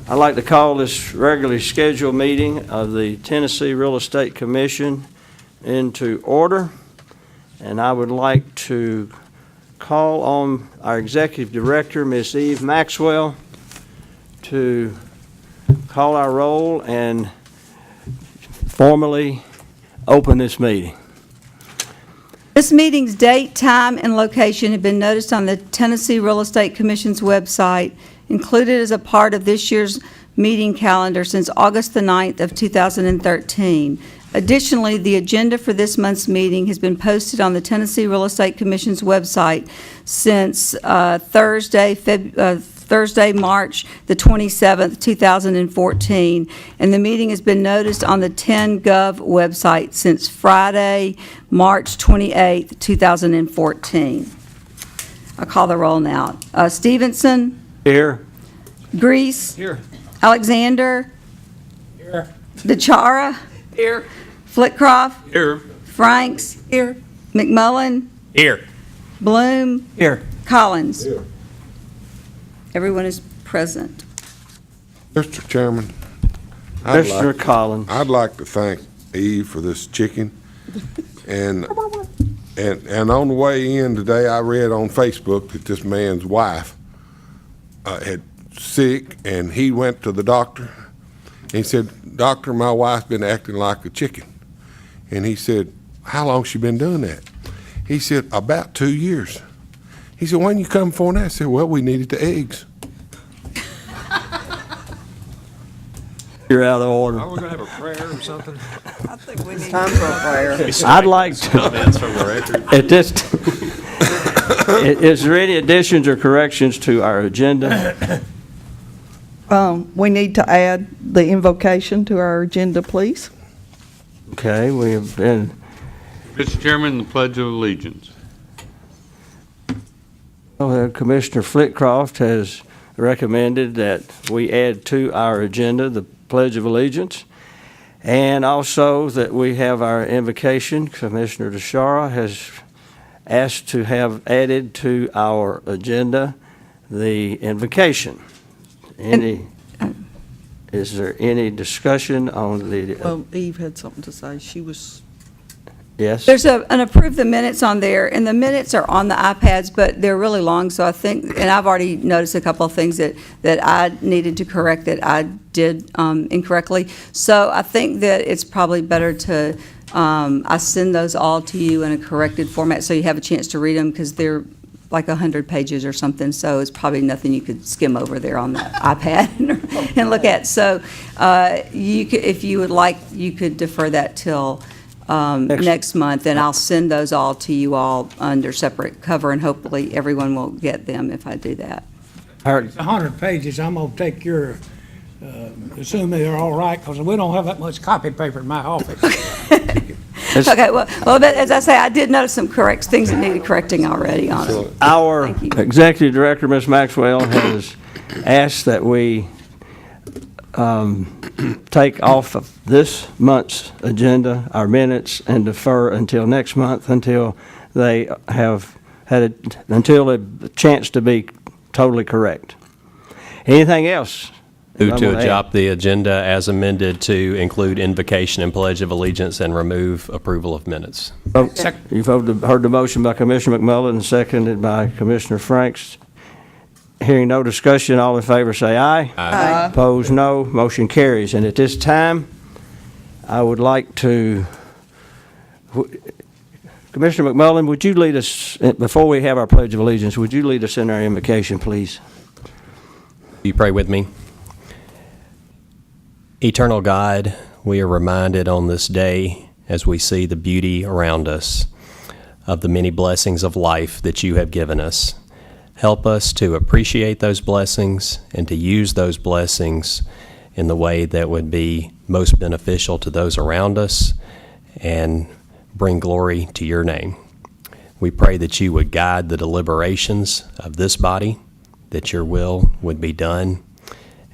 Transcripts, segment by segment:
I'd like to call this regularly scheduled meeting of the Tennessee Real Estate Commission into order. And I would like to call on our Executive Director, Ms. Eve Maxwell, to call our roll and formally open this meeting. This meeting's date, time, and location have been noticed on the Tennessee Real Estate Commission's website, included as a part of this year's meeting calendar since August the 9th of 2013. Additionally, the agenda for this month's meeting has been posted on the Tennessee Real Estate Commission's website since Thursday, March the 27th, 2014, and the meeting has been noticed on the 10Gov website since Friday, March 28th, 2014. I'll call the roll now. Stevenson? Here. Grease? Here. Alexander? Here. DeChara? Here. Flitcroft? Here. Franks? Here. McMullen? Here. Bloom? Here. Collins? Everyone is present. Mr. Chairman, Commissioner Collins. I'd like to thank Eve for this chicken. And on the way in today, I read on Facebook that this man's wife had sick, and he went to the doctor. And he said, "Doctor, my wife's been acting like a chicken." And he said, "How long she been doing that?" He said, "About 2 years." He said, "When you come for that?" I said, "Well, we needed the eggs." You're out of order. Are we going to have a prayer or something? I think we need time for a prayer. I'd like to, Comments from the record. at this, is there any additions or corrections to our agenda? We need to add the invocation to our agenda, please. Okay, we have been, Mr. Chairman, the Pledge of Allegiance. Commissioner Flitcroft has recommended that we add to our agenda the Pledge of Allegiance, and also that we have our invocation. Commissioner DeChara has asked to have added to our agenda the invocation. Is there any discussion on the? Well, Eve had something to say. She was. Yes? There's an approve the minutes on there, and the minutes are on the iPads, but they're really long, so I think, and I've already noticed a couple of things that I needed to correct that I did incorrectly. So I think that it's probably better to, I send those all to you in a corrected format so you have a chance to read them, because they're like 100 pages or something, so it's probably nothing you could skim over there on the iPad and look at. So if you would like, you could defer that till next month, and I'll send those all to you all under separate cover, and hopefully everyone will get them if I do that. 100 pages, I'm going to take your, assume they're all right, because we don't have that much copy paper in my office. Okay, well, as I say, I did notice some things that needed correcting already on it. Our Thank you. Executive Director, Ms. Maxwell, has asked that we take off of this month's agenda our minutes and defer until next month until they have until a chance to be totally correct. Anything else? Move to adopt the agenda as amended to include invocation and pledge of allegiance and remove approval of minutes. You've heard the motion by Commissioner McMullen and seconded by Commissioner Franks. Hearing no discussion, all in favor say aye. Aye. Opposed, no. Motion carries. And at this time, I would like to, Commissioner McMullen, would you lead us, before we have our Pledge of Allegiance, would you lead us in our invocation, please? You pray with me. Eternal God, we are reminded on this day, as we see the beauty around us, of the many blessings of life that you have given us. Help us to appreciate those blessings and to use those blessings in the way that would be most beneficial to those around us and bring glory to your name. We pray that you would guide the deliberations of this body, that your will would be done,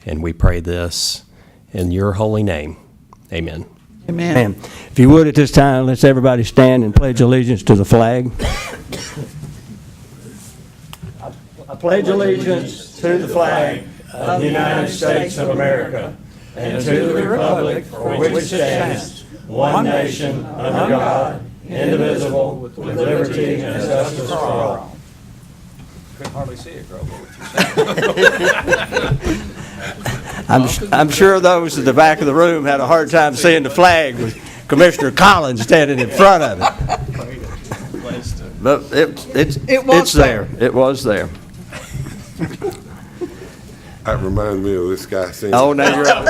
and we pray this in your holy name. Amen. Amen. If you would at this time, let's everybody stand and pledge allegiance to the flag. I pledge allegiance to the flag of the United States of America and to the republic for which it stands, one nation, under God, indivisible, with liberty and justice for all. Couldn't hardly see it, Grover, what you said. I'm sure those at the back of the room had a hard time seeing the flag with Commissioner Collins standing in front of it. But it's there. It was there. That reminds me of this guy saying. Oh, now you're out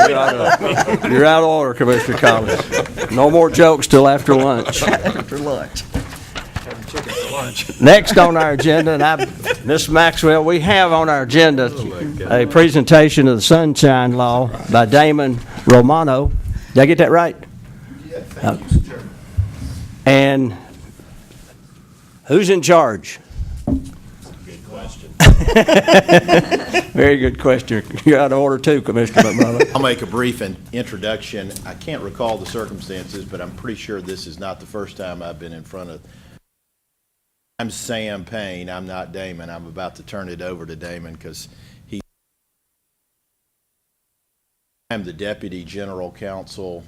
of order, Commissioner Collins. No more jokes till after lunch. After lunch. Having chicken for lunch. Next on our agenda, and Ms. Maxwell, we have on our agenda a presentation of the Sunshine Law by Damon Romano. Did I get that right? Yeah, thank you, Mr. Chairman. And who's in charge? Good question. Very good question. You're out of order too, Commissioner McMullen. I'll make a brief introduction. I can't recall the circumstances, but I'm pretty sure this is not the first time I've been in front of. I'm Sam Payne. I'm not Damon. I'm about to turn it over to Damon because I'm the Deputy General Counsel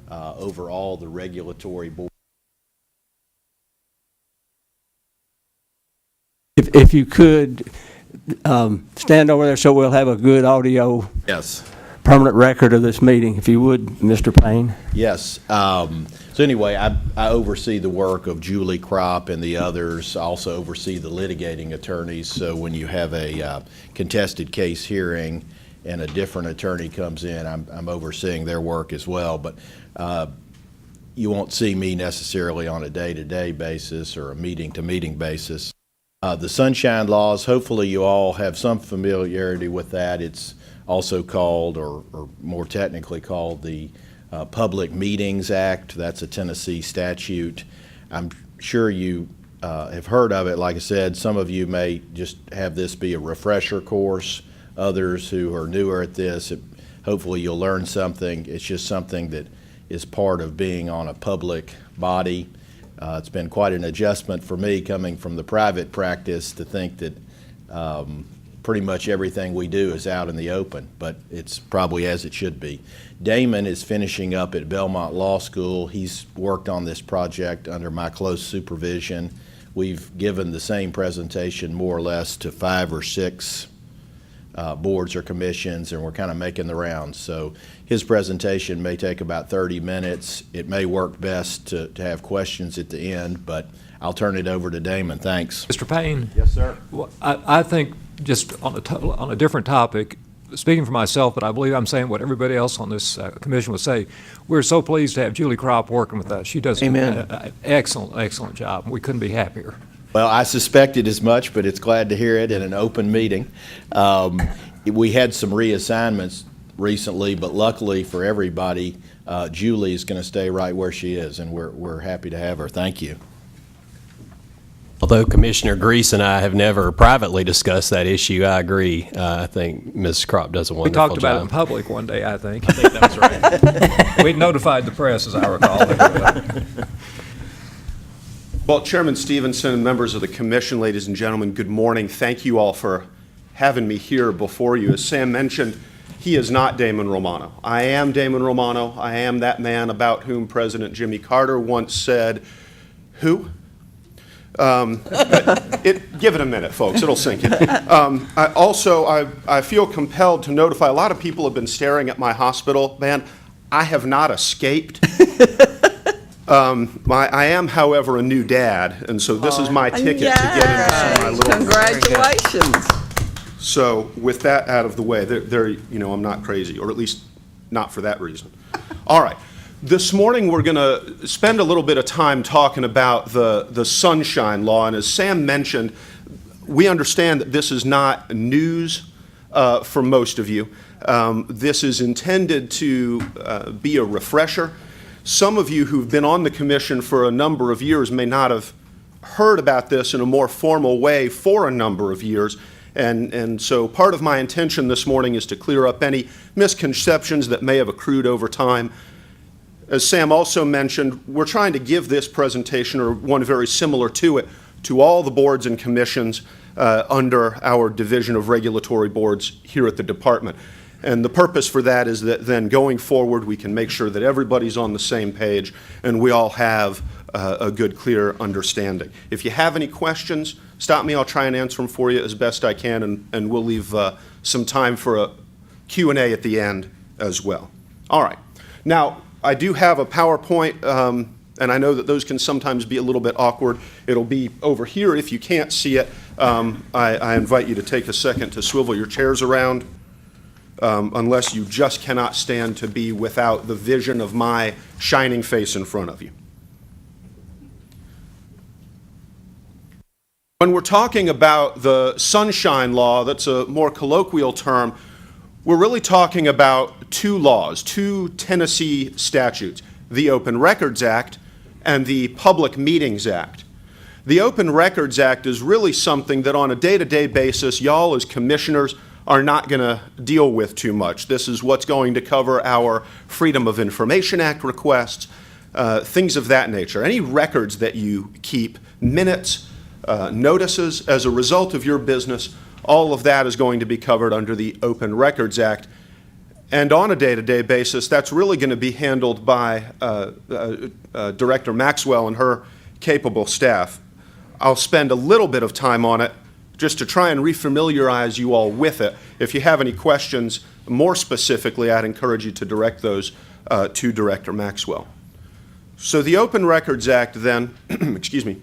over all the regulatory boards. If you could stand over there so we'll have a good audio Yes. permanent record of this meeting, if you would, Mr. Payne. Yes. So anyway, I oversee the work of Julie Kropp and the others. I also oversee the litigating attorneys. So when you have a contested case hearing and a different attorney comes in, I'm overseeing their work as well. But you won't see me necessarily on a day-to-day basis or a meeting-to-meeting basis. The Sunshine Laws, hopefully you all have some familiarity with that. It's also called, or more technically called, the Public Meetings Act. That's a Tennessee statute. I'm sure you have heard of it. Like I said, some of you may just have this be a refresher course. Others who are newer at this, hopefully you'll learn something. It's just something that is part of being on a public body. It's been quite an adjustment for me coming from the private practice to think that pretty much everything we do is out in the open, but it's probably as it should be. Damon is finishing up at Belmont Law School. He's worked on this project under my close supervision. We've given the same presentation more or less to 5 or 6 boards or commissions, and we're kind of making the rounds. So his presentation may take about 30 minutes. It may work best to have questions at the end, but I'll turn it over to Damon. Thanks. Mr. Payne? Yes, sir. Well, I think just on a different topic, speaking for myself, but I believe I'm saying what everybody else on this commission would say, we're so pleased to have Julie Kropp working with us. She does an excellent job. We couldn't be happier. Well, I suspected as much, but it's glad to hear it in an open meeting. We had some reassignments recently, but luckily for everybody, Julie is going to stay right where she is, and we're happy to have her. Thank you. Although Commissioner Grease and I have never privately discussed that issue, I agree. I think Ms. Kropp does a We wonderful job. talked about it in public one day, I think. I think that's right. We notified the press, as I recall. Well, Chairman Stevenson and members of the commission, ladies and gentlemen, good morning. Thank you all for having me here before you. As Sam mentioned, he is not Damon Romano. I am Damon Romano. I am that man about whom President Jimmy Carter once said, who? Give it a minute, folks. It'll sink in. I feel compelled to notify, a lot of people have been staring at my hospital van. I have not escaped. I am, however, a new dad, and so this is my ticket to get into my little. Congratulations. So with that out of the way, I'm not crazy, or at least not for that reason. All right. This morning we're going to spend a little bit of time talking about the Sunshine Law, and as Sam mentioned, we understand that this is not news for most of you. This is intended to be a refresher. Some of you who've been on the commission for a number of years may not have heard about this in a more formal way for a number of years. And so part of my intention this morning is to clear up any misconceptions that may have accrued over time. As Sam also mentioned, we're trying to give this presentation, or one very similar to it, to all the boards and commissions under our Division of Regulatory Boards here at the department. And the purpose for that is that then going forward, we can make sure that everybody's on the same page and we all have a good, clear understanding. If you have any questions, stop me. I'll try and answer them for you as best I can, and we'll leave some time for a Q&A at the end as well. All right. Now, I do have a PowerPoint, and I know that those can sometimes be a little bit awkward. It'll be over here if you can't see it. I invite you to take a second to swivel your chairs around, unless you just cannot stand to be without the vision of my shining face in front of you. When we're talking about the Sunshine Law, that's a more colloquial term, we're really talking about two laws, two Tennessee statutes, the Open Records Act and the Public Meetings Act. The Open Records Act is really something that on a day-to-day basis, y'all as commissioners are not going to deal with too much. This is what's going to cover our Freedom of Information Act requests, things of that nature. Any records that you keep, minutes, notices as a result of your business, all of that is going to be covered under the Open Records Act. And on a day-to-day basis, that's really going to be handled by Director Maxwell and her capable staff. I'll spend a little bit of time on it just to try and refamiliarize you all with it. If you have any questions, more specifically, I'd encourage you to direct those to Director Maxwell. So the Open Records Act then, excuse me,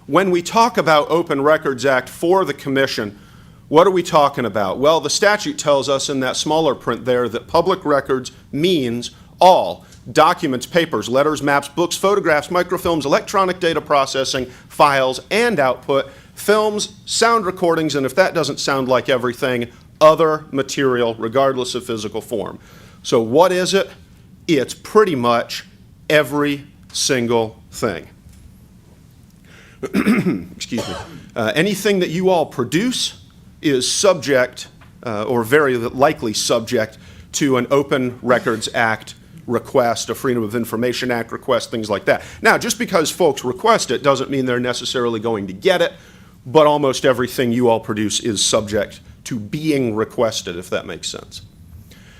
when we talk about Open Records Act for the Commission, what are we talking about? Well, the statute tells us in that smaller print there that public records means all documents, papers, letters, maps, books, photographs, microfilms, electronic data processing, files, and output, films, sound recordings, and if that doesn't sound like everything, other material, regardless of physical form. So what is it? It's pretty much every single thing. Excuse me. Anything that you all produce is subject, or very likely subject, to an Open Records Act request, a Freedom of Information Act request, things like that. Now, just because folks request it doesn't mean they're necessarily going to get it, but almost everything you all produce is subject to being requested, if that makes sense.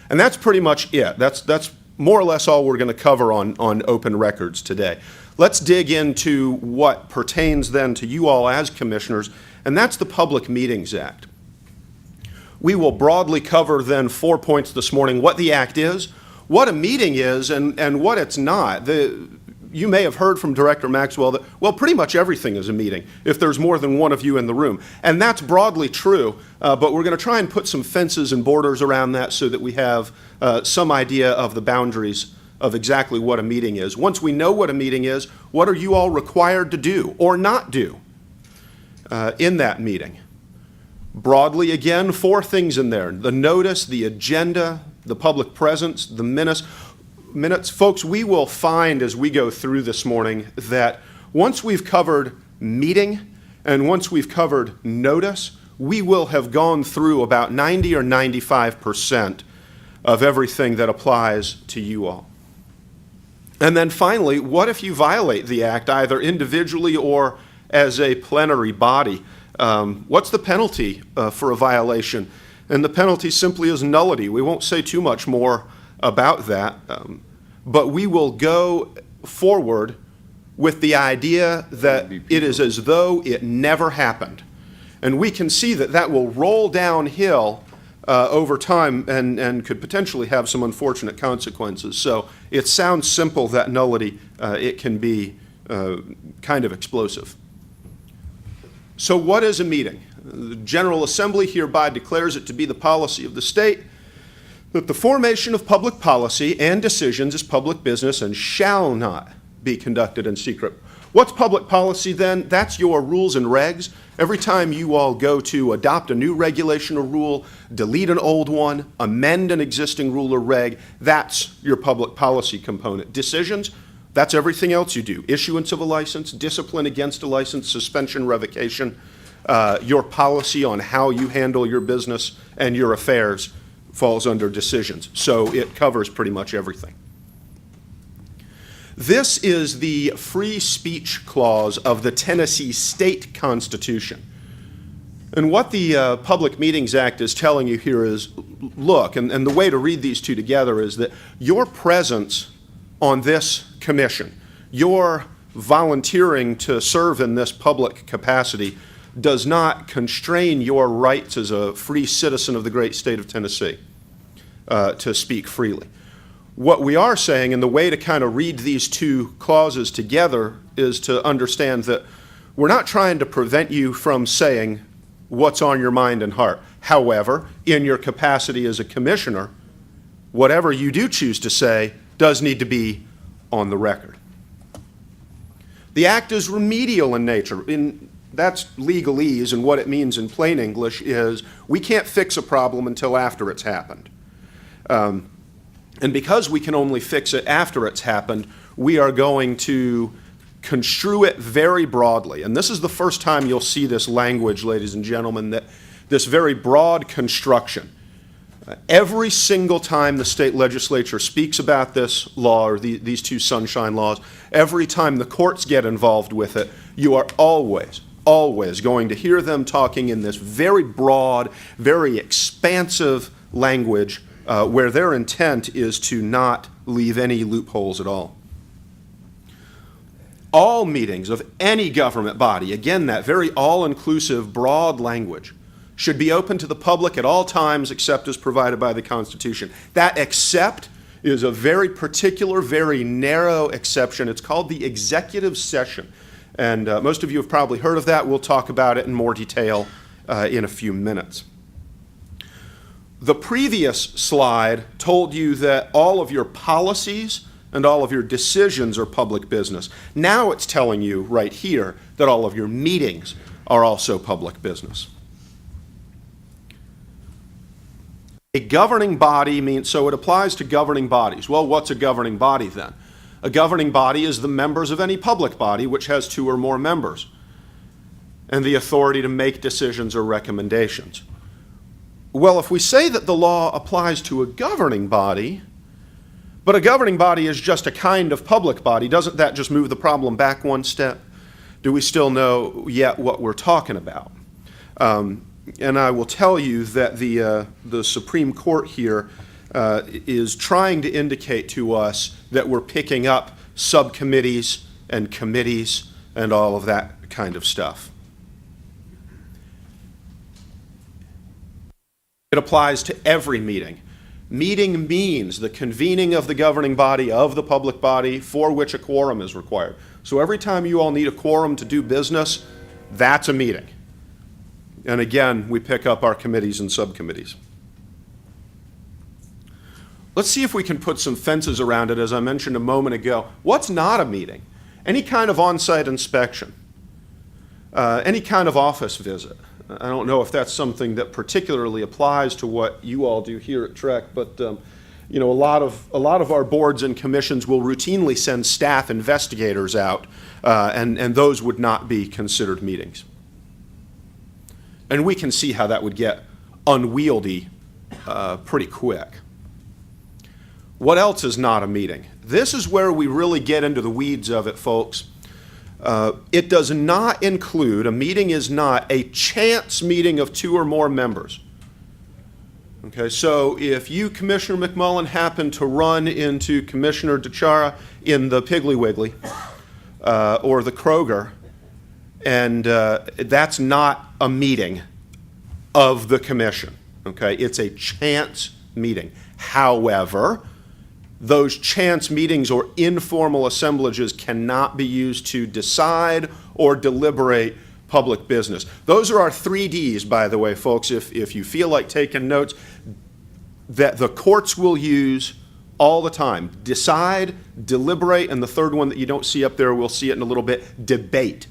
And that's pretty much it. That's more or less all we're going to cover on open records today. Let's dig into what pertains then to you all as commissioners, and that's the Public Meetings Act. We will broadly cover then 4 points this morning: what the act is, what a meeting is, and what it's not. You may have heard from Director Maxwell that, well, pretty much everything is a meeting if there's more than one of you in the room. And that's broadly true, but we're going to try and put some fences and borders around that so that we have some idea of the boundaries of exactly what a meeting is. Once we know what a meeting is, what are you all required to do or not do in that meeting? Broadly, again, 4 things in there: the notice, the agenda, the public presence, the minutes. Folks, we will find as we go through this morning that once we've covered meeting and once we've covered notice, we will have gone through about 90 or 95% of everything that applies to you all. And then finally, what if you violate the act either individually or as a plenary body? What's the penalty for a violation? And the penalty simply is nullity. We won't say too much more about that, but we will go forward with the idea that it is as though it never happened. And we can see that that will roll downhill over time and could potentially have some unfortunate consequences. So it sounds simple, that nullity. It can be kind of explosive. So what is a meeting? The General Assembly hereby declares it to be the policy of the state that the formation of public policy and decisions is public business and shall not be conducted in secret. What's public policy then? That's your rules and regs. Every time you all go to adopt a new regulation or rule, delete an old one, amend an existing rule or reg, that's your public policy component. Decisions, that's everything else you do. Issuance of a license, discipline against a license, suspension, revocation, your policy on how you handle your business and your affairs falls under decisions. So it covers pretty much everything. This is the free speech clause of the Tennessee State Constitution. And what the Public Meetings Act is telling you here is, look, and the way to read these two together is that your presence on this commission, your volunteering to serve in this public capacity, does not constrain your rights as a free citizen of the great state of Tennessee to speak freely. What we are saying, and the way to kind of read these two clauses together, is to understand that we're not trying to prevent you from saying what's on your mind and heart. However, in your capacity as a commissioner, whatever you do choose to say does need to be on the record. The act is remedial in nature. That's legalese, and what it means in plain English is we can't fix a problem until after it's happened. And because we can only fix it after it's happened, we are going to construe it very broadly. And this is the first time you'll see this language, ladies and gentlemen, that this very broad construction. Every single time the state legislature speaks about this law, or these two sunshine laws, every time the courts get involved with it, you are always going to hear them talking in this very broad, very expansive language where their intent is to not leave any loopholes at all. All meetings of any government body, again, that very all-inclusive, broad language, should be open to the public at all times except as provided by the Constitution. That except is a very particular, very narrow exception. It's called the executive session. And most of you have probably heard of that. We'll talk about it in more detail in a few minutes. The previous slide told you that all of your policies and all of your decisions are public business. Now it's telling you right here that all of your meetings are also public business. A governing body means, so it applies to governing bodies. Well, what's a governing body then? A governing body is the members of any public body which has 2 or more members, and the authority to make decisions or recommendations. Well, if we say that the law applies to a governing body, but a governing body is just a kind of public body, doesn't that just move the problem back one step? Do we still know yet what we're talking about? And I will tell you that the Supreme Court here is trying to indicate to us that we're picking up subcommittees and committees and all of that kind of stuff. It applies to every meeting. Meeting means the convening of the governing body of the public body for which a quorum is required. So every time you all need a quorum to do business, that's a meeting. And again, we pick up our committees and subcommittees. Let's see if we can put some fences around it, as I mentioned a moment ago. What's not a meeting? Any kind of on-site inspection, any kind of office visit. I don't know if that's something that particularly applies to what you all do here at TREC, but you know, a lot of our boards and commissions will routinely send staff investigators out, and those would not be considered meetings. And we can see how that would get unwieldy pretty quick. What else is not a meeting? This is where we really get into the weeds of it, folks. It does not include, a meeting is not a chance meeting of 2 or more members. Okay, so if you, Commissioner McMullen, happen to run into Commissioner DeChara in the Piggly Wiggly or the Kroger, and that's not a meeting of the commission, okay? It's a chance meeting. However, those chance meetings or informal assemblages cannot be used to decide or deliberate public business. Those are our 3 Ds, by the way, folks, if you feel like taking notes, that the courts will use all the time. Decide, deliberate, and the third one that you don't see up there, we'll see it in a little bit, debate.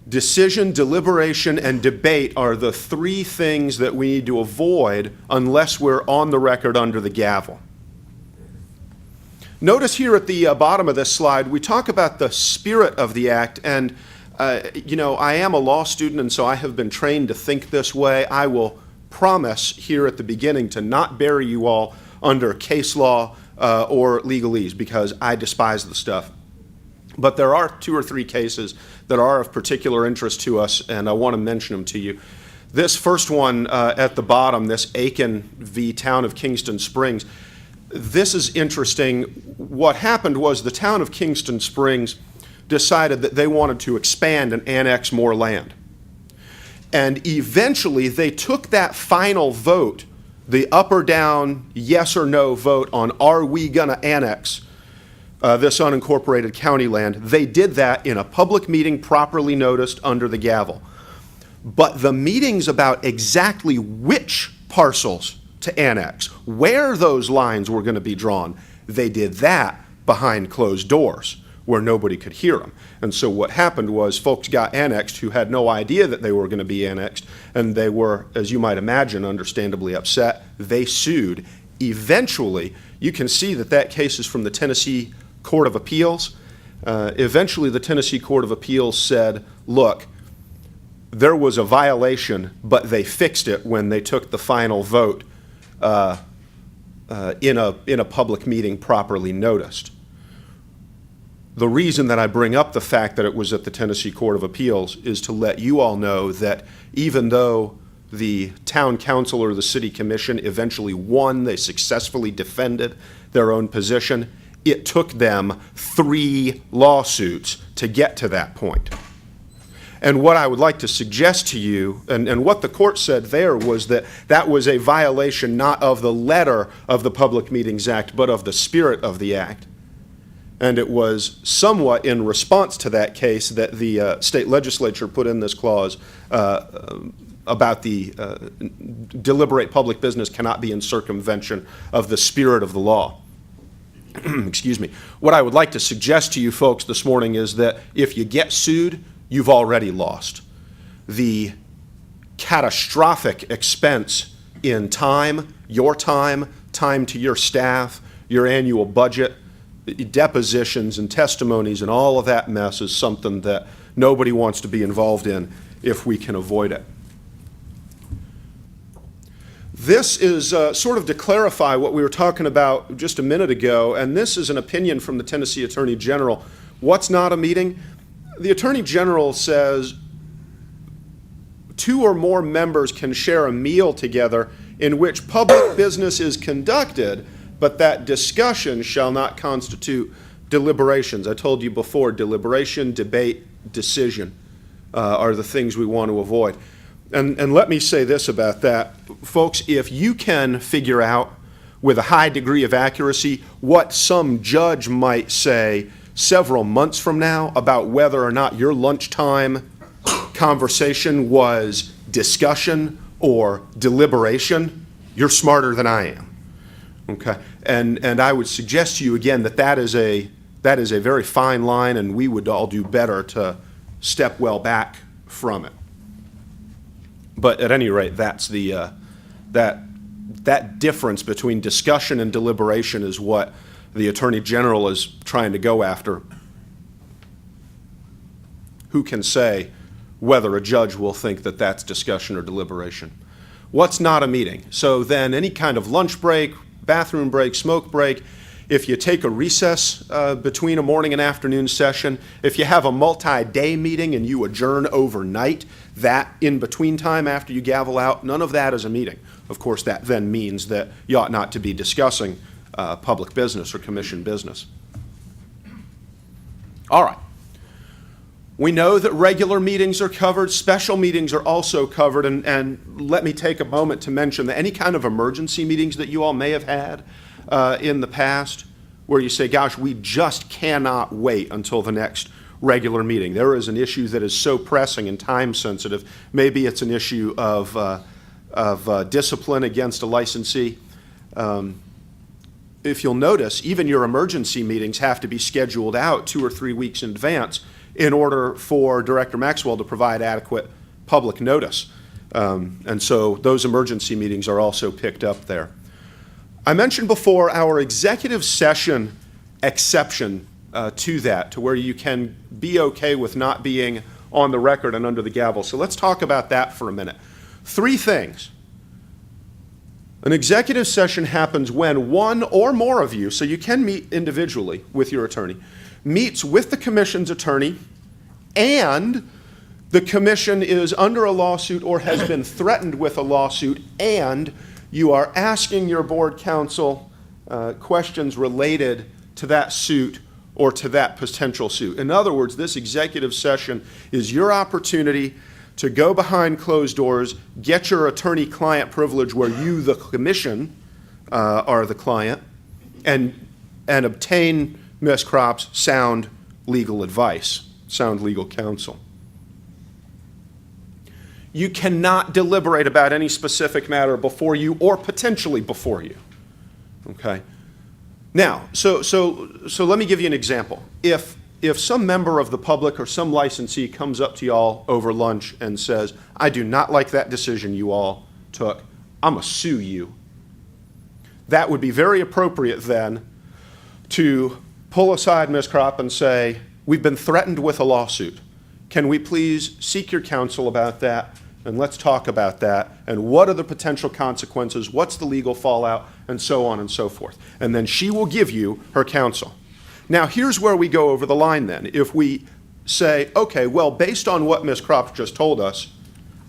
Decision, deliberation, and debate are the 3 things that we need to avoid unless we're on the record under the gavel. Notice here at the bottom of this slide, we talk about the spirit of the act, and you know, I am a law student, and so I have been trained to think this way. I will promise here at the beginning to not bury you all under case law or legalese, because I despise the stuff. But there are 2 or 3 cases that are of particular interest to us, and I want to mention them to you. This first one at the bottom, this Aiken v. Town of Kingston Springs, this is interesting. What happened was the Town of Kingston Springs decided that they wanted to expand and annex more land. And eventually they took that final vote, the up or down, yes or no vote on are we going to annex this unincorporated county land. They did that in a public meeting properly noticed under the gavel. But the meetings about exactly which parcels to annex, where those lines were going to be drawn, they did that behind closed doors where nobody could hear them. And so what happened was folks got annexed who had no idea that they were going to be annexed, and they were, as you might imagine, understandably upset. They sued. Eventually, you can see that that case is from the Tennessee Court of Appeals. Eventually, the Tennessee Court of Appeals said, look, there was a violation, but they fixed it when they took the final vote in a public meeting properly noticed. The reason that I bring up the fact that it was at the Tennessee Court of Appeals is to let you all know that even though the town council or the city commission eventually won, they successfully defended their own position, it took them 3 lawsuits to get to that point. And what I would like to suggest to you, and what the court said there, was that that was a violation not of the letter of the Public Meetings Act, but of the spirit of the act. And it was somewhat in response to that case that the state legislature put in this clause about the deliberate public business cannot be in circumvention of the spirit of the law. Excuse me. What I would like to suggest to you folks this morning is that if you get sued, you've already lost. The catastrophic expense in time to your staff, your annual budget, depositions and testimonies and all of that mess is something that nobody wants to be involved in if we can avoid it. This is sort of to clarify what we were talking about just a minute ago, and this is an opinion from the Tennessee Attorney General. What's not a meeting? The Attorney General says 2 or more members can share a meal together in which public business is conducted, but that discussion shall not constitute deliberations. I told you before, deliberation, debate, decision are the things we want to avoid. And let me say this about that. Folks, if you can figure out with a high degree of accuracy what some judge might say several months from now about whether or not your lunchtime conversation was discussion or deliberation, you're smarter than I am. Okay, and I would suggest to you again that that is a very fine line, and we would all do better to step well back from it. But at any rate, that's the that difference between discussion and deliberation is what the Attorney General is trying to go after. Who can say whether a judge will think that that's discussion or deliberation? What's not a meeting? So then any kind of lunch break, bathroom break, smoke break, if you take a recess between a morning and afternoon session, if you have a multi-day meeting and you adjourn overnight, that in between time after you gavel out, none of that is a meeting. Of course, that then means that you ought not to be discussing public business or commission business. All right. We know that regular meetings are covered, special meetings are also covered, and let me take a moment to mention that any kind of emergency meetings that you all may have had in the past where you say, gosh, we just cannot wait until the next regular meeting. There is an issue that is so pressing and time sensitive. Maybe it's an issue of discipline against a licensee. If you'll notice, even your emergency meetings have to be scheduled out 2 or 3 weeks in advance in order for Director Maxwell to provide adequate public notice. And so those emergency meetings are also picked up there. I mentioned before our executive session exception to that, to where you can be okay with not being on the record and under the gavel. So let's talk about that for a minute. 3 things. An executive session happens when one or more of you, so you can meet individually with your attorney, meets with the commission's attorney, and the commission is under a lawsuit or has been threatened with a lawsuit, and you are asking your board counsel questions related to that suit or to that potential suit. In other words, this executive session is your opportunity to go behind closed doors, get your attorney-client privilege where you, the commission, are the client, and obtain Ms. Kropp's sound legal advice, sound legal counsel. You cannot deliberate about any specific matter before you or potentially before you. Okay? Now, so let me give you an example. If some member of the public or some licensee comes up to y'all over lunch and says, I do not like that decision you all took, I'm gonna sue you, that would be very appropriate then to pull aside Ms. Kropp and say, we've been threatened with a lawsuit. Can we please seek your counsel about that? And let's talk about that. And what are the potential consequences? What's the legal fallout? And so on and so forth. And then she will give you her counsel. Now, here's where we go over the line then. If we say, okay, well, based on what Ms. Kropp just told us,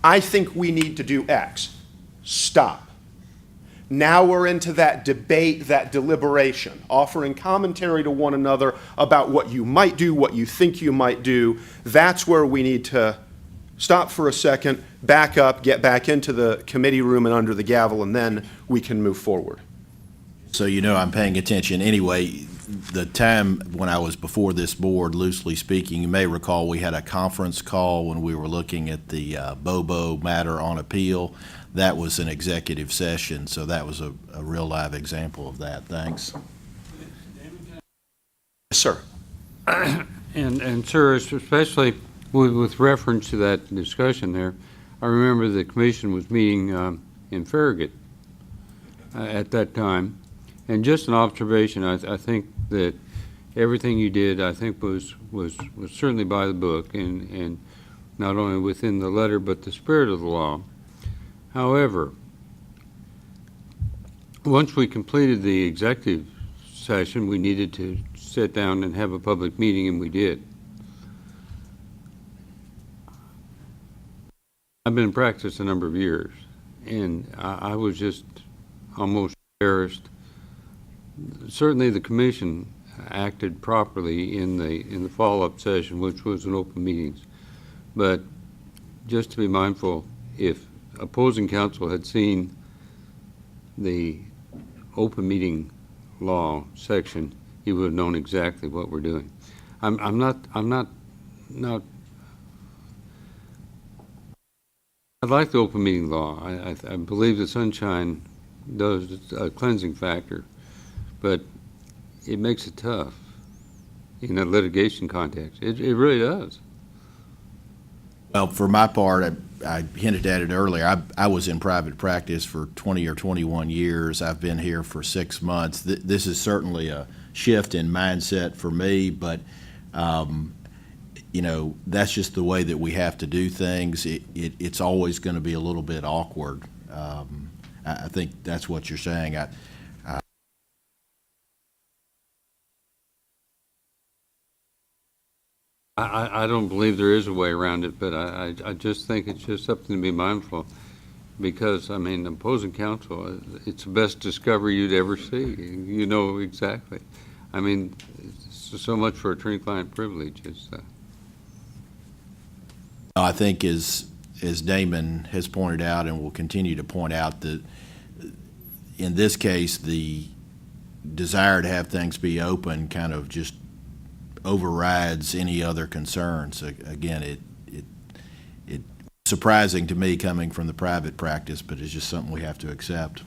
I think we need to do X. Stop. Now we're into that debate, that deliberation, offering commentary to one another about what you might do, what you think you might do. That's where we need to stop for a second, back up, get back into the committee room and under the gavel, and then we can move forward. So you know I'm paying attention. Anyway, the time when I was before this board, loosely speaking, you may recall we had a conference call when we were looking at the Bobo matter on appeal. That was an executive session, so that was a real live example of that. Thanks. Yes, sir. And sir, especially with reference to that discussion there, I remember the commission was meeting in Farragut at that time. And just an observation, I think that everything you did, I think, was certainly by the book, and not only within the letter, but the spirit of the law. However, once we completed the executive session, we needed to sit down and have a public meeting, and we did. I've been in practice a number of years, and I was just almost embarrassed. Certainly the commission acted properly in the follow-up session, which was an open meetings. But just to be mindful, if opposing counsel had seen the open meeting law section, he would have known exactly what we're doing. I'm not I like the open meeting law. I believe the sunshine does a cleansing factor, but it makes it tough in a litigation context. It really does. Well, for my part, I hinted at it earlier. I was in private practice for 20 or 21 years. I've been here for 6 months. This is certainly a shift in mindset for me, but you know, that's just the way that we have to do things. It's always going to be a little bit awkward. I think that's what you're saying. I don't believe there is a way around it, but I just think it's just something to be mindful, because, I mean, opposing counsel, it's the best discovery you'd ever see. You know exactly. I mean, it's so much for attorney-client privilege. I think as Damon has pointed out and will continue to point out, that in this case, the desire to have things be open kind of just overrides any other concerns. Again, it's surprising to me coming from the private practice, but it's just something we have to accept.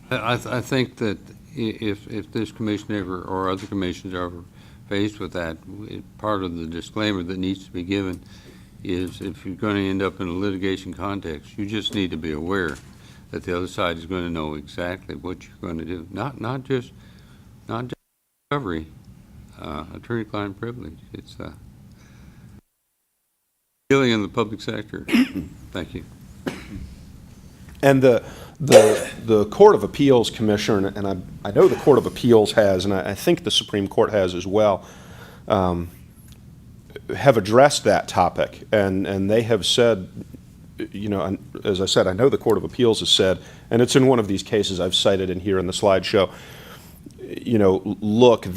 I think that if this commission ever, or other commissions are ever faced with that, part of the disclaimer that needs to be given is, if you're going to end up in a litigation context, you just need to be aware that the other side is going to know exactly what you're going to do. Not just discovery, attorney-client privilege. It's dealing in the public sector. Thank you. And the Court of Appeals Commissioner, and I know the Court of Appeals has, and I think the Supreme Court has as well, have addressed that topic, and they have said, you know, and as I said, I know the Court of Appeals has said, and it's in one of these cases I've cited in here in the slideshow, you know, look,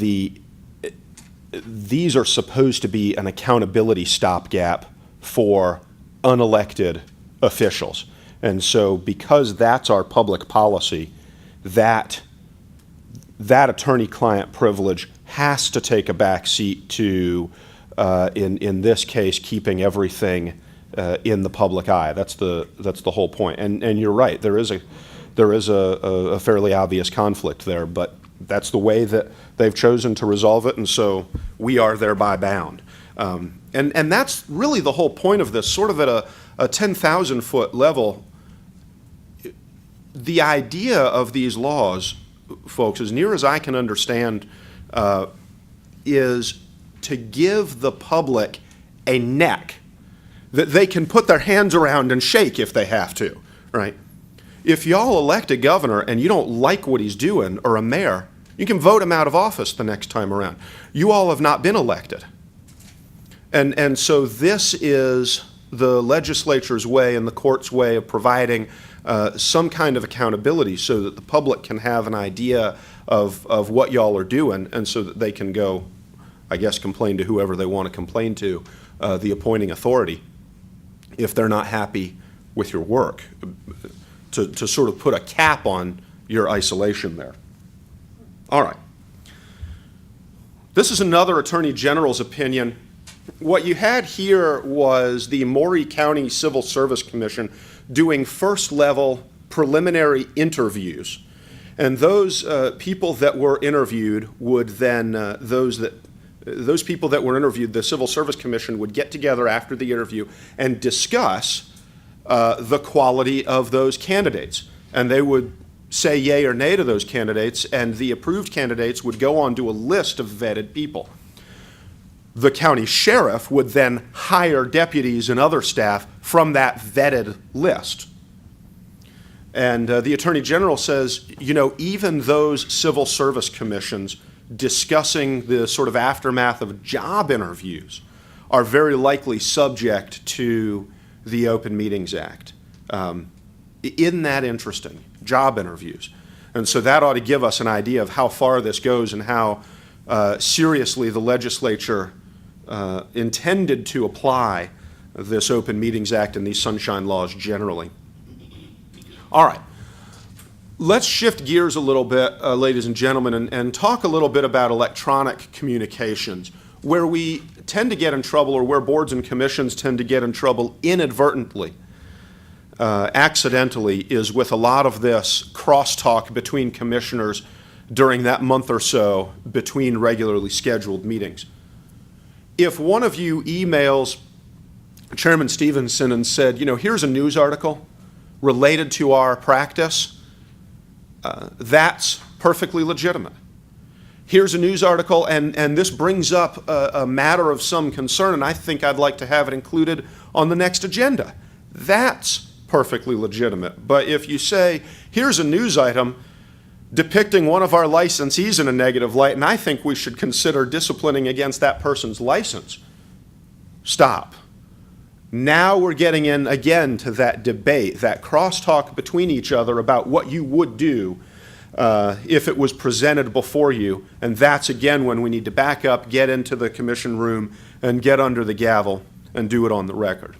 these are supposed to be an accountability stopgap for unelected officials. And so because that's our public policy, that attorney-client privilege has to take a back seat to, in this case, keeping everything in the public eye. That's the whole point. And you're right, there is a fairly obvious conflict there, but that's the way that they've chosen to resolve it, and so we are thereby bound. And that's really the whole point of this, sort of at a 10,000-foot level. The idea of these laws, folks, as near as I can understand, is to give the public a neck that they can put their hands around and shake if they have to, right? If y'all elect a governor and you don't like what he's doing, or a mayor, you can vote him out of office the next time around. You all have not been elected. And so this is the legislature's way and the court's way of providing some kind of accountability so that the public can have an idea of what y'all are doing, and so that they can go, I guess, complain to whoever they want to complain to, the appointing authority, if they're not happy with your work, to sort of put a cap on your isolation there. All right. This is another Attorney General's opinion. What you had here was the Maury County Civil Service Commission doing first-level preliminary interviews. And those people that were interviewed would then, those people that were interviewed, the Civil Service Commission would get together after the interview and discuss the quality of those candidates. And they would say yay or nay to those candidates, and the approved candidates would go on to a list of vetted people. The county sheriff would then hire deputies and other staff from that vetted list. And the Attorney General says, you know, even those civil service commissions discussing the sort of aftermath of job interviews are very likely subject to the Open Meetings Act. Isn't that interesting? Job interviews. And so that ought to give us an idea of how far this goes and how seriously the legislature intended to apply this Open Meetings Act and these sunshine laws generally. All right. Let's shift gears a little bit, ladies and gentlemen, and talk a little bit about electronic communications. Where we tend to get in trouble, or where boards and commissions tend to get in trouble inadvertently, accidentally, is with a lot of this crosstalk between commissioners during that month or so between regularly scheduled meetings. If one of you emails Chairman Stevenson and said, you know, here's a news article related to our practice, that's perfectly legitimate. Here's a news article, and this brings up a matter of some concern, and I think I'd like to have it included on the next agenda. That's perfectly legitimate. But if you say, here's a news item depicting one of our licensees in a negative light, and I think we should consider disciplining against that person's license, stop. Now we're getting in again to that debate, that crosstalk between each other about what you would do if it was presented before you, and that's again when we need to back up, get into the commission room, and get under the gavel and do it on the record.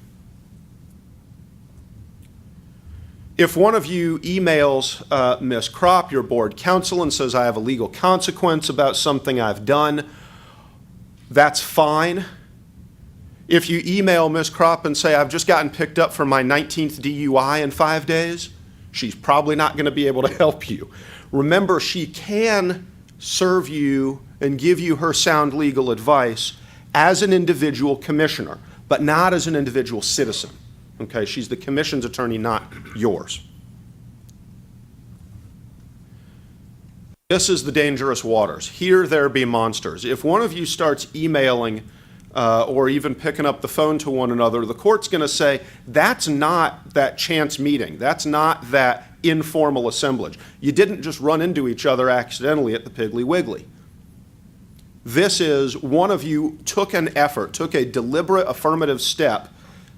If one of you emails Ms. Kropp, your board counsel, and says, I have a legal consequence about something I've done, that's fine. If you email Ms. Kropp and say, I've just gotten picked up for my 19th DUI in 5 days, she's probably not going to be able to help you. Remember, she can serve you and give you her sound legal advice as an individual commissioner, but not as an individual citizen. Okay, she's the commission's attorney, not yours. This is the dangerous waters. Here there be monsters. If one of you starts emailing or even picking up the phone to one another, the court's going to say, that's not that chance meeting. That's not that informal assemblage. You didn't just run into each other accidentally at the Piggly Wiggly. This is one of you took an effort, took a deliberate affirmative step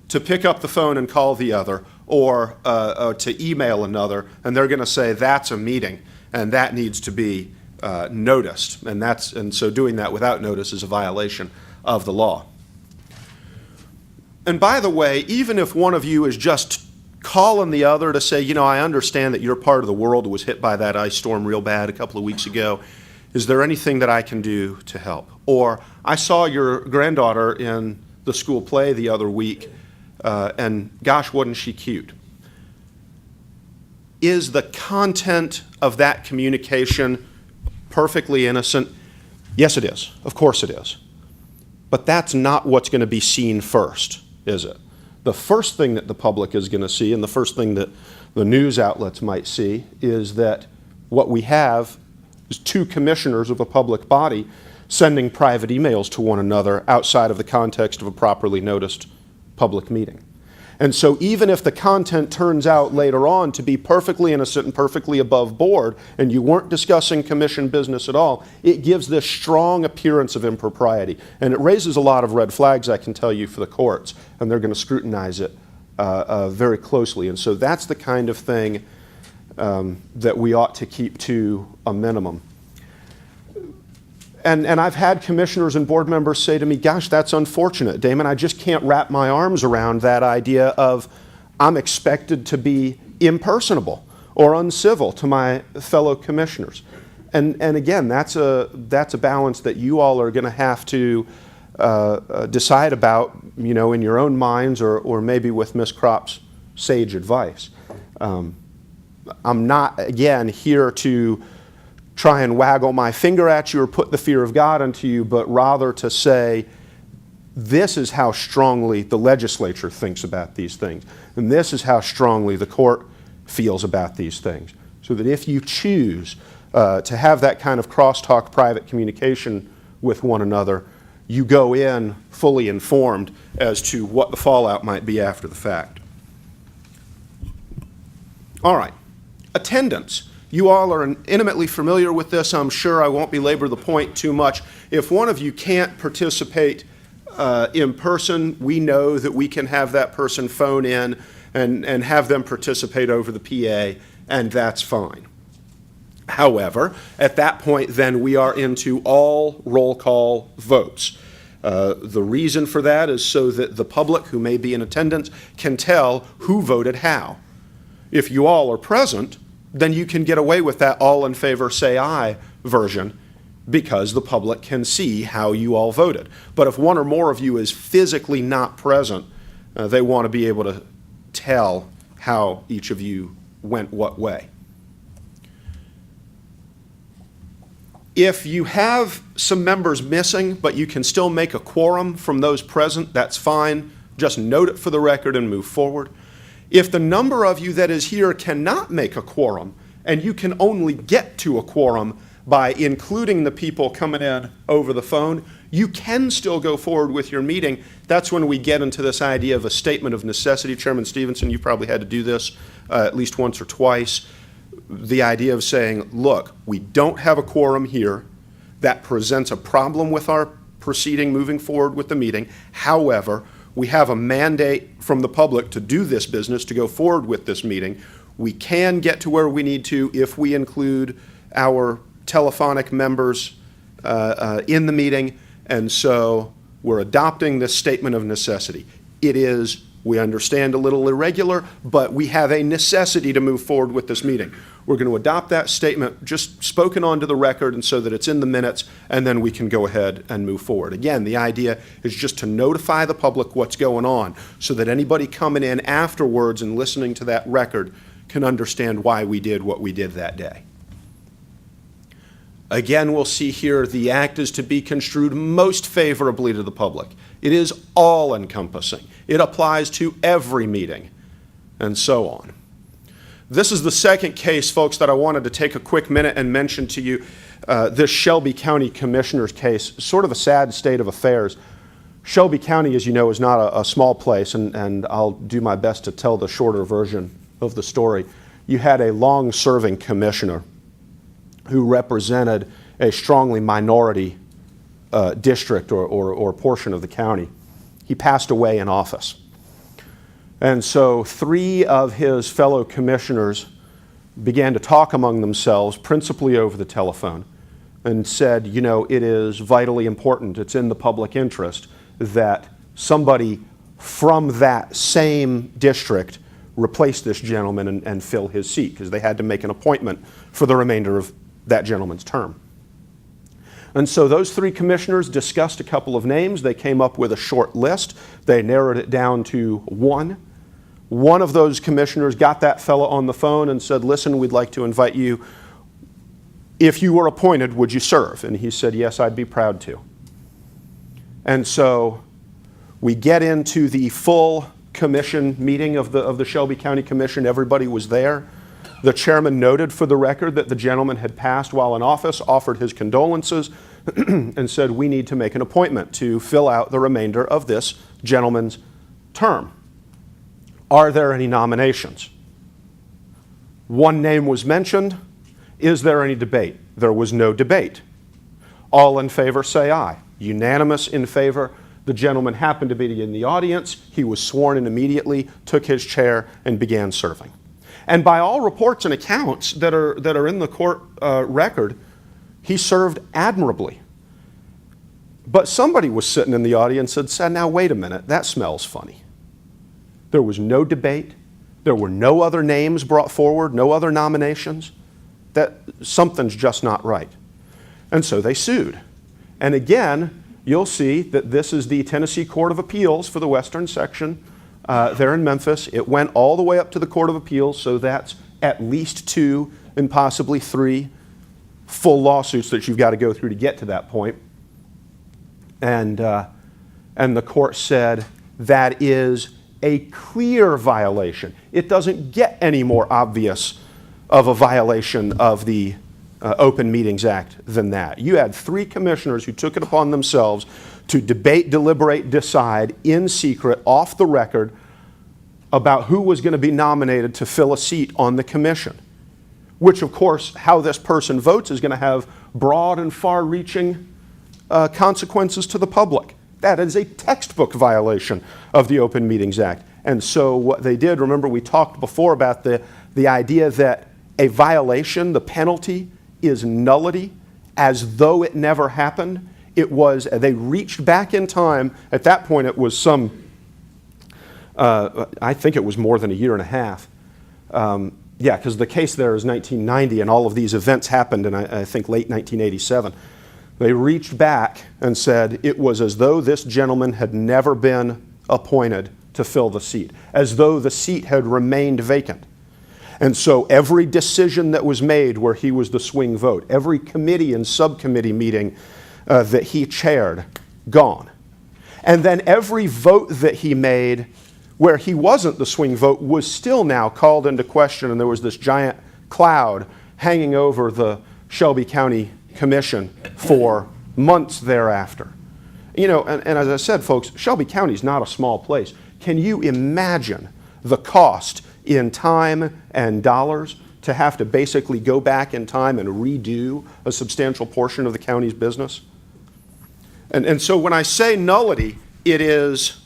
to pick up the phone and call the other, or to email another, and they're going to say that's a meeting and that needs to be noticed, and so doing that without notice is a violation of the law. And by the way, even if one of you is just calling the other to say, I understand that your part of the world was hit by that ice storm real bad a couple of weeks ago. Is there anything that I can do to help? Or I saw your granddaughter in the school play the other week, and gosh, wasn't she cute? Is the content of that communication perfectly innocent? Yes, it is. Of course it is. But that's not what's going to be seen first, is it? The first thing that the public is going to see, and the first thing that the news outlets might see, is that what we have is two commissioners of a public body sending private emails to one another outside of the context of a properly noticed public meeting. And so even if the content turns out later on to be perfectly innocent and perfectly above board, and you weren't discussing commission business at all, it gives this strong appearance of impropriety. And it raises a lot of red flags, I can tell you, for the courts, and they're going to scrutinize it very closely. And so that's the kind of thing that we ought to keep to a minimum. And I've had commissioners and board members say to me, gosh, that's unfortunate, Damon. I just can't wrap my arms around that idea of I'm expected to be impersonable or uncivil to my fellow commissioners. And again, that's a balance that you all are going to have to decide about, in your own minds, or maybe with Ms. Kropp's sage advice. I'm not, again, here to try and waggle my finger at you or put the fear of God into you, but rather to say, this is how strongly the legislature thinks about these things, and this is how strongly the court feels about these things. So that if you choose to have that kind of crosstalk private communication with one another, you go in fully informed as to what the fallout might be after the fact. All right, attendance. You all are intimately familiar with this, I'm sure. I won't belabor the point too much. If one of you can't participate in person, we know that we can have that person phone in and have them participate over the PA, and that's fine. However, at that point, then we are into all roll call votes. The reason for that is so that the public who may be in attendance can tell who voted how. If you all are present, then you can get away with that all in favor say aye version, because the public can see how you all voted. But if one or more of you is physically not present, they want to be able to tell how each of you went what way. If you have some members missing, but you can still make a quorum from those present, that's fine. Just note it for the record and move forward. If the number of you that is here cannot make a quorum, and you can only get to a quorum by including the people coming in over the phone, you can still go forward with your meeting. That's when we get into this idea of a statement of necessity. Chairman Stevenson, you probably had to do this at least once or twice. The idea of saying, look, we don't have a quorum here. That presents a problem with our proceeding moving forward with the meeting. However, we have a mandate from the public to do this business, to go forward with this meeting. We can get to where we need to if we include our telephonic members in the meeting, and so we're adopting this statement of necessity. It is, we understand, a little irregular, but we have a necessity to move forward with this meeting. We're going to adopt that statement, just spoken onto the record, and so that it's in the minutes, and then we can go ahead and move forward. Again, the idea is just to notify the public what's going on, so that anybody coming in afterwards and listening to that record can understand why we did what we did that day. Again, we'll see here the act is to be construed most favorably to the public. It is all-encompassing. It applies to every meeting, and so on. This is the second case, folks, that I wanted to take a quick minute and mention to you. This Shelby County Commissioner's case, sort of a sad state of affairs. Shelby County, as you know, is not a small place, and I'll do my best to tell the shorter version of the story. you had a long-serving commissioner who represented a strongly minority district or portion of the county. He passed away in office. And so 3 of his fellow commissioners began to talk among themselves, principally over the telephone, and said, you know, it is vitally important, it's in the public interest, that somebody from that same district replace this gentleman and fill his seat, because they had to make an appointment for the remainder of that gentleman's term. And so those 3 commissioners discussed a couple of names. They came up with a short list. They narrowed it down to 1. One of those commissioners got that fellow on the phone and said, listen, we'd like to invite you. If you were appointed, would you serve? And he said, yes, I'd be proud to. And so we get into the full commission meeting of the Shelby County Commission. Everybody was there. The chairman noted for the record that the gentleman had passed while in office, offered his condolences, and said, we need to make an appointment to fill out the remainder of this gentleman's term. Are there any nominations? One name was mentioned. Is there any debate? There was no debate. All in favor say aye. Unanimous in favor. The gentleman happened to be in the audience. He was sworn in immediately, took his chair, and began serving. And by all reports and accounts that are in the court record, he served admirably. But somebody was sitting in the audience and said, now wait a minute, that smells funny. There was no debate. There were no other names brought forward, no other nominations. That something's just not right. And so they sued. And again, you'll see that this is the Tennessee Court of Appeals for the Western Section there in Memphis. It went all the way up to the Court of Appeals, so that's at least 2 and possibly 3 full lawsuits that you've got to go through to get to that point. And the court said that is a clear violation. It doesn't get any more obvious of a violation of the Open Meetings Act than that. You had 3 commissioners who took it upon themselves to debate, deliberate, decide in secret, off the record, about who was going to be nominated to fill a seat on the commission, which, of course, how this person votes is going to have broad and far-reaching consequences to the public. That is a textbook violation of the Open Meetings Act. And so what they did, remember we talked before about the idea that a violation, the penalty, is nullity, as though it never happened. It was, they reached back in time. At that point, it was I think it was more than a year and a half. Yeah, because the case there is 1990, and all of these events happened in, I think, late 1987. They reached back and said it was as though this gentleman had never been appointed to fill the seat, as though the seat had remained vacant. And so every decision that was made where he was the swing vote, every committee and subcommittee meeting that he chaired, gone. And then every vote that he made where he wasn't the swing vote was still now called into question, and there was this giant cloud hanging over the Shelby County Commission for months thereafter. You know, and as I said, folks, Shelby County is not a small place. Can you imagine the cost in time and dollars to have to basically go back in time and redo a substantial portion of the county's business? And so when I say nullity, it is,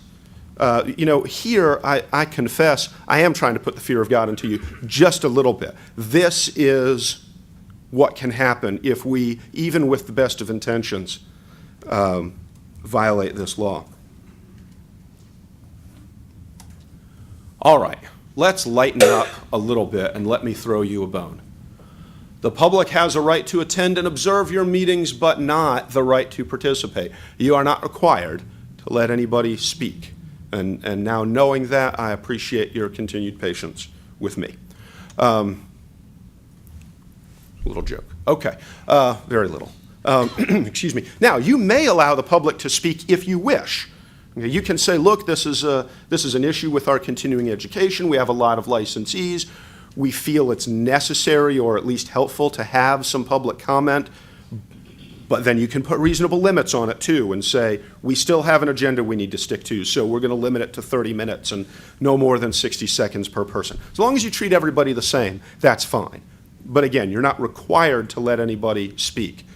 you know, here I confess, I am trying to put the fear of God into you just a little bit. This is what can happen if we, even with the best of intentions, violate this law. All right, let's lighten up a little bit and let me throw you a bone. The public has a right to attend and observe your meetings, but not the right to participate. You are not required to let anybody speak. And now knowing that, I appreciate your continued patience with me. Little joke. Okay, very little. Excuse me. Now, you may allow the public to speak if you wish. Okay, you can say, look, this is an issue with our continuing education. We have a lot of licensees. We feel it's necessary or at least helpful to have some public comment. But then you can put reasonable limits on it too and say, we still have an agenda we need to stick to, so we're going to limit it to 30 minutes and no more than 60 seconds per person. As long as you treat everybody the same, that's fine. But again, you're not required to let anybody speak.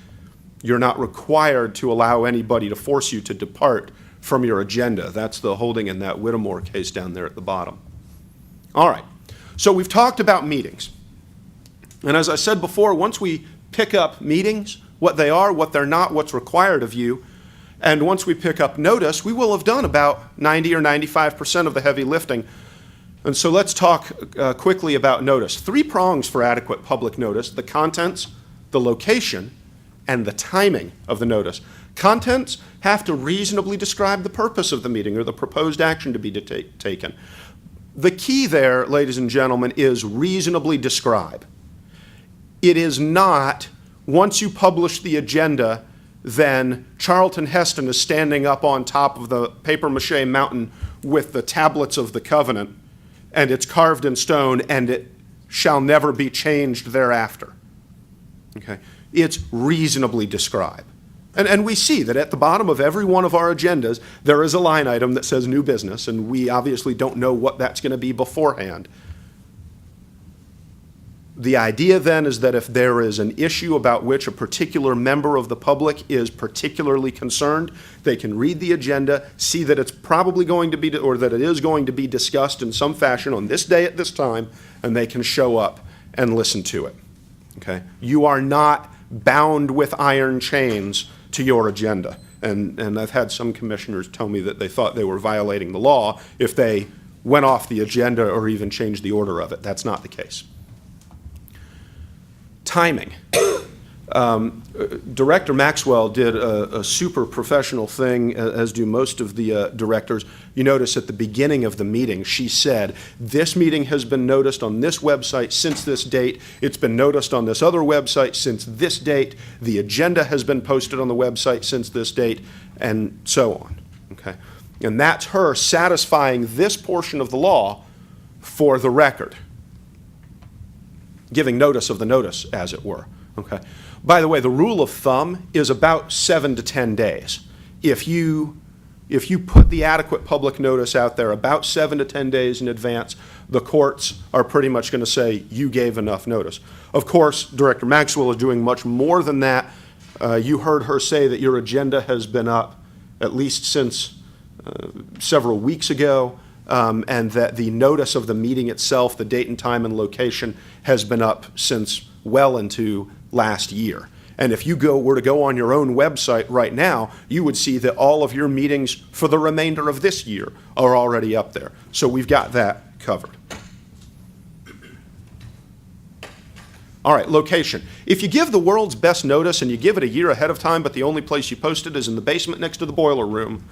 You're not required to allow anybody to force you to depart from your agenda. That's the holding in that Whittemore case down there at the bottom. All right, so we've talked about meetings. And as I said before, once we pick up meetings, what they are, what they're not, what's required of you, and once we pick up notice, we will have done about 90 or 95% of the heavy lifting. And so let's talk quickly about notice. 3 prongs for adequate public notice: the contents, the location, and the timing of the notice. Contents have to reasonably describe the purpose of the meeting or the proposed action to be taken. The key there, ladies and gentlemen, is reasonably describe. It is not, once you publish the agenda, then Charlton Heston is standing up on top of the papier-mâché mountain with the tablets of the covenant, and it's carved in stone, and it shall never be changed thereafter. Okay? It's reasonably describe. And we see that at the bottom of every one of our agendas, there is a line item that says new business, and we obviously don't know what that's going to be beforehand. The idea then is that if there is an issue about which a particular member of the public is particularly concerned, they can read the agenda, see that it's probably going to be, or that it is going to be discussed in some fashion on this day at this time, and they can show up and listen to it. Okay? You are not bound with iron chains to your agenda. And I've had some commissioners tell me that they thought they were violating the law if they went off the agenda or even changed the order of it. That's not the case. Timing. Director Maxwell did a super professional thing, as do most of the directors. You notice at the beginning of the meeting, she said, this meeting has been noticed on this website since this date. It's been noticed on this other website since this date. The agenda has been posted on the website since this date, and so on. Okay? And that's her satisfying this portion of the law for the record, giving notice of the notice, as it were. Okay? By the way, the rule of thumb is about 7 to 10 days. If you put the adequate public notice out there about 7 to 10 days in advance, the courts are pretty much going to say you gave enough notice. Of course, Director Maxwell is doing much more than that. You heard her say that your agenda has been up at least since several weeks ago, and that the notice of the meeting itself, the date and time and location, has been up since well into last year. And if you were to go on your own website right now, you would see that all of your meetings for the remainder of this year are already up there. So we've got that covered. All right, location. If you give the world's best notice and you give it a year ahead of time, but the only place you post it is in the basement next to the boiler room,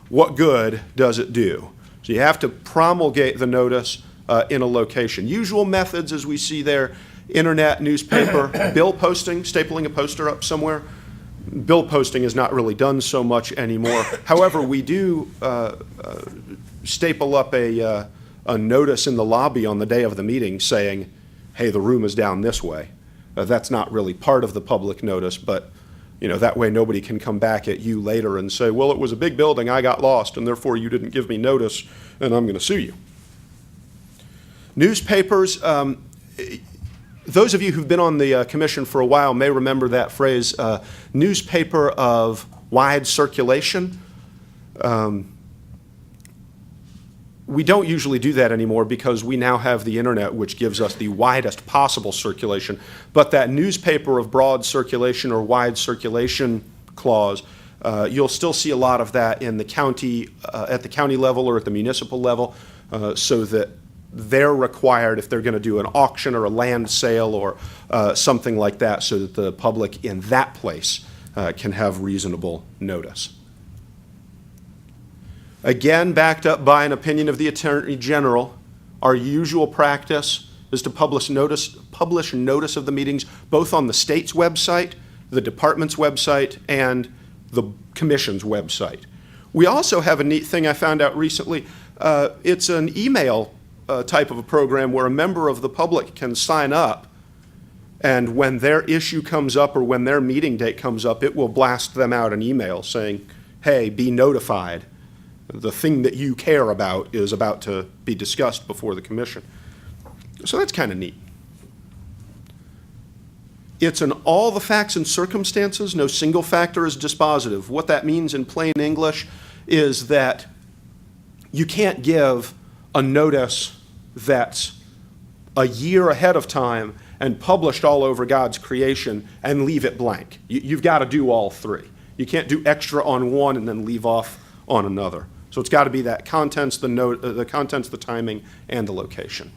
what good does it do? So you have to promulgate the notice in a location. Usual methods, as we see there: internet, newspaper, bill posting, stapling a poster up somewhere. Bill posting is not really done so much anymore. However, we do staple up a notice in the lobby on the day of the meeting saying, hey, the room is down this way. That's not really part of the public notice, but that way nobody can come back at you later and say, well, it was a big building, I got lost, and therefore you didn't give me notice, and I'm going to sue you. Newspapers, those of you who've been on the commission for a while may remember that phrase, newspaper of wide circulation. We don't usually do that anymore because we now have the internet, which gives us the widest possible circulation. But that newspaper of broad circulation or wide circulation clause, you'll still see a lot of that in the county, at the county level or at the municipal level, so that they're required, if they're going to do an auction or a land sale or something like that, so that the public in that place can have reasonable notice. Again, backed up by an opinion of the Attorney General, our usual practice is to publish notice of the meetings both on the state's website, the department's website, and the commission's website. We also have a neat thing I found out recently. It's an email type of a program where a member of the public can sign up And when their issue comes up or when their meeting date comes up, it will blast them out an email saying, hey, be notified. The thing that you care about is about to be discussed before the commission. So that's kind of neat. It's an all the facts and circumstances, no single factor is dispositive. What that means in plain English is that you can't give a notice that's a year ahead of time and published all over God's creation and leave it blank. You've got to do all three. You can't do extra on one and then leave off on another. So it's got to be that contents, the contents, the timing, and the location.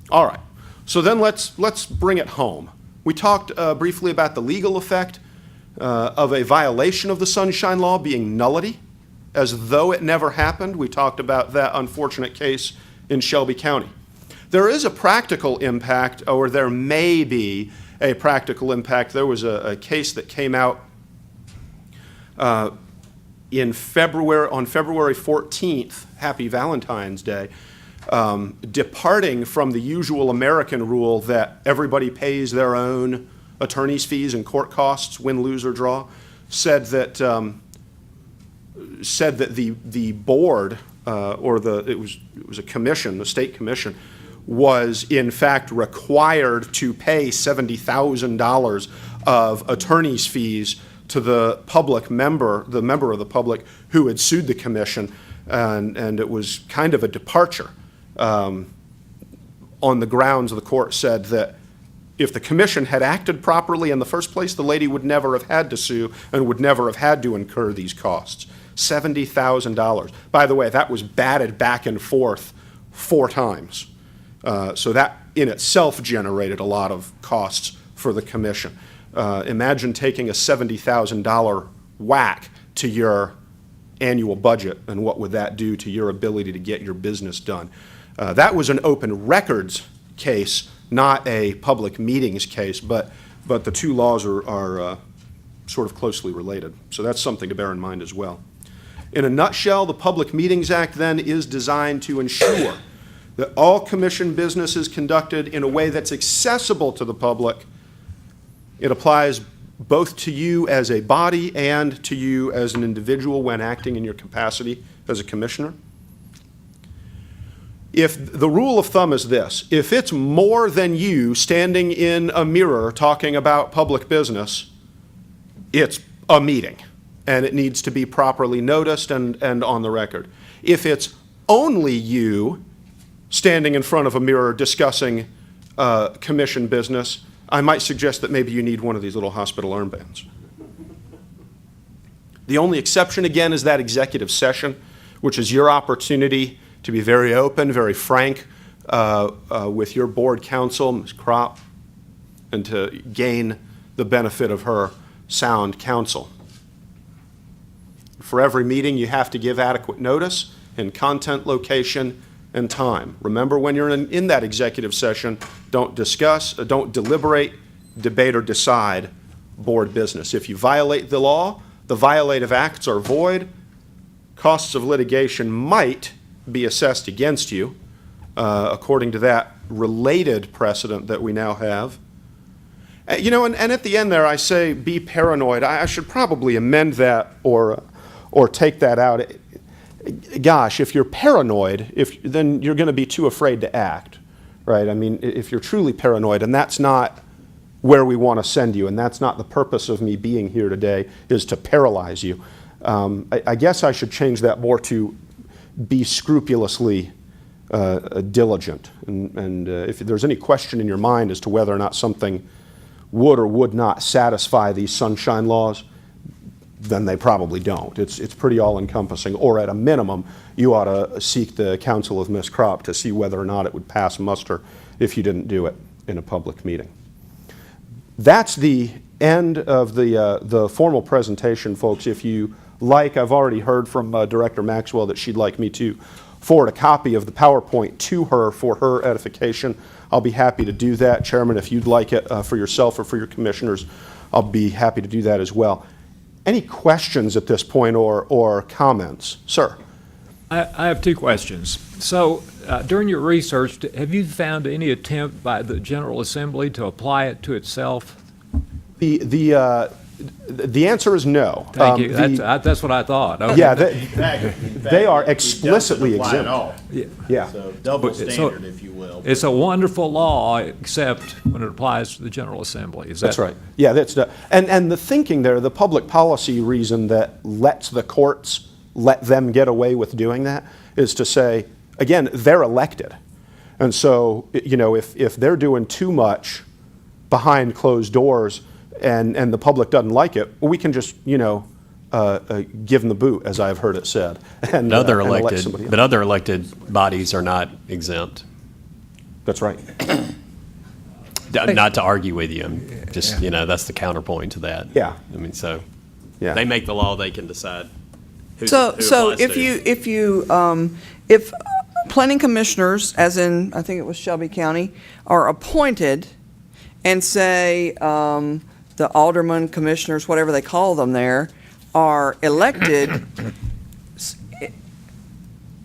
All right. So then let's bring it home. We talked briefly about the legal effect of a violation of the Sunshine Law being nullity, as though it never happened. We talked about that unfortunate case in Shelby County. There is a practical impact, or there may be a practical impact. There was a case that came out in February, on February 14th, Happy Valentine's Day, departing from the usual American rule that everybody pays their own attorney's fees and court costs, win, lose, or draw, said that the board, it was a commission, the state commission, was in fact required to pay $70,000 of attorney's fees to the member of the public who had sued the commission, and it was kind of a departure on the grounds the court said that if the commission had acted properly in the first place, the lady would never have had to sue and would never have had to incur these costs. $70,000. By the way, that was batted back and forth 4 times. So that in itself generated a lot of costs for the commission. Imagine taking a $70,000 whack to your annual budget, and what would that do to your ability to get your business done? That was an open records case, not a public meetings case, but the two laws are sort of closely related. So that's something to bear in mind as well. In a nutshell, the Public Meetings Act then is designed to ensure that all commission business is conducted in a way that's accessible to the public. It applies both to you as a body and to you as an individual when acting in your capacity as a commissioner. If the rule of thumb is this, if it's more than you standing in a mirror talking about public business, it's a meeting, and it needs to be properly noticed and on the record. If it's only you standing in front of a mirror discussing commission business, I might suggest that maybe you need one of these little hospital armbands. The only exception, again, is that executive session, which is your opportunity to be very open, very frank with your board counsel, Ms. Kropp, and to gain the benefit of her sound counsel. For every meeting, you have to give adequate notice in content, location, and time. Remember, when you're in that executive session, don't discuss, don't deliberate, debate, or decide board business. If you violate the law, the violative acts are void. Costs of litigation might be assessed against you, according to that related precedent that we now have. You know, and at the end there, I say be paranoid. I should probably amend that or take that out. Gosh, if you're paranoid, then you're going to be too afraid to act, right? I mean, if you're truly paranoid, and that's not where we want to send you, and that's not the purpose of me being here today, is to paralyze you. I guess I should change that more to be scrupulously diligent. And if there's any question in your mind as to whether or not something would or would not satisfy these sunshine laws, then they probably don't. It's pretty all-encompassing, or at a minimum, you ought to seek the counsel of Ms. Kropp to see whether or not it would pass muster if you didn't do it in a public meeting. That's the end of the formal presentation, folks. If you like, I've already heard from Director Maxwell that she'd like me to forward a copy of the PowerPoint to her for her edification. I'll be happy to do that. Chairman, if you'd like it for yourself or for your commissioners, I'll be happy to do that as well. Any questions at this point or comments? Sir? I have two questions. So, during your research, have you found any attempt by the General Assembly to apply it to itself? The answer is no. Thank you. The- That's what I thought. Okay. Yeah, In fact, they are it doesn't explicitly apply at exempt. all. Yeah. So double So- standard, if you will. It's a wonderful law, except when it applies to the General Assembly. Is that? That's right. Yeah, and the thinking there, the public policy reason that lets the courts let them get away with doing that is to say, again, they're elected. And so, if they're doing too much behind closed doors and the public doesn't like it, well, we can just, give them the boot, as I've heard it said. And, and elect somebody else. Other elected bodies are not exempt. That's right. Not to argue with you, I'm just, that's the counterpoint to that. Yeah. I mean, so Yeah. they make the law, they can decide who So who applies if to. if planning commissioners, as in, I think it was Shelby County, are appointed and say, the aldermen, commissioners, whatever they call them there, are elected,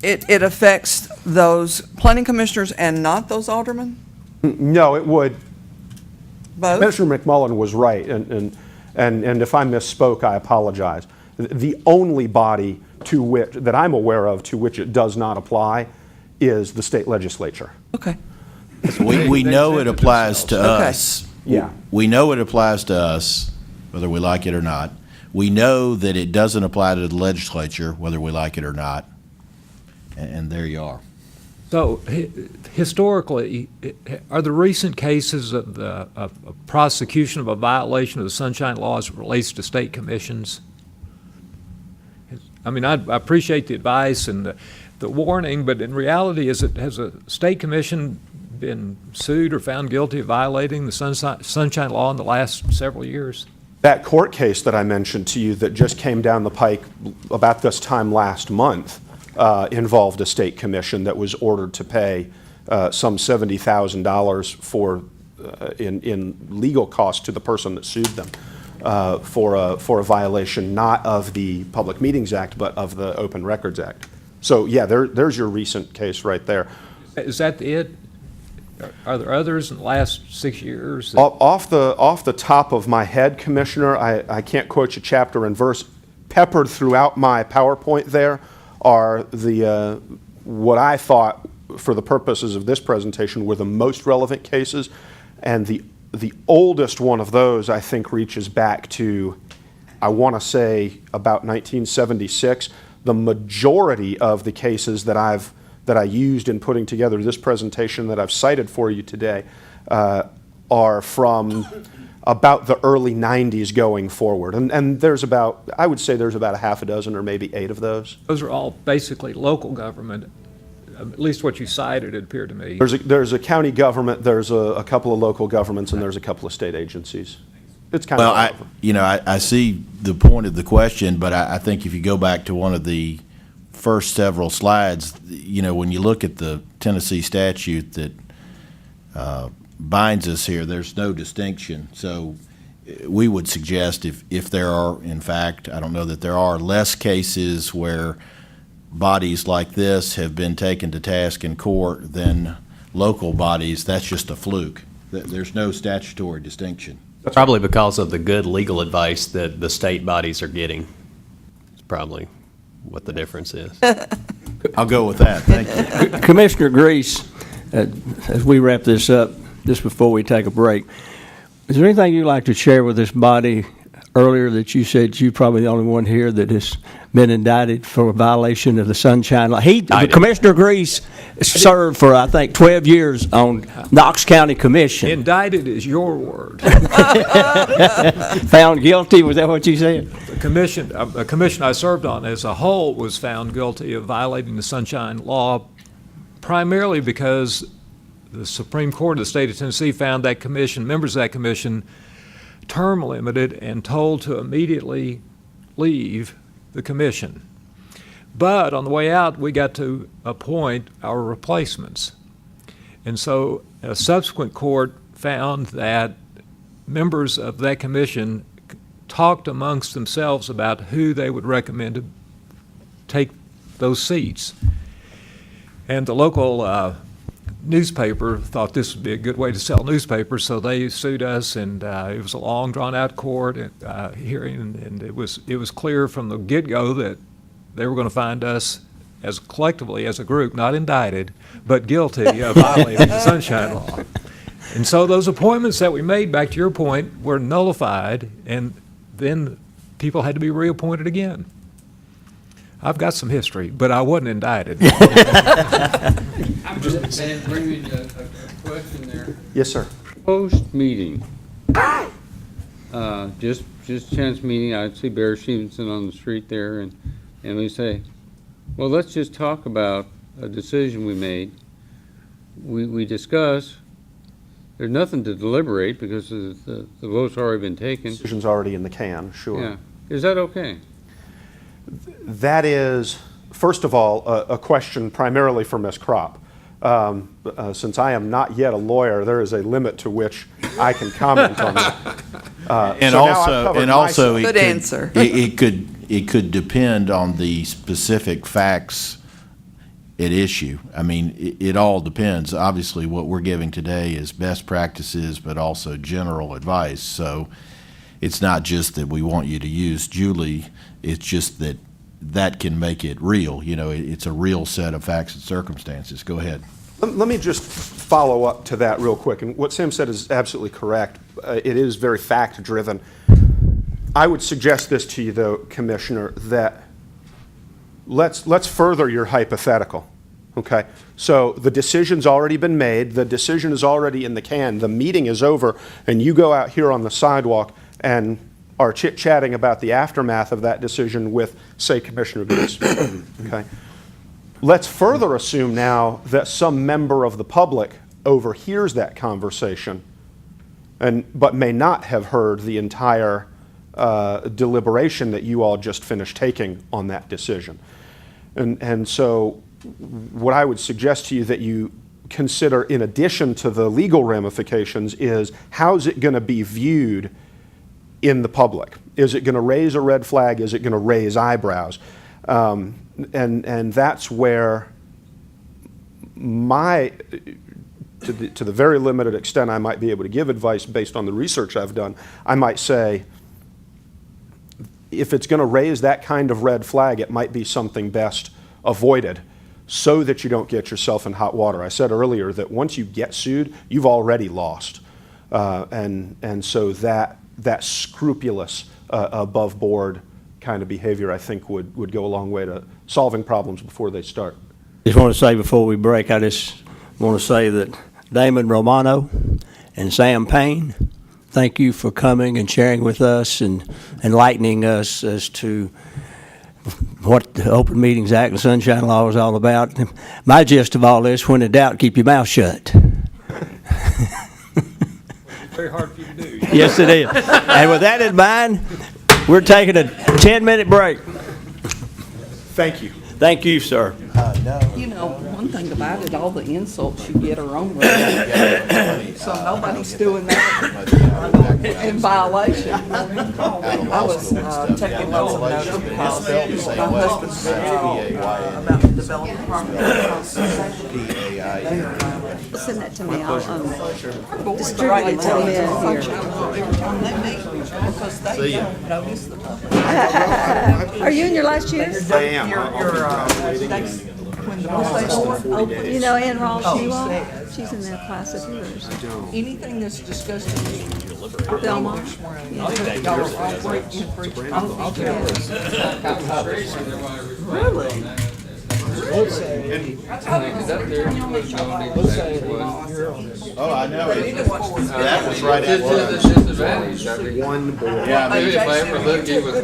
it affects those planning commissioners and not those aldermen? No, it would. Both? Commissioner McMullen was right, and if I misspoke, I apologize. The only body that I'm aware of to which it does not apply is the state legislature. Okay. We know it exempted applies to themselves. Okay. us. Yeah. We know it applies to us, whether we like it or not. We know that it doesn't apply to the legislature, whether we like it or not. And there you are. So, historically, are the recent cases of the of prosecution of a violation of the Sunshine Law as it relates to state commissions? I mean, I appreciate the advice and the warning, but in reality, has a state commission been sued or found guilty of violating the Sunshine Law in the last several years? That court case that I mentioned to you that just came down the pike about this time last month involved a state commission that was ordered to pay some $70,000 for in legal costs to the person that sued them for a violation not of the Public Meetings Act but of the Open Records Act. So yeah, there's your recent case right there. Is that it? Are there others in the last 6 years? Off the top of my head, Commissioner, I can't quote you chapter and verse. Peppered throughout my PowerPoint there are the what I thought, for the purposes of this presentation, were the most relevant cases, and the oldest one of those I think reaches back to, I want to say, about 1976. The majority of the cases that I used in putting together this presentation that I've cited for you today are from about the early 90s going forward. And there's about, I would say there's about a half a dozen or maybe 8 of those. Those are all basically local government, at least what you cited, it appeared to me. There's a county government, there's a couple of local governments, and there's a couple of state agencies. It's kind Well, of all over. I see the point of the question, but I think if you go back to one of the first several slides, when you look at the Tennessee statute that binds us here, there's no distinction. So we would suggest if there are, in fact, I don't know that there are less cases where bodies like this have been taken to task in court than local bodies, that's just a fluke. There's no statutory distinction. Probably because of the good legal advice that the state bodies are getting. It's probably what the difference is. I'll go with that. Thank you. Commissioner Grease, as we wrap this up, just before we take a break, is there anything you'd like to share with this body earlier that you said you're probably the only one here that has been indicted for a violation of the Sunshine Law? Commissioner Grease served for, I think, 12 years on Knox County Commission. Indicted is your word. Found guilty, was that what you said? The commission I served on as a whole was found guilty of violating the Sunshine Law, primarily because the Supreme Court of the state of Tennessee found that commission, members of that commission, term limited and told to immediately leave the commission. But on the way out, we got to appoint our replacements. And so a subsequent court found that members of that commission talked amongst themselves about who they would recommend to take those seats. And the local newspaper thought this would be a good way to sell newspapers, so they sued us, and it was a long, drawn-out court hearing, and it was clear from the get-go that they were going to find us as collectively as a group, not indicted, but guilty of violating the Sunshine Law. And so those appointments that we made, back to your point, were nullified, and then people had to be reappointed again. I've got some history, but I wasn't indicted. I'm just bringing a question there. Yes, sir. Post-meeting, just chance meeting, I'd see Barry Stevenson on the street there, and we say, well, let's just talk about a decision we made. We discuss, there's nothing to deliberate because the vote's already been taken. Decision's already in the can, sure. Yeah, is that okay? That is, first of all, a question primarily for Ms. Kropp. Since I am not yet a lawyer, there is a limit to which I can comment on that. And so now I've covered also, my it Good could- answer. it could depend on the specific facts at issue. I mean, it all depends. Obviously, what we're giving today is best practices, but also general advice. So it's not just that we want you to use Julie, it's just that that can make it real. You know, it's a real set of facts and circumstances. Go ahead. Let me just follow up to that real quick. And what Sam said is absolutely correct. It is very fact-driven. I would suggest this to you, though, Commissioner, that let's further your hypothetical, okay? So the decision's already been made. The decision is already in the can. The meeting is over, and you go out here on the sidewalk and are chit-chatting about the aftermath of that decision with, say, Commissioner Goose, okay? Let's further assume now that some member of the public overhears that conversation but may not have heard the entire deliberation that you all just finished taking on that decision. And so what I would suggest to you that you consider in addition to the legal ramifications is how's it going to be viewed in the public? Is it going to raise a red flag? Is it going to raise eyebrows? And that's where to the very limited extent I might be able to give advice based on the research I've done, I might say, if it's going to raise that kind of red flag, it might be something best avoided so that you don't get yourself in hot water. I said earlier that once you get sued, you've already lost. And so that scrupulous, above board kind of behavior, I think, would go a long way to solving problems before they start. Just want to say before we break, I just want to say that Damon Romano and Sam Payne, thank you for coming and sharing with us and enlightening us as to what the Open Meetings Act and Sunshine Law is all about. My gist of all this, when in doubt, keep your mouth shut. Very hard for you to do. Yes, it is. And with that in mind, we're taking a 10-minute break. Thank you. Thank you, sir. You know, one thing about it, all the insults you get are on record. So nobody's doing that in violation. I was taking lots of notes because my husband's about the development property. Send that to me. I'll distribute it to them here. Are you in your last year? I am. You know Ann Ross, she's in that class of yours. Anything that's discussed in Belmont. Oh, I know. That was right at One board. Yeah, Maybe if I ever lived here with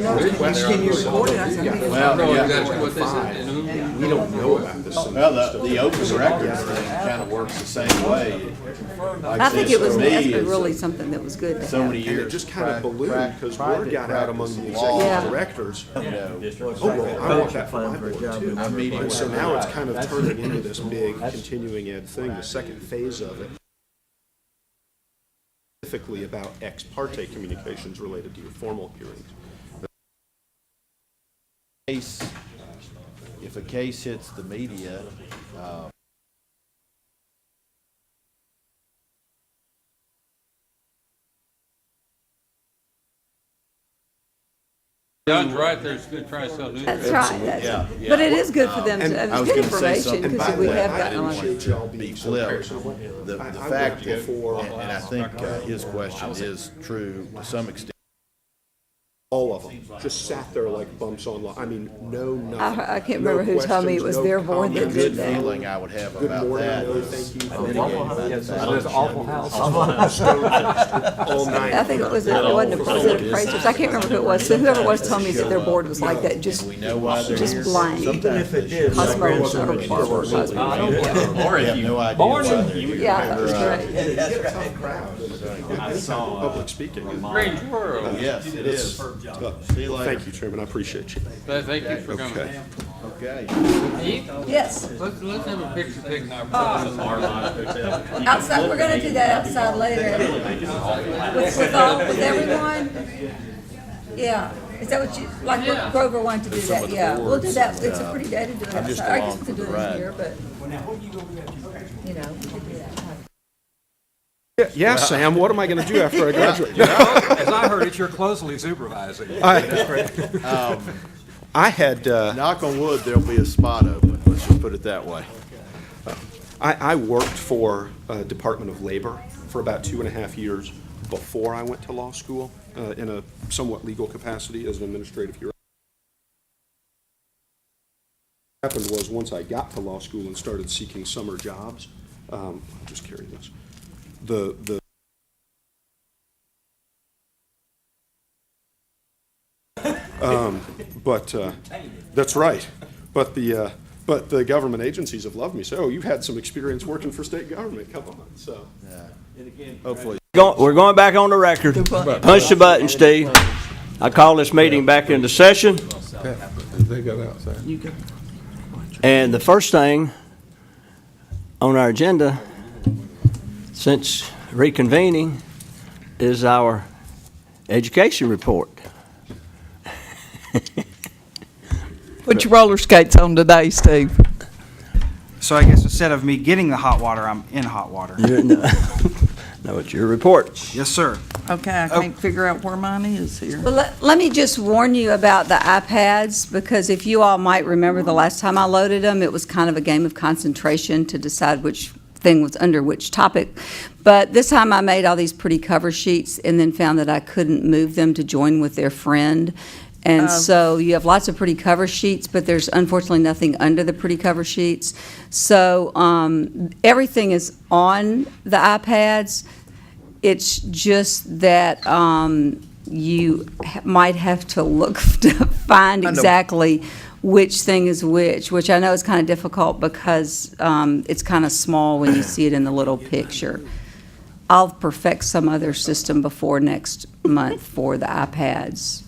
can you record it? I said, well, yeah. We don't know about this. Well, the open records thing kind of works the same way. Like I think this it was for me is really something that was good to so have. many And years. it just kind of ballooned because word private got out among the practice law. executive Yeah. directors. You know, Oh, well, I want that for my board too. I'm meeting And so with- now it's kind of turning into this big continuing ed thing, the second phase of it. Specifically about ex parte communications related to your formal hearings. case if a case hits the media, John's right there, he's gonna try to sell news. That's right. yeah. But it is good for them And to, I it's was good gonna say information something. because we have gotten on. appreciate y'all being be so clear. personal. The I fact, worked before and I think his question is true to some extent. All of them just sat there like bumps on, I mean, no, nothing. I can't No remember who told me it questions, was no their board that comments. The did good that. feeling I would have Good about morning, that no, is thank you. mitigated by the fact There's Awful House. All night. I think it was, it wasn't a president of appraisers. I can't remember who it was. So whoever it was told me that their board was like that, just, we know why they're just here. blank. Sometimes they should. Cosmo or Barbara Cosmo. Or if you have no idea why they're here. Yeah, that was great. Public speaking. Strange world. Yes, it is. See you later. Thank you, Chairman, I appreciate you. Thank you for coming. Okay. Okay. Yes, Let's have a picture taken out. outside, we're gonna do that outside later. With everyone? Yeah. Is that what you, like what Grover wanted to do that? Yeah, we'll do that. It's a pretty day to do it I'm just outside. I guess along we could for do the it in ride. here, but, you know, we could do that. Yeah, Sam, what am I gonna do after I graduate? As I heard it, you're closely supervising. I had, Knock on wood, there'll be a spot open, let's just put it that way. I worked for Department of Labor for about 2.5 years before I went to law school, in a somewhat legal capacity as an administrative hearing. What happened was, once I got to law school and started seeking summer jobs, I'll just carry this, but that's right. But the government agencies have loved me. So, oh, you've had some experience working for state government. Come on. So, Hopefully. We're going back on the record. Punch the button, Steve. I call this meeting back into session. They got outside. And the first thing on our agenda, since reconvening, is our education report. Put your roller skates on today, Steve. So I guess instead of me getting the hot water, I'm in hot water. No, it's your report. Yes, sir. Okay, I can't figure out where mine is here. Well, let me just warn you about the iPads, because if you all might remember the last time I loaded them, it was kind of a game of concentration to decide which thing was under which topic. But this time I made all these pretty cover sheets and then found that I couldn't move them to join with their friend. And so you have lots of pretty cover sheets, but there's unfortunately nothing under the pretty cover sheets. So everything is on the iPads. It's just that you might have to look to find exactly which thing is which I know is kind of difficult because it's kind of small when you see it in the little picture. I'll perfect some other system before next month for the iPads.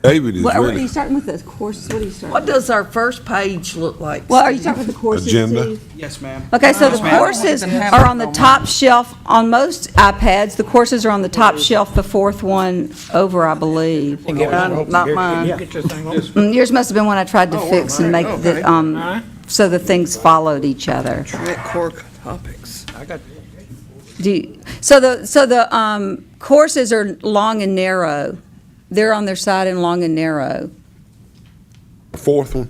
David is What, are really you starting with the courses? What are you starting What with? does our first page look like? Well, are you starting with the courses, Agenda. Steve? Yes, ma'am. Okay, so the Yes, ma'am. courses I don't even have are it on the on top shelf, on most iPads, the courses are on the top shelf, the fourth one over, I believe. Not mine. Get your thing on. Yours must have been one I tried to fix and make the, so the things followed each other. Trent Core topics. I got, So the courses are long and narrow. They're on their side and long and narrow. fourth one.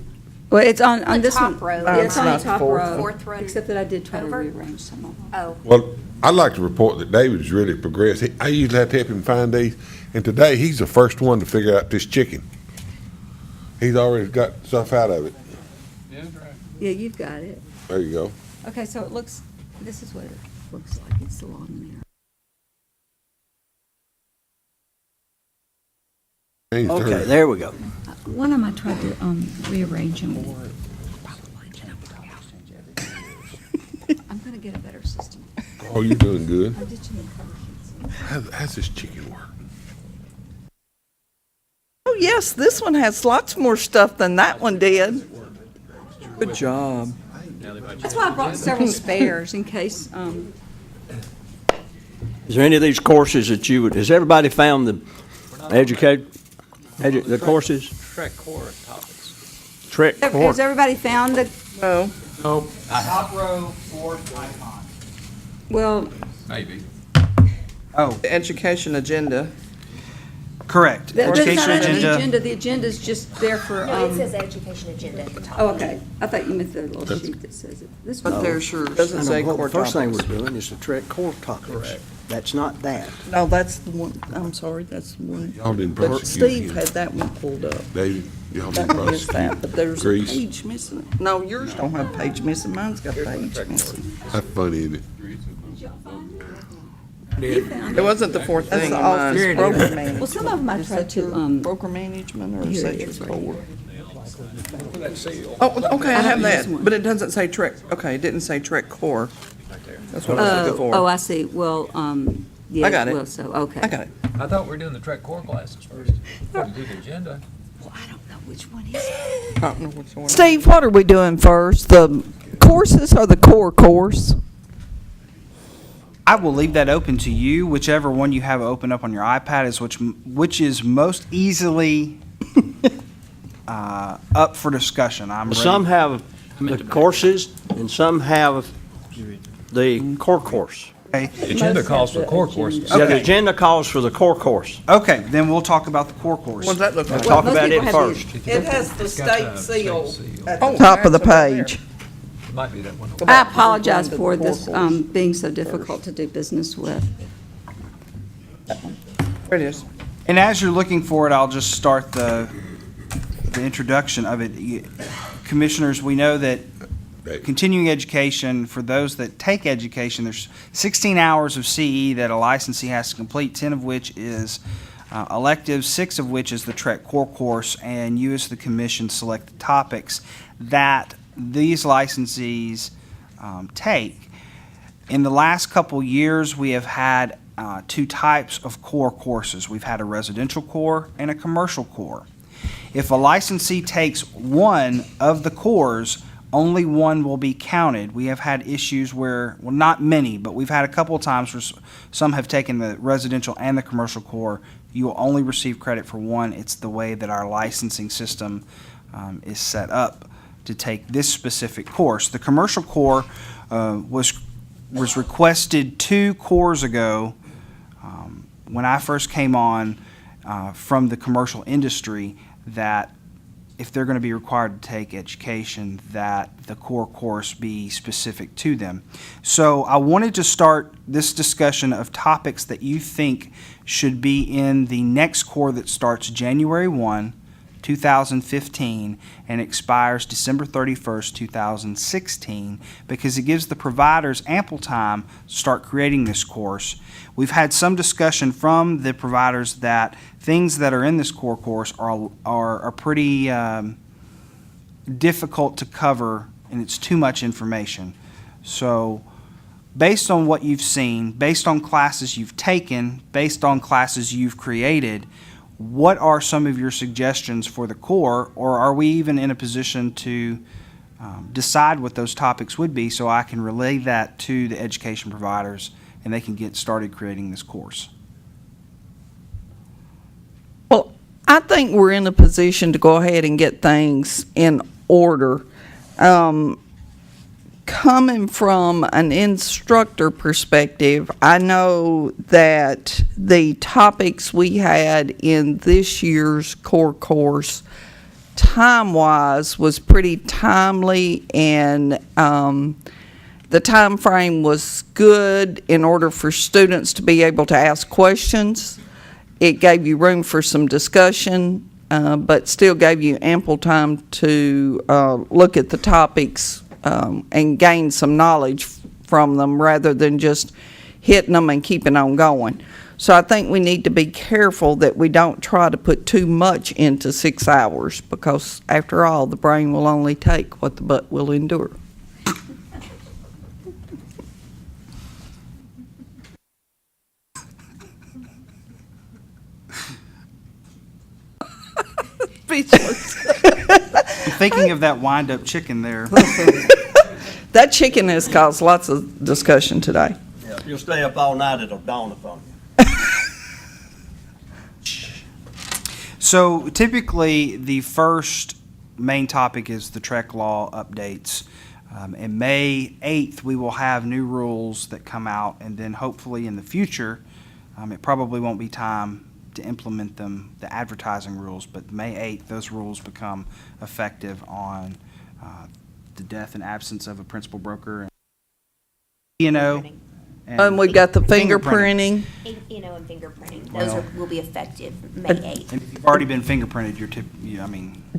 Well, it's on this one. top row. Yeah, it's on the It's not top fourth. row. Fourth row. Except that I did try to Over. rearrange some of them. Oh, Well, I'd like to report that David's really progressed. I usually have to help him find these, and today he's the first one to figure out this chicken. He's already got stuff out of it. Yeah, you've got it. There you go. Okay, so it looks, this is what it looks like. It's long and narrow. Okay, there we go. One of them I tried to rearrange them. I'm going to get a better system. Oh, you're doing good. I did too many cover sheets. How's this chicken work? Oh, yes, this one has lots more stuff than that one did. Good job. That's why I brought several spares in case, Is there any of these courses that you would, has everybody found the the courses? Trek core topics. Trek core? has everybody found the, No, Top row, fourth icon. well, Maybe. Oh, the education agenda. correct. that's Education not on the agenda. agenda. The agenda's just there for, No, it says education agenda at the top. oh, okay. I thought you meant the little sheet that says it. This But one. there's yours. I Doesn't know, say well, core the first thing topics. we're doing is the Trek core topics. That's not that. No, that's the one, I'm sorry, that's the one. Y'all didn't But prosecute Steve him. had that one pulled up. David, y'all That didn't one is that, prosecute but there's a Grease. page missing. No, yours don't have a page missing, mine's got a page missing. That's funny, isn't it? It wasn't the fourth thing on mine. Here it is. Broker management. Well, some of them I Is tried that to, your broker management or is here that it your is right core? here. Oh, okay, I have this that, one. but it doesn't say Trek, okay, it didn't say Trek core. That's what I was looking Oh, for. I see. Well, yeah. I got it. Well, so, okay. I got it. I thought we were doing the Trek core classes first. Before we do the agenda. Well, I don't know which one is it. I don't know which one. Steve, what are we doing first? The courses or the core course? I will leave that open to you, whichever one you have open up on your iPad is which is most easily up for discussion. I'm ready. Some have the courses and some have the core course. Okay. The agenda calls for core courses. Yeah, the Okay. agenda calls for the core course. Okay, then we'll talk about the core course. What does that look like? Talk most about people it have the- first. It has the state seal. at Oh, Top of the that's right there. page. It might be that one. I apologize Go for back to the this core course. being so difficult to do business with. There it is. And as you're looking for it, I'll just start the introduction of it. Commissioners, we know that Right. continuing education, for those that take education, there's 16 hours of CE that a licensee has to complete, 10 of which is elective, 6 of which is the Trek core course, and you as the commission select the topics that these licensees take. In the last couple years, we have had 2 types of core courses. We've had a residential core and a commercial core. If a licensee takes one of the cores, only one will be counted. We have had issues where, well, not many, but we've had a couple of times where some have taken the residential and the commercial core. You will only receive credit for one. It's the way that our licensing system is set up to take this specific course. The commercial core was requested 2 cores ago when I first came on from the commercial industry, that if they're going to be required to take education, that the core course be specific to them. So I wanted to start this discussion of topics that you think should be in the next core that starts January 1, 2015, and expires December 31st, 2016, because it gives the providers ample time to start creating this course. We've had some discussion from the providers that things that are in this core course are pretty difficult to cover, and it's too much information. So based on what you've seen, based on classes you've taken, based on classes you've created, what are some of your suggestions for the core, or are we even in a position to decide what those topics would be so I can relay that to the education providers and they can get started creating this course? Well, I think we're in a position to go ahead and get things in order. Coming from an instructor perspective, I know that the topics we had in this year's core course, time-wise, was pretty timely, and the time frame was good in order for students to be able to ask questions. It gave you room for some discussion, but still gave you ample time to look at the topics and gain some knowledge from them rather than just hitting them and keeping on going. So I think we need to be careful that we don't try to put too much into 6 hours, because after all, the brain will only take what the butt will endure. I'm thinking of that wind-up chicken there. That chicken has caused lots of discussion today. You'll stay up all night, it'll dawn upon you. So typically, the first main topic is the Trek law updates. In May 8th, we will have new rules that come out, and then hopefully in the future, it probably won't be time to implement them, the advertising rules, but May 8th, those rules become effective on the death and absence of a principal broker. And we got the fingerprinting. And fingerprinting. Well- Will be effective May 8th. And if you've already been fingerprinted,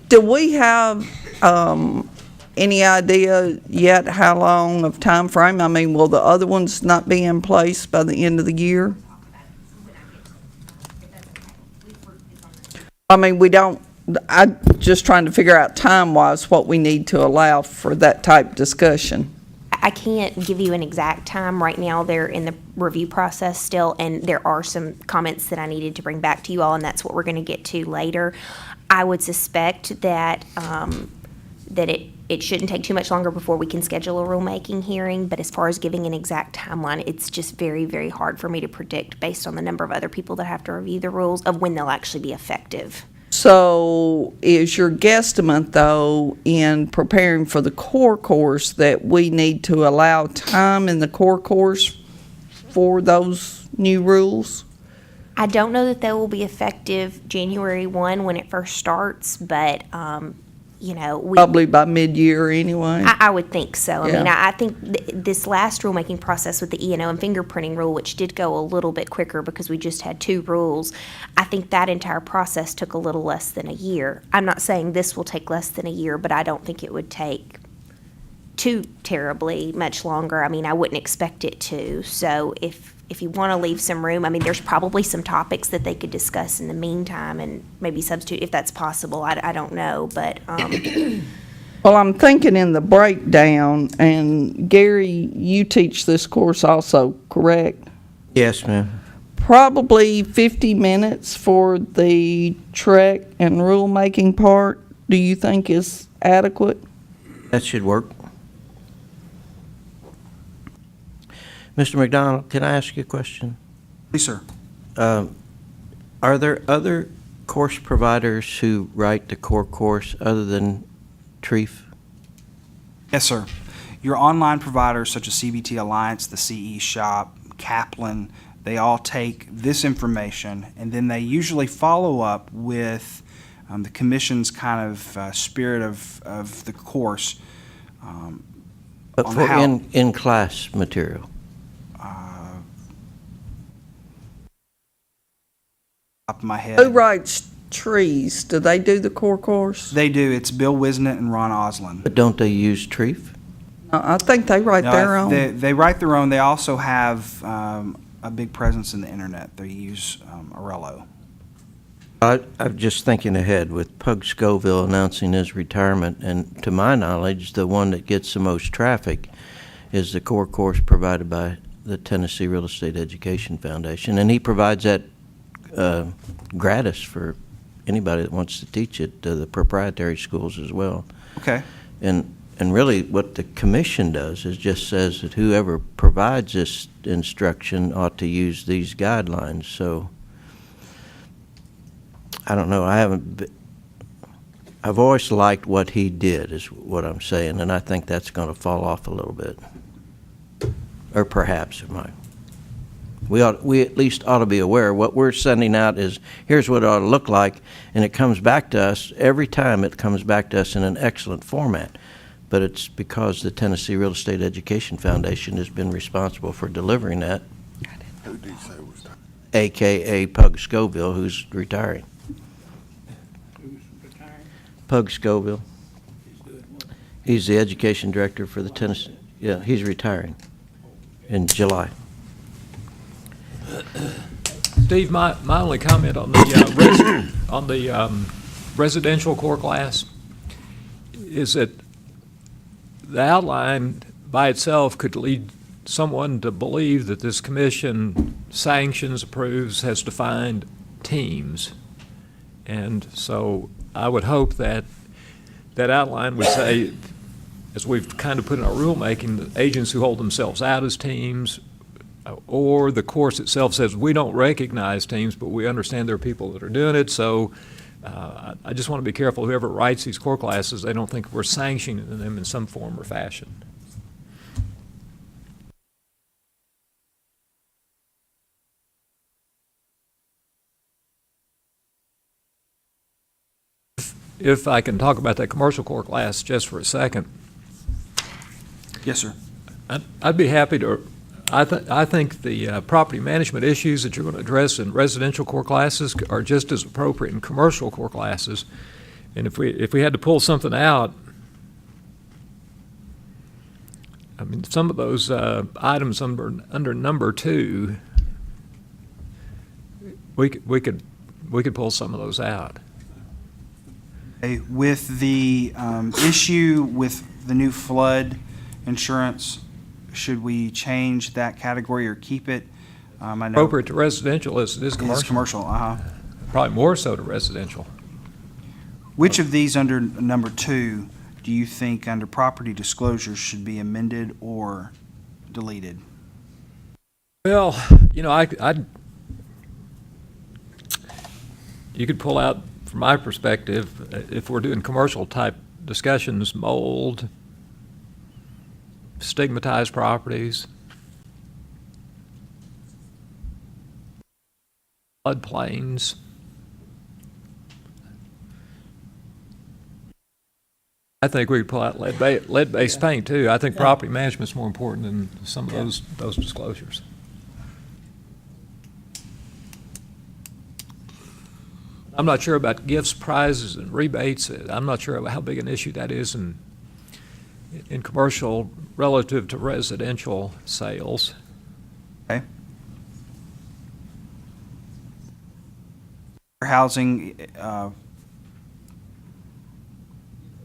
Do we have any idea yet how long of time frame? I mean, will the other ones not be in place by the end of the year? I mean, we don't, I'm just trying to figure out time-wise what we need to allow for that type discussion. I can't give you an exact time right now. They're in the review process still, and there are some comments that I needed to bring back to you all, and that's what we're going to get to later. I would suspect that it shouldn't take too much longer before we can schedule a rulemaking hearing, but as far as giving an exact timeline, it's just very, very hard for me to predict based on the number of other people that have to review the rules of when they'll actually be effective. So is your guesstimate, though, in preparing for the core course, that we need to allow time in the core course for those new rules? I don't know that they will be effective January 1 when it first starts, but, Probably by mid-year anyway. I would think so. I mean, Yeah. I think this last rulemaking process with the E&O and fingerprinting rule, which did go a little bit quicker because we just had 2 rules, I think that entire process took a little less than a year. I'm not saying this will take less than a year, but I don't think it would take too terribly much longer. I mean, I wouldn't expect it to. So if you want to leave some room, I mean, there's probably some topics that they could discuss in the meantime and maybe substitute if that's possible. I don't know, but Well, I'm thinking in the breakdown, and Gary, you teach this course also, correct? Yes, ma'am. Probably 50 minutes for the Trek and rulemaking part, do you think is adequate? That should work. Mr. McDonald, can I ask you a question? Please, sir. Are there other course providers who write the core course other than TREEF? Yes, sir. Your online providers such as CBT Alliance, the CE Shop, Kaplan, they all take this information and then they usually follow up with the commission's kind of spirit of the course. But on for how- in-class material? Top of my head. Who writes trees? Do they do the core course? They do. It's Bill Wisnett and Ron Oslin. But don't they use TREEF? I think they write No, their own. They write their own. They also have a big presence in the internet. They use Arello. I'm just thinking ahead with Pug Scoville announcing his retirement, and to my knowledge, the one that gets the most traffic is the core course provided by the Tennessee Real Estate Education Foundation, and he provides that gratis for anybody that wants to teach it, to the proprietary schools as well. Okay. And really what the commission does is just says that whoever provides this instruction ought to use these guidelines. So I don't know. I've always liked what he did is what I'm saying, and I think that's going to fall off a little bit. Or perhaps it might. We at least ought to be aware. What we're sending out is, here's what it ought to look like, and it comes back to us, every time it comes back to us in an excellent format. But it's because the Tennessee Real Estate Education Foundation has been responsible for delivering that, Who did you say was that? AKA Pug Scoville, who's retiring. Pug Scoville. He's the education director for the Tennessee, yeah, he's retiring in July. Steve, my only comment on the residential core class is that the outline by itself could lead someone to believe that this commission sanctions, approves, has defined teams. And so I would hope that that outline would say as we've kind of put in our rulemaking, the agents who hold themselves out as teams, or the course itself says, we don't recognize teams, but we understand there are people that are doing it, so I just want to be careful, whoever writes these core classes, they don't think we're sanctioning them in some form or fashion. If I can talk about that commercial core class just for a second. Yes, sir. I'd be happy to. I think the property management issues that you're going to address in residential core classes are just as appropriate in commercial core classes. And if we had to pull something out, I mean, some of those items under number 2, we could pull some of those out. With the issue with the new flood insurance, should we change that category or keep it? I know Appropriate to residential as it is it commercial. is commercial, Probably more so to residential. Which of these under number 2 do you think under property disclosures should be amended or deleted? Well, you know, you could pull out, from my perspective, if we're doing commercial type discussions, mold, stigmatized properties, floodplains. I think we could pull out lead-based paint too. I think property management's more important than some of those disclosures. I'm not sure about gifts, prizes, and rebates. I'm not sure how big an issue that is in commercial relative to residential sales. Okay. Housing,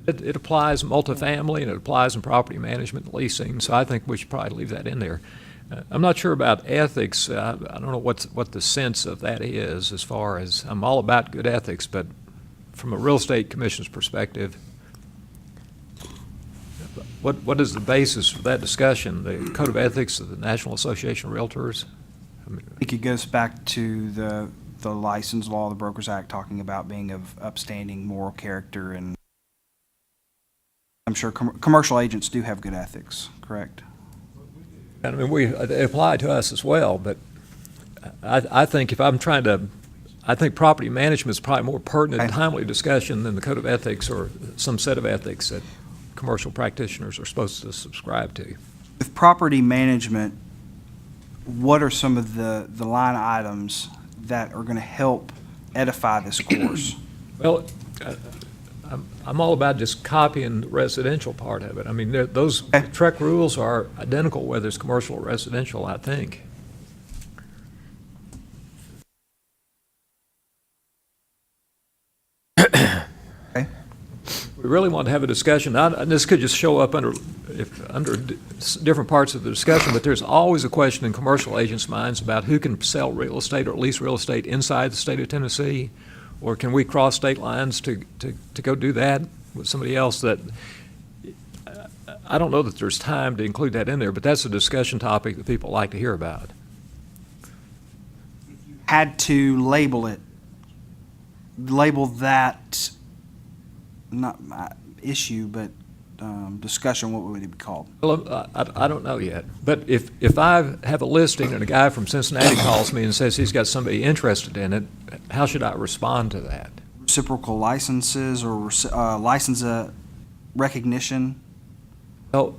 It applies multifamily, and it applies in property management and leasing, so I think we should probably leave that in there. I'm not sure about ethics. I don't know what the sense of that is, as far as, I'm all about good ethics, but from a real estate commission's perspective, what is the basis for that discussion? The Code of Ethics of the National Association of Realtors? I think it goes back to the license law, the Brokers Act, talking about being of upstanding moral character, and I'm sure commercial agents do have good ethics, correct? I mean, they apply to us as well, but I think if I'm trying to, I think property management is probably more pertinent and timely discussion than the Code of Ethics or some set of ethics that commercial practitioners are supposed to subscribe to. With property management, what are some of the line items that are going to help edify this course? Well, I'm all about just copying the residential part of it. I mean, those TREC rules are identical whether it's commercial or residential, I think. Okay. We really want to have a discussion. And this could just show up under different parts of the discussion, but there's always a question in commercial agents' minds about who can sell real estate or lease real estate inside the state of Tennessee. Or can we cross state lines to go do that with somebody else? That I don't know that there's time to include that in there, but that's a discussion topic that people like to hear about. Had to label that, not issue, but discussion, what would it be called? Well, I don't know yet. But if I have a listing and a guy from Cincinnati calls me and says he's got somebody interested in it, how should I respond to that? Reciprocal licenses or license recognition? Well,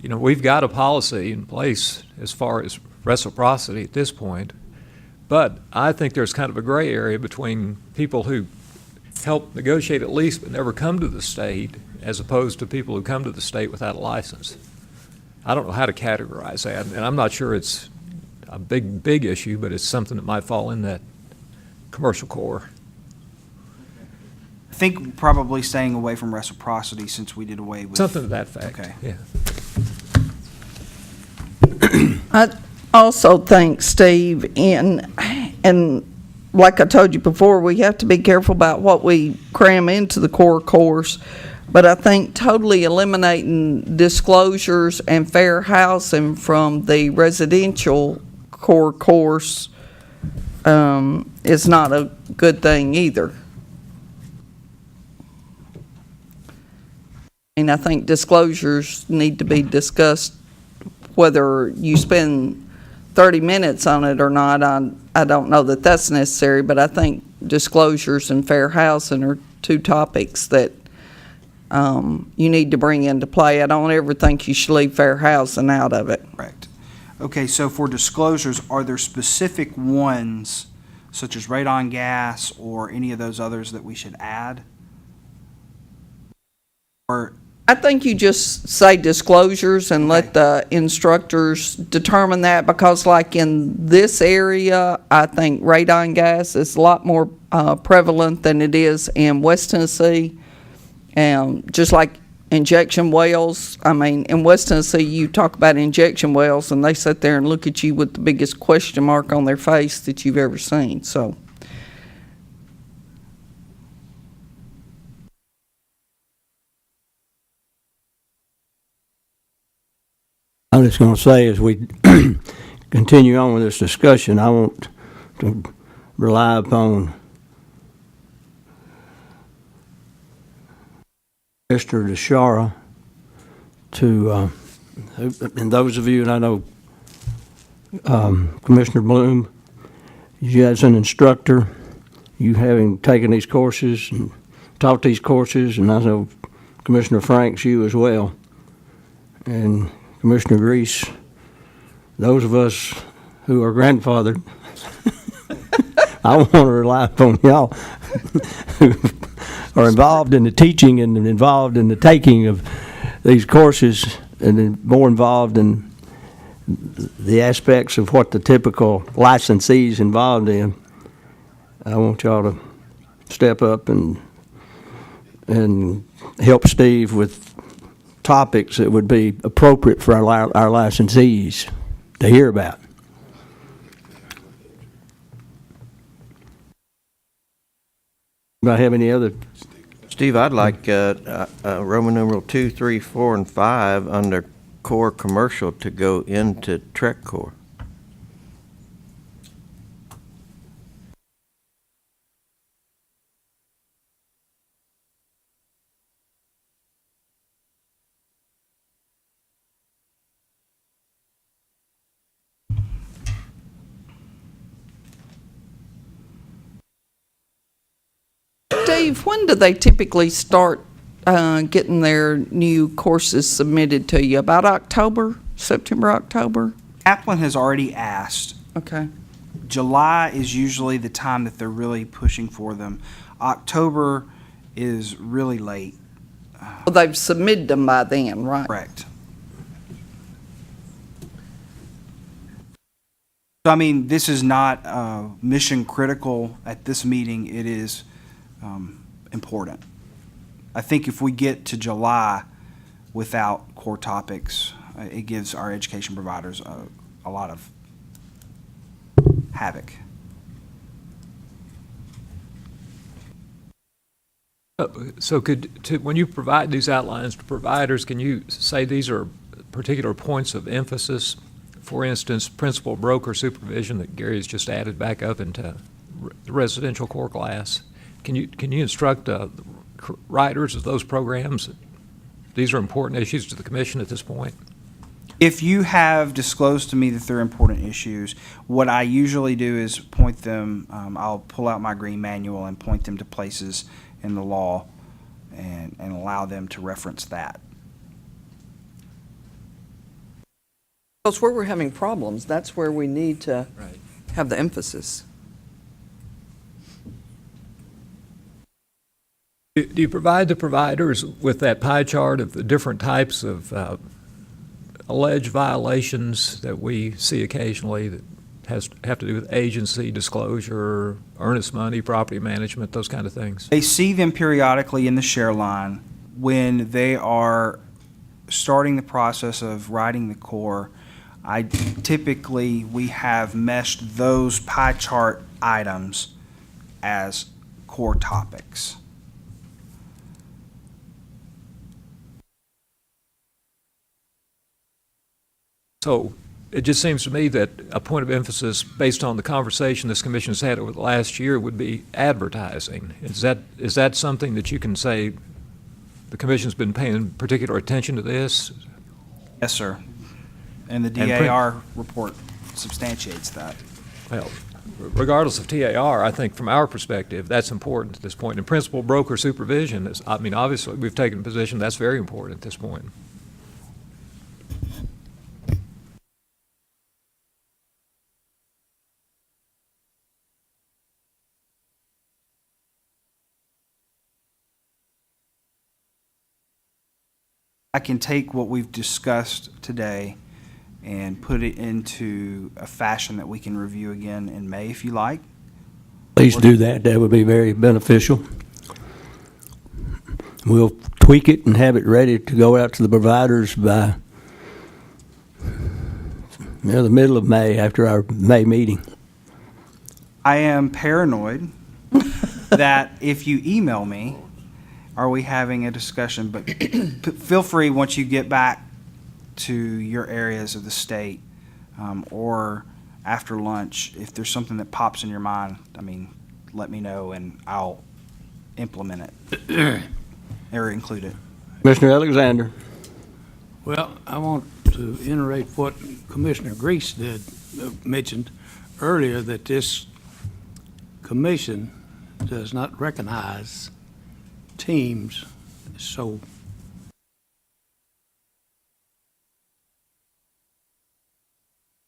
you know, we've got a policy in place as far as reciprocity at this point, but I think there's kind of a gray area between people who help negotiate a lease but never come to the state as opposed to people who come to the state without a license. I don't know how to categorize that, and I'm not sure it's a big issue, but it's something that might fall in that commercial core. I think probably staying away from reciprocity since we did away with. Something to that fact. Okay. Yeah. I also think, Steve, and like I told you before, we have to be careful about what we cram into the core course. But I think totally eliminating disclosures and fair housing from the residential core course is not a good thing either. And I think disclosures need to be discussed, whether you spend 30 minutes on it or not. I don't know that that's necessary, but I think disclosures and fair housing are two topics that you need to bring into play. I don't ever think you should leave fair housing out of it. Correct. Okay, so for disclosures, are there specific ones, such as radon gas or any of those others, that we should add? Or I think you just say disclosures and let the instructors determine that, because like in this area, I think radon gas is a lot more prevalent than it is in West Tennessee. Just like injection wells, I mean, in West Tennessee, you talk about injection wells and they sit there and look at you with the biggest question mark on their face that you've ever seen, so. I'm just going to say, as we continue on with this discussion, I want to rely upon Mr. DeShara to, and those of you, and I know Commissioner Bloom, you as an instructor, you having taken these courses and taught these courses, and I know Commissioner Franks, you as well, and Commissioner Grease, those of us who are grandfathered, I want to rely upon y'all who are involved in the teaching and involved in the taking of these courses and then more involved in the aspects of what the typical licensee's involved in. I want y'all to step up and help Steve with topics that would be appropriate for our licensees to hear about. Do I have any other? Steve, I'd like Roman numeral 2, 3, 4, and 5 under core commercial to go into Trek Core. Dave, when do they typically start getting their new courses submitted to you? About October, September, October? Kaplan has already asked. Okay. July is usually the time that they're really pushing for them. October is really late. Well, they've submitted them by then, right? Correct. So, I mean, this is not mission critical at this meeting. It is important. I think if we get to July without core topics, it gives our education providers a lot of havoc. So when you provide these outlines to providers, can you say these are particular points of emphasis? For instance, principal broker supervision that Gary has just added back up into the residential core class. Can you instruct writers of those programs? These are important issues to the commission at this point. If you have disclosed to me that they're important issues, what I usually do is point them, I'll pull out my green manual and point them to places in the law and allow them to reference that. Because where we're having problems, that's where we need to have the emphasis. Do you provide the providers with that pie chart of the different types of alleged violations that we see occasionally that have to do with agency, disclosure, earnest money, property management, those kind of things? They see them periodically in the share line when they are starting the process of writing the core. We have meshed those pie chart items as core topics. So it just seems to me that a point of emphasis, based on the conversation this commission has had over the last year, would be advertising. Is that something that you can say the commission's been paying particular attention to this? Yes, sir. And the print- DAR report substantiates that. Well, regardless of TAR, I think from our perspective, that's important at this point. And principal broker supervision is, I mean, obviously, we've taken a position that's very important at this point. I can take what we've discussed today and put it into a fashion that we can review again in May, if you like. Please do that. That would be very beneficial. We'll tweak it and have it ready to go out to the providers by the middle of May, after our May meeting. I am paranoid that if you email me, are we having a discussion? But feel free, once you get back to your areas of the state, or after lunch, if there's something that pops in your mind, I mean, let me know and I'll implement it or include it. Commissioner Alexander. Well, I want to iterate what Commissioner Grease mentioned earlier, that this commission does not recognize teams. So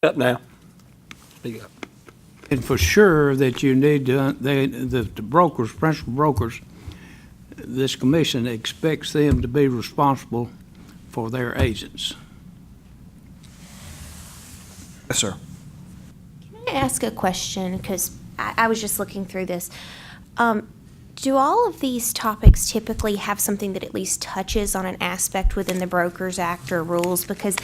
Up now. Speak up. and for sure that you need to, the brokers, principal brokers, this commission expects them to be responsible for their agents. Yes, sir. Can I ask a question? Because I was just looking through this. Do all of these topics typically have something that at least touches on an aspect within the Brokers Act or rules? Because,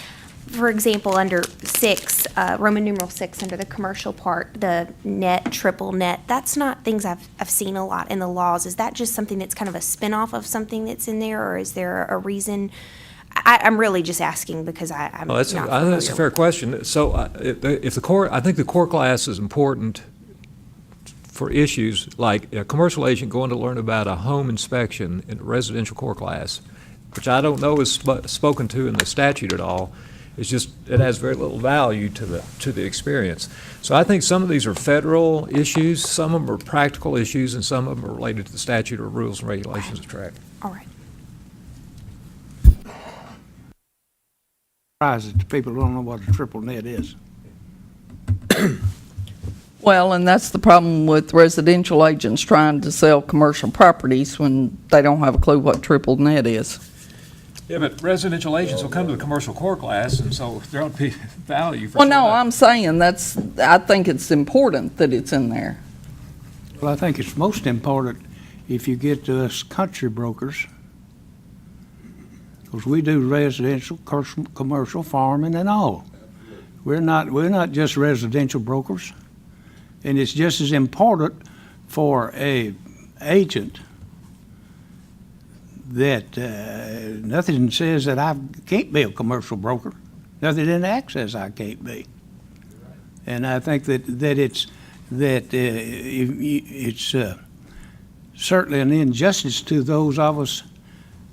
for example, under 6, Roman numeral 6, under the commercial part, the net, triple net, that's not things I've seen a lot in the laws. Is that just something that's kind of a spin-off of something that's in there, or is there a reason? I'm really just asking because I'm Well, not familiar. I think that's a fair question. So if the core, I think the core class is important for issues like a commercial agent going to learn about a home inspection in a residential core class, which I don't know is spoken to in the statute at all. It's just, it has very little value to the experience. So I think some of these are federal issues, some of them are practical issues, and some of them are related to the statute or rules and regulations of track. All right. Surprised that people don't know what a triple net is. Well, and that's the problem with residential agents trying to sell commercial properties when they don't have a clue what triple net is. Yeah, but residential agents will come to the commercial core class, and so there ought to be value for. Well, no, I'm saying I think it's important that it's in there. Well, I think it's most important if you get to us country brokers, because we do residential, commercial, farming, and all. We're not just residential brokers, and it's just as important for a agent that nothing says that I can't be a commercial broker. Nothing in the act says I can't be. And I think that it's certainly an injustice to those of us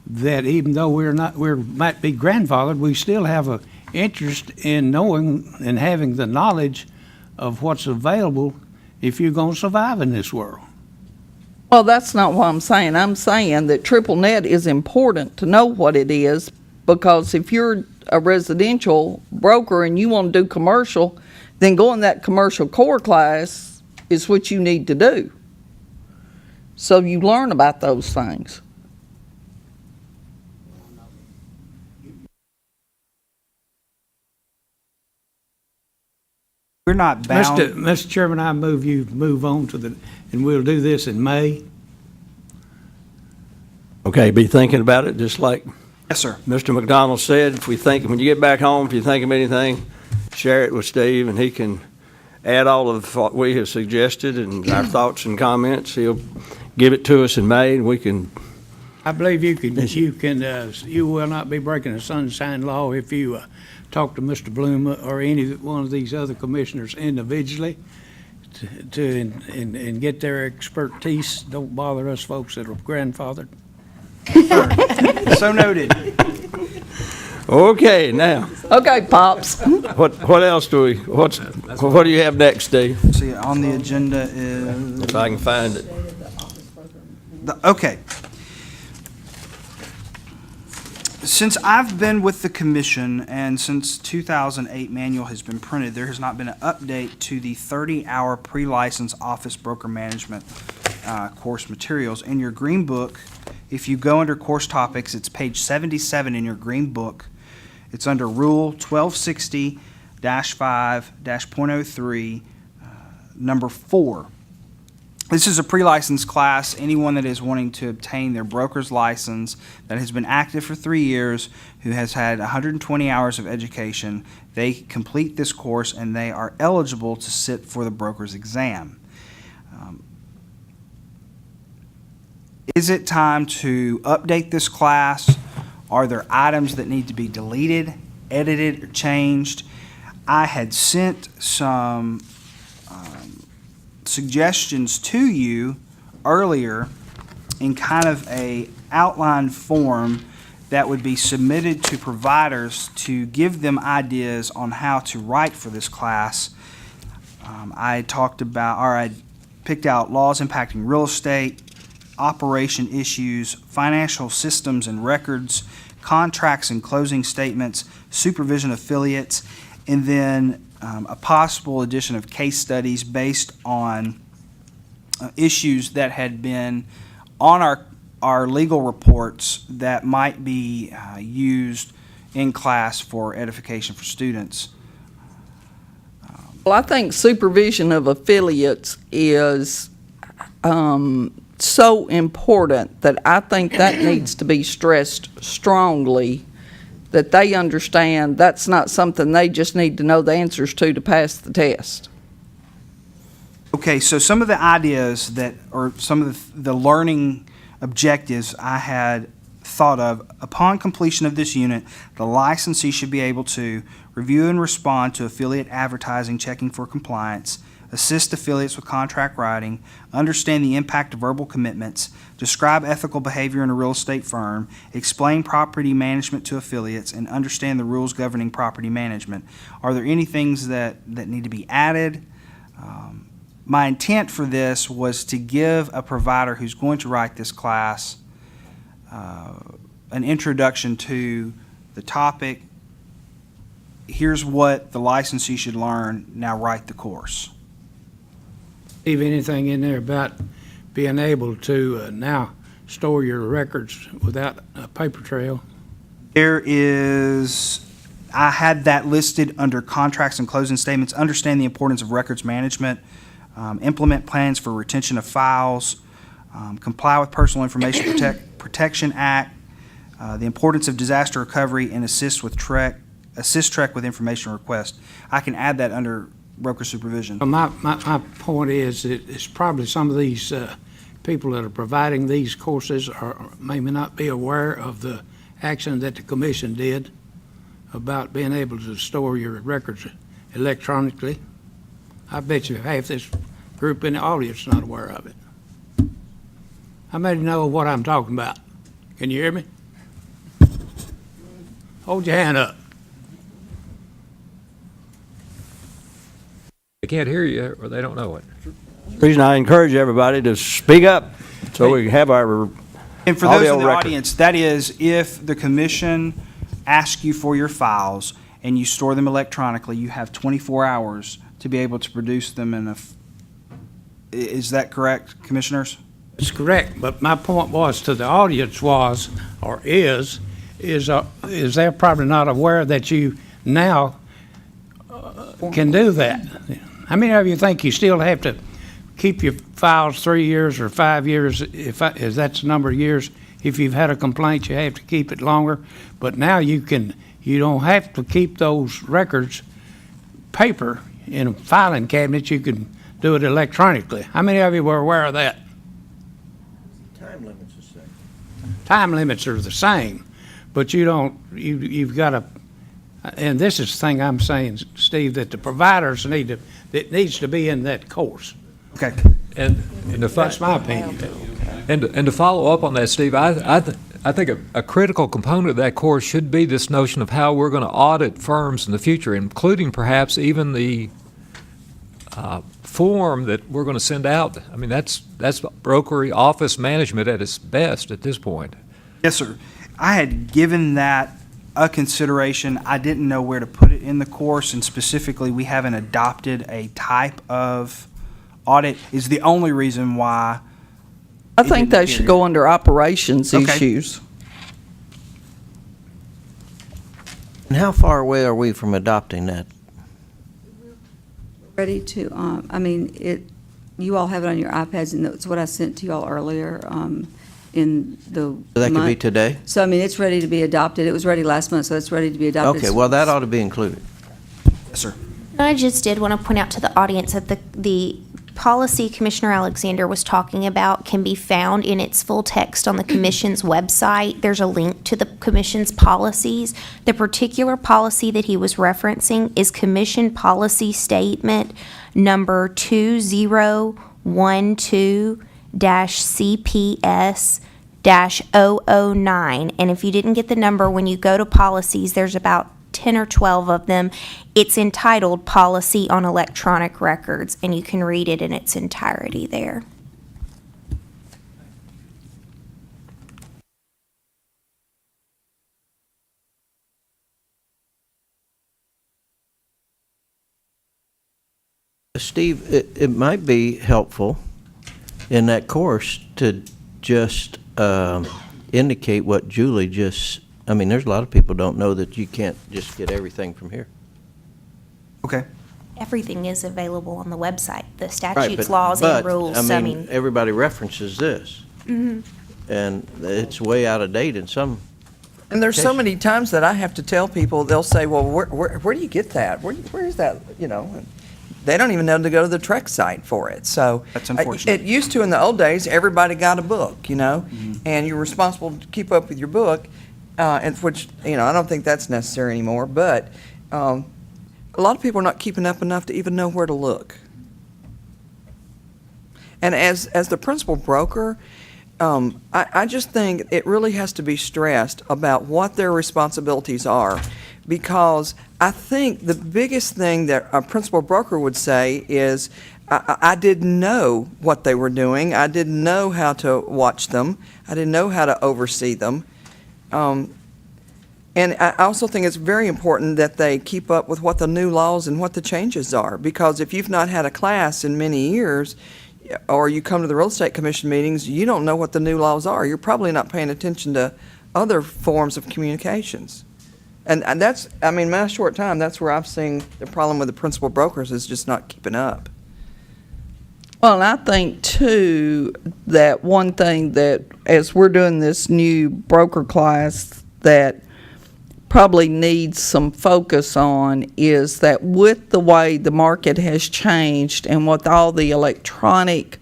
that even though we might be grandfathered, we still have an interest in knowing and having the knowledge of what's available if you're going to survive in this world. Well, that's not what I'm saying. I'm saying that triple net is important to know what it is, because if you're a residential broker and you want to do commercial, then going that commercial core class is what you need to do. So you learn about those things. We're not bound. Mr. Chairman, I move on and we'll do this in May. Okay, be thinking about it, just like Yes, sir. Mr. McDonald said. When you get back home, if you think of anything, share it with Steve, and he can add all of what we have suggested and our thoughts and comments. He'll give it to us in May, and we can I believe you will not be breaking the sunshine law if you talk to Mr. Bloom or any one of these other commissioners individually and get their expertise. Don't bother us folks that are grandfathered. So noted. Okay, now, Okay, Pops. what else what do you have next, Steve? See, on the agenda is, If I can find it. okay. Since I've been with the commission and since 2008 manual has been printed, there has not been an update to the 30-hour pre-license office broker management course materials. In your green book, if you go under course topics, it's page 77 in your green book. It's under Rule 1260-5-.03, number 4. This is a pre-license class. Anyone that is wanting to obtain their broker's license that has been active for 3 years, who has had 120 hours of education, they complete this course and they are eligible to sit for the broker's exam. Is it time to update this class? Are there items that need to be deleted, edited, or changed? I had sent some suggestions to you earlier in kind of a outline form that would be submitted to providers to give them ideas on how to write for this class. I picked out laws impacting real estate, operation issues, financial systems and records, contracts and closing statements, supervision affiliates, and then a possible addition of case studies based on issues that had been on our legal reports that might be used in class for edification for students. Well, I think supervision of affiliates is so important that I think that needs to be stressed strongly, that they understand that's not something they just need to know the answers to pass the test. Okay, so some of the ideas or some of the learning objectives I had thought of: upon completion of this unit, the licensee should be able to review and respond to affiliate advertising, checking for compliance, assist affiliates with contract writing, understand the impact of verbal commitments, describe ethical behavior in a real estate firm, explain property management to affiliates, and understand the rules governing property management. Are there any things that need to be added? My intent for this was to give a provider who's going to write this class an introduction to the topic. Here's what the licensee should learn. Now write the course. Leave anything in there about being able to now store your records without a paper trail? I had that listed under contracts and closing statements. Understand the importance of records management, implement plans for retention of files, comply with Personal Information Protection Act, the importance of disaster recovery, and assist TREC with information request. I can add that under broker supervision. My point is that it's probably some of these people that are providing these courses are maybe not be aware of the action that the commission did about being able to store your records electronically. I bet you half this group in the audience is not aware of it. How many know what I'm talking about? Can you hear me? Hold your hand up. They can't hear you or they don't know it. Reason I encourage everybody to speak up so we can have our And for those audio in the record. audience, that is, if the commission asks you for your files and you store them electronically, you have 24 hours to be able to produce them is that correct, commissioners? It's correct, but my point was to the audience is they're probably not aware that you now can do that. How many of you think you still have to keep your files 3 years or 5 years, if that's the number of years? If you've had a complaint, you have to keep it longer. But now you don't have to keep those records paper in a filing cabinet. You can do it electronically. How many of you were aware of that? Time limits a second. time limits are the same, but you've got to, and this is the thing I'm saying, Steve, that the providers it needs to be in that course. Okay. And That's my opinion. And to follow up on that, Steve, I think a critical component of that course should be this notion of how we're going to audit firms in the future, including perhaps even the form that we're going to send out. I mean, that's brokery office management at its best at this point. Yes, sir. I had given that a consideration. I didn't know where to put it in the course, and specifically, we haven't adopted a type of audit is the only reason why. I think they should go under operations Okay. issues. And how far away are we from adopting that? Ready to, you all have it on your iPads, and that's what I sent to you all earlier, in the So that could be month. today? So, it's ready to be adopted. It was ready last month, so it's ready to be adopted. Okay, well, that ought to be included. Yes, sir. I just did want to point out to the audience that the policy Commissioner Alexander was talking about can be found in its full text on the Commission's website. There's a link to the Commission's policies. The particular policy that he was referencing is Commission Policy Statement number 2012-CPS-009. And if you didn't get the number, when you go to policies, there's about 10 or 12 of them. It's entitled Policy on Electronic Records, and you can read it in its entirety there. Steve, it might be helpful in that course to just indicate what Julie just, there's a lot of people don't know that you can't just get everything from here. Okay. Everything is available on the website, the Right, statutes, but- laws, but, and rules. So, everybody references this. Mhm. And it's way out of date in some. And there's so many times that I have to tell people, they'll say, well, where do you get that? Where is that, And they don't even know to go to the Trek site for it. So That's unfortunate. It used to in the old days, everybody got a book, and you're responsible to keep up with your book, and which, I don't think that's necessary anymore. But a lot of people are not keeping up enough to even know where to look. And as the principal broker, I just think it really has to be stressed about what their responsibilities are, because I think the biggest thing that a principal broker would say is, I didn't know what they were doing. I didn't know how to watch them. I didn't know how to oversee them. And I also think it's very important that they keep up with what the new laws and what the changes are, because if you've not had a class in many years, or you come to the Real Estate Commission meetings, you don't know what the new laws are. You're probably not paying attention to other forms of communications. And that's, my short time, that's where I've seen the problem with the principal brokers is just not keeping up. Well, and I think too, that one thing that, as we're doing this new broker class, that probably needs some focus on is that with the way the market has changed and with all the electronic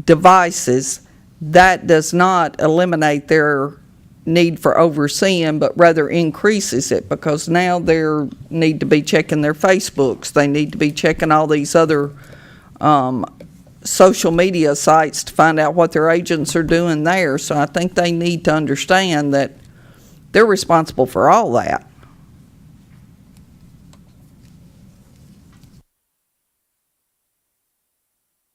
devices, that does not eliminate their need for overseeing, but rather increases it, because now they need to be checking their Facebooks, they need to be checking all these other social media sites to find out what their agents are doing there. So I think they need to understand that they're responsible for all that.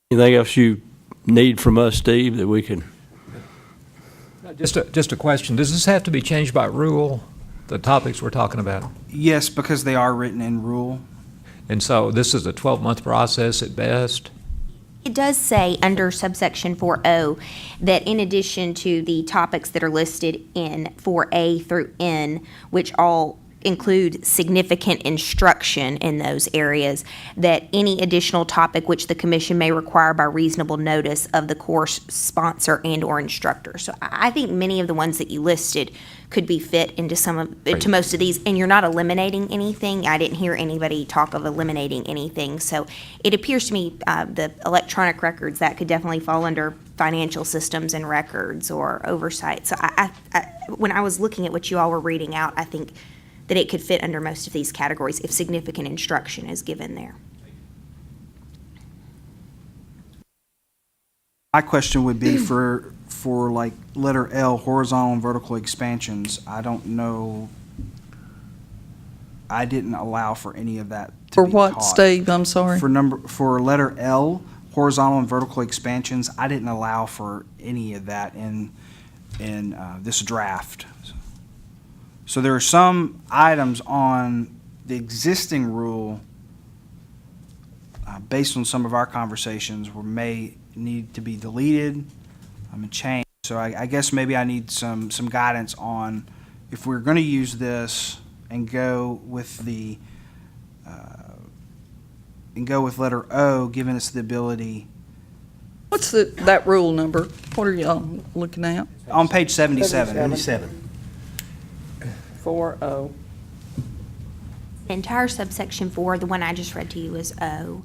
Anything else you need from us, Steve, that we can? Just a question. Does this have to be changed by rule, the topics we're talking about? Yes, because they are written in rule. And so this is a 12-month process at best? It does say under subsection 4O that in addition to the topics that are listed in 4A through N, which all include significant instruction in those areas, that any additional topic which the commission may require by reasonable notice of the course sponsor and/or instructor. So I think many of the ones that you listed could be fit into to most of these, and you're not eliminating anything. I didn't hear anybody talk of eliminating anything. So it appears to me the electronic records, that could definitely fall under financial systems and records or oversight. So when I was looking at what you all were reading out, I think that it could fit under most of these categories if significant instruction is given there. My question would be for like letter L, horizontal and vertical expansions. I don't know. I didn't allow for any of that to For be what, taught. Steve? I'm sorry. For letter L, horizontal and vertical expansions, I didn't allow for any of that in this draft. So there are some items on the existing rule, based on some of our conversations, where may need to be deleted and changed. So I guess maybe I need some guidance on if we're going to use this and go with the letter O, giving us the ability. What's that rule number? What are y'all looking at? On page 77. 4O. Entire subsection 4, the one I just read to you, is O.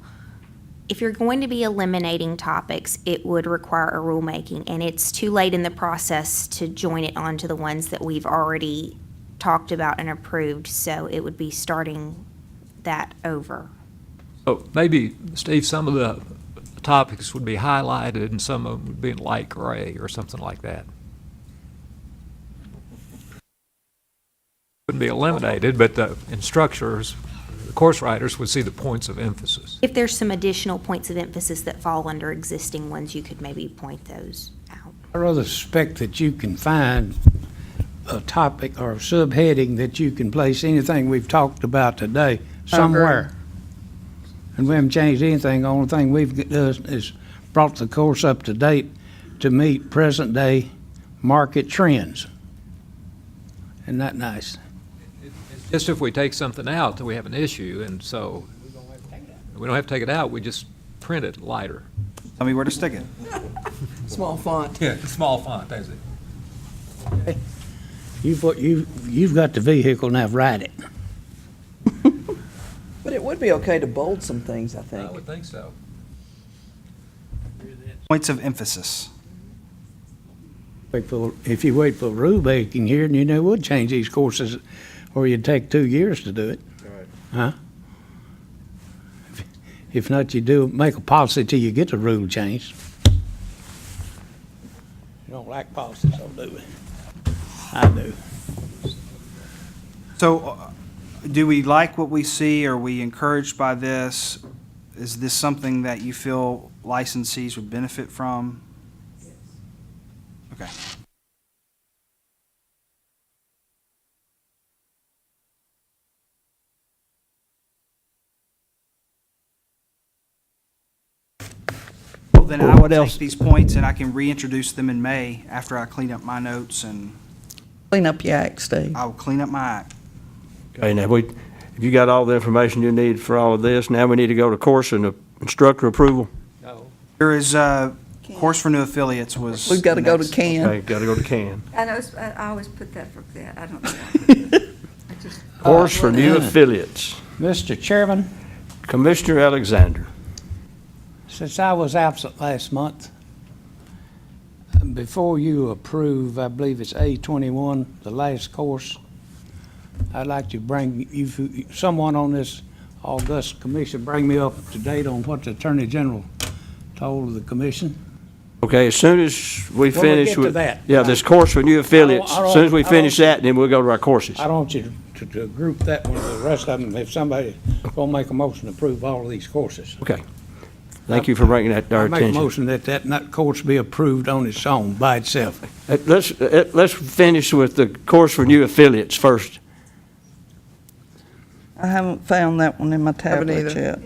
If you're going to be eliminating topics, it would require a rulemaking, and it's too late in the process to join it onto the ones that we've already talked about and approved, so it would be starting that over. So maybe, Steve, some of the topics would be highlighted and some of them would be in light gray or something like that. Wouldn't be eliminated, but the instructors, the course writers would see the points of emphasis. If there's some additional points of emphasis that fall under existing ones, you could maybe point those out. I rather suspect that you can find a topic or a subheading that you can place anything we've talked about today somewhere. And we haven't changed anything. The only thing we've done is brought the course up to date to meet present day market trends. Isn't that nice? Just if we take something out, that we have an issue, and so we don't have to take it out, we just print it lighter. Tell me where to stick it. Small font. Yeah, small font, that's it. You've got the vehicle, now ride it. But it would be okay to bold some things, I I think. would think so. Points of emphasis. If you wait for rulemaking here, and you would change these courses, or you'd take 2 years to do it. Huh? If not, you make a policy till you get the rule changed. You don't like policies, so do it. I do. So, do we like what we see? Are we encouraged by this? Is this something that you feel licensees would benefit from? Okay. Well, then I will take these points and I can reintroduce them in May after I clean up my notes, and Clean up your act, Steve. I will clean up my act. Okay, now, if you got all the information you need for all of this, now we need to go to course and instructor approval. There is, Course for New Affiliates was. We've got to go to next. Ken. Okay, got to go to CAN. I know, I always put that for that, I don't know. Course for new affiliates. Mr. Chairman, Commissioner Alexander. since I was absent last month, before you approve, I believe it's A21, the last course, I'd like to bring you, someone on this august commission, bring me up to date on what the Attorney General told the commission. Okay, as soon as we When we finish get to with. that. Yeah, this course for new affiliates, I don't- as soon as we I don't- finish that, then we'll go to our courses. I don't want you to group that one with the rest of them, if somebody gonna make a motion to approve all of these courses. Okay. Thank you for bringing that to our I make a attention. motion that course be approved on its own, by itself. Let's finish with the course for new affiliates first. I haven't found that one in my Haven't tablet either. yet.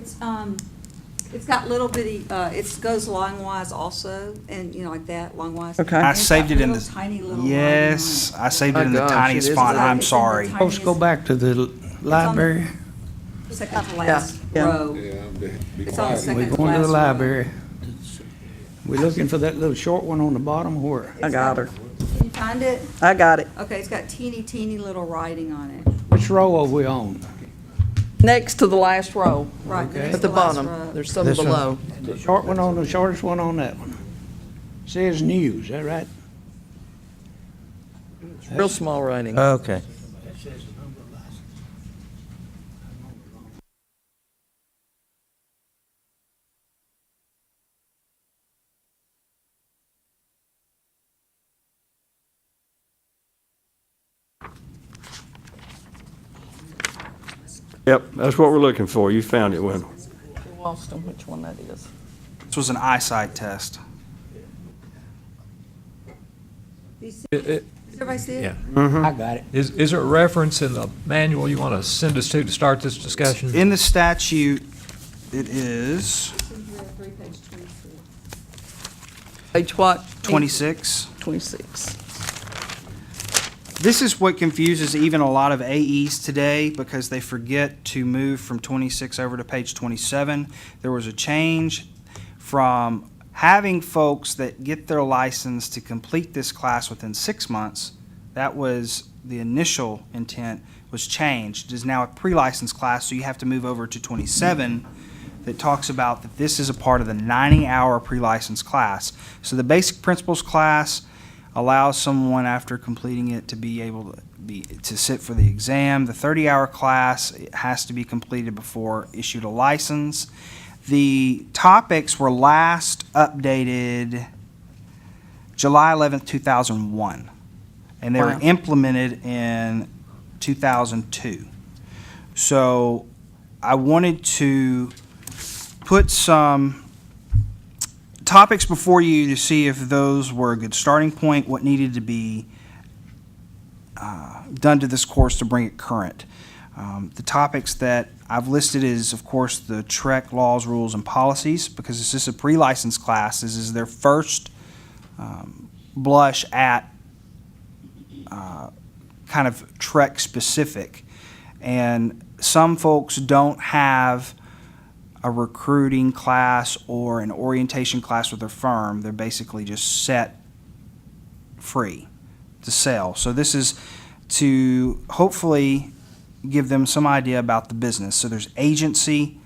It's It's got little bitty, it goes longwise also, and, like that, longwise. Okay. I And it's saved got it in little the, tiny little writing on yes, it. I saved it in the gosh, tiniest it is font. the- I'm it's in the sorry. tiny- Folks, go back to the library. Second to last yeah. row. Yeah, be It's on the quiet. second We're to going to the last row. library. We're looking for that little short one on the bottom where? I got her. Can you find it? I got it. Okay, it's got teeny little writing on it. Which row are we on? Next to the last row, Right. Okay. next at the to last bottom. row. There's some This one? below. The short one on the shortest one on that one. Says news, is that right? Real small writing. Okay. Yep, that's what we're looking for. You found it, Wendell. Lost them, which one that is. This was an eyesight test. Does It- everybody see it? Yeah. I got it. Is there a reference in the manual you want to send us to start this discussion? In the statute, it is Page what? 26. 26. This is what confuses even a lot of AEs today because they forget to move from 26 over to page 27. There was a change from having folks that get their license to complete this class within 6 months. That was the initial intent, was changed. It is now a pre-license class, so you have to move over to 27 that talks about that this is a part of the 90-hour pre-license class. So the basic principles class allows someone after completing it to be able to sit for the exam. The 30-hour class has to be completed before issued a license. The topics were last updated July 11th, 2001, and they were Wow. implemented in 2002. So I wanted to put some topics before you to see if those were a good starting point, what needed to be done to this course to bring it current. The topics that I've listed is, of course, the TREC laws, rules, and policies, because this is a pre-license class. This is their first blush at kind of TREC specific. And some folks don't have a recruiting class or an orientation class with their firm. They're basically just set free to sell. So this is to hopefully give them some idea about the business. So there's agency,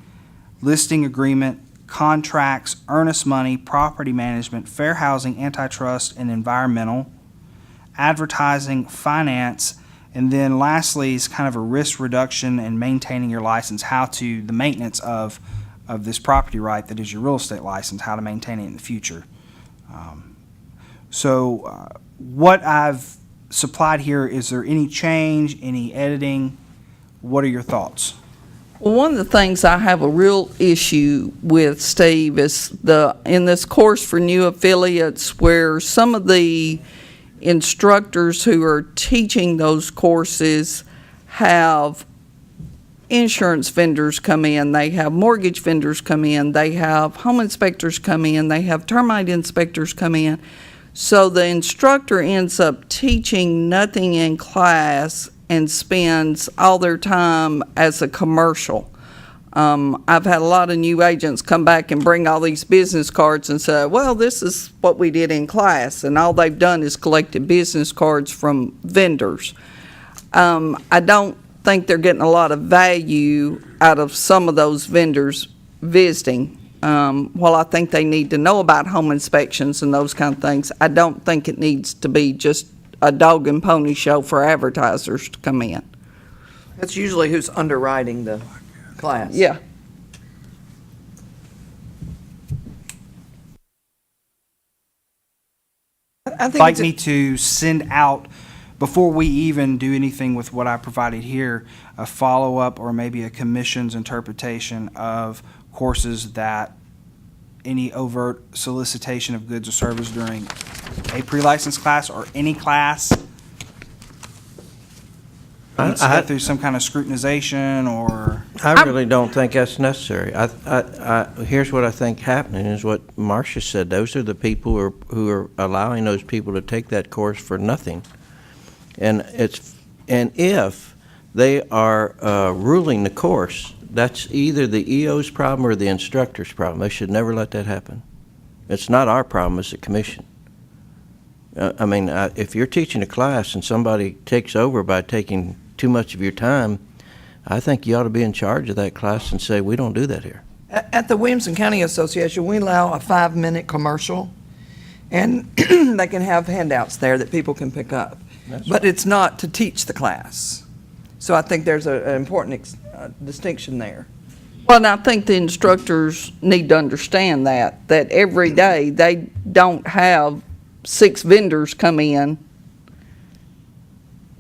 listing agreement, contracts, earnest money, property management, fair housing, antitrust, and environmental, advertising, finance, and then lastly is kind of a risk reduction and maintaining your license, the maintenance of this property right that is your real estate license, how to maintain it in the future. What I've supplied here, is there any change, any editing? What are your thoughts? Well, one of the things I have a real issue with, Steve, is in this course for new affiliates where some of the instructors who are teaching those courses have insurance vendors come in, they have mortgage vendors come in, they have home inspectors come in, they have termite inspectors come in. So the instructor ends up teaching nothing in class and spends all their time as a commercial. I've had a lot of new agents come back and bring all these business cards and say, well, this is what we did in class, and all they've done is collected business cards from vendors. I don't think they're getting a lot of value out of some of those vendors visiting. While I think they need to know about home inspections and those kind of things, I don't think it needs to be just a dog and pony show for advertisers to come in. That's usually who's underwriting the class. Yeah. I think Like it's me to send out, before we even do anything with what I provided here, a follow-up or maybe a commission's interpretation of courses that any overt solicitation of goods or service during a pre-licensed class or any class Let's go through some kind of scrutinization or? I really don't think that's necessary. Here's what I think happening is what Marcia said. Those are the people who are allowing those people to take that course for nothing. And if they are ruling the course, that's either the EO's problem or the instructor's problem. They should never let that happen. It's not our problem as a commission. If you're teaching a class and somebody takes over by taking too much of your time, I think you ought to be in charge of that class and say, we don't do that here. At the Williamson County Association, we allow a 5-minute commercial, and they can have handouts there that people can pick up. But it's not to teach the class. So I think there's an important distinction there. Well, and I think the instructors need to understand that every day they don't have 6 vendors come in.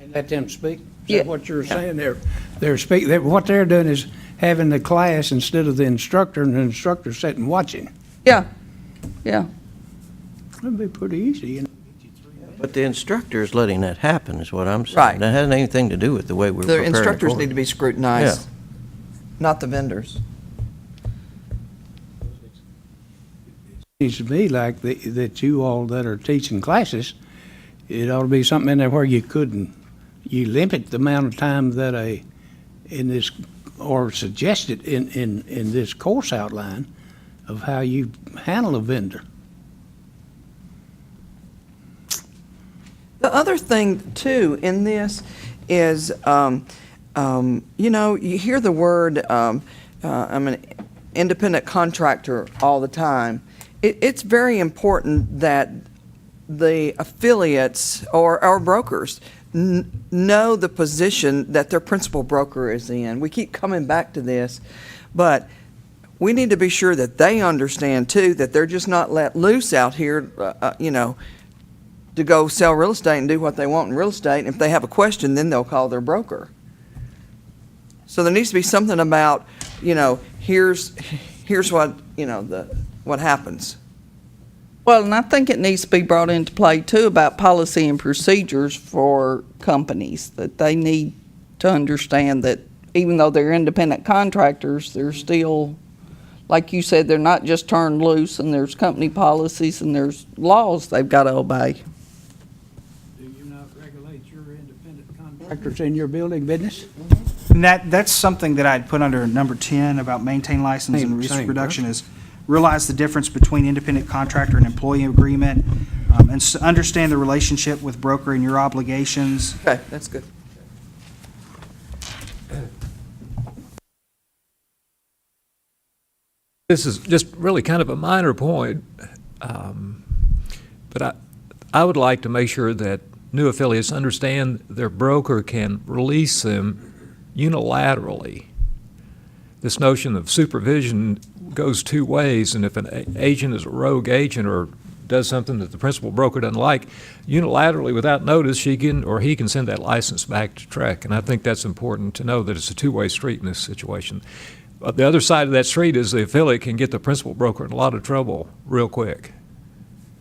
And let them speak? Is Yeah. that what you're saying? What they're doing is having the class instead of the instructor, and the instructor sitting watching. Yeah. That'd be pretty easy, you know. But the instructor is letting that happen, is what I'm saying. Right. That hasn't anything to do with the way we're The preparing instructors for need it. to be scrutinized, not the vendors. Seems to me like that you all that are teaching classes, it ought to be something in there where you limit the amount of time that or suggested in this course outline of how you handle a vendor. The other thing, too, in this is, you hear the word, I'm an independent contractor all the time. It's very important that the affiliates or brokers know the position that their principal broker is in. We keep coming back to this, but we need to be sure that they understand, too, that they're just not let loose out here, to go sell real estate and do what they want in real estate. And if they have a question, then they'll call their broker. So there needs to be something about, here's what, what happens. Well, and I think it needs to be brought into play too about policy and procedures for companies, that they need to understand that even though they're independent contractors, they're still, like you said, they're not just turned loose, and there's company policies and there's laws they've got to obey. Do you not regulate your independent contractors in your building business? And that's something that I'd put under number 10 about maintain license and risk Same, reduction is realize the difference between independent contractor and employee agreement, and understand the relationship with broker and your obligations. Okay, that's good. This is just really kind of a minor point, but I would like to make sure that new affiliates understand their broker can release them unilaterally. This notion of supervision goes two ways, and if an agent is a rogue agent or does something that the principal broker doesn't like, unilaterally without notice, she can or he can send that license back to Trek. And I think that's important to know, that it's a two-way street in this situation. But the other side of that street is the affiliate can get the principal broker in a lot of trouble real quick.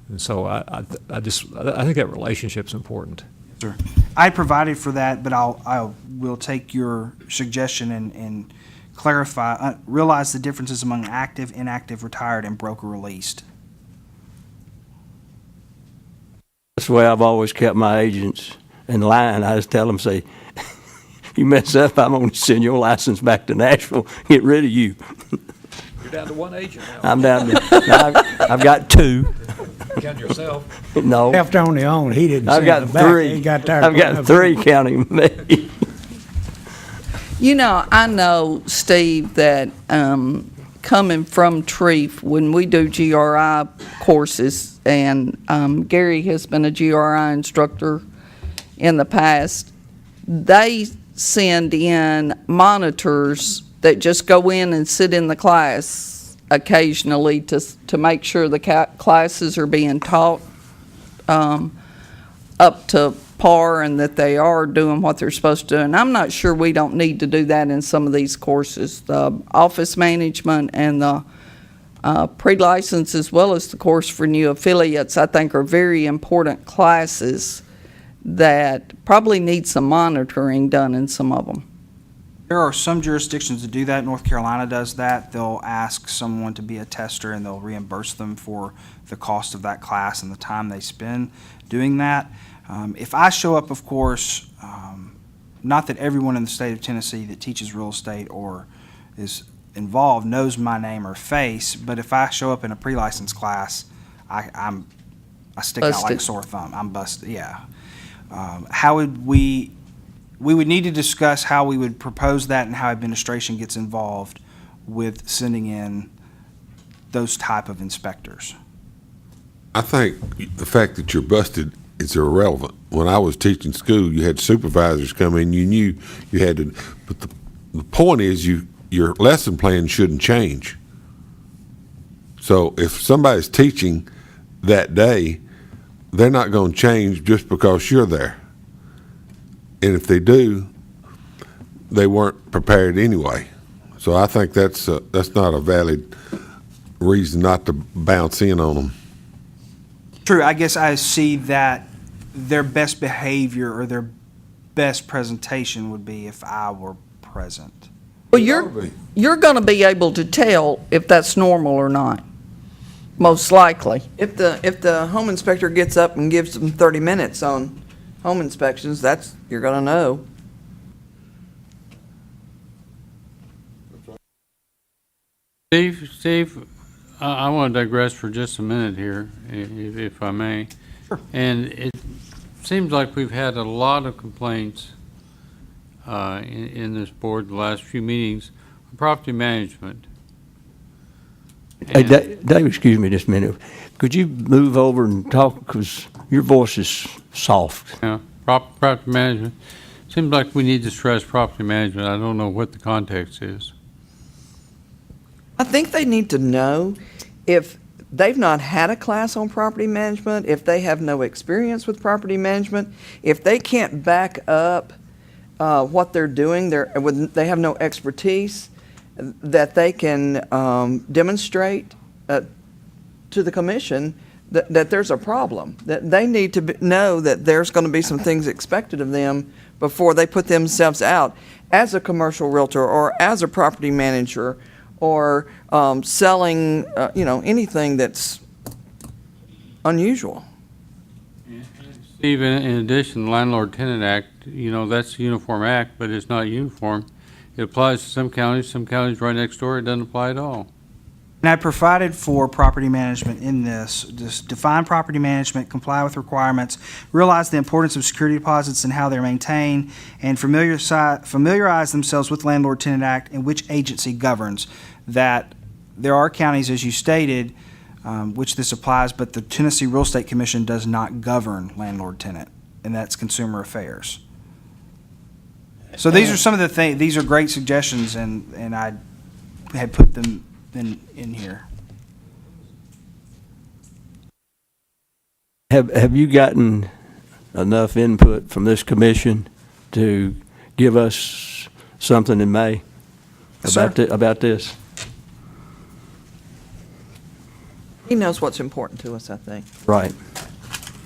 And so I think that relationship's important. Sure. I provided for that, but I will take your suggestion and clarify, realize the differences among active, inactive, retired, and broker released. That's the way I've always kept my agents in line. I just tell them, say, you mess up, I'm going to send your license back to Nashville, get rid of you. You're down to one agent now. I'm down to, I've got two. Count yourself. No. Left on their own, he didn't I've send got them back. three. He got tired I've putting got up three with counting me. I know, Steve, that coming from TREEF, when we do GRI courses, and Gary has been a GRI instructor in the past, they send in monitors that just go in and sit in the class occasionally to make sure the classes are being taught up to par and that they are doing what they're supposed to do. And I'm not sure we don't need to do that in some of these courses. The office management and the pre-license, as well as the course for new affiliates, I think are very important classes that probably need some monitoring done in some of them. There are some jurisdictions that do that. North Carolina does that. They'll ask someone to be a tester and they'll reimburse them for the cost of that class and the time they spend doing that. If I show up, of course, not that everyone in the state of Tennessee that teaches real estate or is involved knows my name or face, but if I show up in a pre-licensed class, I stick out like a Busted. sore thumb. I'm busted, yeah. How would we would need to discuss how we would propose that and how administration gets involved with sending in those type of inspectors. I think the fact that you're busted is irrelevant. When I was teaching school, you had supervisors come in, you knew you had to, but the point is your lesson plan shouldn't change. So if somebody's teaching that day, they're not going to change just because you're there. And if they do, they weren't prepared anyway. So I think that's not a valid reason not to bounce in on them. True, I guess I see that their best behavior or their best presentation would be if I were present. Well, you're going to be able to tell if that's normal or not, most likely. If the home inspector gets up and gives them 30 minutes on home inspections, you're gonna know. Steve, I want to digress for just a minute here, if I may. And it seems like we've had a lot of complaints in this board the last few meetings on property management. Hey, Dave, excuse me just a minute. Could you move over and talk, because your voice is soft. Yeah, property management. Seems like we need to stress property management. I don't know what the context is. I think they need to know if they've not had a class on property management, if they have no experience with property management, if they can't back up what they're doing, they have no expertise, that they can demonstrate to the commission that there's a problem, that they need to know that there's going to be some things expected of them before they put themselves out as a commercial realtor or as a property manager or selling, anything that's unusual. Steve, in addition, the Landlord-Tenant Act, that's a uniform act, but it's not uniform. It applies to some counties right next door, it doesn't apply at all. And I provided for property management in this, just define property management, comply with requirements, realize the importance of security deposits and how they're maintained, and familiarize themselves with Landlord-Tenant Act and which agency governs. That there are counties, as you stated, which this applies, but the Tennessee Real Estate Commission does not govern landlord-tenant, and that's Consumer Affairs. So these are some of the things, these are great suggestions, and I had put them in here. Have you gotten enough input from this commission to give us something in May Yes, sir. about this? He knows what's important to us, I think. Right.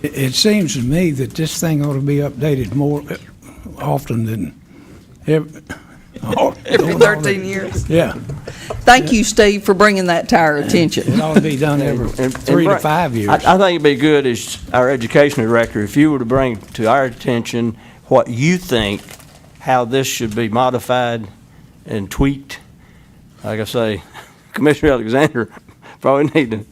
It seems to me that this thing ought to be updated more often than every 13 years. Yeah, Thank you, Steve, for bringing that to our attention. it ought to be done every And 3 to Brett, 5 years. I think it'd be good as our education director, if you were to bring to our attention what you think, how this should be modified and tweaked. Like I say, Commissioner Alexander probably need to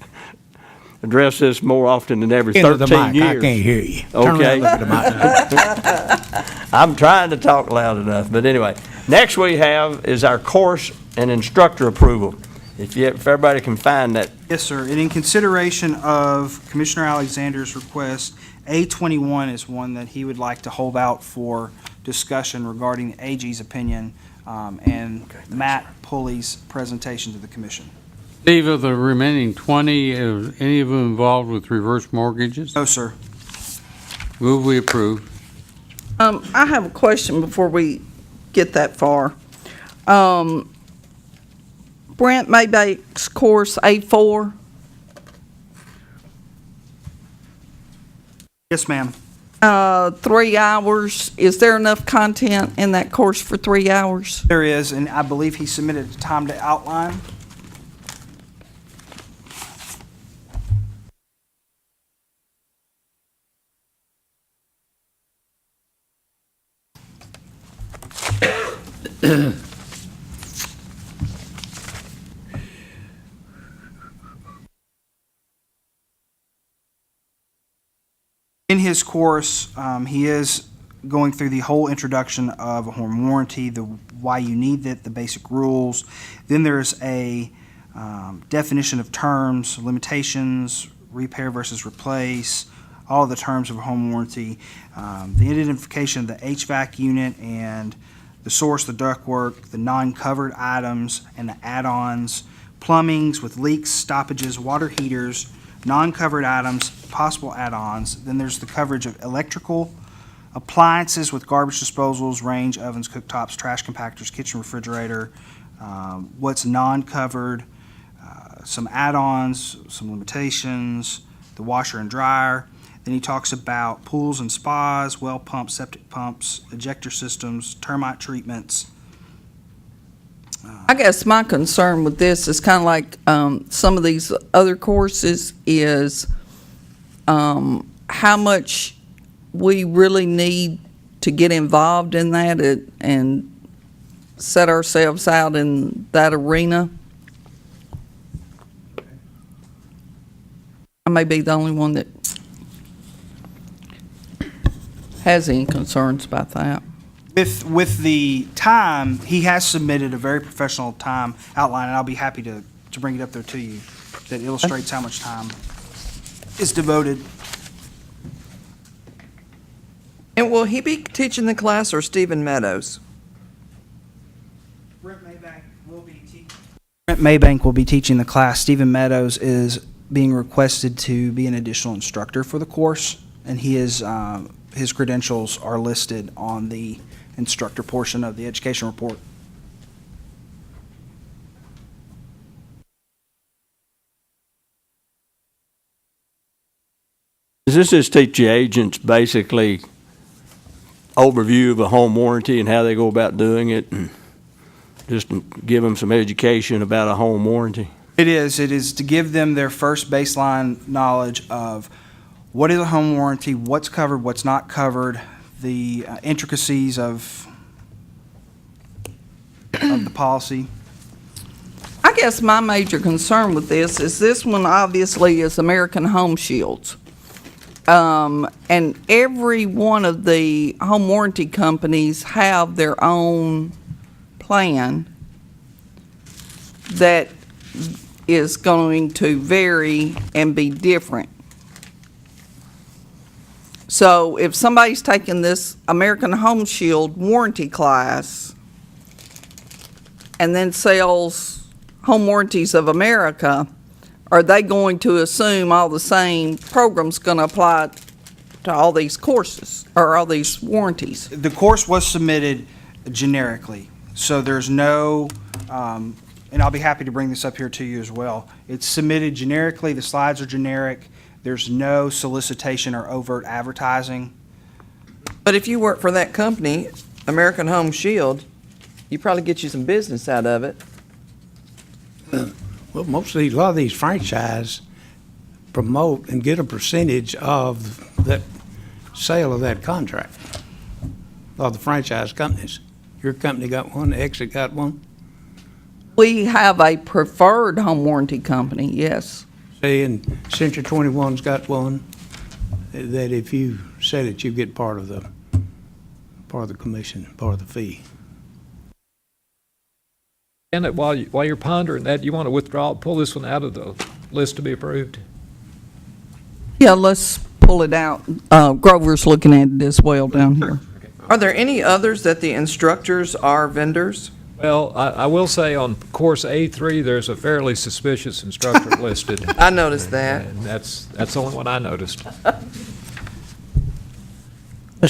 address this more often than every Into the 13 mic, years. I can't hear you. Turn around Okay. and look at the mic. I'm trying to talk loud enough, but anyway. Next we have is our course and instructor approval. If everybody can find that. Yes, sir. And in consideration of Commissioner Alexander's request, A21 is one that he would like to hold out for discussion regarding the AG's opinion and Matt Pulley's presentation to the commission. Steve, of the remaining 20, is any of them involved with reverse mortgages? No, sir. Move we approve. I have a question before we get that far. Brent Maybake's course A4, Yes, ma'am. 3 hours, is there enough content in that course for 3 hours? There is, and I believe he submitted a time to outline. In his course, he is going through the whole introduction of a home warranty, the why you need it, the basic rules. Then there's a definition of terms, limitations, repair versus replace, all of the terms of a home warranty, the identification of the HVAC unit and the source, the ductwork, the non-covered items and the add-ons, plumbings with leaks, stoppages, water heaters, non-covered items, possible add-ons. Then there's the coverage of electrical appliances with garbage disposals, range, ovens, cooktops, trash compactors, kitchen refrigerator, what's non-covered, some add-ons, some limitations, the washer and dryer. Then he talks about pools and spas, well pumps, septic pumps, ejector systems, termite treatments. I guess my concern with this is kind of like some of these other courses is how much we really need to get involved in that and set ourselves out in that arena. I may be the only one that has any concerns about that. With the time, he has submitted a very professional time outline, and I'll be happy to bring it up there to you, that illustrates how much time is devoted. And will he be teaching the class or Stephen Meadows? Brent Maybank will be teaching the class. Stephen Meadows is being requested to be an additional instructor for the course, and he is, his credentials are listed on the instructor portion of the education report. Does this just teach the agents basically overview of a home warranty and how they go about doing it, and just give them some education about a home warranty? It is to give them their first baseline knowledge of what is a home warranty, what's covered, what's not covered, the intricacies of the policy. I guess my major concern with this one obviously is American Home Shields. And every one of the home warranty companies have their own plan that is going to vary and be different. So if somebody's taking this American Home Shield warranty class and then sells Home Warranties of America, are they going to assume all the same program's going to apply to all these courses or all these warranties? The course was submitted generically, so there's no, and I'll be happy to bring this up here to you as well. It's submitted generically, the slides are generic, there's no solicitation or overt advertising. But if you work for that company, American Home Shield, you probably get you some business out of it. Well, a lot of these franchise promote and get a percentage of that sale of that contract. A lot of the franchise companies. Your company got one, Exit got one. We have a preferred home warranty company, yes. Say, and Century 21's got one, that if you sell it, you get part of the commission, part of the fee. And while you're pondering that, you want to pull this one out of the list to be approved? Yeah, let's pull it out. Grover's looking at it as well down here. Are there any others that the instructors are vendors? Well, I will say on course A3, there's a fairly suspicious instructor listed. I noticed that. And that's the only one I noticed. I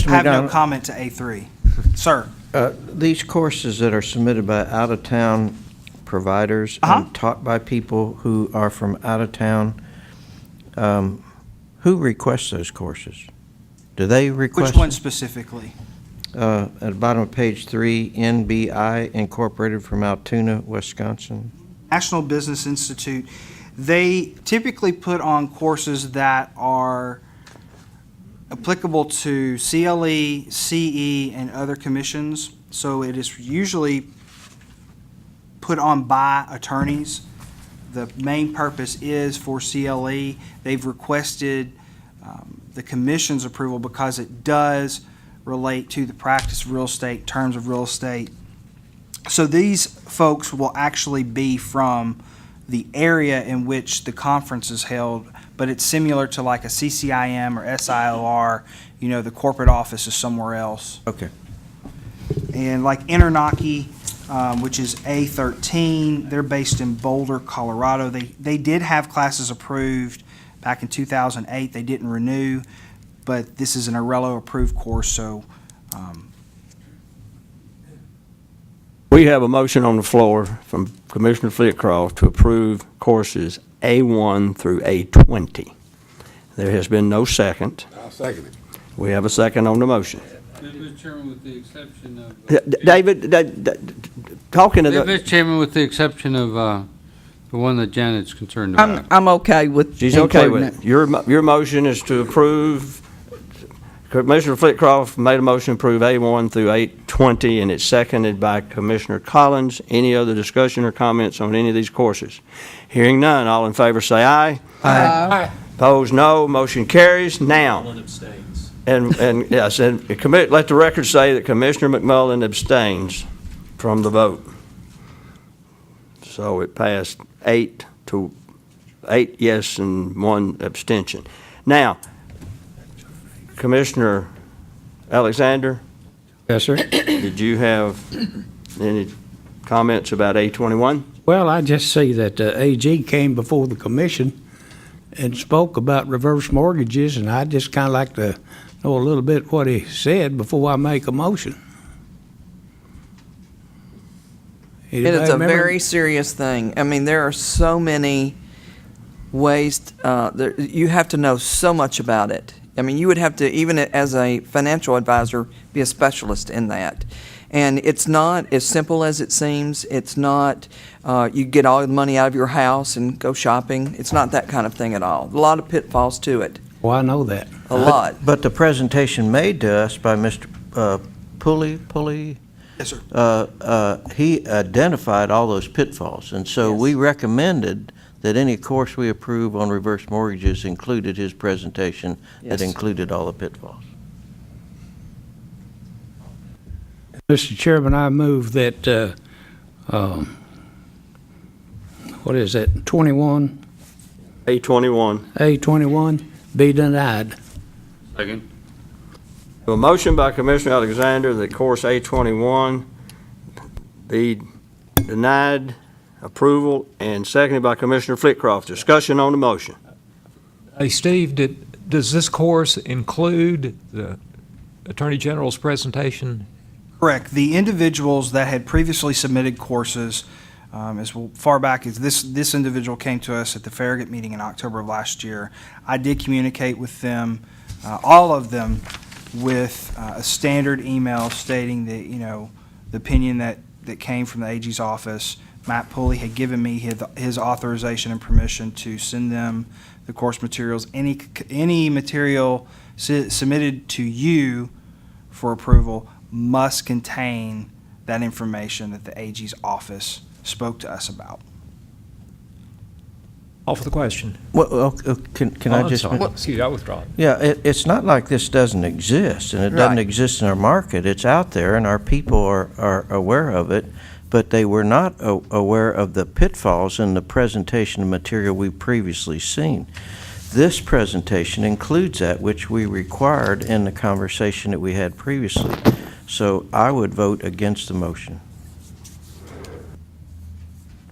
have no comment to A3. Sir? These courses that are submitted by out-of-town providers and taught by people who are from out of town, who requests those courses? Do they request? Which one specifically? At the bottom of page 3, NBI Incorporated from Altoona, Wisconsin. National Business Institute. They typically put on courses that are applicable to CLE, CE, and other commissions. So it is usually put on by attorneys. The main purpose is for CLE. They've requested the commission's approval because it does relate to the practice of real estate, terms of real estate. So these folks will actually be from the area in which the conference is held, but it's similar to like a CCIM or SIOR. You know, the corporate office is somewhere else. Okay. And like Internocky, which is A13, they're based in Boulder, Colorado. They did have classes approved back in 2008. They didn't renew, but this is an Arello approved course, so We have a motion on the floor from Commissioner Flitcroft to approve courses A1 through A20. There has been no second. I'll second it. We have a second on the motion. Mr. Chairman, with the exception of... Talking to the... Mr. Chairman, with the exception of the one that Janet's concerned about. I'm okay with She's okay with including it. Your motion is to approve, Commissioner Flitcroft made a motion to approve A1 through A20, and it's seconded by Commissioner Collins. Any other discussion or comments on any of these courses? Hearing none, all in favor say aye. Aye. Opposed, no. Motion carries. Now, abstains. and yes, and let the record say that Commissioner McMullen abstains from the vote. So it passed 8 yes and 1 abstention. Now, Commissioner Alexander, Yes, sir. did you have any comments about A21? Well, I just see that AG came before the commission and spoke about reverse mortgages, and I just kind of like to know a little bit what he said before I make a motion. It is a very serious thing. I mean, there are so many ways, you have to know so much about it. I mean, you would have to, even as a financial advisor, be a specialist in that. And it's not as simple as it seems. It's not, you get all the money out of your house and go shopping. It's not that kind of thing at all. A lot of pitfalls to it. Well, I know that. A lot. But the presentation made to us by Mr. Pulley, yes, sir. he identified all those pitfalls. And so we recommended that any course we approve on reverse mortgages included his presentation that included all the pitfalls. Mr. Chairman, I move that, what is that, 21? A21. A21 be denied. Second. A motion by Commissioner Alexander that course A21 be denied approval, and seconded by Commissioner Flitcroft. Discussion on the motion. Hey, Steve, does this course include the Attorney General's presentation? Correct. The individuals that had previously submitted courses, as far back as this individual came to us at the Farragut meeting in October of last year, I did communicate with them, all of them, with a standard email stating that, you know, the opinion that came from the AG's office. Matt Pulley had given me his authorization and permission to send them the course materials. Any material submitted to you for approval must contain that information that the AG's office spoke to us about. All for the question. Well, can I just? Excuse me, I withdraw. Yeah, it's not like this doesn't exist, and it doesn't exist in our market. It's out there, and our people are aware of it, but they were not aware of the pitfalls in the presentation of material we've previously seen. This presentation includes that, which we required in the conversation that we had previously. So I would vote against the motion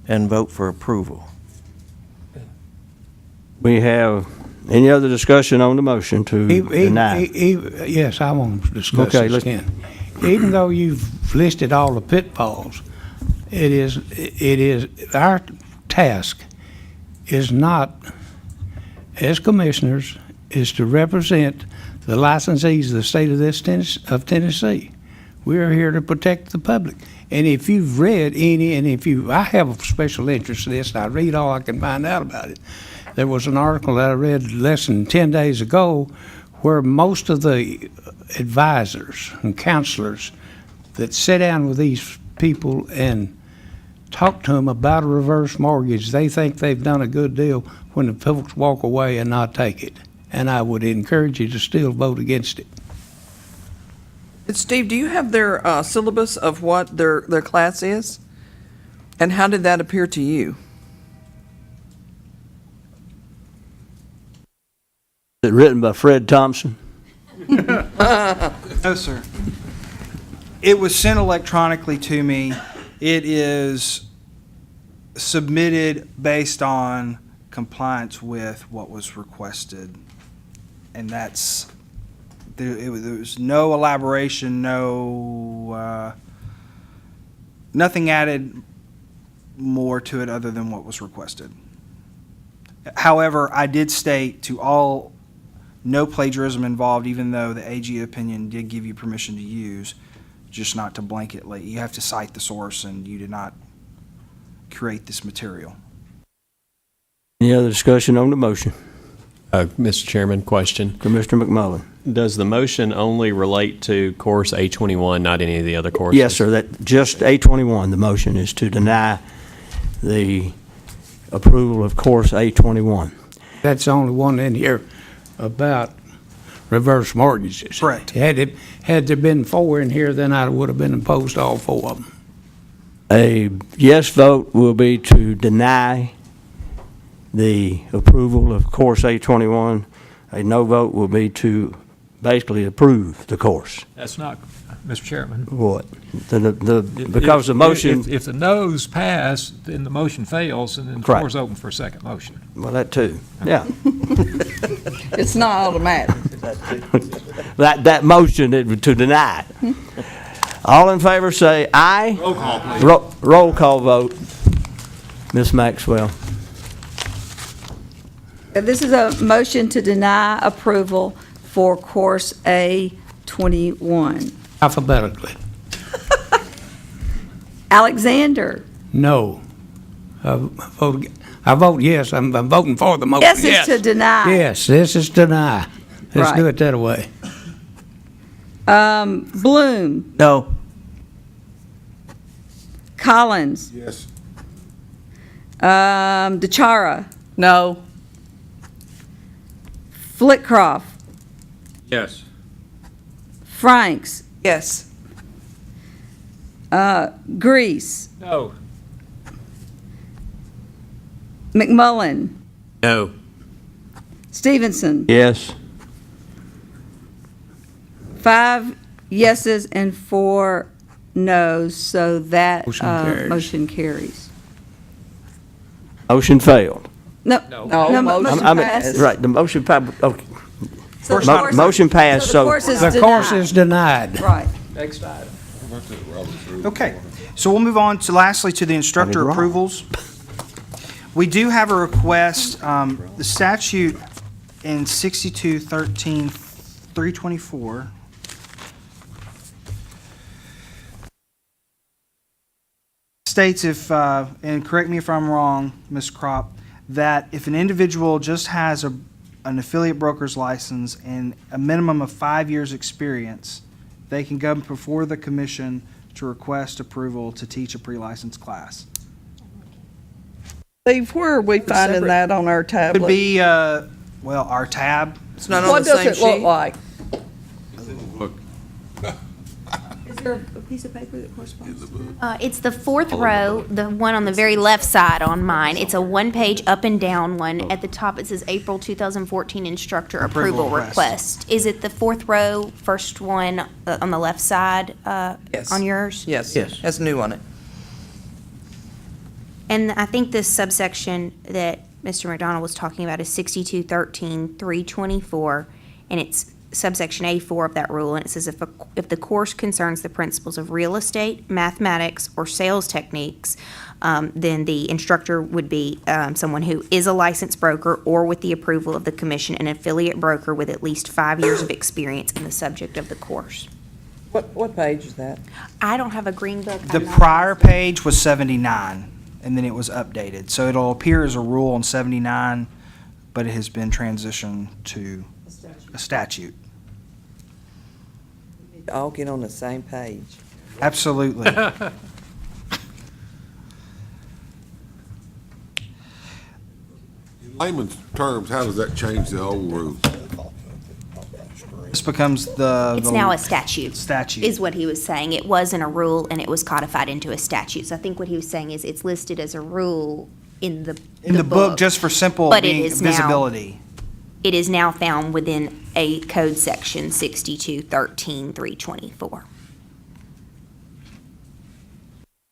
and vote for approval. We have any other discussion on the motion to deny? Yes, I want to discuss Okay, this again. Even though you've listed all the pitfalls, it is our task is not, as commissioners, is to represent the licensees of the state of Tennessee. We're here to protect the public. And if you've read any, I have a special interest in this, and I read all I can find out about it. There was an article that I read less than 10 days ago where most of the advisors and counselors that sit down with these people and talk to them about a reverse mortgage, they think they've done a good deal when the folks walk away and not take it. And I would encourage you to still vote against it. Steve, do you have their syllabus of what their class is? And how did that appear to you? Is it written by Fred Thompson? No, sir. It was sent electronically to me. It is submitted based on compliance with what was requested. And that's, there was no elaboration, nothing added more to it other than what was requested. However, I did state to all, no plagiarism involved, even though the AG opinion did give you permission to use, just not to blanketly. You have to cite the source, and you did not create this material. Any other discussion on the motion? Mr. Chairman, question. Commissioner McMullen. Does the motion only relate to course A21, not any of the other courses? Yes, sir. That just A21. The motion is to deny the approval of course A21. That's the only one in here about reverse mortgages. Correct. Had there been 4 in here, then I would have been opposed to all 4 of them. A yes vote will be to deny the approval of course A21. A no vote will be to basically approve the course. That's not, Mr. Chairman. What? Because the motion... If the noes pass, then the motion fails, and then the Correct. floor is open for a second motion. Well, that too. Yeah. It's not automatic. That motion to deny it. All in favor say aye. Roll call, please. Roll call vote. Ms. Maxwell. This is a motion to deny approval for course A21. Alphabetically. Alexander. No. I vote yes. I'm voting for the motion. Yes is to deny. Yes, this is deny. Let's do Right. it that way. Bloom. No. Collins. Yes. DeChara. No. Flitcroft. Yes. Franks. Yes. Grease. No. McMullen. No. Stevenson. Yes. 5 yeses and 4 noes, so that Motion carries. motion carries. Motion failed. No, No, motion I mean, passed. right, the motion passed, okay. So the Mo- course- motion passed, the so- course is The course denied. is denied. Right. Next item. Okay, so we'll move on to lastly to the instructor wrong. approvals. We do have a request, the statute in 6213-324 states if, and correct me if I'm wrong, Ms. Crop, that if an individual just has an affiliate broker's license and a minimum of 5 years' experience, they can go before the commission to request approval to teach a pre-licensed class. Steve, where are we finding separate- that on our tablet? Could be, well, our tab. It's not on What the does same it look sheet. like? Look, Is there a piece of paper that corresponds to that? It's the fourth row, the one on the very left side on mine. It's a one-page up and down one. At the top, it says April 2014 instructor Approval approval request. Is it the fourth row, first one on the left side Yes. on yours? Yes. Yes. Has new on it. And I think this subsection that Mr. McDonald was talking about is 6213-324, and it's subsection A4 of that rule, and it says if the course concerns the principles of real estate, mathematics, or sales techniques, then the instructor would be someone who is a licensed broker or, with the approval of the commission, an affiliate broker with at least 5 years of experience in the subject of the course. What page is that? I don't have a green book. The I'm not- prior page was 79, and then it was updated. So it'll appear as a rule on 79, but it has been transitioned to a statute. All get on the same page. Absolutely. In layman's terms, how does that change the old rule? This becomes the. It's now a statute. Statute. Is what he was saying. It wasn't a rule, and it was codified into a statute. So I think what he was saying is it's listed as a rule in the In the book, just for simple But it is now- visibility. It is now found within a code section 6213-324.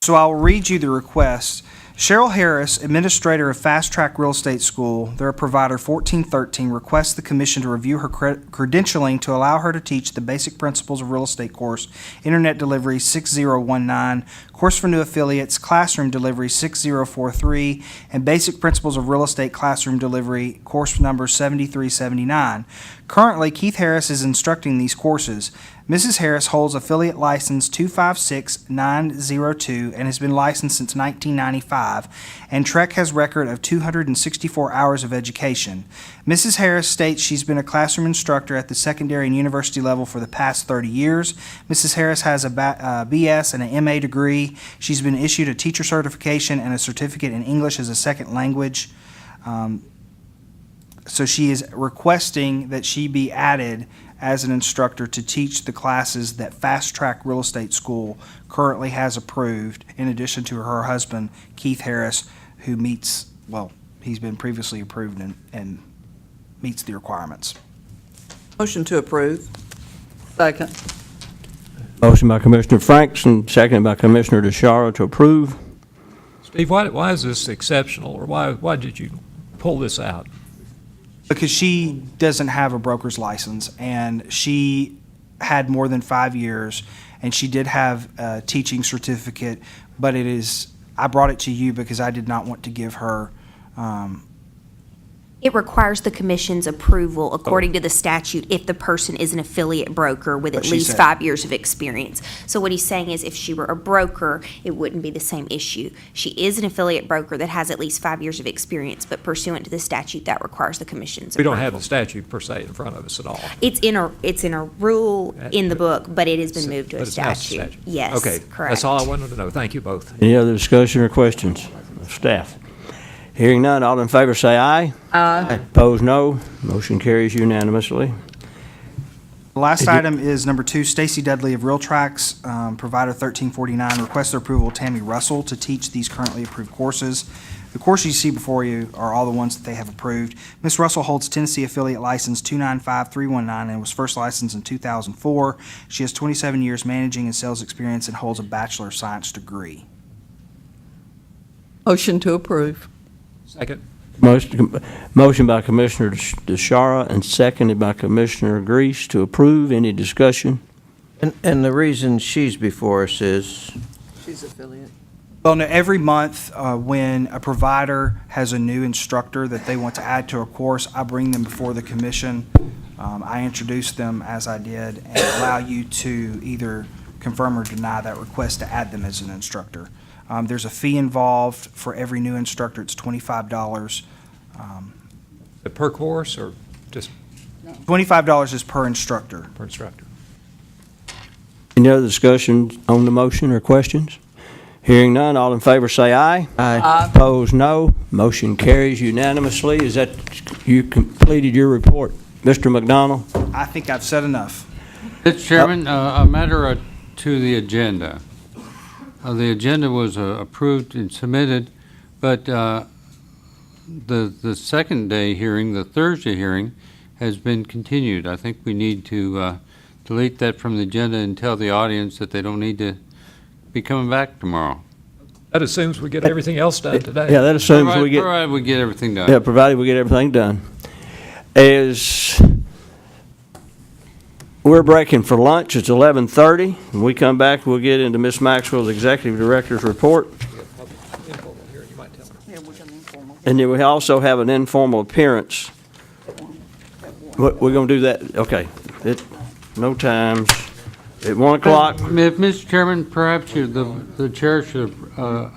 So I'll read you the request. Cheryl Harris, administrator of Fast Track Real Estate School, their provider 1413, requests the commission to review her credentialing to allow her to teach the Basic Principles of Real Estate course, Internet Delivery 6019, Course for New Affiliates, Classroom Delivery 6043, and Basic Principles of Real Estate Classroom Delivery, course number 7379. Currently, Keith Harris is instructing these courses. Mrs. Harris holds affiliate license 256902 and has been licensed since 1995, and Trek has record of 264 hours of education. Mrs. Harris states she's been a classroom instructor at the secondary and university level for the past 30 years. Mrs. Harris has a BS and an MA degree. She's been issued a teacher certification and a certificate in English as a second language. So she is requesting that she be added as an instructor to teach the classes that Fast Track Real Estate School currently has approved, in addition to her husband, Keith Harris, who meets, well, he's been previously approved and meets the requirements. Motion to approve. Second. Motion by Commissioner Franklin, seconded by Commissioner DeShara to approve. Steve, why is this exceptional, or why did you pull this out? Because she doesn't have a broker's license, and she had more than 5 years, and she did have a teaching certificate, but I brought it to you because I did not want to give her, It requires the commission's approval according to the statute if the person is an affiliate broker with at What she least said. 5 years of experience. So what he's saying is if she were a broker, it wouldn't be the same issue. She is an affiliate broker that has at least 5 years of experience, but pursuant to the statute, that requires the commission's We approval. don't have the statute per se in front of us at all. It's in a rule in the book, but it has been moved to a But it's now statute. Yes, Okay, correct. that's all I wanted to know. Thank you both. Any other discussion or questions of staff? Hearing none, all in favor say aye. Aye. Opposed, no. Motion carries unanimously. The last Did you- item is number 2, Stacy Dudley of Real Tracks, provider 1349, requests the approval of Tammy Russell to teach these currently approved courses. The courses you see before you are all the ones that they have approved. Ms. Russell holds Tennessee affiliate license 295319 and was first licensed in 2004. She has 27 years managing and sales experience and holds a Bachelor of Science degree. Motion to approve. Second. Motion by Commissioner DeShara and seconded by Commissioner Grease to approve. Any discussion? And the reason she's before us is, She's affiliate. Well, no, every month, when a provider has a new instructor that they want to add to a course, I bring them before the commission. I introduce them as I did and allow you to either confirm or deny that request to add them as an instructor. There's a fee involved for every new instructor. It's $25. Per course or just $25 is per instructor. per instructor? Any other discussion on the motion or questions? Hearing none, all in favor say aye. Aye. Opposed, no. Motion carries unanimously. Is that, you completed your report? Mr. McDonald? I think I've said enough. Mr. Chairman, a matter to the agenda. The agenda was approved and submitted, but the second day hearing, the Thursday hearing, has been continued. I think we need to delete that from the agenda and tell the audience that they don't need to be coming back tomorrow. That assumes we get everything else done today. Yeah, that assumes we get. Provided we get everything done. Yeah, provided we get everything done. We're breaking for lunch. It's 11:30. When we come back, we'll get into Ms. Maxwell's Executive Director's report. And then we also have an informal appearance. We're going to do that, okay. No times. At 1 o'clock. Mr. Chairman, perhaps the chair should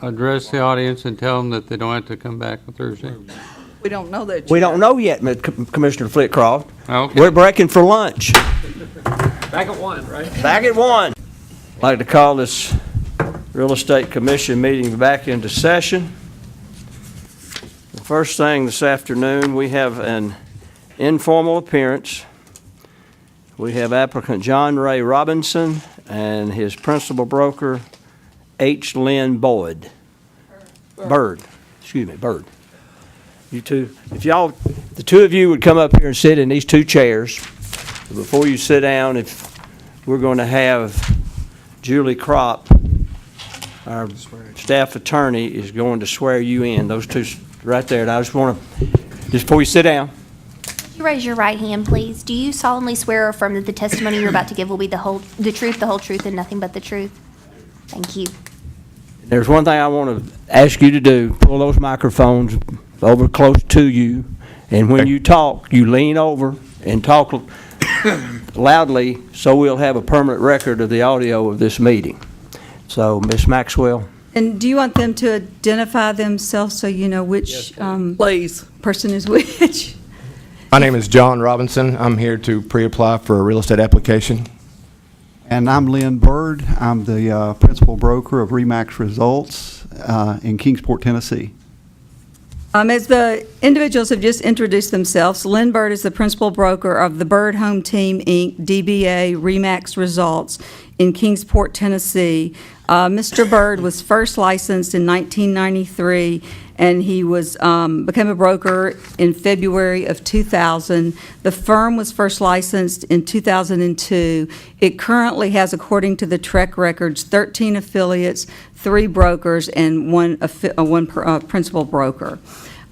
address the audience and tell them that they don't have to come back on Thursday. We don't know that. We don't know yet, Commissioner Flitcroft. Okay. We're breaking for lunch. Back at 1, right? Back at 1. I'd like to call this Real Estate Commission meeting back into session. The first thing this afternoon, we have an informal appearance. We have applicant John Ray Robinson and his principal broker, H. Lynn Boyd. Bird. You two, if y'all, the two of you would come up here and sit in these two chairs. Before you sit down, if we're going to have Julie Kropp, our staff attorney, is going to swear you in. Those two right there. And I just want to, just before you sit down. You raise your right hand, please. Do you solemnly swear or affirm that the testimony you're about to give will be the truth, the whole truth, and nothing but the truth? Thank you. There's one thing I want to ask you to do. Pull those microphones over close to you. And when you talk, you lean over and talk loudly so we'll have a permanent record of the audio of this meeting. So, Ms. Maxwell. And do you want them to identify themselves so you know which Please. person is which? My name is John Robinson. I'm here to pre-apply for a real estate application. And I'm Lynn Bird. I'm the principal broker of RE/MAX Results in Kingsport, Tennessee. As the individuals have just introduced themselves, Lynn Bird is the principal broker of the Bird Home Team, Inc., DBA RE/MAX Results in Kingsport, Tennessee. Mr. Bird was first licensed in 1993, and he was became a broker in February of 2000. The firm was first licensed in 2002. It currently has, according to the TREC records, 13 affiliates, 3 brokers, and one principal broker.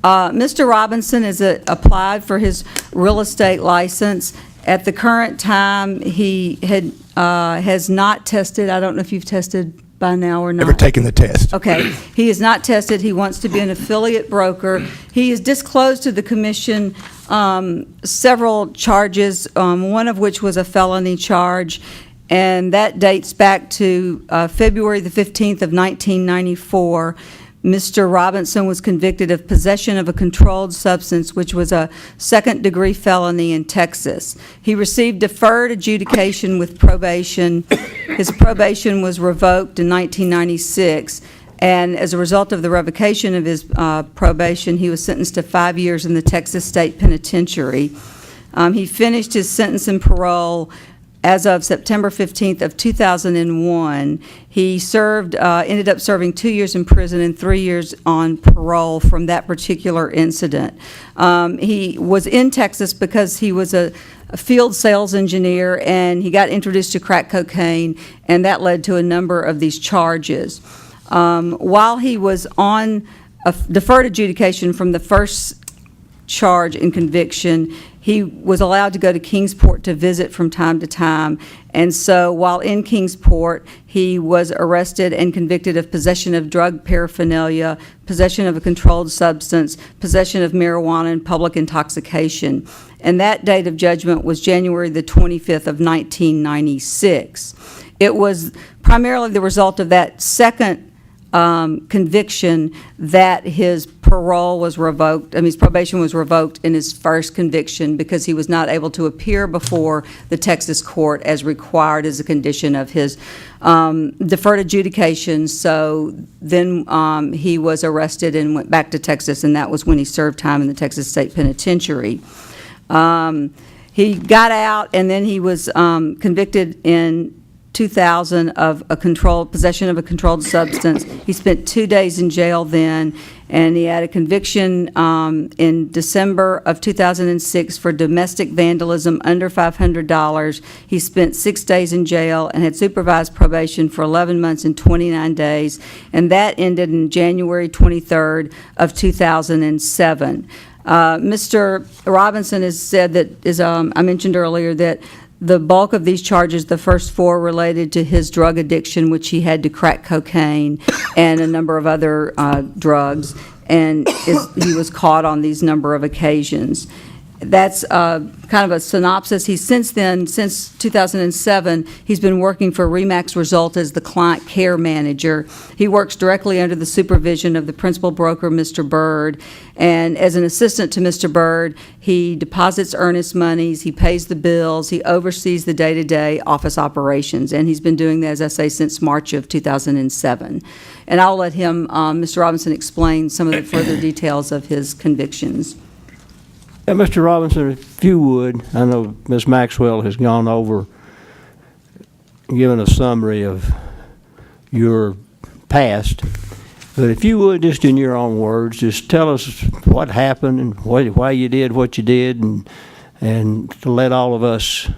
Mr. Robinson has applied for his real estate license. At the current time, he has not tested. I don't know if you've tested by now or not. Never taken the test. Okay. He is not tested. He wants to be an affiliate broker. He has disclosed to the commission several charges, one of which was a felony charge, and that dates back to February the 15th of 1994. Mr. Robinson was convicted of possession of a controlled substance, which was a second-degree felony in Texas. He received deferred adjudication with probation. His probation was revoked in 1996, and as a result of the revocation of his probation, he was sentenced to 5 years in the Texas State Penitentiary. He finished his sentence and parole as of September 15th of 2001. He ended up serving 2 years in prison and 3 years on parole from that particular incident. He was in Texas because he was a field sales engineer, and he got introduced to crack cocaine, and that led to a number of these charges. While he was on a deferred adjudication from the first charge and conviction, he was allowed to go to Kingsport to visit from time to time. And so while in Kingsport, he was arrested and convicted of possession of drug paraphernalia, possession of a controlled substance, possession of marijuana, and public intoxication. And that date of judgment was January the 25th of 1996. It was primarily the result of that second conviction that his parole was revoked. His probation was revoked in his first conviction because he was not able to appear before the Texas court as required as a condition of his deferred adjudication. So then he was arrested and went back to Texas, and that was when he served time in the Texas State Penitentiary. He got out, and then he was convicted in 2000 of possession of a controlled substance. He spent 2 days in jail then, and he had a conviction in December of 2006 for domestic vandalism under $500. He spent 6 days in jail and had supervised probation for 11 months and 29 days, and that ended in January 23rd of 2007. Mr. Robinson has said that, as I mentioned earlier, that The bulk of these charges, the first 4 related to his drug addiction, which he had to crack cocaine and a number of other drugs, and he was caught on these number of occasions. That's kind of a synopsis. He's since 2007, he's been working for RE/MAX Result as the client care manager. He works directly under the supervision of the principal broker, Mr. Bird, and as an assistant to Mr. Bird, he deposits earnest monies, he pays the bills, he oversees the day-to-day office operations, and he's been doing that, as I say, since March of 2007. And I'll let him, Mr. Robinson, explain some of the further details of his convictions. Yeah, Mr. Robinson, if you would, I know Ms. Maxwell has gone over, given a summary of your past, but if you would, just in your own words, just tell us what happened and why you did what you did, and to let all of us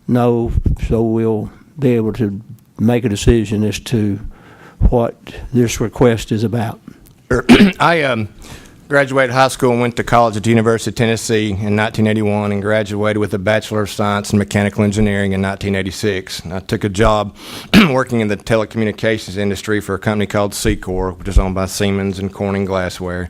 know so we'll be able to make a decision as to what this request is about. I graduated high school and went to college at the University of Tennessee in 1981 and graduated with a Bachelor of Science in Mechanical Engineering in 1986. And I took a job working in the telecommunications industry for a company called Secor, which is owned by Siemens and Corning Glassware.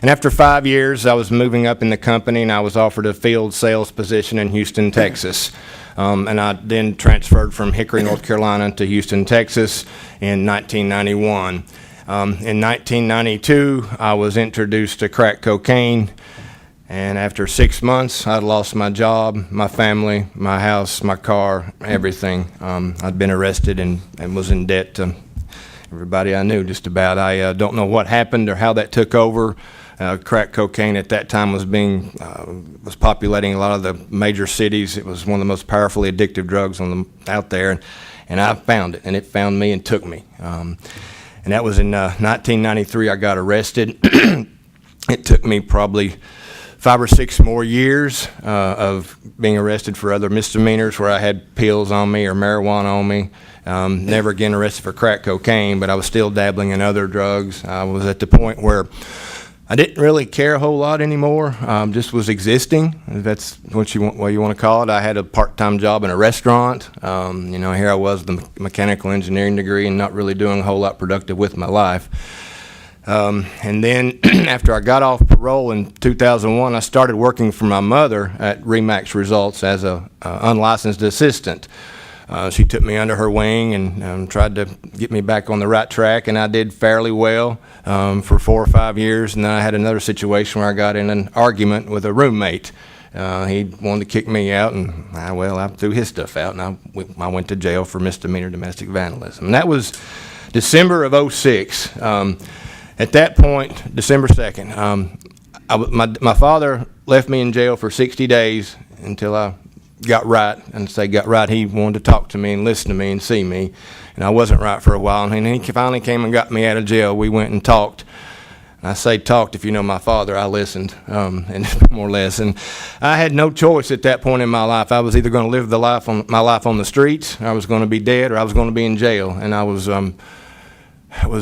And after 5 years, I was moving up in the company, and I was offered a field sales position in Houston, Texas. And I then transferred from Hickory, North Carolina to Houston, Texas in 1991. In 1992, I was introduced to crack cocaine, and after 6 months, I'd lost my job, my family, my house, my car, everything. I'd been arrested and was in debt to everybody I knew just about. I don't know what happened or how that took over. Crack cocaine at that time was populating a lot of the major cities. It was one of the most powerfully addictive drugs out there, and I found it, and it found me and took me. And that was in 1993 I got arrested. It took me probably 5 or 6 more years of being arrested for other misdemeanors where I had pills on me or marijuana on me. Never again arrested for crack cocaine, but I was still dabbling in other drugs. I was at the point where I didn't really care a whole lot anymore, just was existing. That's what you want to call it. I had a part-time job in a restaurant. Here I was with a mechanical engineering degree and not really doing a whole lot productive with my life. And then after I got off parole in 2001, I started working for my mother at RE/MAX Results as a unlicensed assistant. She took me under her wing and tried to get me back on the right track, and I did fairly well for 4 or 5 years. And then I had another situation where I got in an argument with a roommate. He wanted to kick me out, and I threw his stuff out, and I went to jail for misdemeanor domestic vandalism. And that was December of 2006. At that point, December 2nd, my father left me in jail for 60 days until I got right. And to say got right, he wanted to talk to me and listen to me and see me. And I wasn't right for a while. And he finally came and got me out of jail. We went and talked. And I say talked, if you know my father, I listened, and more or less. And I had no choice at that point in my life. I was either going to live my life on the streets, or I was going to be dead, or I was going to be in jail. And I was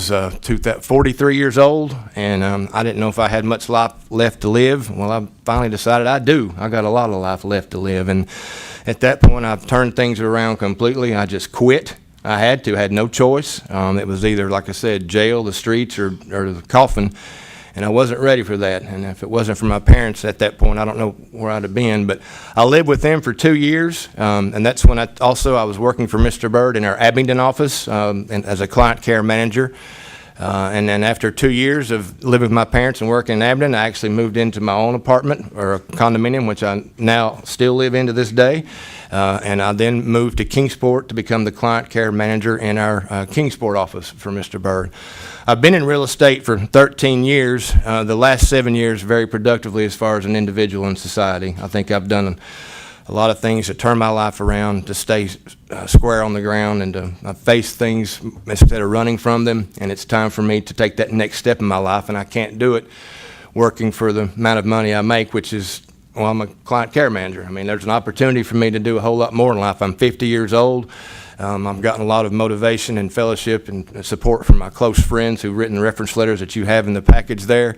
43 years old, and I didn't know if I had much life left to live. Well, I finally decided I do. I got a lot of life left to live, and at that point, I've turned things around completely. I just quit. I had no choice. It was either, like I said, jail, the streets, or the coffin, and I wasn't ready for that. And if it wasn't for my parents at that point, I don't know where I'd have been. But I lived with them for 2 years, and that's when I was working for Mr. Bird in our Abingdon office and as a client care manager. And then after 2 years of living with my parents and working in Abingdon, I actually moved into my own apartment or a condominium, which I now still live in to this day. And I then moved to Kingsport to become the client care manager in our Kingsport office for Mr. Bird. I've been in real estate for 13 years, the last 7 years very productively as far as an individual in society. I think I've done a lot of things to turn my life around, to stay square on the ground, and to face things instead of running from them. And it's time for me to take that next step in my life, and I can't do it working for the amount of money I make, which is, well, I'm a client care manager. I mean, there's an opportunity for me to do a whole lot more in life. I'm 50 years old. I've gotten a lot of motivation and fellowship and support from my close friends who've written reference letters that you have in the package there.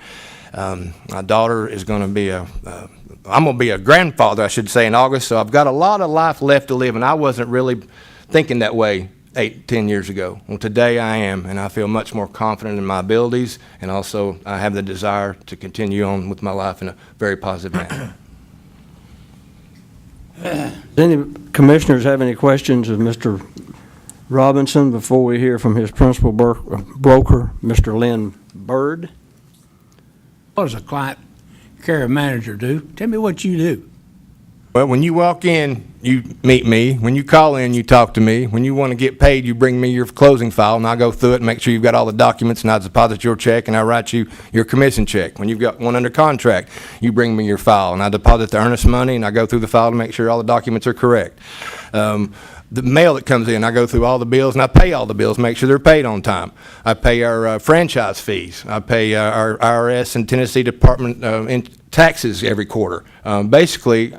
My daughter is going to be I'm going to be a grandfather, I should say, in August, so I've got a lot of life left to live, and I wasn't really thinking that way 8-10 years ago. Well, today I am, and I feel much more confident in my abilities, and also I have the desire to continue on with my life in a very positive manner. Does any commissioners have any questions of Mr. Robinson before we hear from his principal broker, Mr. Lynn Byrd? What does a client care manager do? Tell me what you do. Well, when you walk in, you meet me. When you call in, you talk to me. When you want to get paid, you bring me your closing file, and I go through it and make sure you've got all the documents, and I deposit your check, and I write you your commission check. When you've got one under contract, you bring me your file, and I deposit the earnest money, and I go through the file to make sure all the documents are correct. The mail that comes in, I go through all the bills, and I pay all the bills, make sure they're paid on time. I pay our franchise fees. I pay our IRS and Tennessee Department in taxes every quarter. Basically,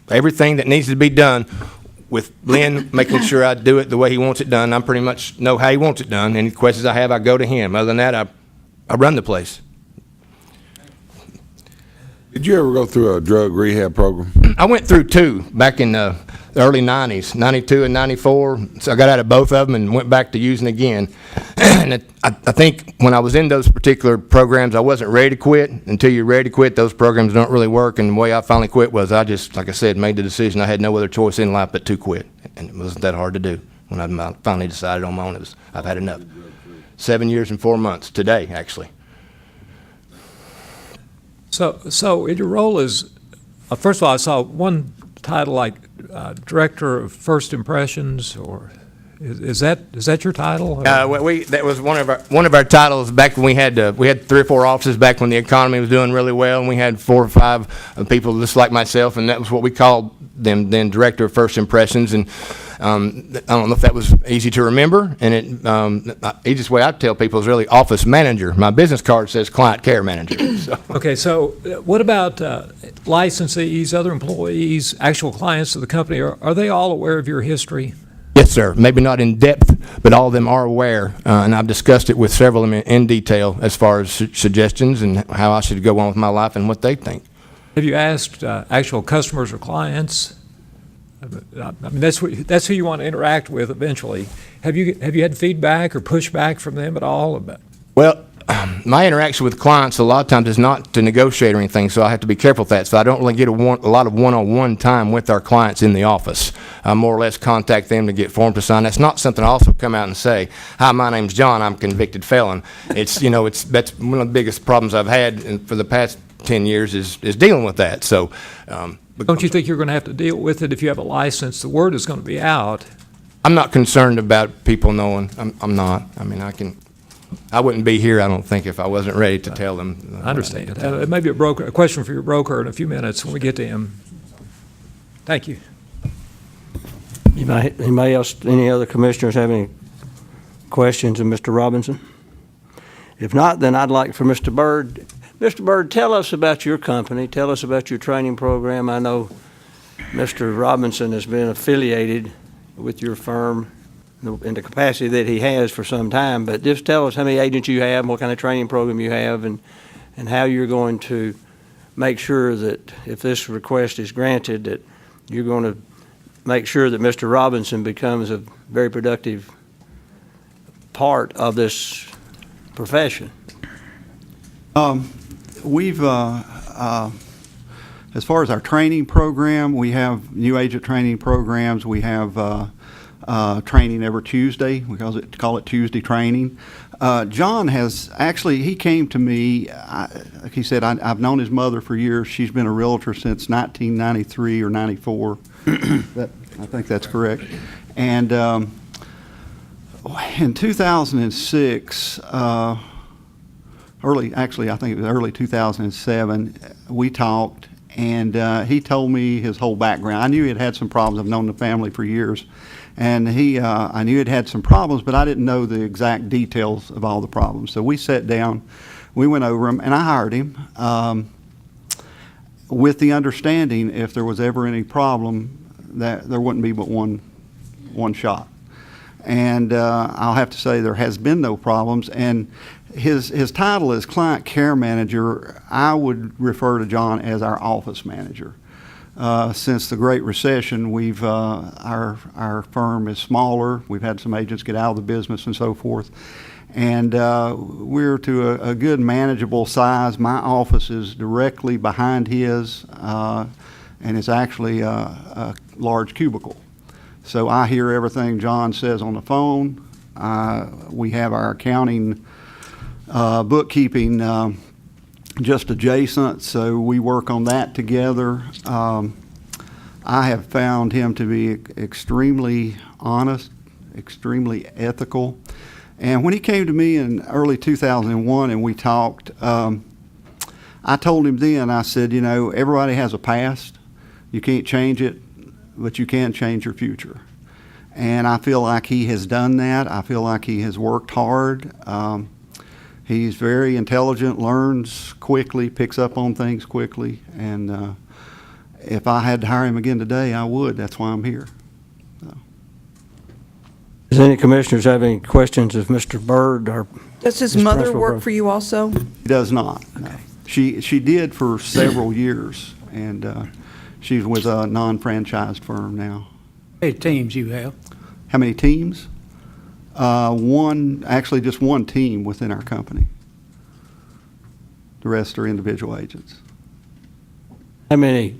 everything that needs to be done with Lynn, making sure I do it the way he wants it done. I pretty much know how he wants it done. Any questions I have, I go to him. Other than that, I run the place. Did you ever go through a drug rehab program? I went through two back in the early 90s, 92 and 94. So I got out of both of them and went back to using again. And I think when I was in those particular programs, I wasn't ready to quit. Until you're ready to quit, those programs don't really work. And the way I finally quit was I just, like I said, made the decision. I had no other choice in life but to quit. And it wasn't that hard to do. When I finally decided on my own, I've had enough. 7 years and 4 months today, actually. So in your role as, first of all, I saw one title like Director of First Impressions, or is that your title? That was one of our titles back when we had 3 or 4 offices back when the economy was doing really well, and we had 4 or 5 people just like myself, and that was what we called them then, Director of First Impressions. And I don't know if that was easy to remember, and the easiest way I tell people is really office manager. My business card says client care manager. So. Okay, so what about licensees, other employees, actual clients of the company? Are they all aware of your history? Yes, sir. Maybe not in depth, but all of them are aware, and I've discussed it with several of them in detail as far as suggestions and how I should go on with my life and what they think. Have you asked actual customers or clients? I mean, that's who you want to interact with eventually. Have you had feedback or pushback from them at all? Well, my interaction with clients a lot of times is not to negotiate or anything, so I have to be careful with that. So I don't really get a lot of one-on-one time with our clients in the office. I more or less contact them to get forms to sign. That's not something I also come out and say, "Hi, my name's John. I'm a convicted felon." That's one of the biggest problems I've had for the past 10 years is dealing with that. So. Don't you think you're going to have to deal with it if you have a license? The word is going to be out. I'm not concerned about people knowing. I'm not. I mean, I wouldn't be here, I don't think, if I wasn't ready to tell them. I understand. It may be a question for your broker in a few minutes when we get to him. Thank you. Anybody else, any other commissioners have any questions of Mr. Robinson? If not, then I'd like for Mr. Byrd. Mr. Byrd, tell us about your company. Tell us about your training program. I know Mr. Robinson has been affiliated with your firm in the capacity that he has for some time, but just tell us how many agents you have, what kind of training program you have, and how you're going to make sure that if this request is granted, that you're going to make sure that Mr. Robinson becomes a very productive part of this profession. We've, as far as our training program, we have new agent training programs. We have training every Tuesday. We call it Tuesday training. John he came to me, like he said, I've known his mother for years. She's been a realtor since 1993 or 94. I think that's correct. And in 2006, I think it was early 2007, we talked, and he told me his whole background. I knew he had some problems. I've known the family for years. And I knew he'd had some problems, but I didn't know the exact details of all the problems. So we sat down, we went over them, and I hired him with the understanding if there was ever any problem that there wouldn't be but one shot. And I'll have to say there has been no problems. And his title is Client Care Manager. I would refer to John as our office manager. Since the Great Recession, we've our firm is smaller. We've had some agents get out of the business and so forth, and we're to a good manageable size. My office is directly behind his, and it's actually a large cubicle. So I hear everything John says on the phone. We have our accounting, bookkeeping just adjacent, so we work on that together. I have found him to be extremely honest, extremely ethical. And when he came to me in early 2001 and we talked, I told him then, I said, you know, everybody has a past. You can't change it, but you can change your future. And I feel like he has done that. I feel like he has worked hard. He's very intelligent, learns quickly, picks up on things quickly, and if I had to hire him again today, I would. That's why I'm here. Does any commissioners have any questions of Mr. Byrd or? Does his Mr. mother Principal work Byrd? for you also? He does not. No. She did for several years, and she's with a non-franchised firm now. How many teams you have? How many teams? Actually just one team within our company. The rest are individual agents. How many?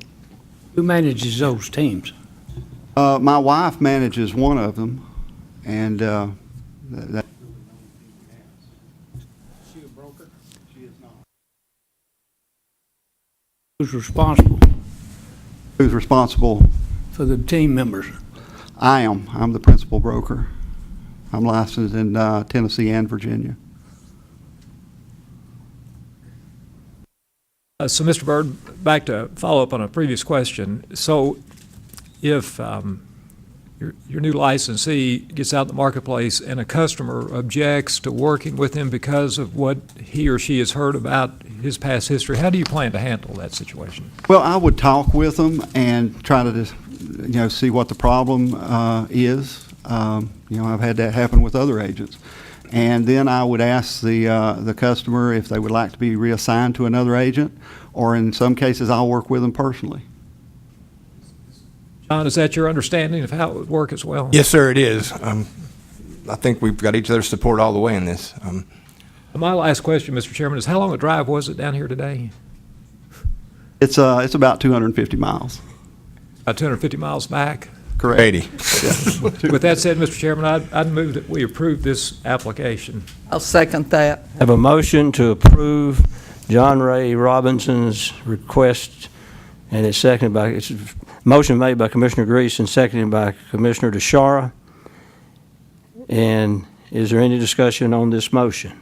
Who manages those teams? My wife manages one of them, and that. Is she a broker? She is not. Who's responsible Who's responsible? for the team members? I am. I'm the principal broker. I'm licensed in Tennessee and Virginia. So, Mr. Byrd, back to follow up on a previous question. So, if your new licensee gets out in the marketplace and a customer objects to working with him because of what he or she has heard about his past history, how do you plan to handle that situation? Well, I would talk with them and try to just, see what the problem is. I've had that happen with other agents. And then I would ask the customer if they would like to be reassigned to another agent, or in some cases, I'll work with them personally. John, is that your understanding of how it would work as well? Yes, sir, it is. I think we've got each other's support all the way in this. My last question, Mr. Chairman, is how long a drive was it down here today? It's about 250 miles. About 250 miles back? Correct. 80. With that said, Mr. Chairman, I'd move that we approve this application. I'll second that. Have a motion to approve John Ray Robinson's request, and it's seconded by, it's a motion made by Commissioner Grease and seconded by Commissioner DeShara. And is there any discussion on this motion?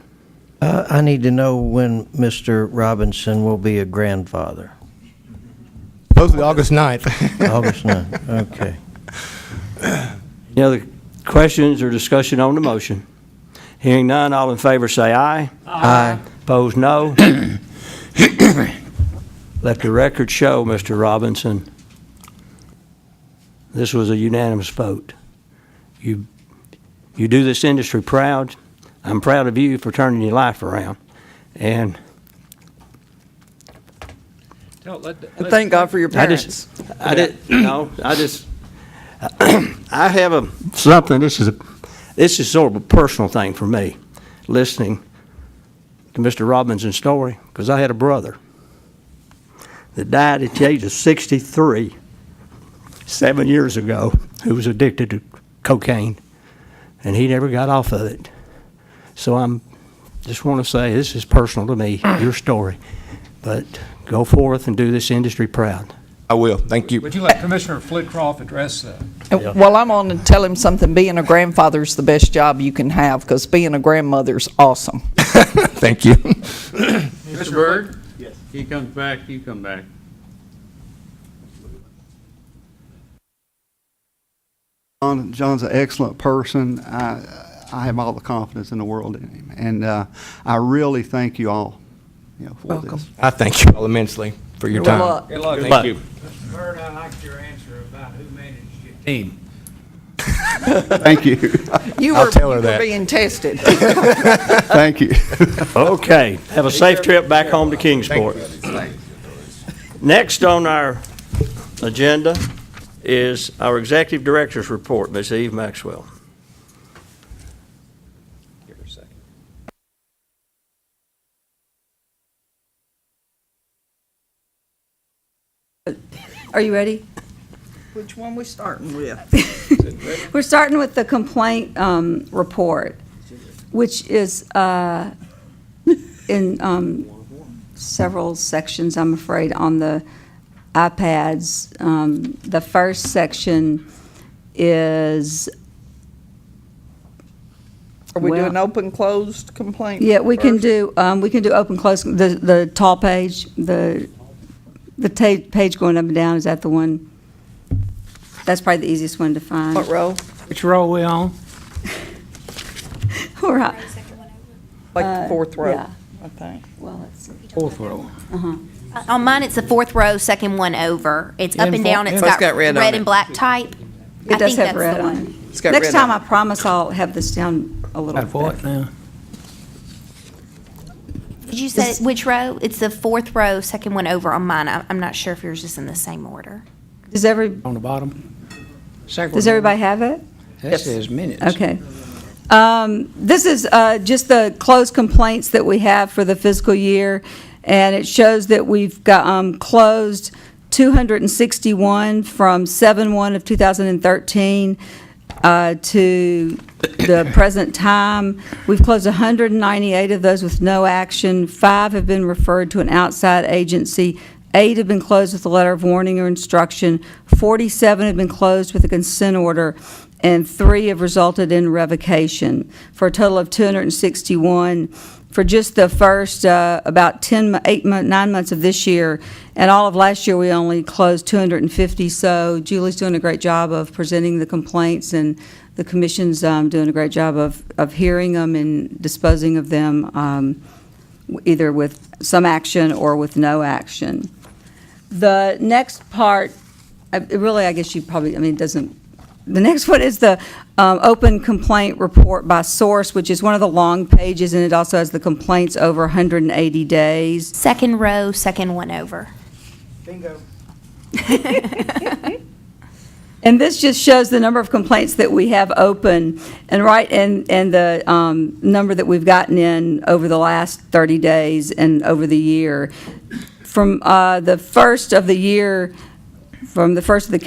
I need to know when Mr. Robinson will be a grandfather. Supposedly August 9th. August 9th, okay. Any other questions or discussion on the motion? Hearing none, all in favor say aye. Aye. Opposed, no. Let the record show, Mr. Robinson, this was a unanimous vote. You do this industry proud. I'm proud of you for turning your life around. And And thank God for your parents. I have something, this is sort of a personal thing for me, listening to Mr. Robinson's story, because I had a brother that died at the age of 63, 7 years ago, who was addicted to cocaine, and he never got off of it. So just want to say, this is personal to me, your story, but go forth and do this industry proud. I will. Thank you. Would you let Commissioner Flitcroft address that? Well, I'm going to tell him something. Being a grandfather's the best job you can have, because being a grandmother's awesome. Thank you. Mr. Byrd? Yes. He comes back, you come back. John's an excellent person. I have all the confidence in the world in him, and I really thank you all, for this. I thank you all immensely for your time. luck. Good luck. Thank you. Mr. Byrd, I liked your answer about who managed your team. Thank you. You I'll were, tell her you were that. being tested. Thank you. Okay, have a safe trip back home to Kingsport. Next on our agenda is our Executive Director's Report, Ms. Eve Maxwell. Are you ready? Which one we starting with? We're starting with the complaint report, which is in several sections, I'm afraid, on the iPads. The first section is... Are we Well- doing open, closed complaint? Yeah, we can first? do open, close, the tall page, the page going up and down, is that the one? That's probably the easiest one to find. What row? Which row are we on? All right. Like the fourth row, yeah. I think. Well, let's see. Fourth row. On mine, it's the fourth row, second one over. It's up and down, it's Oh, it's got got red on red it. and black type. It I does think have that's red the on one. it. It's got Next red time, on I promise I'll have this down a little Got what bit. now? Did you say which row? It's the fourth row, second one over on mine. I'm not sure if yours is in the same order. Does every, On the bottom? Second does row. everybody have it? That says minutes. Okay. This is just the closed complaints that we have for the fiscal year, and it shows that we've got closed 261 from 7/1 of 2013 to the present time. We've closed 198 of those with no action. 5 have been referred to an outside agency. 8 have been closed with a letter of warning or instruction. 47 have been closed with a consent order, and 3 have resulted in revocation, for a total of 261 for just the first about 9 months of this year. And all of last year, we only closed 250. So Julie's doing a great job of presenting the complaints, and the commission's doing a great job of hearing them and disposing of them, either with some action or with no action. The next part, really, I guess you probably, I mean, it doesn't, the next one is the open complaint report by source, which is one of the long pages, and it also has the complaints over 180 days. Second row, second one over. Bingo. And this just shows the number of complaints that we have open, and the number that we've gotten in over the last 30 days and over the year. From the first of the year, from the first of the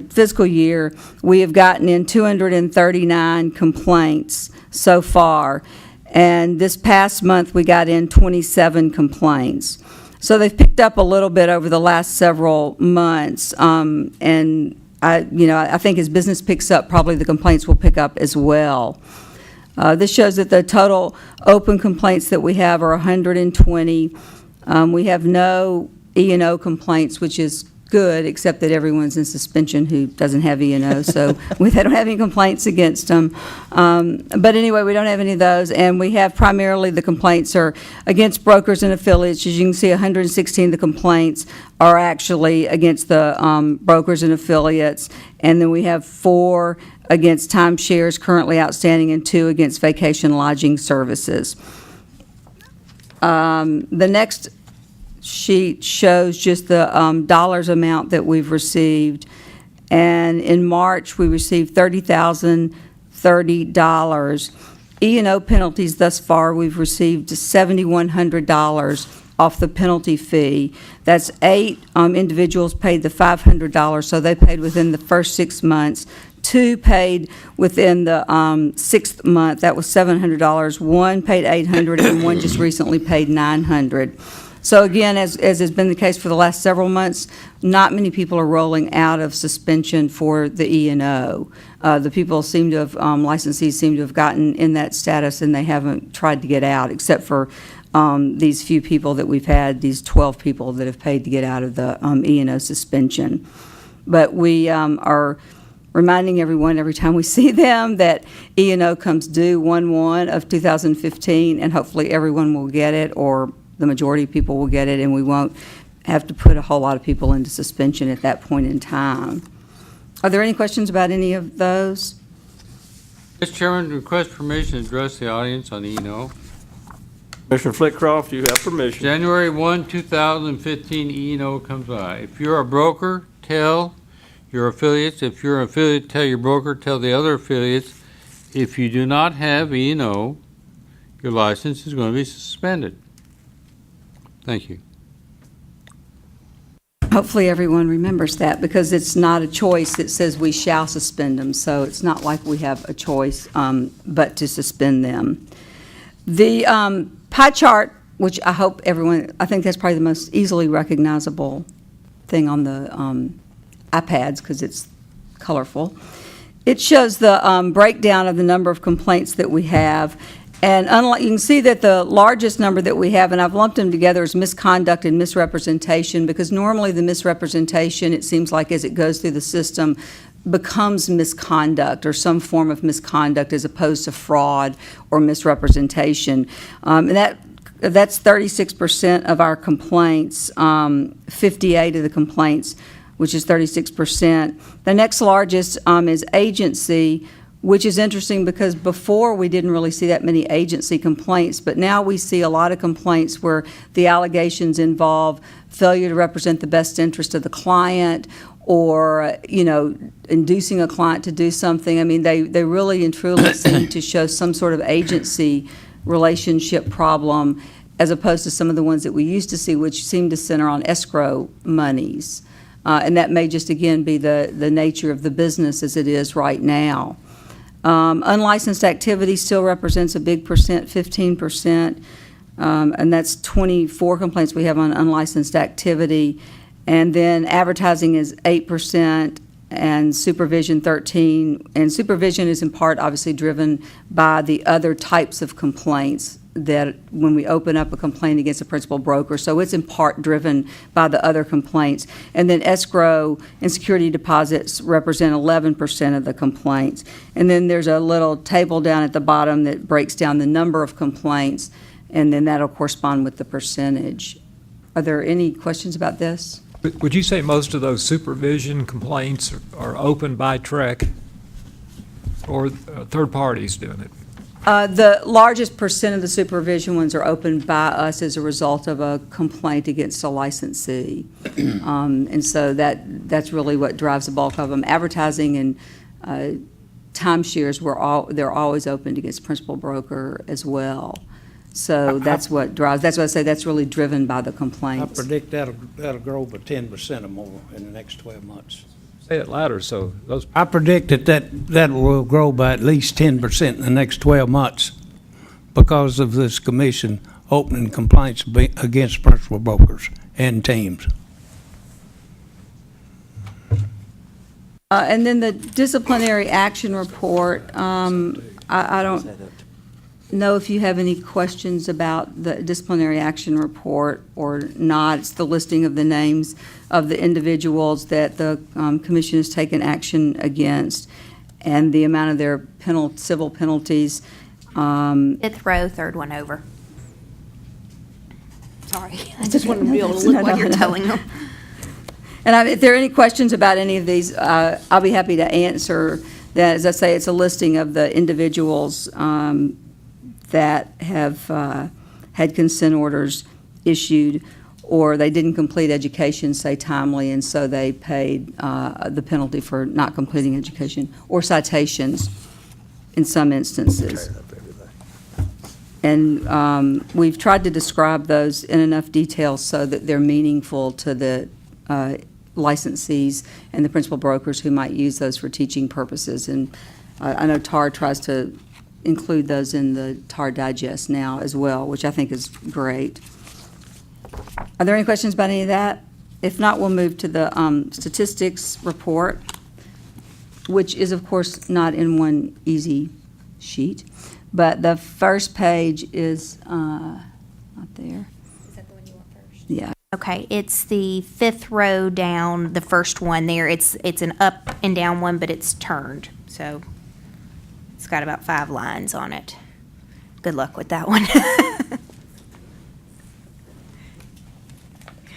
fiscal year, we have gotten in 239 complaints so far. And this past month, we got in 27 complaints. So they've picked up a little bit over the last several months. And I think as business picks up, probably the complaints will pick up as well. This shows that the total open complaints that we have are 120. We have no E&O complaints, which is good, except that everyone's in suspension who doesn't have E&O, so they don't have any complaints against them. But anyway, we don't have any of those, and we have primarily the complaints are against brokers and affiliates. As you can see, 116 of the complaints are actually against the brokers and affiliates, and then we have 4 against timeshares currently outstanding and 2 against vacation lodging services. The next sheet shows just the dollars amount that we've received. And in March, we received $30,030. E&O penalties thus far, we've received $7,100 off the penalty fee. That's 8 individuals paid the $500, so they paid within the first 6 months. 2 paid within the 6th month, that was $700. 1 paid $800, and 1 just recently paid $900. So again, as has been the case for the last several months, not many people are rolling out of suspension for the E&O. The people seem to have, licensees seem to have gotten in that status, and they haven't tried to get out, except for these few people that we've had, these 12 people that have paid to get out of the E&O suspension. But we are reminding everyone every time we see them that E&O comes due 1/1 of 2015, and hopefully everyone will get it, or the majority of people will get it, and we won't have to put a whole lot of people into suspension at that point in time. Are there any questions about any of those? Mr. Chairman, request permission to address the audience on E&O. Commissioner Flitcroft, you have permission. January 1, 2015, E&O comes by. If you're a broker, tell your affiliates. If you're an affiliate, tell your broker, tell the other affiliates. If you do not have E&O, your license is going to be suspended. Thank you. Hopefully, everyone remembers that, because it's not a choice. It says we shall suspend them, so it's not like we have a choice but to suspend them. The pie chart, which I hope everyone, I think that's probably the most easily recognizable thing on the iPads, because it's colorful. It shows the breakdown of the number of complaints that we have. And you can see that the largest number that we have, and I've lumped them together, is misconduct and misrepresentation, because normally the misrepresentation, it seems like as it goes through the system, becomes misconduct or some form of misconduct as opposed to fraud or misrepresentation. And that's 36% of our complaints, 58 of the complaints, which is 36%. The next largest is agency, which is interesting because before we didn't really see that many agency complaints, but now we see a lot of complaints where the allegations involve failure to represent the best interest of the client, or, inducing a client to do something. I mean, they really and truly seem to show some sort of agency relationship problem, as opposed to some of the ones that we used to see, which seem to center on escrow monies. And that may just, again, be the nature of the business as it is right now. Unlicensed activity still represents a big percent, 15%, and that's 24 complaints we have on unlicensed activity. And then advertising is 8%, and supervision 13%. And supervision is in part obviously driven by the other types of complaints that when we open up a complaint against a principal broker. So it's in part driven by the other complaints. And then escrow and security deposits represent 11% of the complaints. And then there's a little table down at the bottom that breaks down the number of complaints, and then that'll correspond with the percentage. Are there any questions about this? Would you say most of those supervision complaints are opened by TREC or third parties doing it? The largest percent of the supervision ones are opened by us as a result of a complaint against a licensee. And so that's really what drives the bulk of them. Advertising and timeshares, they're always opened against principal broker as well. So that's what drives, that's why I say that's really driven by the I complaints. predict that'll grow by 10% or more in the next 12 months. Say it louder, so those. I predict that will grow by at least 10% in the next 12 months because of this commission opening complaints against principal brokers and teams. And then the disciplinary action report, I don't know if you have any questions about the disciplinary action report or not. It's the listing of the names of the individuals that the commission has taken action against and the amount of their civil penalties. Fifth row, third one over. Sorry, I just wanted to be able to look while you're telling them. And if there are any questions about any of these, I'll be happy to answer that. As I say, it's a listing of the individuals that have had consent orders issued, or they didn't complete education, say, timely, and so they paid the penalty for not completing education, or citations in some instances. And we've tried to describe those in enough detail so that they're meaningful to the licensees and the principal brokers who might use those for teaching purposes. And I know TAR tries to include those in the TAR Digest now as well, which I think is great. Are there any questions about any of that? If not, we'll move to the statistics report, which is, of course, not in one easy sheet. But the first page is not there. Is that the one you want first? Yeah. Okay, it's the fifth row down, the first one there. It's an up and down one, but it's turned. So it's got about 5 lines on it. Good luck with that one.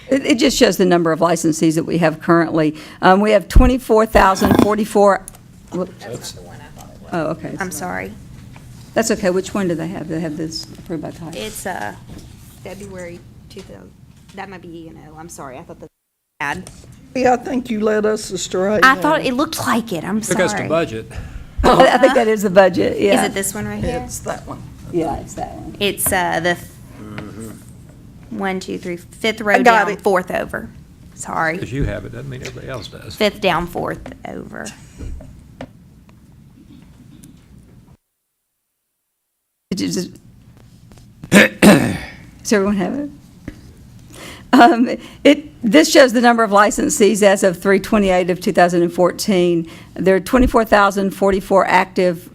It just shows the number of licensees that we have currently. We have 24,044. That's not the one I thought it Oh, okay. I'm sorry. That's okay. Which one do they have? They have this approved by title? It's February 2000. That might be E&O. I'm sorry. I thought that had. Yeah, I think you led us astray. I thought it looked like it. I'm Took sorry. us to budget. I think that is the budget, yeah. Is it this one right here? It's that one. Yeah, it's that one. It's the 1, 2, 3, fifth row I got down, it. fourth over. Sorry. Because you have it, doesn't mean everybody else does. Fifth down, fourth over. Does everyone have it? This shows the number of licensees as of 3/28 of 2014. There are 24,044 active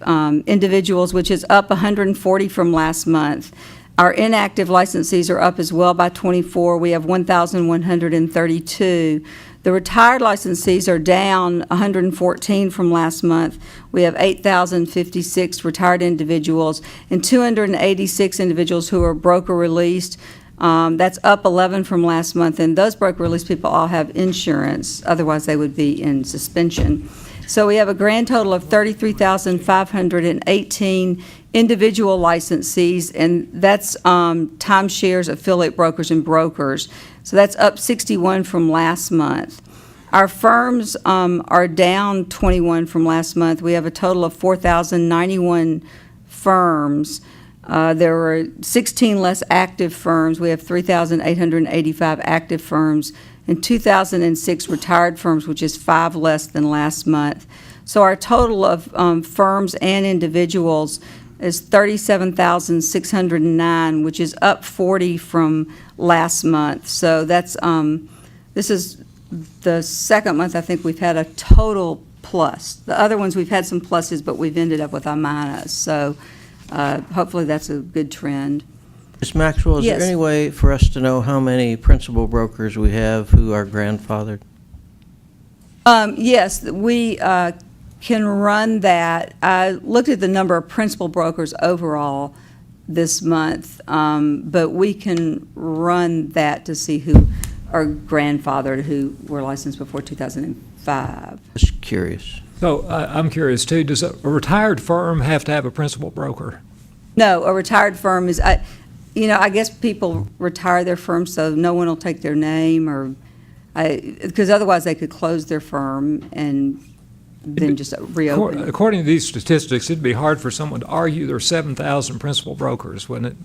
individuals, which is up 140 from last month. Our inactive licensees are up as well by 24. We have 1,132. The retired licensees are down 114 from last month. We have 8,056 retired individuals and 286 individuals who are broker released. That's up 11 from last month, and those broker release people all have insurance. Otherwise, they would be in suspension. So we have a grand total of 33,518 individual licensees, and that's timeshares, affiliate brokers, and brokers. So that's up 61 from last month. Our firms are down 21 from last month. We have a total of 4,091 firms. There were 16 less active firms. We have 3,885 active firms and 2,006 retired firms, which is 5 less than last month. So our total of firms and individuals is 37,609, which is up 40 from last month. So that's this is the second month I think we've had a total plus. The other ones we've had some pluses, but we've ended up with a minus. So hopefully that's a good trend. Ms. Maxwell, is Yes. there any way for us to know how many principal brokers we have who are grandfathered? Yes, we can run that. I looked at the number of principal brokers overall this month, but we can run that to see who are grandfathered, who were licensed before 2005. Just curious. So I'm curious too, does a retired firm have to have a principal broker? No, a retired firm is, I guess people retire their firm so no one will take their name or, because otherwise they could close their firm and then just reopen it. According to these statistics, it'd be hard for someone to argue there are 7,000 principal brokers, wouldn't it?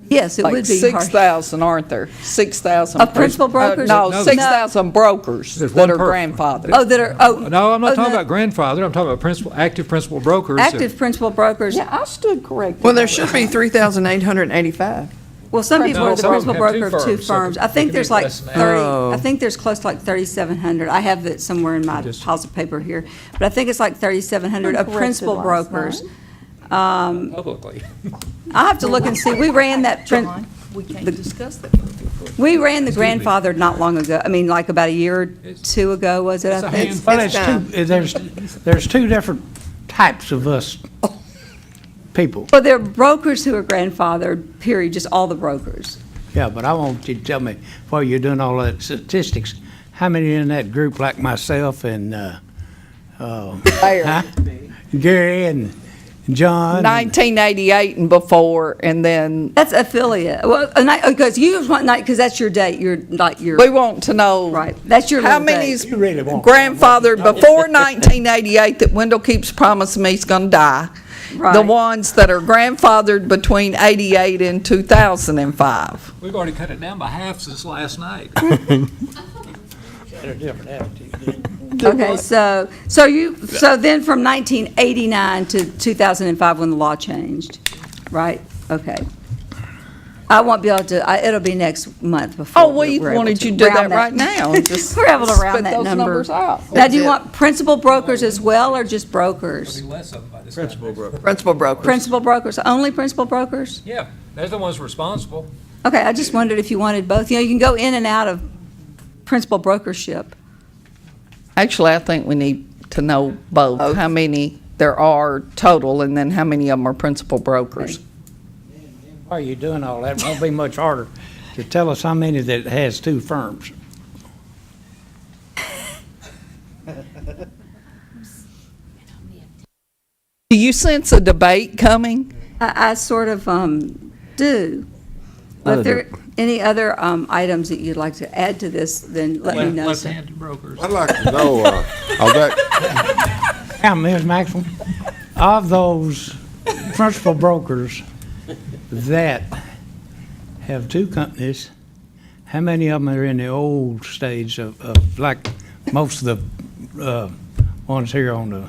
Yes, it Like would be hard. 6,000, aren't there? 6,000. Of principal brokers? No, No. 6,000 brokers There's that one are per- grandfathered. Oh, that are, No, I'm not talking no. about grandfather, I'm talking about active principal brokers. Active principal brokers. Yeah, I stood corrected. Well, there should be 3,885. Well, some people No, are the some of principal them have two broker of two firms, so firms. it I think could be there's like less than that. 30, Oh. I think there's close to like 3,700. I have it somewhere in my piles of paper here. But I think it's like 3,700 of Corrected principal last brokers. Publicly. I'll have to look and see. We ran that, We can't discuss that. we ran the grandfathered not long ago. I mean, like about a year or two ago, was it, It's I a think? handful. Well, there's two different types of us people. Well, there are brokers who are grandfathered, period, just all the brokers. Yeah, but I want you to tell me, while you're doing all that statistics, how many in that group like myself and huh? Gary and John? 1988 and before, and then That's affiliate. Well, because you just want, because that's your date, your, we want to know. right, that's your How little date. many's You really won't. grandfathered before 1988 that Wendell keeps promising me he's going to die? The Right. ones that are grandfathered between 88 and 2005. We've already cut it down by half since last night. Okay, so then from 1989 to 2005 when the law changed, right? Okay. I won't be able to, it'll be next month before. Oh, we we're able wanted to you to do that round right now. Just We're able to round spit that those number. numbers out. Now, do you want principal brokers as well, or just brokers? Less of them by this time. Principal brokers. Principal brokers, only principal brokers? Yeah, they're the ones responsible. Okay, I just wondered if you wanted both. You can go in and out of principal brokership. Actually, I think we need to know both, how many there are total, and then how many of them are principal brokers. While you're doing all that, it won't be much harder to tell us how many that has two firms. Do you sense a debate coming? I sort of do. But if there are any other items that you'd like to add to this, then let me know. Left-handed brokers. I'd like to know, of that, Now, Ms. Maxwell, of those principal brokers that have two companies, how many of them are in the old stage of like most of the ones here on the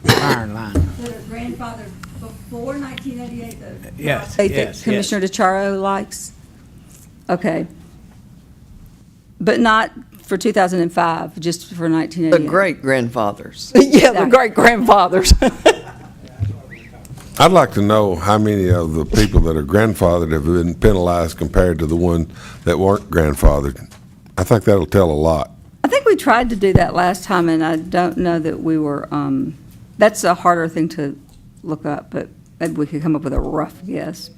iron line? The grandfather before 1988, Yes, that yes, Commissioner DeCharo likes? Okay. But not for 2005, just for 1988? The great-grandfathers. Yeah, the great-grandfathers. I'd like to know how many of the people that are grandfathered have been penalized compared to the one that weren't grandfathered. I think that'll tell a lot. I think we tried to do that last time, and I don't know that we were, that's a harder thing to look up, but maybe we could come up with a rough guess.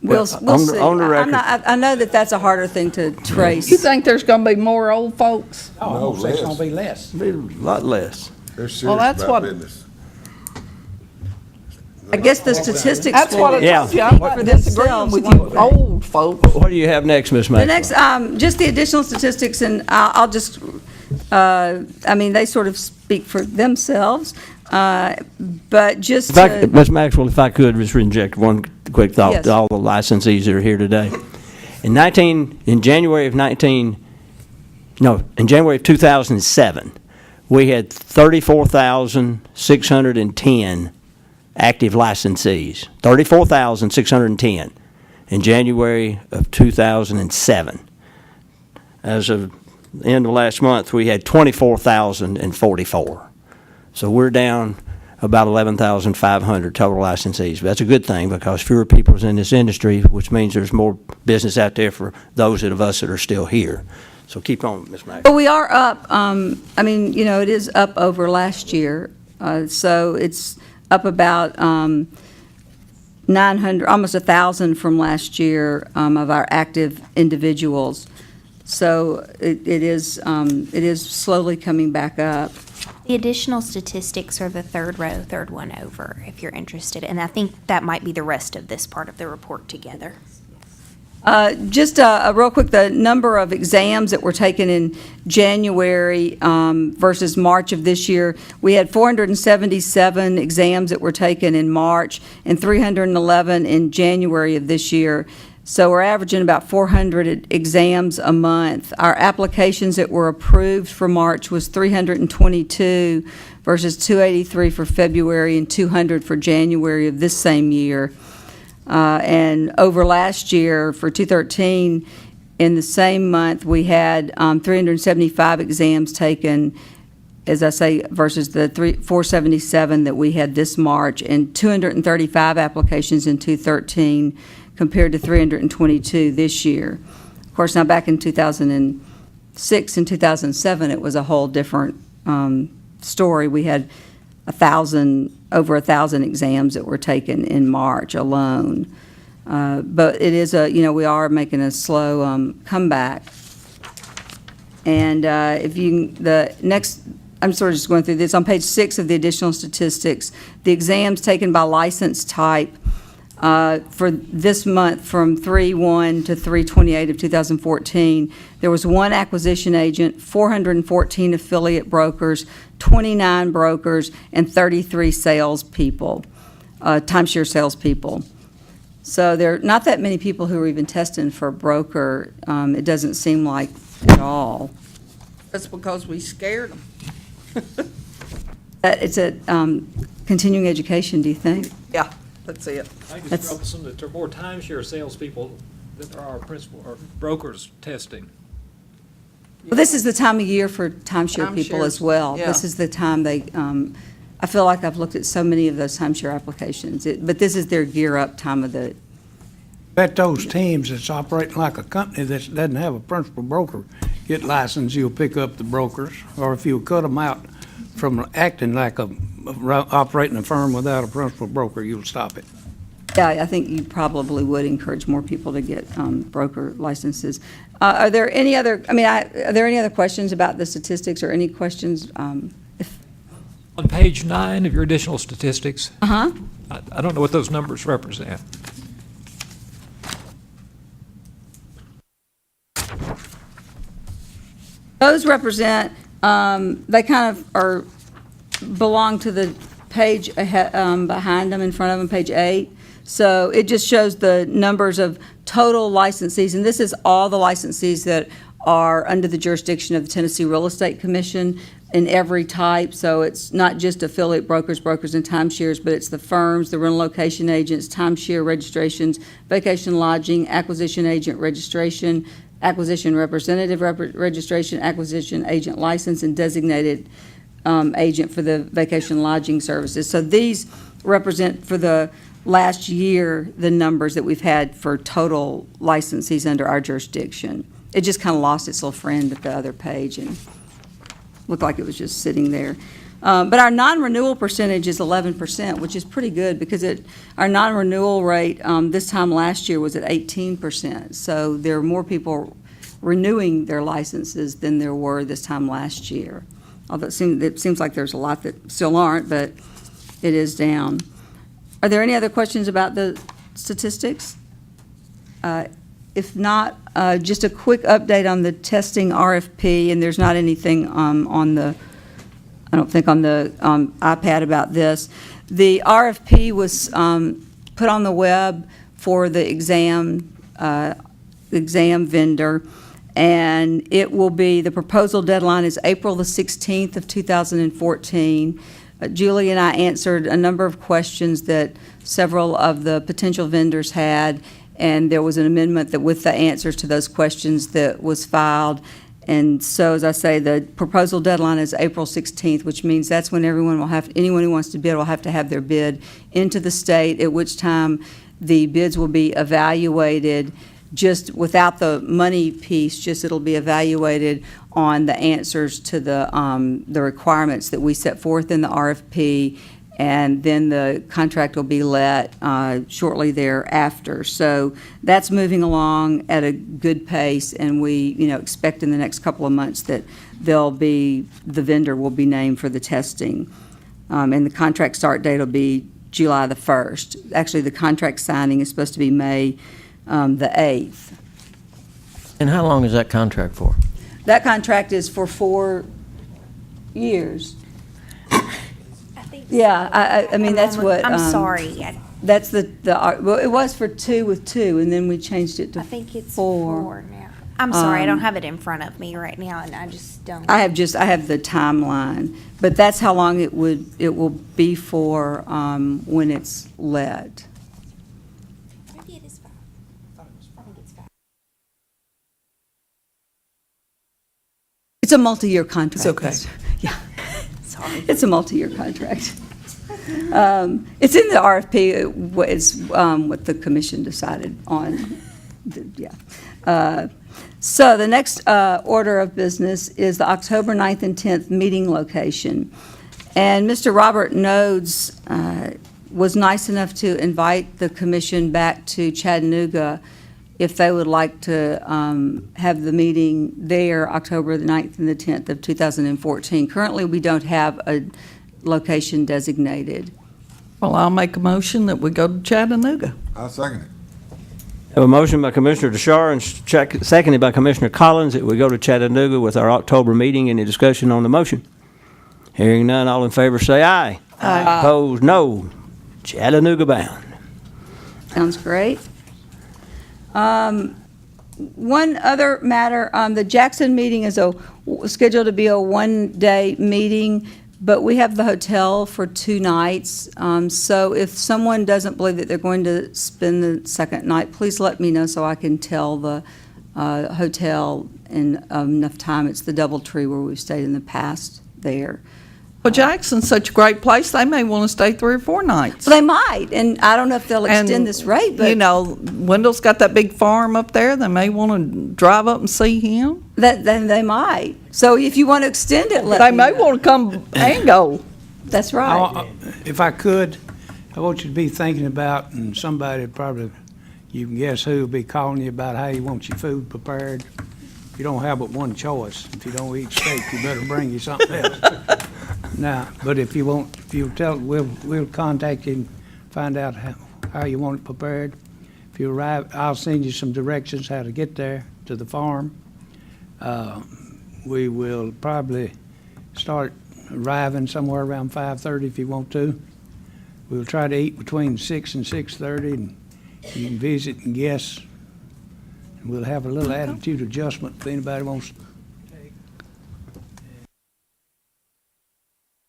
We'll on see. the record- I know that that's a harder thing to trace. You think there's going to be more old folks? Oh, No, it's less. going to be less. Be a lot less. They're Well, serious that's about what- business. I guess the statistics That's what I will Yeah. told you. I'm speak not for disagreeing themselves. with you, old folks. What do you have next, Ms. The Maxwell? next, just the additional statistics, and I'll just, I mean, they sort of speak for themselves, but just to. Ms. Maxwell, if I could just inject one quick thought Yes. to all the licensees that are here today. In January of 2007, we had 34,610 active licensees, 34,610 in January of 2007. As of the end of last month, we had 24,044. So we're down about 11,500 total licensees. But that's a good thing because fewer people is in this industry, which means there's more business out there for those of us that are still here. So keep on, Ms. Maxwell. But we are up, I mean, you know, it is up over last year. So it's up about 900, almost 1,000 from last year of our active individuals. So it is slowly coming back up. The additional statistics are the third row, third one over, if you're interested. And I think that might be the rest of this part of the report together. Just real quick, the number of exams that were taken in January versus March of this year, we had 477 exams that were taken in March and 311 in January of this year. So we're averaging about 400 exams a month. Our applications that were approved for March was 322 versus 283 for February and 200 for January of this same year. And over last year, for 2013, in the same month, we had 375 exams taken, as I say, versus the 477 that we had this March, and 235 applications in 2013 compared to 322 this year. Of course, now back in 2006 and 2007, it was a whole different story. We had over 1,000 exams that were taken in March alone. But it is we are making a slow comeback. And if you, the next, I'm sort of just going through this, on page 6 of the additional statistics, the exams taken by license type for this month from 3/1 to 3/28 of 2014, there was one acquisition agent, 414 affiliate brokers, 29 brokers, and 33 salespeople, timeshare salespeople. So there are not that many people who are even testing for broker. It doesn't seem like at all. That's because we scared them. It's a continuing education, do you think? Yeah, that's it. I think That's- it's troublesome that there are more timeshare salespeople than there are principal or brokers testing. Well, this is the time of year for timeshare people as Timeshares, well. yeah. This is the time they, I feel like I've looked at so many of those timeshare applications, but this is their gear-up time of the, Bet those teams that's operating like a company that doesn't have a principal broker get licensed, you'll pick up the brokers. Or if you cut them out from acting like operating a firm without a principal broker, you'll stop it. yeah, I think you probably would encourage more people to get broker licenses. Are there any other, are there any other questions about the statistics or any questions? If On page 9 of your additional statistics, Uh-huh. I don't know what those numbers represent. Those represent, they kind of belong to the page ahead, behind them, in front of them, page 8. So it just shows the numbers of total licensees, and this is all the licensees that are under the jurisdiction of the Tennessee Real Estate Commission in every type. So it's not just affiliate brokers, brokers and timeshares, but it's the firms, the rental location agents, timeshare registrations, vacation lodging, acquisition agent registration, acquisition representative registration, acquisition agent license, and designated agent for the vacation lodging services. So these represent for the last year the numbers that we've had for total licensees under our jurisdiction. It just kind of lost its little friend at the other page and looked like it was just sitting there. But our non-renewal percentage is 11%, which is pretty good because our non-renewal rate this time last year was at 18%. So there are more people renewing their licenses than there were this time last year. Although it seems like there's a lot that still aren't, but it is down. Are there any other questions about the statistics? If not, just a quick update on the testing RFP, and there's not anything on the, I don't think on the iPad about this. The RFP was put on the web for the exam vendor, and it will be, the proposal deadline is April the 16th of 2014. Julie and I answered a number of questions that several of the potential vendors had, and there was an amendment that with the answers to those questions that was filed. And so, as I say, the proposal deadline is April 16th, which means that's when anyone who wants to bid will have to have their bid into the state, at which time the bids will be evaluated just without the money piece, just it'll be evaluated on the answers to the requirements that we set forth in the RFP, and then the contract will be let shortly thereafter. So that's moving along at a good pace, and we, expect in the next couple of months that the vendor will be named for the testing. And the contract start date will be July the 1st. Actually, the contract signing is supposed to be May the 8th. And how long is that contract for? That contract is for 4 years. Yeah, I mean, that's what. I'm sorry. That's well, it was for 2 with 2, and then we changed it to 4. I think it's 4 now. I'm sorry, I don't have it in front of me right now, and I just don't. I have the timeline, but that's how long it will be for when it's let. Maybe it is 5. I think it's 5. It's a multi-year contract. It's okay. Yeah. Sorry. It's a multi-year contract. It's in the RFP. It's what the commission decided on. So the next order of business is the October 9th and 10th meeting location. And Mr. Robert Nodes was nice enough to invite the commission back to Chattanooga if they would like to have the meeting there October the 9th and the 10th of 2014. Currently, we don't have a location designated. Well, I'll make a motion that we go to Chattanooga. I'll second it. Have a motion by Commissioner DeShar and seconded by Commissioner Collins that we go to Chattanooga with our October meeting. Any discussion on the motion? Hearing none, all in favor say aye. Aye. Opposed, no. Chattanooga bound. Sounds great. One other matter, the Jackson meeting is scheduled to be a one-day meeting, but we have the hotel for 2 nights. So if someone doesn't believe that they're going to spend the second night, please let me know so I can tell the hotel in enough time. It's the DoubleTree where we've stayed in the past there. Well, Jackson's such a great place, they may want to stay 3 or 4 nights. They might, and I don't know if they'll extend this rate, but. Wendell's got that big farm up there, they may want to drive up and see him. Then they might. So if you want to extend it, let me They may know. want to come and go. That's right. If I could, I want you to be thinking about, and somebody probably, you can guess who will be calling you about how you want your food prepared. You don't have but one choice. If you don't eat steak, you better bring you something else. Now, but if you want, if you tell, we'll contact you and find out how you want it prepared. If you arrive, I'll send you some directions how to get there to the farm. We will probably start arriving somewhere around 5:30 if you want to. We'll try to eat between 6 and 6:30, and you can visit and guess. And we'll have a little attitude adjustment if anybody wants to take.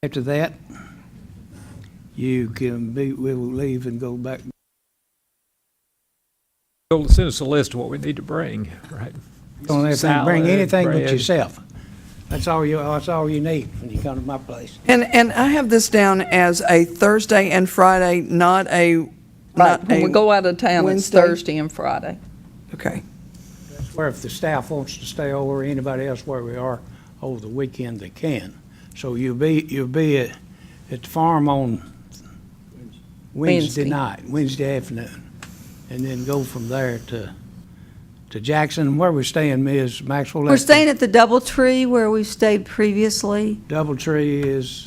After that, we'll leave and go back. They'll send us a list of what we need to bring, right? You don't have to Salad, bring anything but bread. yourself. That's all you need when you come to my place. And I have this down as a Thursday and Friday, not a, Right, not when a we go out of town, it's Wednesday. Thursday and Friday. Okay. Where if the staff wants to stay over, or anybody else where we are over the weekend, they can. So you'll be at the farm on Wednesday night, Wednesday afternoon, and then go from there to Jackson. Where we're staying, Ms. Maxwell? We're staying at the Doubletree where we stayed previously, Doubletree is,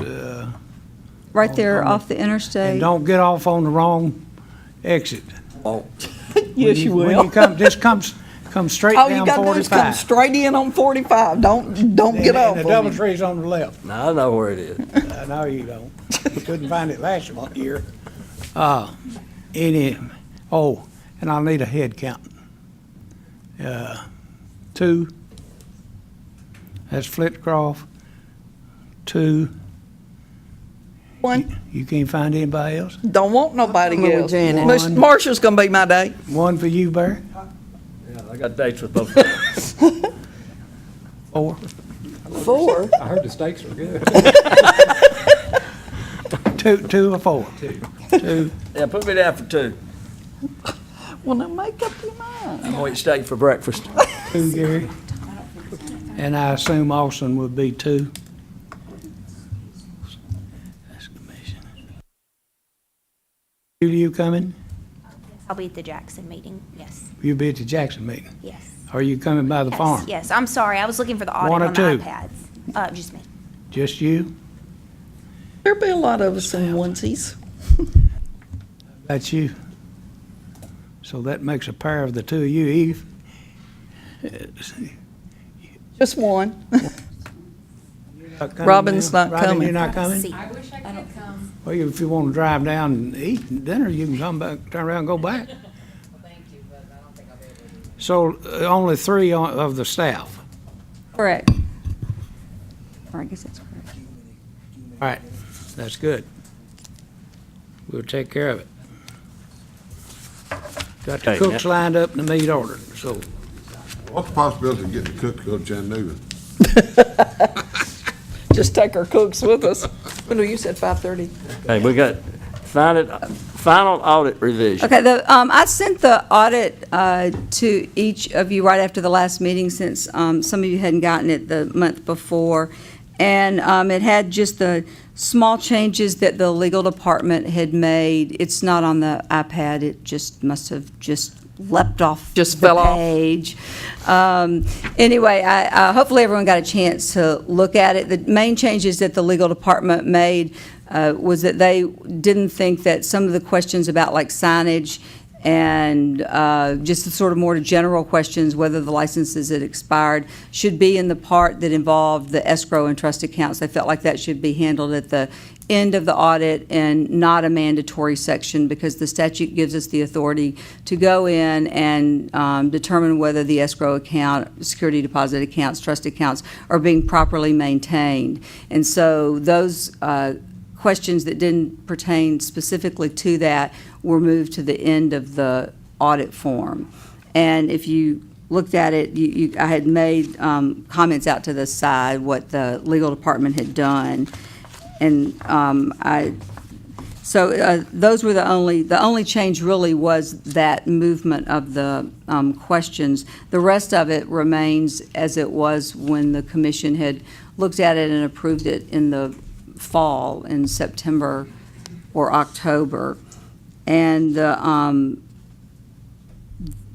right there on the- off the interstate. and don't get off on the wrong exit. Oh, yes, you will. When you come, just come straight All you down gotta do is come 45. straight in on 45. Don't get off. And the on me. Doubletree's on the left. Now, I know where it is. I know you don't. You couldn't find it last year. And I'll need a head count. 2. That's Flitcroft. 2. 1. You can't find anybody else? Don't want nobody I'm with else. Janet. Marcia's gonna be my day. 1 for you, Barry? Yeah, I got dates with both of them. 4. 4. I heard the steaks were good. 2 or 4? 2. Yeah, put me down for 2. Well, now make up your mind. I'm going to eat steak for breakfast. 2, Gary. And I assume Austin would be 2. That's commission. Julie, you coming? I'll be at the Jackson meeting, yes. You'll be at the Jackson meeting. Yes. Are you coming by the Yes, farm? yes, I'm sorry, I was looking for the audit One or on two? the iPads. Just me. Just you? There'll be a lot of us in onesies. That's you. So that makes a pair of the two of you, Eve. Just one. Not coming Robin's now? not Robin, coming. you're not coming? See. I wish I could come. Well, if you want to drive down and eat dinner, you can come back, turn around and go back. Well, thank you, but I don't think I'll be able to do it. So only 3 of the staff. Correct. Or I guess that's correct. All right, that's good. We'll take care of it. Got the Okay, cooks now- lined up and the meat ordered, so. What's the possibility of getting the cook to go to Chattanooga? Just take our cooks with us. Well, no, you said 5:30. Okay, we got final audit revision. Okay, I sent the audit to each of you right after the last meeting, since some of you hadn't gotten it the month before. And it had just the small changes that the legal department had made. It's not on the iPad, it just must have just leapt off Just the fell off. page. Anyway, hopefully everyone got a chance to look at it. The main changes that the legal department made was that they didn't think that some of the questions about like signage and just the sort of more general questions, whether the licenses had expired, should be in the part that involved the escrow and trust accounts. They felt like that should be handled at the end of the audit and not a mandatory section, because the statute gives us the authority to go in and determine whether the escrow account, security deposit accounts, trust accounts are being properly maintained. And so those questions that didn't pertain specifically to that were moved to the end of the audit form. And if you looked at it, I had made comments out to the side what the legal department had done. And those were the only change really was that movement of the questions. The rest of it remains as it was when the commission had looked at it and approved it in the fall, in September or October. And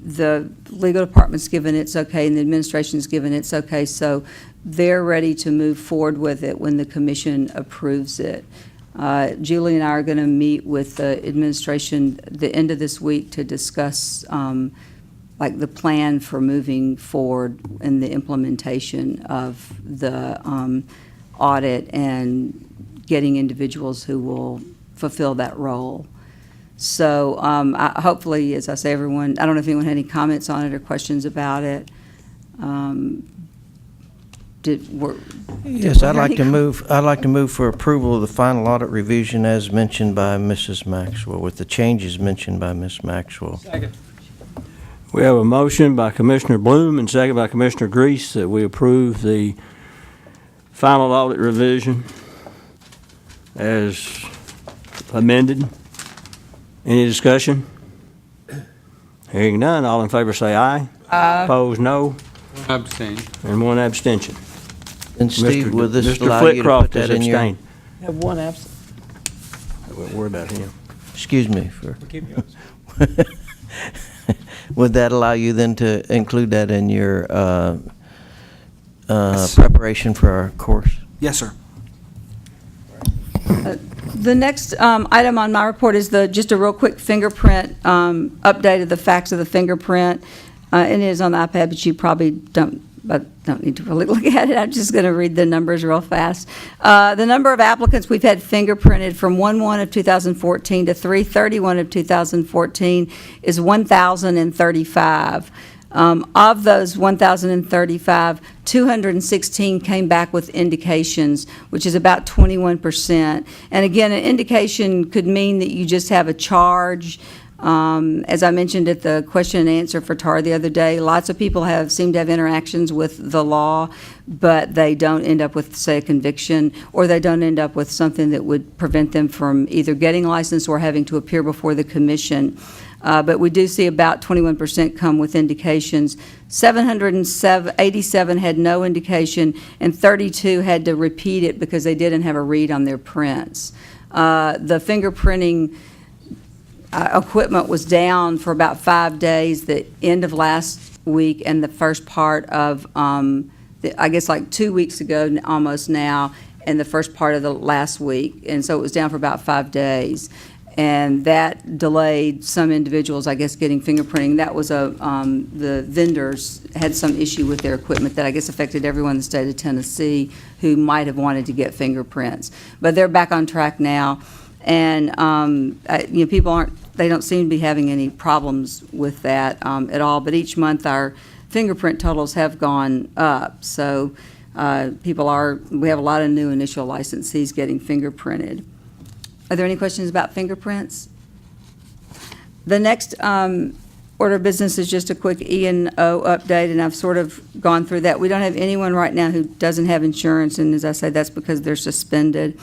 the legal department's given its okay, and the administration's given its okay, so they're ready to move forward with it when the commission approves it. Julie and I are going to meet with the administration the end of this week to discuss like the plan for moving forward in the implementation of the audit and getting individuals who will fulfill that role. So hopefully, as I say, everyone, I don't know if anyone had any comments on it or questions about it. Yes, I'd like to move for approval of the final audit revision as mentioned by Mrs. Maxwell, with the changes mentioned by Ms. Maxwell. We have a motion by Commissioner Bloom and second by Commissioner Grease that we approve the final audit revision as amended. Any discussion? Hearing none, all in favor say aye. Aye. Opposed, no. Abstain. And one abstention. And Steve, will this Mr. allow you to Flitcroft put that has in your... abstained. Have one absent. We'll worry about him. Excuse me for... Would that allow you then to include that in your preparation for our course? Yes, sir. The next item on my report is just a real quick fingerprint update of the facts of the fingerprint. It is on the iPad, but you probably don't need to really look at it. I'm just going to read the numbers real fast. The number of applicants we've had fingerprinted from 1/1 of 2014 to 3/31 of 2014 is 1,035. Of those 1,035, 216 came back with indications, which is about 21%. And again, an indication could mean that you just have a charge. As I mentioned at the question and answer for TAR the other day, lots of people seem to have interactions with the law, but they don't end up with, say, a conviction, or they don't end up with something that would prevent them from either getting a license or having to appear before the commission. But we do see about 21% come with indications. 787 had no indication, and 32 had to repeat it because they didn't have a read on their prints. The fingerprinting equipment was down for about 5 days, the end of last week and the first part of, I guess like 2 weeks ago almost now, and the first part of the last week. And so it was down for about 5 days. And that delayed some individuals, I guess, getting fingerprinting. That was the vendors had some issue with their equipment that I guess affected everyone in the state of Tennessee who might have wanted to get fingerprints. But they're back on track now. And, people they don't seem to be having any problems with that at all. But each month our fingerprint totals have gone up. So we have a lot of new initial licensees getting fingerprinted. Are there any questions about fingerprints? The next order of business is just a quick E&O update, and I've sort of gone through that. We don't have anyone right now who doesn't have insurance, and as I say, that's because they're suspended.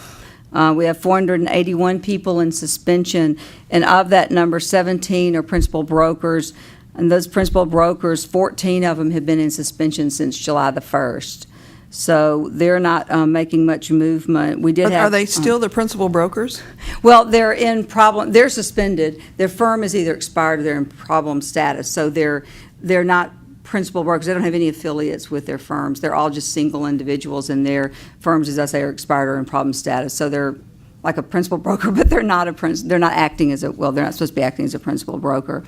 We have 481 people in suspension, and of that number, 17 are principal brokers. And those principal brokers, 14 of them have been in suspension since July the 1st. So they're not making much movement. We did have. Are they still the principal brokers? Well, they're suspended. Their firm is either expired or they're in problem status. So they're not principal brokers. They don't have any affiliates with their firms. They're all just single individuals, and their firms, as I say, are expired or in problem status. So they're like a principal broker, but they're not they're not acting as they're not supposed to be acting as a principal broker.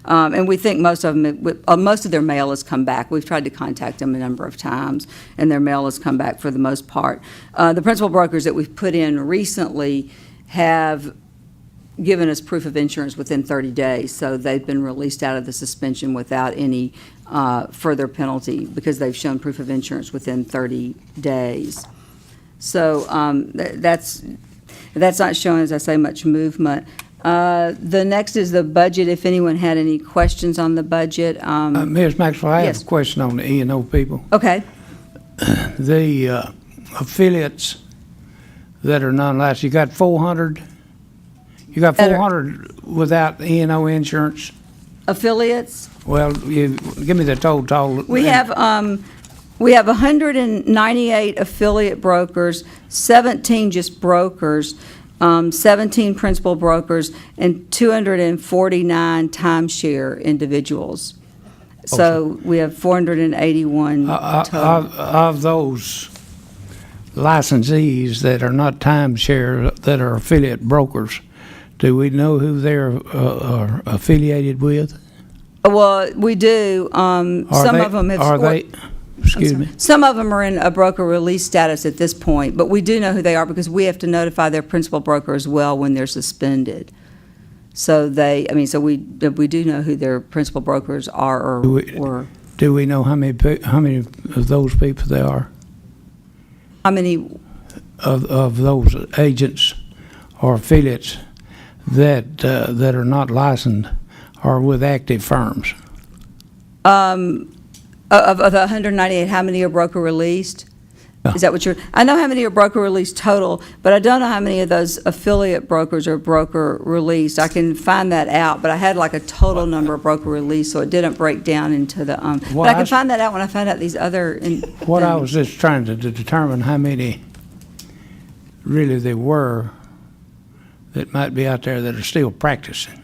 And we think most of their mail has come back. We've tried to contact them a number of times, and their mail has come back for the most part. The principal brokers that we've put in recently have given us proof of insurance within 30 days, so they've been released out of the suspension without any further penalty because they've shown proof of insurance within 30 days. So that's not showing, as I say, much movement. The next is the budget, if anyone had any questions on the budget. Ms. Maxwell, I yes. have a question on the E&O people. Okay. The affiliates that are non-licensed, you got 400? You got 400 without E&O insurance? Affiliates? Well, give me the total. We have 198 affiliate brokers, 17 just brokers, 17 principal brokers, and 249 timeshare individuals. So we have 481 total. Of those licensees that are not timeshare, that are affiliate brokers, do we know who they're are affiliated with? Well, we do. Some of them have. Are they, excuse me? Some of them are in a broker release status at this point, but we do know who they are because we have to notify their principal broker as well when they're suspended. So we do know who their principal brokers are or. Do we know how many of those people there are? How many? Of those agents or affiliates that are not licensed or with active firms? Of the 198, how many are broker released? Is that what I know how many are broker released total, but I don't know how many of those affiliate brokers are broker released. I can find that out, but I had like a total number of broker released, so it didn't break down into the, but I can find that out when I find out these other. What I was just trying to determine how many really there were that might be out there that are still practicing.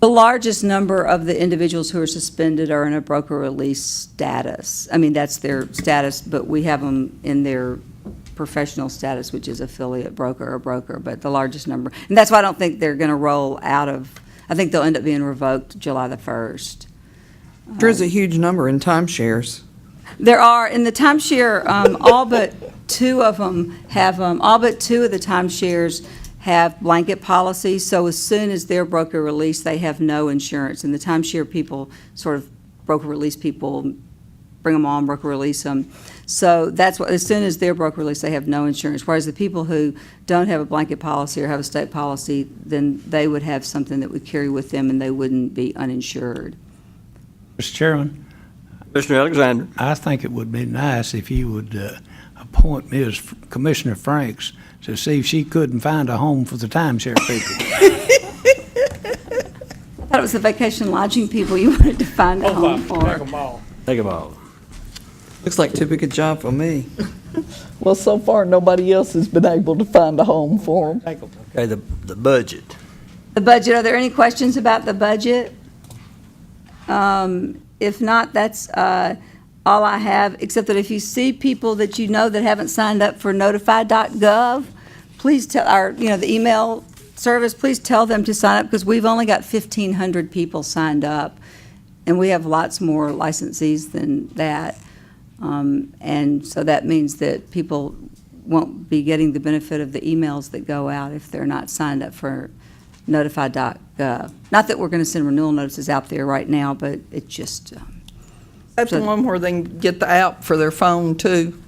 The largest number of the individuals who are suspended are in a broker release status. I mean, that's their status, but we have them in their professional status, which is affiliate broker or broker, but the largest number. And that's why I don't think they're going to roll out of, I think they'll end up being revoked July the 1st. There's a huge number in timeshares. There are, in the timeshare, all but two of them have, all but two of the timeshares have blanket policies, so as soon as they're broker release, they have no insurance. And the timeshare people, sort of broker release people, bring them on, broker release them. So that's what, as soon as they're broker release, they have no insurance. Whereas the people who don't have a blanket policy or have a state policy, then they would have something that would carry with them and they wouldn't be uninsured. Mr. Chairman? Mr. Alexander? I think it would be nice if you would appoint Ms. Commissioner Franks to see if she couldn't find a home for the timeshare people. I thought it was the vacation lodging people you wanted to find a home for. Take them all. Looks like too big a job for me. Well, so far, nobody else has been able to find a home for them. Okay, the budget. The budget, are there any questions about the budget? If not, that's all I have, except that if you see people that you know that haven't signed up for notify.gov, please tell the email service, please tell them to sign up because we've only got 1,500 people signed up and we have lots more licensees than that. And so that means that people won't be getting the benefit of the emails that go out if they're not signed up for notify.gov. Not that we're going to send renewal notices out there right now, but it just... That's the one where they can get the app for their phone, too.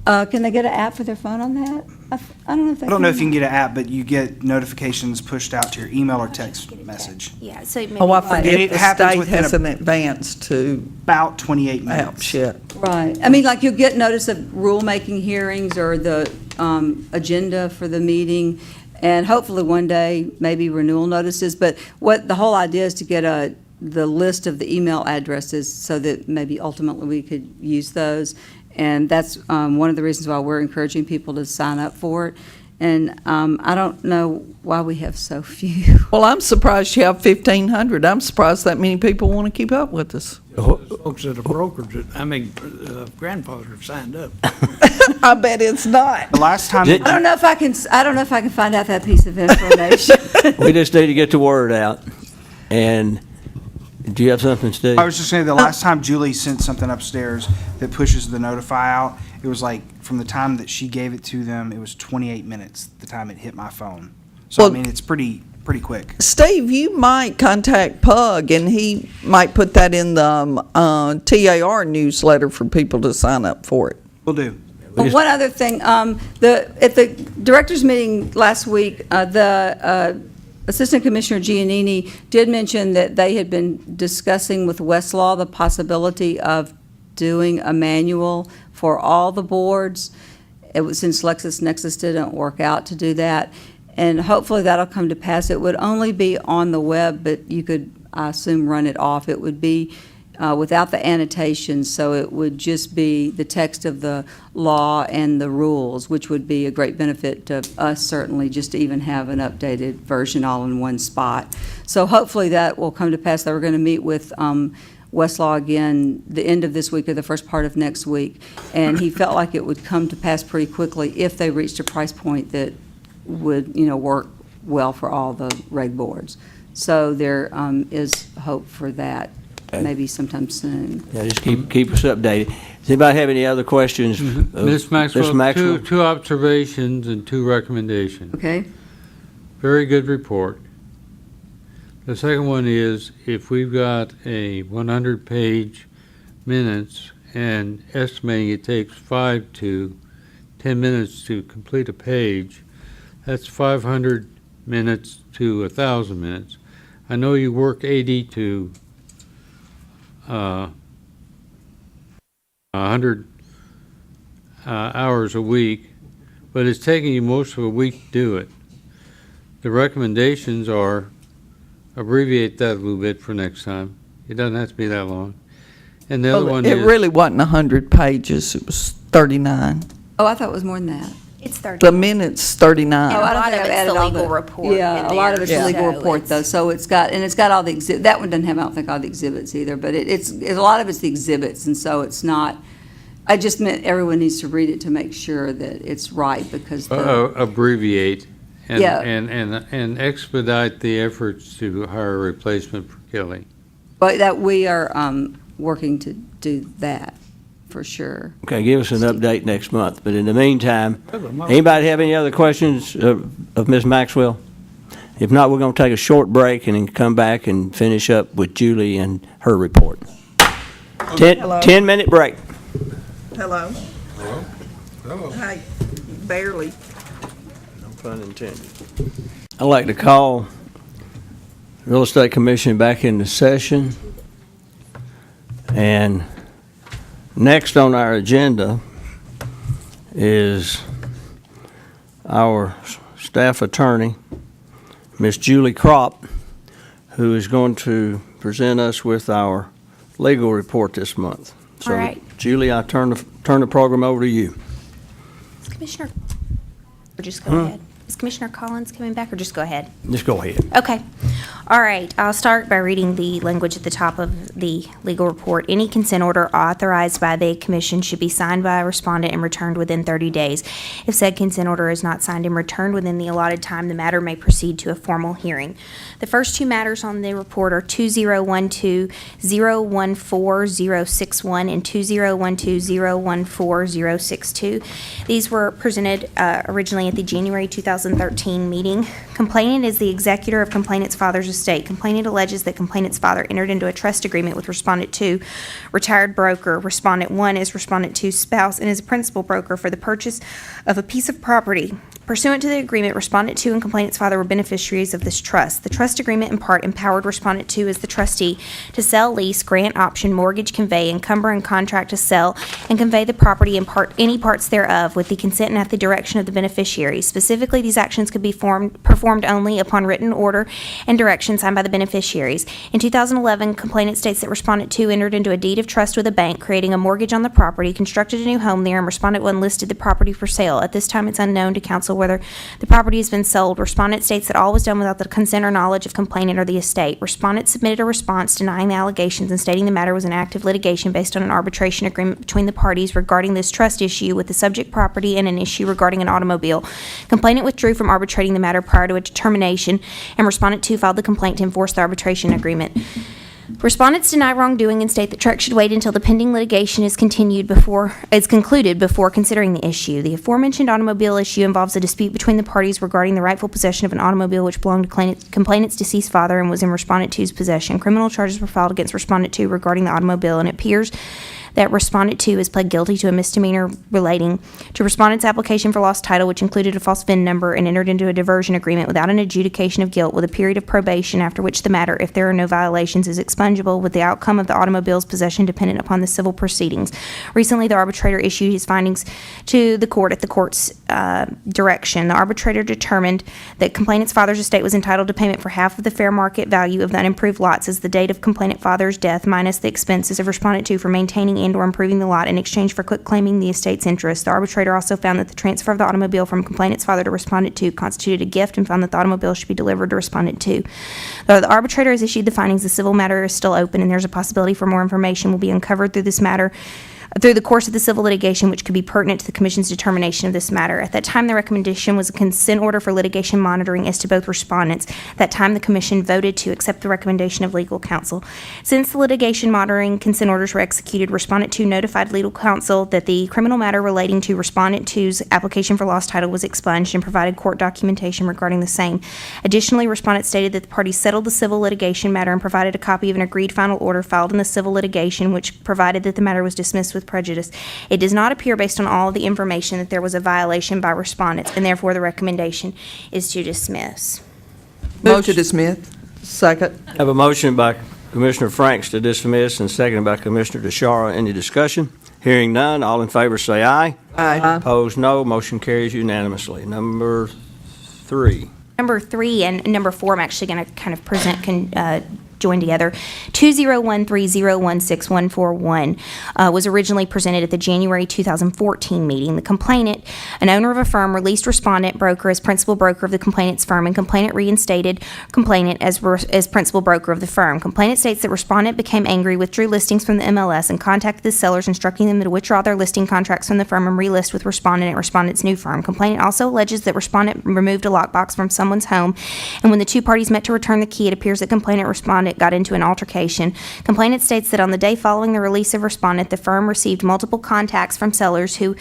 Can they get an app for their phone on that? I don't know if they I don't know if you can get an app, but you get notifications pushed out to your email or text message. Yeah, so maybe. Oh, I And forget it the happens state within has an advance to about 28 app minutes. shit. Right. I mean, like you'll get notice of rulemaking hearings or the agenda for the meeting, and hopefully one day maybe renewal notices. But what the whole idea is to get the list of the email addresses so that maybe ultimately we could use those. And that's one of the reasons why we're encouraging people to sign up for it. And I don't know why we have so few. Well, I'm surprised you have 1,500. I'm surprised that many people want to keep up with us. Folks that are brokers, grandfathers have signed up. I bet it's not. The last time. I don't know if I can find out that piece of information. We just need to get the word out. And do you have something, Steve? I was just saying, the last time Julie sent something upstairs that pushes the notify out, it was like, from the time that she gave it to them, it was 28 minutes, the time it hit my phone. So, Well, I mean, it's pretty quick. Steve, you might contact Pug, and he might put that in the TAR newsletter for people to sign up for it. Will do. Well, one other thing, at the directors meeting last week, the Assistant Commissioner Giannini did mention that they had been discussing with Westlaw the possibility of doing a manual for all the boards. It was, since LexisNexis didn't work out to do that, and hopefully that'll come to pass. It would only be on the web, but you could, I assume, run it off. It would be without the annotations, so it would just be the text of the law and the rules, which would be a great benefit to us, certainly, just to even have an updated version all in one spot. So hopefully that will come to pass. That we're going to meet with Westlaw again the end of this week or the first part of next week, and he felt like it would come to pass pretty quickly if they reached a price point that would, work well for all the reg boards. So there is hope for that. Okay. Maybe sometime soon. Yeah, just keep us updated. Does anybody have any other questions? of Ms. Maxwell, Maxwell? two observations and two recommendations. Okay? Very good report. The second one is, if we've got a 100-page minutes and estimating it takes 5 to 10 minutes to complete a page, that's 500 minutes to 1,000 minutes. I know you work 80 to 100 hours a week, but it's taking you most of a week to do it. The recommendations are abbreviate that a little bit for next time. It doesn't have to be that long. And the other one It is, really wasn't 100 pages, it was 39. Oh, I thought it was more than that. It's 30. The minutes, 39. Oh, I a don't lot think of I've it's added the all legal report Yeah, in a lot of there, it's the legal so report, it's- though, so it's got all the exhibits. That one doesn't have, I don't think, all the exhibits either, but it's a lot of it's the exhibits, and so it's not, I just meant everyone needs to read it to make sure that it's right, because abbreviate and, Yeah. and expedite the efforts to hire a replacement for Kelly. but that we are working to do that, for sure. Okay, give us an update next month. But in the meantime, anybody have any other questions of Ms. Maxwell? If not, we're going to take a short break and then come back and finish up with Julie and her report. Hello. 10-minute break. Hello. Hello. Hi, barely. No pun intended. I'd like to call Real Estate Commission back into session. And next on our agenda is our staff attorney, Miss Julie Kropp, who is going to present us with our legal report this month. So, All right. Julie, I turn the program over to you. Is Commissioner, or just go ahead. Is Commissioner Collins coming back, or just go ahead? Just go ahead. Okay. All right. I'll start by reading the language at the top of the legal report. Any consent order authorized by the commission should be signed by a respondent and returned within 30 days. If said consent order is not signed and returned within the allotted time, the matter may proceed to a formal hearing. The first two matters on the report are 2012-014-061 and 2012-014-062. These were presented originally at the January 2013 meeting. Complainant is the executor of complainant's father's estate. Complainant alleges that complainant's father entered into a trust agreement with Respondent 2, retired broker. Respondent 1 is Respondent 2's spouse and is a principal broker for the purchase of a piece of property. Pursuant to the agreement, Respondent 2 and complainant's father were beneficiaries of this trust. The trust agreement in part empowered Respondent 2 as the trustee to sell, lease, grant, option, mortgage, convey, encumber, and contract to sell and convey the property and any parts thereof with the consent and at the direction of the beneficiaries. Specifically, these actions could be performed only upon written order and direction signed by the beneficiaries. In 2011, complainant states that Respondent 2 entered into a deed of trust with a bank, creating a mortgage on the property, constructed a new home there, and Respondent 1 listed the property for sale. At this time, it's unknown to counsel whether the property has been sold. Respondent states that all was done without the consent or knowledge of complainant or the estate. Respondent submitted a response denying the allegations and stating the matter was an active litigation based on an arbitration agreement between the parties regarding this trust issue with the subject property and an issue regarding an automobile. Complainant withdrew from arbitrating the matter prior to a determination, and Respondent 2 filed the complaint to enforce the arbitration agreement. Respondents deny wrongdoing and state that TREC should wait until the pending litigation is concluded before considering the issue. The aforementioned automobile issue involves a dispute between the parties regarding the rightful possession of an automobile which belonged to complainant's deceased father and was in Respondent 2's possession. Criminal charges were filed against Respondent 2 regarding the automobile, and it appears that Respondent 2 has pled guilty to a misdemeanor relating to Respondent's application for lost title, which included a false VIN number, and entered into a diversion agreement without an adjudication of guilt with a period of probation, after which the matter, if there are no violations, is expungible, with the outcome of the automobile's possession dependent upon the civil proceedings. Recently, the arbitrator issued his findings to the court at the court's direction. The arbitrator determined that complainant's father's estate was entitled to payment for half of the fair market value of the unimproved lots as the date of complainant father's death, minus the expenses of Respondent 2 for maintaining and/or improving the lot in exchange for quitclaiming the estate's interest. The arbitrator also found that the transfer of the automobile from complainant's father to Respondent 2 constituted a gift, and found that the automobile should be delivered to Respondent 2. Though the arbitrator has issued the findings, the civil matter is still open, and there's a possibility for more information will be uncovered through this matter through the course of the civil litigation, which could be pertinent to the Commission's determination of this matter. At that time, the recommendation was a consent order for litigation monitoring as to both respondents. At that time, the Commission voted to accept the recommendation of legal counsel. Since the litigation monitoring consent orders were executed, Respondent 2 notified legal counsel that the criminal matter relating to Respondent 2's application for lost title was expunged, and provided court documentation regarding the same. Additionally, Respondent stated that the parties settled the civil litigation matter and provided a copy of an agreed final order filed in the civil litigation, which provided that the matter was dismissed with prejudice. It does not appear, based on all of the information, that there was a violation by respondents, and therefore the recommendation is to dismiss. Move to dismiss. Second. I have a motion by Commissioner Franks to dismiss and seconded by Commissioner DeShara. Any discussion? Hearing none, all in favor say aye. Aye. Opposed, no. Motion carries unanimously. Number 3. Number 3 and number 4, I'm actually going to kind of present join together. 201301641 was originally presented at the January 2014 meeting. The complainant, an owner of a firm, released Respondent broker as principal broker of the complainant's firm, and complainant reinstated complainant as principal broker of the firm. Complainant states that Respondent became angry, withdrew listings from the MLS, and contacted the sellers, instructing them to withdraw their listing contracts from the firm and relist with Respondent at Respondent's new firm. Complainant also alleges that Respondent removed a lockbox from someone's home, and when the two parties met to return the key, it appears that complainant and Respondent got into an altercation. Complainant states that on the day following the release of Respondent, the firm received multiple contacts from sellers who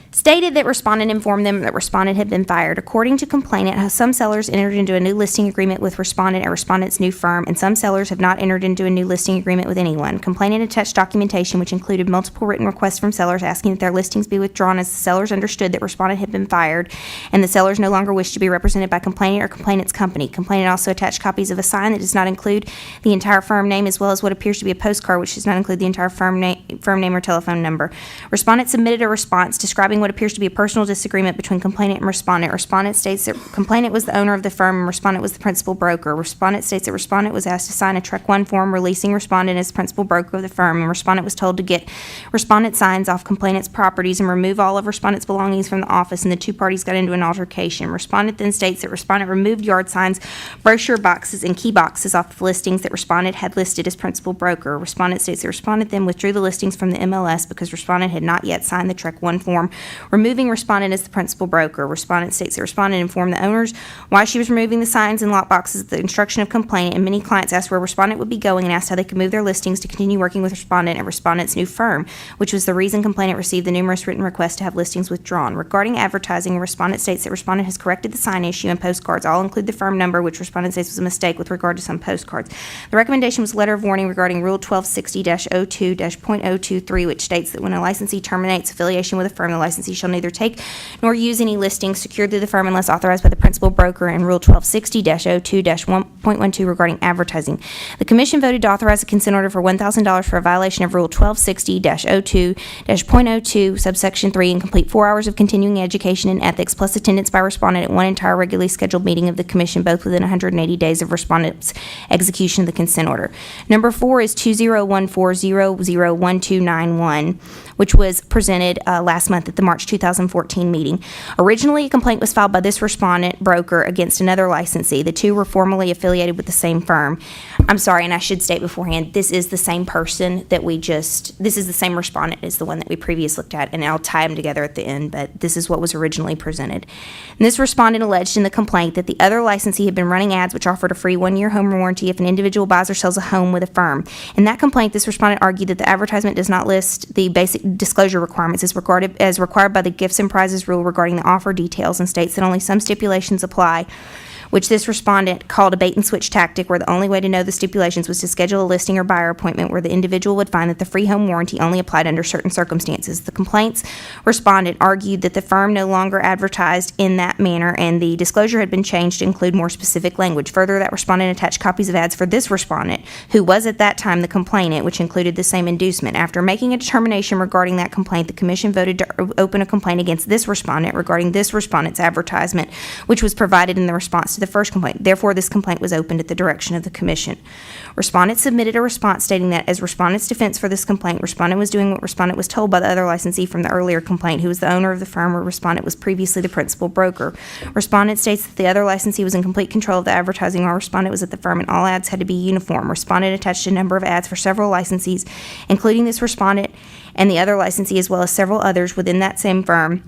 stated that Respondent informed them that Respondent had been fired. According to complainant, some sellers entered into a new listing agreement with Respondent at Respondent's new firm, and some sellers have not entered into a new listing agreement with anyone. Complainant attached documentation which included multiple written requests from sellers asking that their listings be withdrawn, as the sellers understood that Respondent had been fired, and the sellers no longer wished to be represented by complainant or complainant's company. Complainant also attached copies of a sign that does not include the entire firm name, as well as what appears to be a postcard which does not include the entire firm name or telephone number. Respondent submitted a response describing what appears to be a personal disagreement between complainant and Respondent. Respondent states that complainant was the owner of the firm and Respondent was the principal broker. Respondent states that Respondent was asked to sign a Trek 1 form releasing Respondent as principal broker of the firm, and Respondent was told to get Respondent signs off complainant's properties and remove all of Respondent's belongings from the office, and the two parties got into an altercation. Respondent then states that Respondent removed yard signs, brochure boxes, and key boxes off the listings that Respondent had listed as principal broker. Respondent states that Respondent then withdrew the listings from the MLS because Respondent had not yet signed the Trek 1 form, removing Respondent as the principal broker. Respondent states that Respondent informed the owners why she was removing the signs and lock boxes at the instruction of complainant, and many clients asked where Respondent would be going and asked how they could move their listings to continue working with Respondent at Respondent's new firm, which was the reason complainant received the numerous written requests to have listings withdrawn. Regarding advertising, Respondent states that Respondent has corrected the sign issue, and postcards all include the firm number, which Respondent says was a mistake with regard to some postcards. The recommendation was a letter of warning regarding Rule 1260-02-.023, which states that when a licensee terminates affiliation with a firm, the licensee shall neither take nor use any listings secured through the firm unless authorized by the principal broker, and Rule 1260-02-1.12 regarding advertising. The Commission voted to authorize a consent order for $1,000 for a violation of Rule 1260-02-0.02, subsection 3, and complete 4 hours of continuing education and ethics, plus attendance by Respondent at one entire regularly scheduled meeting of the Commission, both within 180 days of Respondent's execution of the consent order. Number 4 is 201400191, which was presented last month at the March 2014 meeting. Originally, a complaint was filed by this Respondent broker against another licensee. The two were formerly affiliated with the same firm. I'm sorry, and I should state beforehand, this is the same person that this is the same Respondent as the one that we previously looked at, and I'll tie them together at the end, but this is what was originally presented. And this Respondent alleged in the complaint that the other licensee had been running ads which offered a free 1-year home warranty if an individual buys or sells a home with a firm. In that complaint, this Respondent argued that the advertisement does not list the basic disclosure requirements as required by the Gifts and Prizes rule regarding the offer details, and states that only some stipulations apply which this respondent called a bait-and-switch tactic, where the only way to know the stipulations was to schedule a listing or buyer appointment where the individual would find that the free home warranty only applied under certain circumstances. The complaint's respondent argued that the firm no longer advertised in that manner, and the disclosure had been changed to include more specific language. Further, that respondent attached copies of ads for this respondent, who was at that time the complainant, which included the same inducement. After making a determination regarding that complaint, the commission voted to open a complaint against this respondent regarding this respondent's advertisement, which was provided in the response to the first complaint. Therefore, this complaint was opened at the direction of the commission. Respondent submitted a response stating that as respondent's defense for this complaint, respondent was doing what respondent was told by the other licensee from the earlier complaint, who was the owner of the firm where respondent was previously the principal broker. Respondent states that the other licensee was in complete control of the advertising while respondent was at the firm, and all ads had to be uniform. Respondent attached a number of ads for several licensees, including this respondent and the other licensee, as well as several others within that same firm,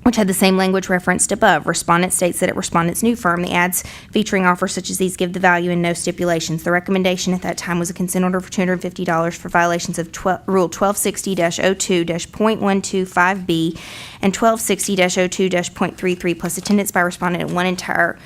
which had the same language referenced above. Respondent states that at respondent's new firm, the ads featuring offers such as these give the value and no stipulations. The recommendation at that time was a consent order for $250 for violations of Rule 1260-02-.125B and 1260-02-.33, plus attendance by respondent at one entire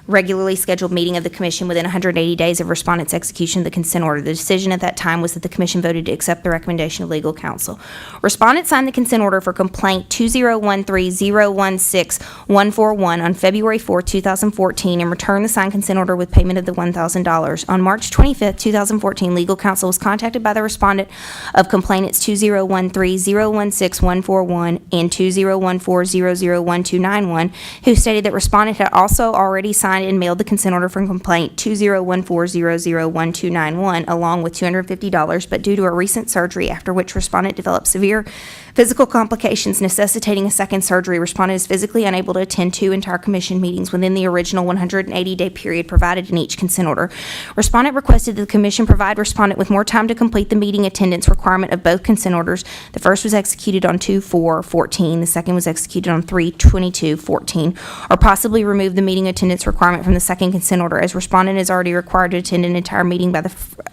regularly scheduled meeting of the commission within 180 days of respondent's execution of the consent order. The decision at that time was that the commission voted to accept the recommendation of legal counsel. Respondent signed the consent order for complaint 2013-016-141 on February 4, 2014, and returned the signed consent order with payment of the $1,000. On March 25, 2014, legal counsel was contacted by the respondent of complainants 2013-016-141 and 2014-001291, who stated that respondent had also already signed and mailed the consent order for complaint 2014-001291 along with $250, but due to a recent surgery after which respondent developed severe physical complications necessitating a second surgery, respondent is physically unable to attend 2 entire commission meetings within the original 180-day period provided in each consent order. Respondent requested that the commission provide respondent with more time to complete the meeting attendance requirement of both consent orders. The first was executed on 2/4/14, the second was executed on 3/22/14, or possibly remove the meeting attendance requirement from the second consent order, as respondent is already required to attend an entire meeting by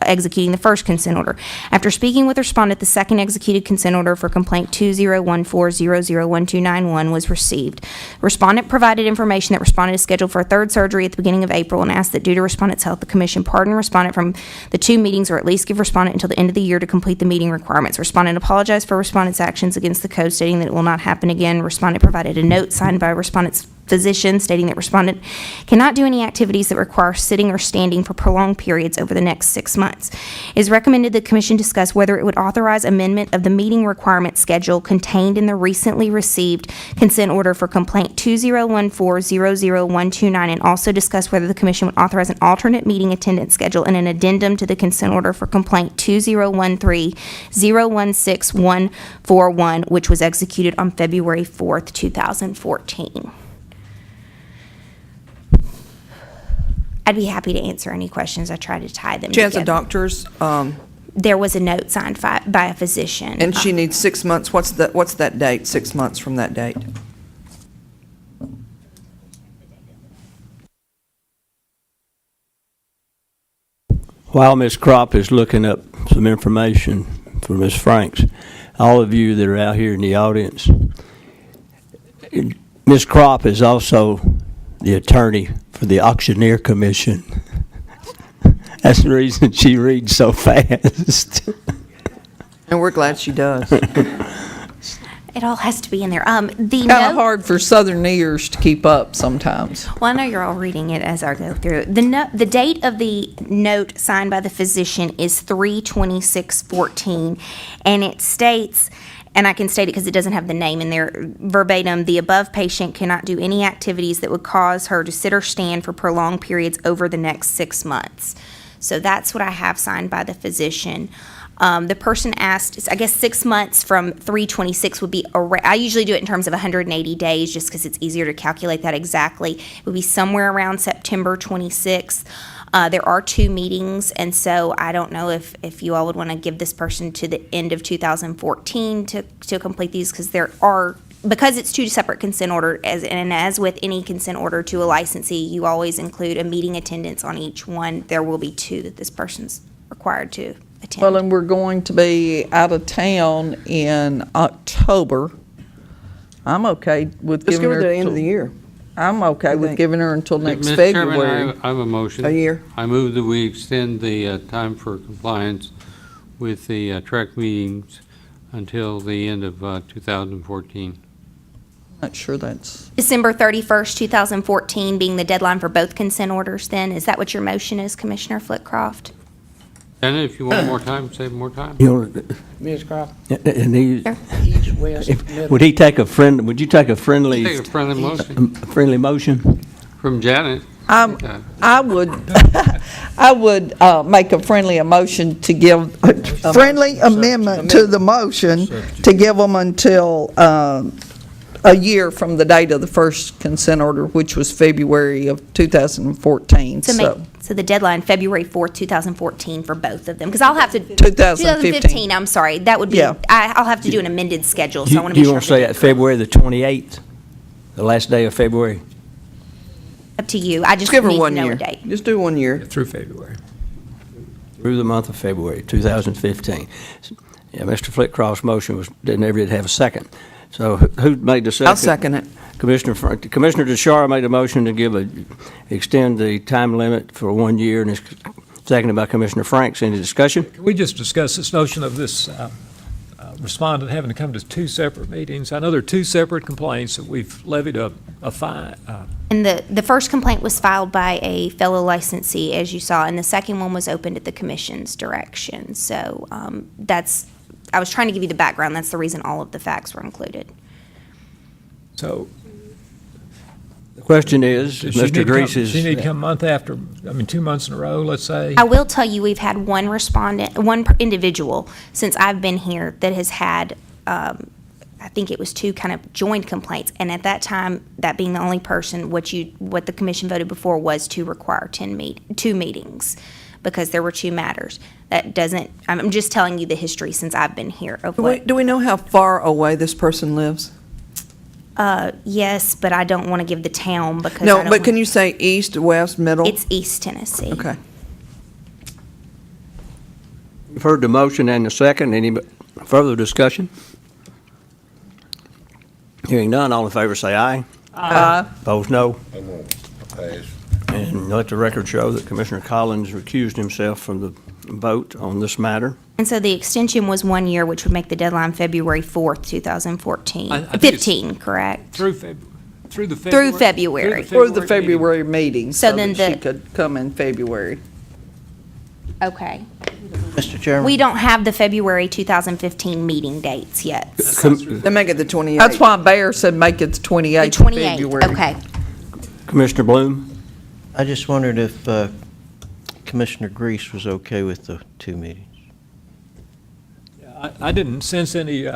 executing the first consent order. After speaking with respondent, the second executed consent order for complaint 2014-001291 was received. Respondent provided information that respondent is scheduled for a third surgery at the beginning of April, and asked that due to respondent's health, the commission pardon respondent from the 2 meetings, or at least give respondent until the end of the year to complete the meeting requirements. Respondent apologized for respondent's actions against the code, stating that it will not happen again. Respondent provided a note signed by respondent's physician stating that respondent cannot do any activities that require sitting or standing for prolonged periods over the next 6 months. It is recommended the commission discuss whether it would authorize amendment of the meeting requirement schedule contained in the recently received consent order for complaint 2014-00129, and also discuss whether the commission would authorize an alternate meeting attendance schedule and an addendum to the consent order for complaint 2013-016-141, which was executed on February 4th, 2014. I'd be happy to answer any questions. I try to tie them She has a together. doctor's, There was a note signed by a physician. and she needs 6 months. What's that date, 6 months from that date? While Ms. Crop is looking up some information for Ms. Franks, all of you that are out here in the audience, Ms. Crop is also the attorney for the Auctioneer Commission. That's the reason she reads so fast. And we're glad she does. It all has to be in there. The Kind of note, hard for Southern ears to keep up sometimes. well, I know you're all reading it as I go through. The date of the note signed by the physician is 3/26/14, and it states, and I can state it because it doesn't have the name in there verbatim, the above patient cannot do any activities that would cause her to sit or stand for prolonged periods over the next 6 months. So that's what I have signed by the physician. The person asked, I guess 6 months from 3/26 would be, I usually do it in terms of 180 days just because it's easier to calculate that exactly. It would be somewhere around September 26th. There are 2 meetings, and so I don't know if you all would want to give this person to the end of 2014 to complete these, because it's 2 separate consent orders, as with any consent order to a licensee, you always include a meeting attendance on each one. There will be 2 that this person's required to attend. Well, and we're going to be out of town in October. I'm okay with Just giving give her her the end of the year. I'm okay with giving her until next Mr. Chairman, February. I have a motion. A year. I move that we extend the time for compliance with the TREC meetings until the end of 2014. Not sure that's, December 31st, 2014 being the deadline for both consent orders then? Is that what your motion is, Commissioner Flitcroft? And if you want more time, save more time. You know, Ms. Croft, and he, east, west, middle. would he take a friend, would you take a friendly? Take a friendly motion A friendly motion? from Janet. I would, I would make a friendly motion to give, a friendly amendment to the motion to give them until a year from the date of the first consent order, which was February of 2014, So the deadline, February 4th, 2014 for both of them, because I'll have to. 2015. I'm sorry, that would be, Yeah. I'll have to do an amended schedule, so I want to Do be you sure. want to say that February the 28th, the last day of February? Up to you, I just Give her need to 1 know year. a date. Just do 1 year. Through February. Through the month of February 2015. Yeah, Mr. Flitcroft's motion never did have a second. So who made the second? I'll second it. Commissioner DeShara made a motion to extend the time limit for 1 year, and it's seconded by Commissioner Franks. Any discussion? Can we just discuss this notion of this respondent having to come to two separate meetings? I know there are two separate complaints that we've levied a fine. And the first complaint was filed by a fellow licensee, as you saw, and the second one was opened at the commission's direction. So I was trying to give you the background. That's the reason all of the facts were included. So The question is, Mr. Grease is. She need to come month after, 2 months in a row, let's say? I will tell you, we've had one individual since I've been here that has had, I think it was two kind of joint complaints. And at that time, that being the only person, what the commission voted before was to require 2 meetings because there were 2 matters. That doesn't, I'm just telling you the history since I've been here of what. Do we know how far away this person lives? Yes, but I don't want to give the town because I No, don't but can you say east, west, middle? It's East Tennessee. Okay. You've heard the motion and the second. Any further discussion? Hearing none, all in favor say aye. Aye. Opposed, no. I'm gonna pass. And let the record show that Commissioner Collins recused himself from the vote on this matter. And so the extension was 1 year, which would make the deadline February 4th, 2014. I think it's 15, correct? Through February. Through the Through February. February. for the February meeting, So so then that she the- could come in February. Okay. Mr. Chairman? We don't have the February 2015 meeting dates yet. Then make it the 28th. That's why Bear said make it the 28th The of 28th, February. okay. Commissioner Bloom? I just wondered if Commissioner Grease was okay with the 2 meetings. I didn't sense any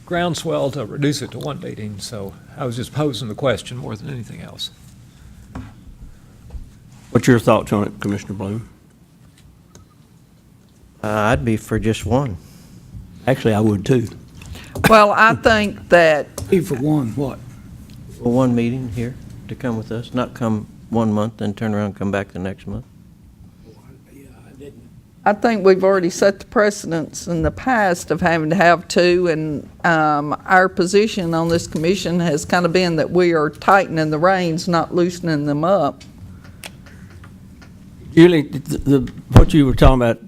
groundswell to reduce it to 1 meeting, so I was just posing the question more than anything else. What's your thoughts on it, Commissioner Bloom? I'd be for just 1. Actually, I would too. Well, I think that, Be for one, what? Well, 1 meeting here to come with us, not come 1 month, then turn around and come back the next month. I think we've already set the precedence in the past of having to have 2, and our position on this commission has kind of been that we are tightening the reins, not loosening them up. Julie, what you were talking about,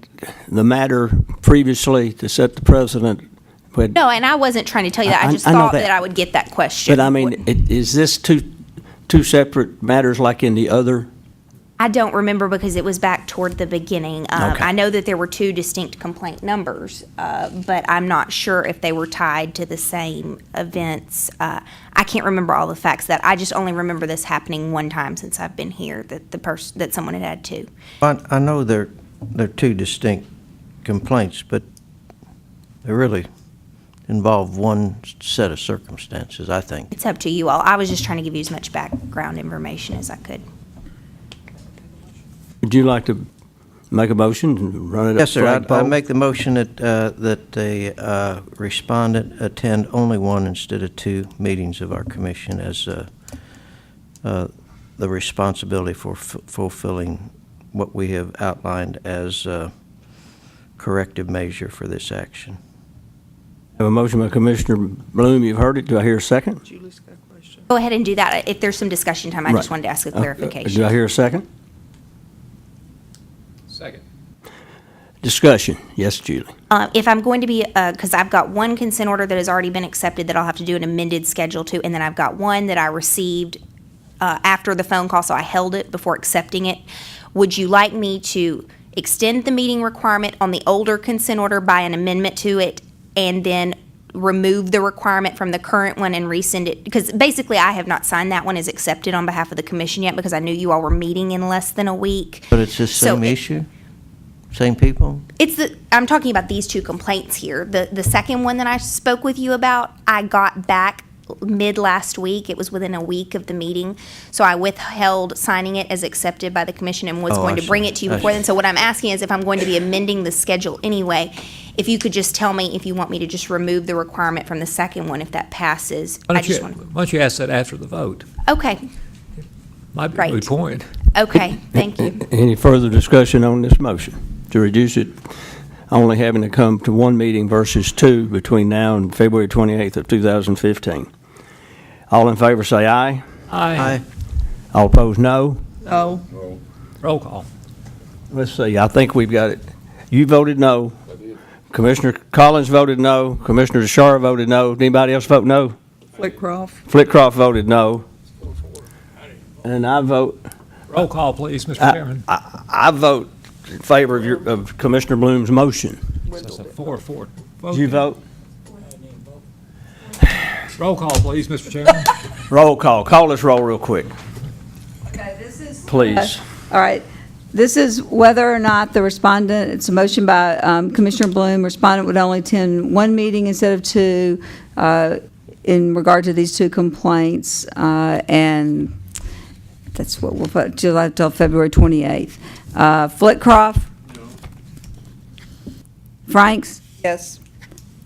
the matter previously to set the precedent. No, and I wasn't trying to tell you that. I just I know thought that. that I would get that question. But I mean, is this two separate matters like in the other? I don't remember because it was back toward the beginning. Okay. I know that there were 2 distinct complaint numbers, but I'm not sure if they were tied to the same events. I can't remember all the facts. That I just only remember this happening 1 time since I've been here. That someone had 2. I know they're 2 distinct complaints, but they really involve 1 set of circumstances, I think. It's up to you all. I was just trying to give you as much background information as I could. Would you like to make a motion and run it up? Yes, sir. I flagpole? make the motion that the respondent attend only 1 instead of 2 meetings of our commission as the responsibility for fulfilling what we have outlined as a corrective measure for this action. Have a motion by Commissioner Bloom. You've heard it. Do I hear a second? Julie's got a question. Go ahead and do that. If there's some discussion time, I just Right. wanted to ask a Do I clarification. hear a second? Second. Discussion. Yes, Julie. If I'm going to be, because I've got one consent order that has already been accepted that I'll have to do an amended schedule to, and then I've got one that I received after the phone call, so I held it before accepting it. Would you like me to extend the meeting requirement on the older consent order by an amendment to it, and then remove the requirement from the current one and resend it? Because basically, I have not signed that one as accepted on behalf of the commission yet, because I knew you all were meeting in less than a week. But it's the So same it- issue? Same people? I'm talking about these two complaints here. The second one that I spoke with you about, I got back mid last week. It was within a week of the meeting. So I withheld signing it as accepted by the commission and was Oh, going I to bring see. it to you I before see. then. So what I'm asking is if I'm going to be amending the schedule anyway, if you could just tell me if you want me to just remove the requirement from the second one if that passes. Why I don't you, just want, why don't you ask that after the vote? okay, Might be a Right. good point. okay, thank you. Any further discussion on this motion to reduce it, only having to come to one meeting versus two between now and February 28th of 2015? All in favor say aye. Aye. All opposed, no. No. Roll call. Let's see, I think we've got it. You voted no. Commissioner Collins voted no. Commissioner DeShara voted no. Anybody else vote no? Flitcroft. Flitcroft voted no. And I vote, Roll call, please, Mr. Chairman. I vote in favor of Commissioner Bloom's motion. That's a 4-4 vote. Did you vote? Roll call, please, Mr. Chairman. Roll call. Call this roll real quick, Okay, this is. please. All right. This is whether or not the respondent, it's a motion by Commissioner Bloom, respondent would only attend one meeting instead of two in regard to these two complaints, and that's what we'll put, July till February 28th. Flitcroft? Franks? Yes.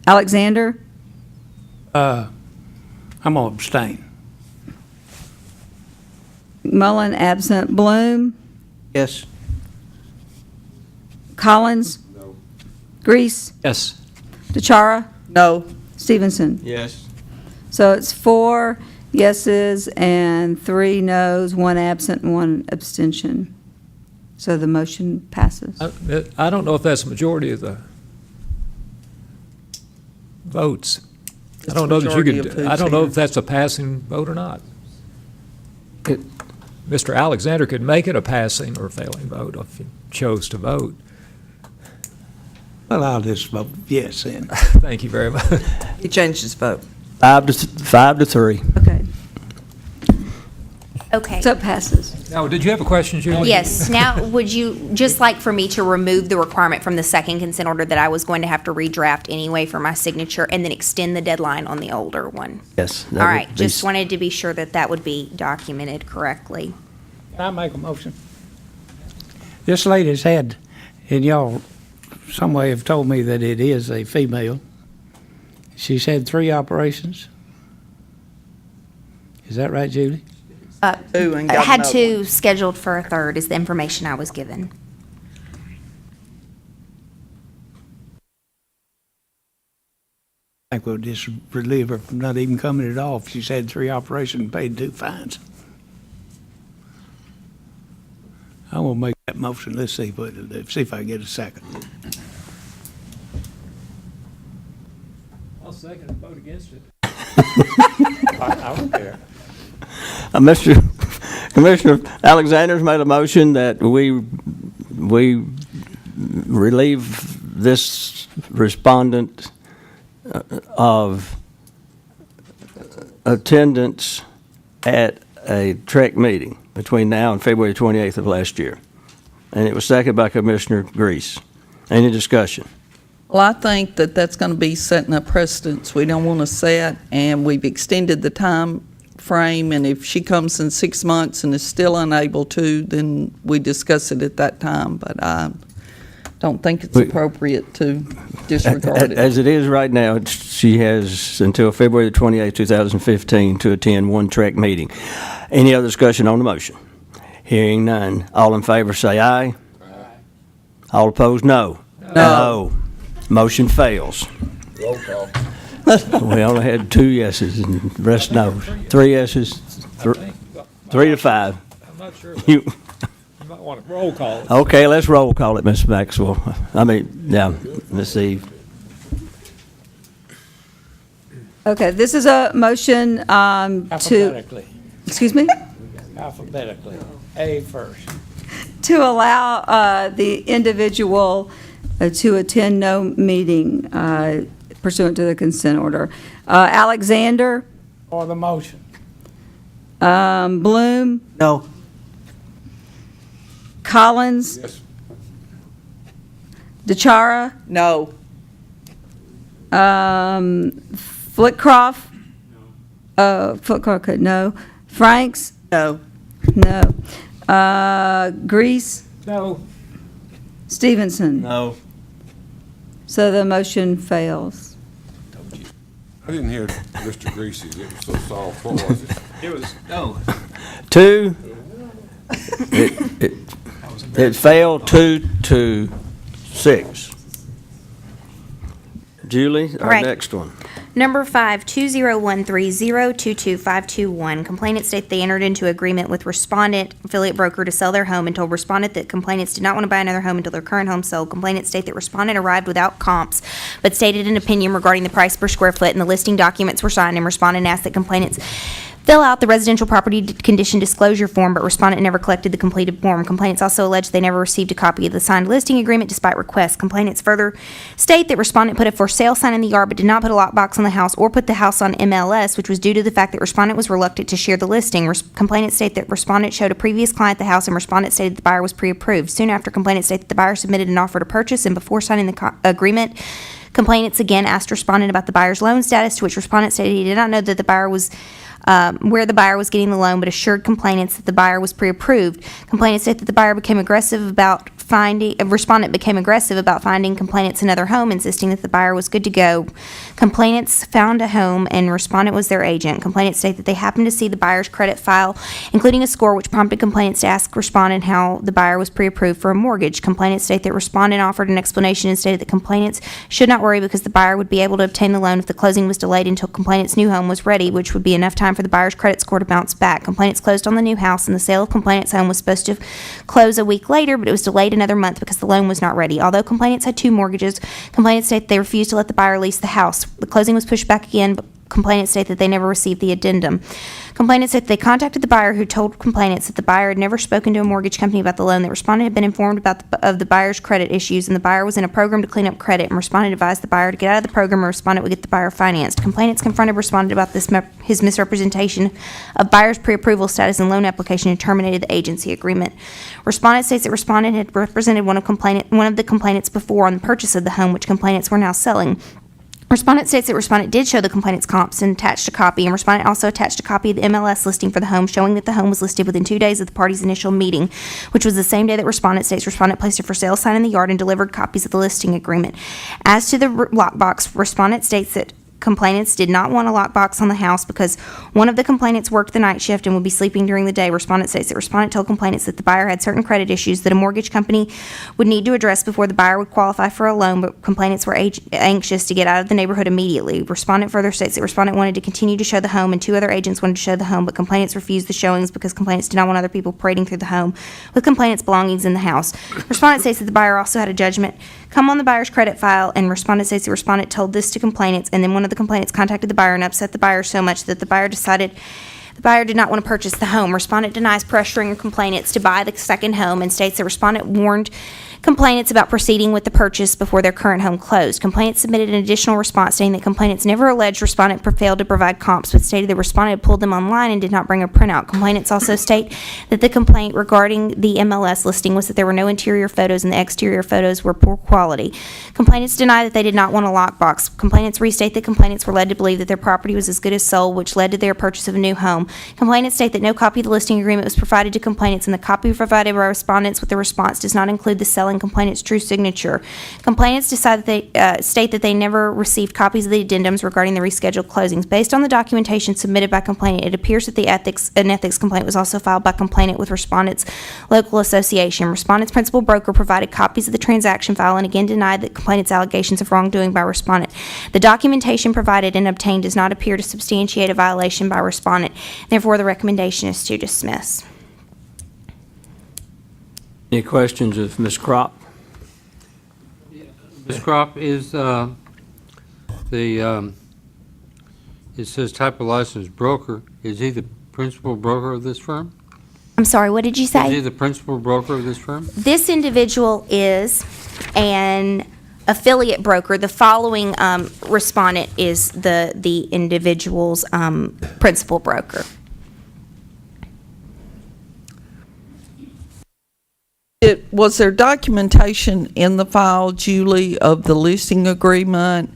Alexander? I'm going to abstain. McMullen absent. Bloom? Yes. Collins? No. Grease? Yes. DeChara? No. Stevenson? Yes. So it's 4 yeses and 3 noes, 1 absent and 1 abstention. So the motion passes. I don't know if that's a majority of the votes. I don't know that you majority could, of votes I don't know here. if that's a passing vote or not. Mr. Alexander could make it a passing or failing vote if he chose to vote. Well, I'll just vote yes then. Thank you very much. He changed his vote. 5 to 3. Okay, Okay. so it passes. Now, did you have a question, Julie? Yes. Now, would you just like for me to remove the requirement from the second consent order that I was going to have to redraft anyway for my signature and then extend the deadline on the older one? Yes. All right. Just wanted to be sure that that would be documented correctly. Can I make a motion? This lady's had, and y'all some way have told me that it is a female. She's had 3 operations. Is that right, Julie? Two and I got had another 2 scheduled for a third is the information I was given. I think we'll just relieve her from not even coming at all if she's had 3 operations and paid 2 fines. I will make that motion. Let's see what it'll do. See if I can get a second. I'll second and vote against it. I don't care. Commissioner Alexander's made a motion that we relieve this respondent of attendance at a TREC meeting between now and February 28th of last year. And it was seconded by Commissioner Grease. Any discussion? Well, I think that that's going to be setting a precedence we don't want to set, and we've extended the time frame, and if she comes in 6 months and is still unable to, then we discuss it at that time, but I don't think it's appropriate to disregard it. As it is right now, she has until February the 28th, 2015 to attend one TREC meeting. Any other discussion on the motion? Hearing none. All in favor say aye. Aye. All opposed, no. No. Motion fails. Roll call. We only had 2 yeses and the rest no's. 3 yeses, 3 to 5. I'm not sure. You, You might want to roll call it. okay, let's roll call it, Ms. Maxwell. I mean, yeah, Ms. Eve. Okay, this is a motion to, Alphabetically. excuse me? Alphabetically. A first. To allow the individual to attend no meeting pursuant to the consent order. Alexander, For the motion. Bloom, No. Collins, Yes. DeChara, No. Flitcroft. Flitcroft, no. Franks, No. no. Grease, No. Stevenson. No. So the motion fails. I didn't hear Mr. Greasy's. It was so soft. What was it? It was, no. 2, it failed 2 to 6. Julie, our Right. next one. Number 5, 2013022521. Complainant state they entered into agreement with respondent affiliate broker to sell their home and told respondent that complainants did not want to buy another home until their current home sold. Complainant state that respondent arrived without comps, but stated an opinion regarding the price per square foot, and the listing documents were signed, and respondent asked that complainants fill out the residential property condition disclosure form, but respondent never collected the completed form. Complainants also allege they never received a copy of the signed listing agreement despite requests. Complainants further state that respondent put a for sale sign in the yard but did not put a lockbox on the house or put the house on MLS, which was due to the fact that respondent was reluctant to share the listing. Complainants state that respondent showed a previous client the house, and respondent stated the buyer was pre-approved. Soon after, complainants state that the buyer submitted an offer to purchase, and before signing the agreement, complainants again asked respondent about the buyer's loan status, to which respondent stated he did not know that the buyer was where the buyer was getting the loan, but assured complainants that the buyer was pre-approved. Complainants state that the buyer became aggressive about respondent became aggressive about finding complainants another home, insisting that the buyer was good to go. Complainants found a home, and respondent was their agent. Complainants state that they happened to see the buyer's credit file, including a score, which prompted complainants to ask respondent how the buyer was pre-approved for a mortgage. Complainants state that respondent offered an explanation and stated that complainants should not worry because the buyer would be able to obtain the loan if the closing was delayed until complainant's new home was ready, which would be enough time for the buyer's credit score to bounce back. Complainants closed on the new house, and the sale of complainant's home was supposed to close a week later, but it was delayed another month because the loan was not ready. Although complainants had 2 mortgages, complainants state they refused to let the buyer lease the house. The closing was pushed back again, but complainants state that they never received the addendum. Complainants said they contacted the buyer, who told complainants that the buyer had never spoken to a mortgage company about the loan, that respondent had been informed of the buyer's credit issues, and the buyer was in a program to clean up credit, and respondent advised the buyer to get out of the program, or respondent would get the buyer financed. Complainants confronted respondent about his misrepresentation of buyer's pre-approval status and loan application, and terminated the agency agreement. Respondent states that respondent had represented one of the complainants before on the purchase of the home, which complainants were now selling. Respondent states that respondent did show the complainant's comps and attached a copy, and respondent also attached a copy of the MLS listing for the home, showing that the home was listed within 2 days of the party's initial meeting, which was the same day that respondent states respondent placed a for sale sign in the yard and delivered copies of the listing agreement. As to the lockbox, respondent states that complainants did not want a lockbox on the house because one of the complainants worked the night shift and would be sleeping during the day. Respondent states that respondent told complainants that the buyer had certain credit issues that a mortgage company would need to address before the buyer would qualify for a loan, but complainants were anxious to get out of the neighborhood immediately. Respondent further states that respondent wanted to continue to show the home, and 2 other agents wanted to show the home, but complainants refused the showings because complainants did not want other people parading through the home with complainants' belongings in the house. Respondent states that the buyer also had a judgment come on the buyer's credit file, and respondent states the respondent told this to complainants, and then one of the complainants contacted the buyer and upset the buyer so much that the buyer decided the buyer did not want to purchase the home. Respondent denies pressuring complainants to buy the second home and states the respondent warned complainants about proceeding with the purchase before their current home closed. Complainants submitted an additional response stating that complainants never alleged respondent failed to provide comps, but stated the respondent pulled them online and did not bring a printout. Complainants also state that the complaint regarding the MLS listing was that there were no interior photos and the exterior photos were poor quality. Complainants deny that they did not want a lockbox. Complainants restate that complainants were led to believe that their property was as good as sold, which led to their purchase of a new home. Complainants state that no copy of the listing agreement was provided to complainants, and the copy provided by respondents with the response does not include the seller's telling complainant's true signature. Complainants decide that they state that they never received copies of the addendums regarding the rescheduled closings. Based on the documentation submitted by complainant, it appears that an ethics complaint was also filed by complainant with respondent's local association. Respondent's principal broker provided copies of the transaction file and again denied that complainant's allegations of wrongdoing by respondent. The documentation provided and obtained does not appear to substantiate a violation by respondent. Therefore, the recommendation is to dismiss. Any questions of Ms. Crop? Ms. Crop, is it says type of licensed broker, is he the principal broker of this firm? I'm sorry, what did you Is he say? the principal broker of this firm? This individual is an affiliate broker. The following respondent is the individual's principal broker. Was there documentation in the file, Julie, of the listing agreement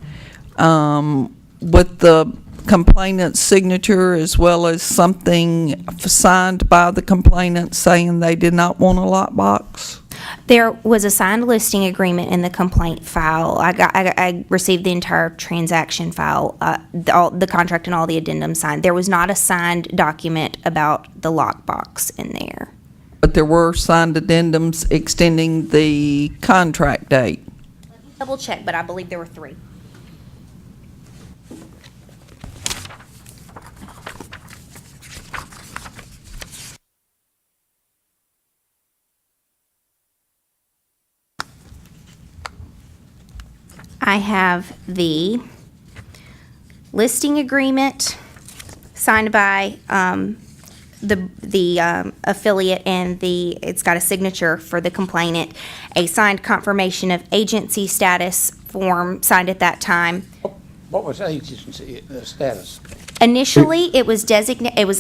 with the complainant's signature as well as something signed by the complainant saying they did not want a lockbox? There was a signed listing agreement in the complaint file. I received the entire transaction file, the contract and all the addendums signed. There was not a signed document about the lockbox in there. But there were signed addendums extending the contract date. Double check, but I believe there were 3. I have the listing agreement signed by the affiliate, and it's got a signature for the complainant, a signed confirmation of agency status form signed at that time. What was agency status? Initially, it was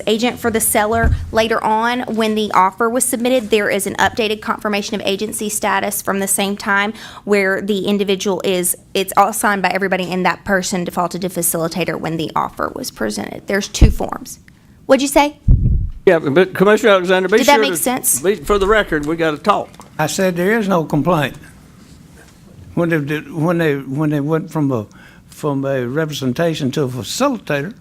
agent for the seller. Later on, when the offer was submitted, there is an updated confirmation of agency status from the same time where the individual it's all signed by everybody, and that person defaulted to facilitator when the offer was presented. There's 2 forms. What'd you say? Yeah, but Commissioner Alexander, be Did sure that make to- sense? For the record, we got to talk. I said there is no complaint. When they went from a representation to a facilitator.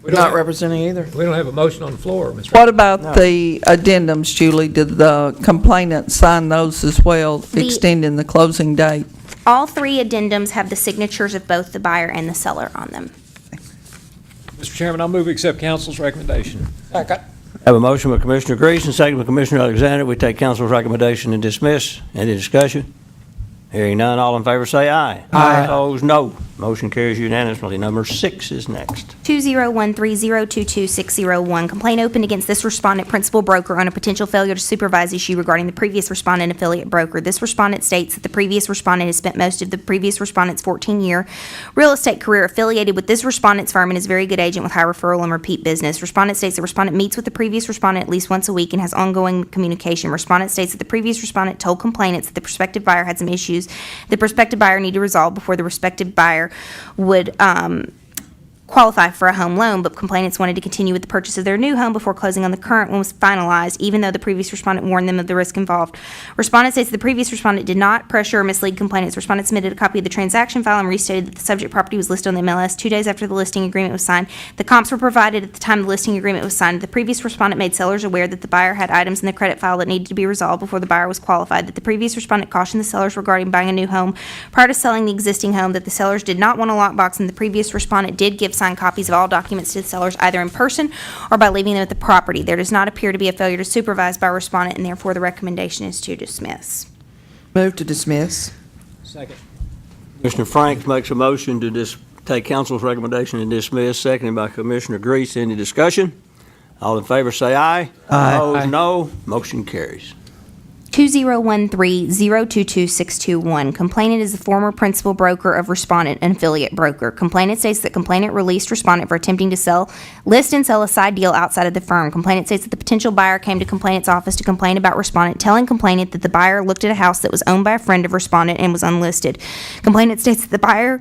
Not representing either. We don't have a motion on the floor, Mr. What about the addendums, Julie? Did the complainant sign those as well, extending the closing date? All 3 addendums have the signatures of both the buyer and the seller on them. Mr. Chairman, I'll move to accept council's recommendation. Second. Have a motion by Commissioner Greaves and second by Commissioner Alexander. We take council's recommendation and dismiss. Any discussion? Hearing none, all in favor say aye. Aye. Opposed, no. Motion carries unanimously. Number 6 is next. 2013022-601. Complaint opened against this respondent principal broker on a potential failure to supervise issue regarding the previous respondent affiliate broker. This respondent states that the previous respondent has spent most of the previous respondent's 14-year real estate career affiliated with this respondent's firm and is a very good agent with high referral and repeat business. Respondent states the respondent meets with the previous respondent at least once a week and has ongoing communication. Respondent states that the previous respondent told complainants that the prospective buyer had some issues the prospective buyer needed to resolve before the respective buyer would qualify for a home loan, but complainants wanted to continue with the purchase of their new home before closing on the current one was finalized, even though the previous respondent warned them of the risk involved. Respondent states the previous respondent did not pressure or mislead complainants. Respondent submitted a copy of the transaction file and restated that the subject property was listed on the MLS 2 days after the listing agreement was signed. The comps were provided at the time the listing agreement was signed. The previous respondent made sellers aware that the buyer had items in the credit file that needed to be resolved before the buyer was qualified, that the previous respondent cautioned the sellers regarding buying a new home prior to selling the existing home, that the sellers did not want a lockbox, and the previous respondent did give signed copies of all documents to the sellers either in person or by leaving them at the property. There does not appear to be a failure to supervise by respondent, and therefore the recommendation is to dismiss. Move to dismiss. Second. Commissioner Franks makes a motion to take council's recommendation and dismiss, seconded by Commissioner Grease. Any discussion? All in favor say aye. Aye. Opposed, no. Motion carries. 2013022-621. Complainant is the former principal broker of respondent, an affiliate broker. Complainant states that complainant released respondent for attempting to list and sell a side deal outside of the firm. Complainant states that the potential buyer came to complainant's office to complain about respondent, telling complainant that the buyer looked at a house that was owned by a friend of respondent and was unlisted. Complainant states that the buyer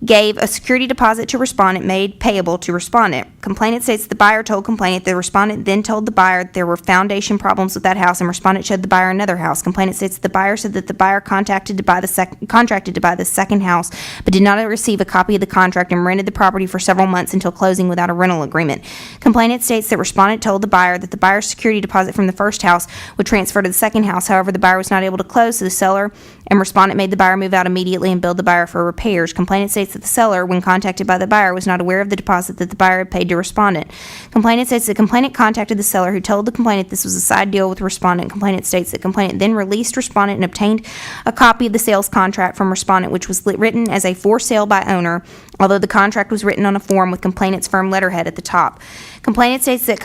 gave a security deposit to respondent made payable to respondent. Complainant states the buyer told complainant the respondent then told the buyer there were foundation problems with that house, and respondent showed the buyer another house. Complainant states the buyer said that the buyer contracted to buy the second house, but did not receive a copy of the contract and rented the property for several months until closing without a rental agreement. Complainant states that respondent told the buyer that the buyer's security deposit from the first house would transfer to the second house. However, the buyer was not able to close, so the seller and respondent made the buyer move out immediately and billed the buyer for repairs. Complainant states that the seller, when contacted by the buyer, was not aware of the deposit that the buyer had paid to respondent. Complainant states the complainant contacted the seller, who told the complainant this was a side deal with respondent. Complainant states that complainant then released respondent and obtained a copy of the sales contract from respondent, which was written as a for sale by owner, although the contract was written on a form with complainant's firm letterhead at the top. Complainant states that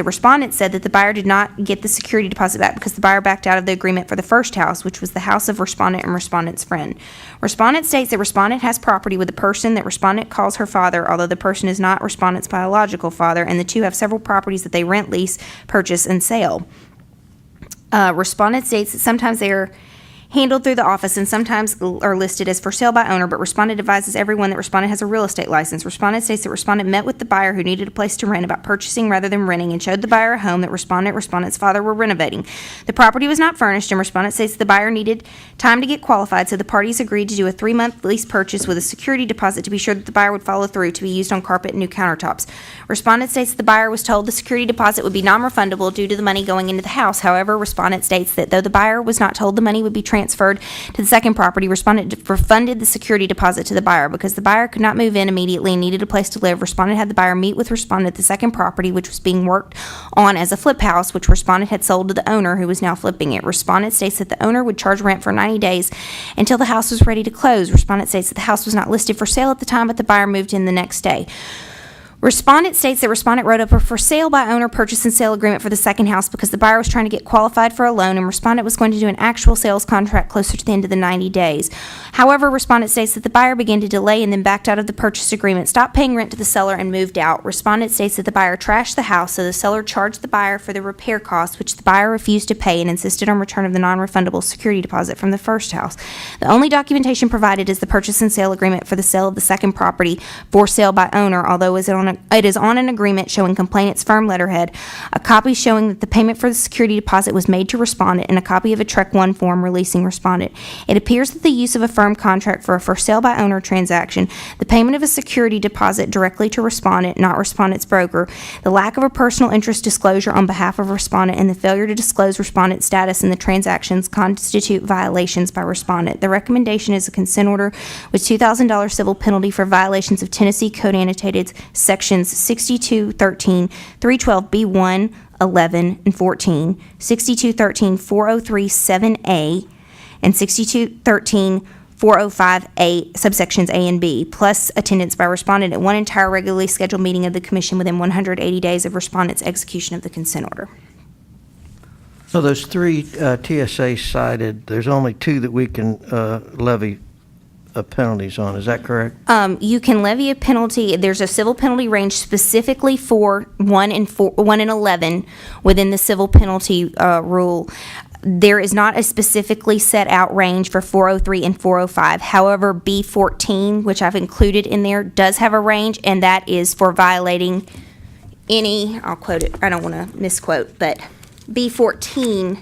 respondent said that the buyer did not get the security deposit back because the buyer backed out of the agreement for the first house, which was the house of respondent and respondent's friend. Respondent states that respondent has property with a person that respondent calls her father, although the person is not respondent's biological father, and the two have several properties that they rent, lease, purchase, and sale. Respondent states that sometimes they are handled through the office and sometimes are listed as for sale by owner, but respondent advises everyone that respondent has a real estate license. Respondent states that respondent met with the buyer who needed a place to rent about purchasing rather than renting and showed the buyer a home that respondent's father were renovating. The property was not furnished, and respondent states the buyer needed time to get qualified, so the parties agreed to do a 3-month lease purchase with a security deposit to be sure that the buyer would follow through, to be used on carpet and new countertops. Respondent states the buyer was told the security deposit would be non-refundable due to the money going into the house. However, respondent states that though the buyer was not told the money would be transferred to the second property, respondent refunded the security deposit to the buyer. Because the buyer could not move in immediately and needed a place to live, respondent had the buyer meet with respondent at the second property, which was being worked on as a flip house, which respondent had sold to the owner, who was now flipping it. Respondent states that the owner would charge rent for 90 days until the house was ready to close. Respondent states that the house was not listed for sale at the time, but the buyer moved in the next day. Respondent states that respondent wrote up a for sale by owner purchase and sale agreement for the second house because the buyer was trying to get qualified for a loan, and respondent was going to do an actual sales contract closer to the end of the 90 days. However, respondent states that the buyer began to delay and then backed out of the purchase agreement, stopped paying rent to the seller, and moved out. Respondent states that the buyer trashed the house, so the seller charged the buyer for the repair costs, which the buyer refused to pay and insisted on return of the non-refundable security deposit from the first house. The only documentation provided is the purchase and sale agreement for the sale of the second property for sale by owner, although it is on an agreement showing complainant's firm letterhead, a copy showing that the payment for the security deposit was made to respondent, and a copy of a TREC 1 form releasing respondent. It appears that the use of a firm contract for a for sale by owner transaction, the payment of a security deposit directly to respondent, not respondent's broker, the lack of a personal interest disclosure on behalf of respondent, and the failure to disclose respondent's status in the transactions constitute violations by respondent. The recommendation is a consent order with $2,000 civil penalty for violations of Tennessee Code Annotated Sections 6213, 312B1, 11, and 14, 6213, 403(7)A, and 6213, 405A, subsections A and B, plus attendance by respondent at one entire regularly scheduled meeting of the commission within 180 days of respondent's execution of the consent order. So those 3 TSA cited, there's only 2 that we can levy penalties on, is that correct? You can levy a penalty. There's a civil penalty range specifically for 1 and 11 within the civil penalty rule. There is not a specifically set out range for 403 and 405. However, B14, which I've included in there, does have a range, and that is for violating any, I'll quote it, I don't want to misquote, but B14,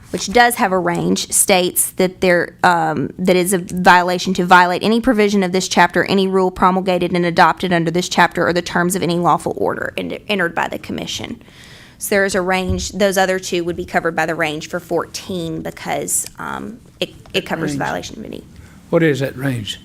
which does have a range, states that that is a violation to violate any provision of this chapter, any rule promulgated and adopted under this chapter, or the terms of any lawful order entered by the commission. So there is a range. Those other 2 would be covered by the range for 14 because it covers the violation of any. What is that range?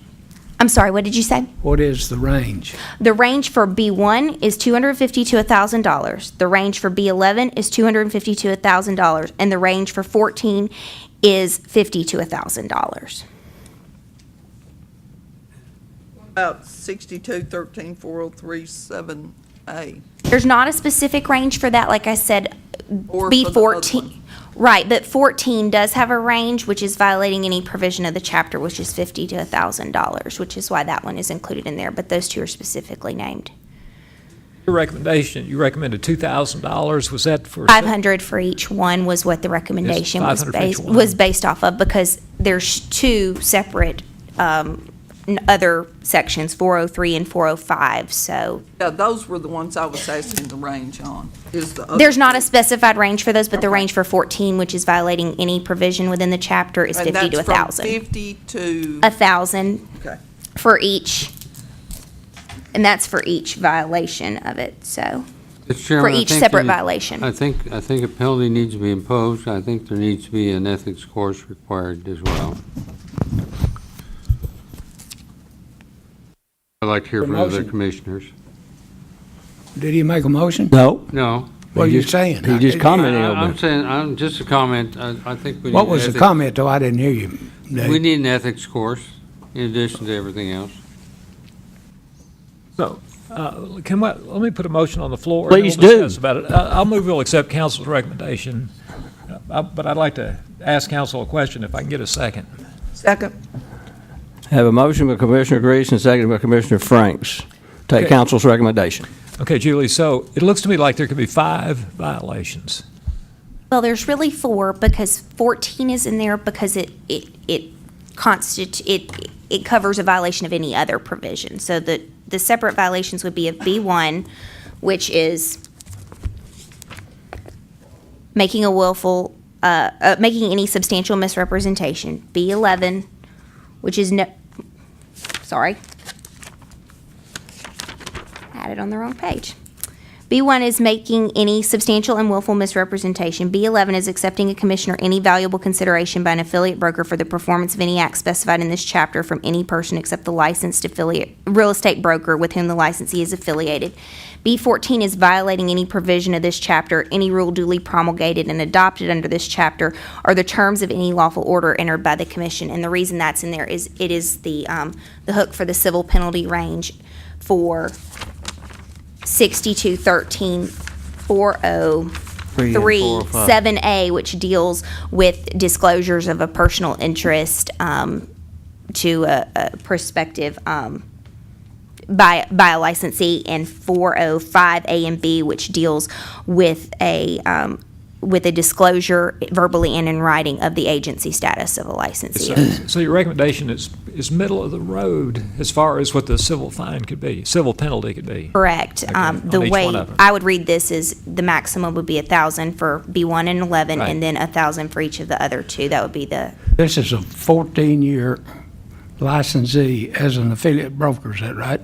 I'm sorry, what did you say? What is the range? The range for B1 is $250 to $1,000. The range for B11 is $250 to $1,000. And the range for 14 is $50 to $1,000. About 6213, 403(7)A. There's not a specific range for that. Like I said, Or for the other B14. one. Right, but 14 does have a range, which is violating any provision of the chapter, which is $50 to $1,000, which is why that one is included in there. But those 2 are specifically named. Your recommendation, you recommended $2,000. Was that for? $500 for each one was what the recommendation Yes, $500 for each one. was based off of, because there's 2 separate other sections, 403 and 405, so. Yeah, those were the ones I was asking the range on, is the other There's not a two. specified range for those, but the range for 14, which is violating any provision within the chapter, is And 50 to that's from 1,000. 50 to, 1,000 okay. for each, and that's for each violation of it, so, Mr. Chairman, I each think separate that- violation. I think a penalty needs to be imposed. I think there needs to be an ethics course required as well. I'd like to hear from other Motion. commissioners. Did he make a motion? No. No. What are He you just- saying? He just commented on I'm it. saying, I'm just a comment. I think we need. What was the ethics- comment, though? I didn't hear you. Dave. We need an ethics course in addition to everything else. So, let me put a motion on the floor. and then Please we'll do. discuss about it. I'll move we'll accept council's recommendation, but I'd like to ask council a question if I can get a second. Second. Have a motion by Commissioner Greaves and seconded by Commissioner Franks. Take Okay. council's recommendation. Okay, Julie, so it looks to me like there could be 5 violations. Well, there's really 4, because 14 is in there because it covers a violation of any other provision. So the separate violations would be of B1, which is making a willful, making any substantial misrepresentation. B11, which is sorry. I had it on the wrong page. B1 is making any substantial and willful misrepresentation. B11 is accepting a commission or any valuable consideration by an affiliate broker for the performance of any act specified in this chapter from any person except the licensed affiliate, real estate broker with whom the licensee is affiliated. B14 is violating any provision of this chapter, any rule duly promulgated and adopted under this chapter, or the terms of any lawful order entered by the commission. And the reason that's in there is it is the hook for the civil penalty range for 6213-403 7A, which deals with disclosures of a personal interest to a prospective by a licensee, and 405A and B, which deals with a disclosure verbally and in writing of the agency status of a licensee. So your recommendation is middle of the road as far as what the civil fine could be, civil penalty could be. Correct. Okay, The on each way one of them. I would read this is the maximum would be 1,000 for B1 and 11, Right. and then 1,000 for each of the other two. That would be the, This is a 14-year licensee as an affiliate broker, is that right?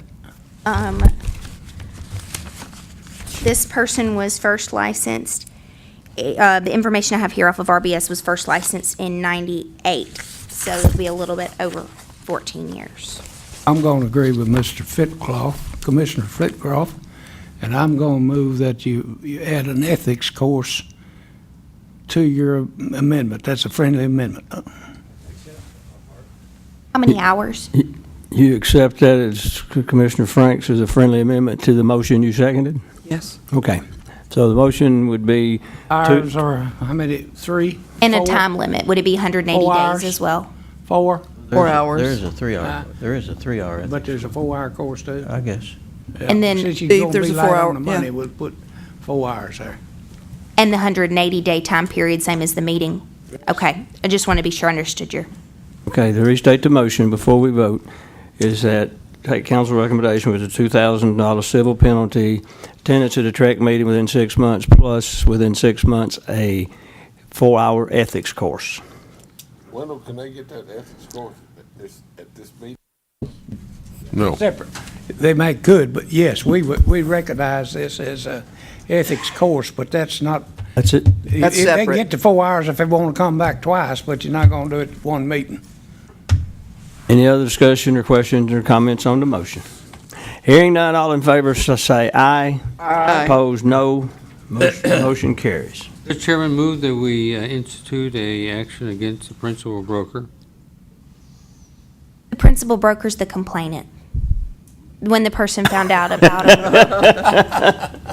this person was first licensed, the information I have here off of RBS was first licensed in 98, so it'll be a little bit over 14 years. I'm going to agree with Mr. Flitcroft, Commissioner Flitcroft, and I'm going to move that you add an ethics course to your amendment. That's a friendly amendment. How many hours? You accept that as Commissioner Franks as a friendly amendment to the motion you seconded? Yes. Okay. So the motion would be Hours are, how many, 3? And a 4? time limit, would it be 180 4 days hours? as well? 4? 4 hours. There's a 3-hour, there is a 3-hour, But there's a 4-hour course too? I guess. Yeah, And then- Since you're Steve, going to there's be a light 4-hour on the money, yeah. we'll put 4 hours there. And the 180-day time period, same as the meeting? Okay, I just want to be sure I understood your, Okay, to restate the motion before we vote, is that take council recommendation with a $2,000 civil penalty, attendance at a TREC meeting within 6 months, plus within 6 months, a 4-hour ethics course. Wendell, can they get that ethics course at this meeting? No. Separate. They make good, but yes, we recognize this as a ethics course, but that's not. That's it. That's They separate. get to 4 hours if they want to come back twice, but you're not going to do it at one meeting. Any other discussion or questions or comments on the motion? Hearing none, all in favor, say aye. Aye. Opposed, no. Motion carries. Mr. Chairman, move that we institute a action against the principal broker. the principal broker's the complainant. When the person found out about it.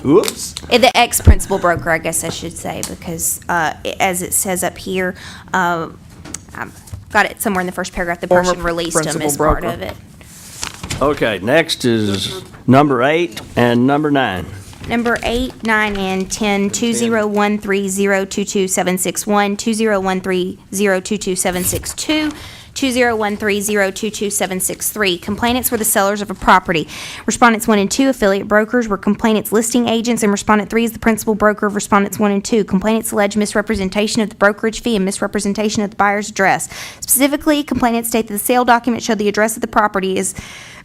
Whoops. The ex-principal broker, I guess I should say, because as it says up here, I've got it somewhere in the first paragraph, the Former person released them principal as part broker. of it. Okay, next is number 8 and number 9. Number 8, 9, and 10, 2013-022-761, 2013-022-762, 20130227763. Complainants were the sellers of a property. Respondents 1 and 2, affiliate brokers, were complainants' listing agents, and Respondent 3 is the principal broker of Respondents 1 and 2. Complainants allege misrepresentation of the brokerage fee and misrepresentation of the buyer's address. Specifically, complainants state that the sale document showed the address of the property is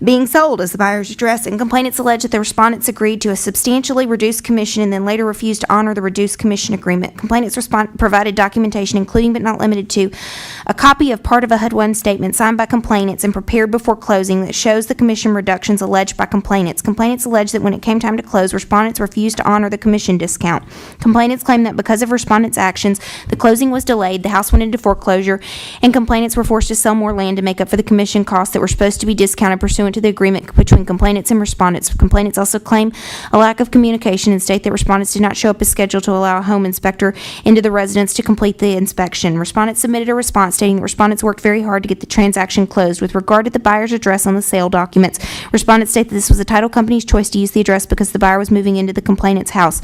being sold as the buyer's address, and complainants allege that the respondents agreed to a substantially reduced commission and then later refused to honor the reduced commission agreement. Complainants provided documentation, including but not limited to a copy of part of a HUD-1 statement signed by complainants and prepared before closing that shows the commission reductions alleged by complainants. Complainants allege that when it came time to close, respondents refused to honor the commission discount. Complainants claim that because of respondents' actions, the closing was delayed, the house went into foreclosure, and complainants were forced to sell more land to make up for the commission costs that were supposed to be discounted pursuant to the agreement between complainants and respondents. Complainants also claim a lack of communication and state that respondents did not show up as scheduled to allow a home inspector into the residence to complete the inspection. Respondents submitted a response stating that respondents worked very hard to get the transaction closed. With regard to the buyer's address on the sale documents, respondents state that this was the title company's choice to use the address because the buyer was moving into the complainant's house.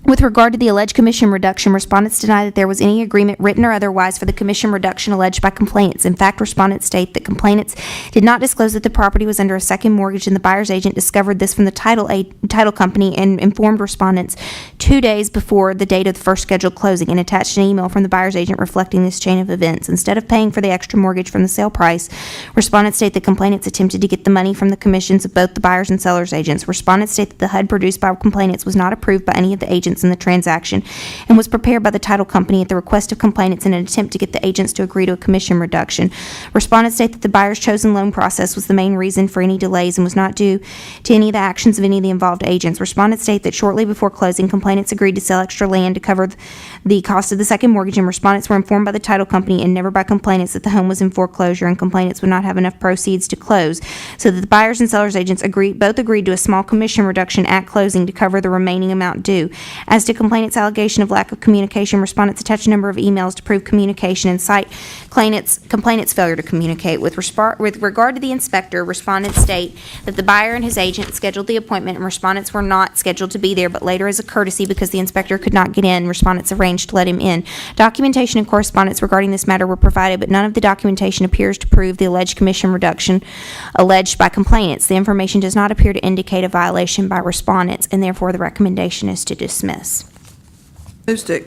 With regard to the alleged commission reduction, respondents deny that there was any agreement, written or otherwise, for the commission reduction alleged by complainants. In fact, respondents state that complainants did not disclose that the property was under a second mortgage, and the buyer's agent discovered this from the title company and informed respondents 2 days before the date of the first scheduled closing and attached an email from the buyer's agent reflecting this chain of events. Instead of paying for the extra mortgage from the sale price, respondents state that complainants attempted to get the money from the commissions of both the buyer's and seller's agents. Respondents state that the HUD produced by complainants was not approved by any of the agents in the transaction and was prepared by the title company at the request of complainants in an attempt to get the agents to agree to a commission reduction. Respondents state that the buyer's chosen loan process was the main reason for any delays and was not due to any of the actions of any of the involved agents. Respondents state that shortly before closing, complainants agreed to sell extra land to cover the cost of the second mortgage, and respondents were informed by the title company and never by complainants that the home was in foreclosure and complainants would not have enough proceeds to close, so that the buyer's and seller's agents both agreed to a small commission reduction at closing to cover the remaining amount due. As to complainant's allegation of lack of communication, respondents attach a number of emails to prove communication and cite complainant's failure to communicate. With regard to the inspector, respondents state that the buyer and his agent scheduled the appointment and respondents were not scheduled to be there, but later as a courtesy because the inspector could not get in, respondents arranged to let him in. Documentation and correspondence regarding this matter were provided, but none of the documentation appears to prove the alleged commission reduction alleged by complainants. The information does not appear to indicate a violation by respondents, and therefore the recommendation is to dismiss.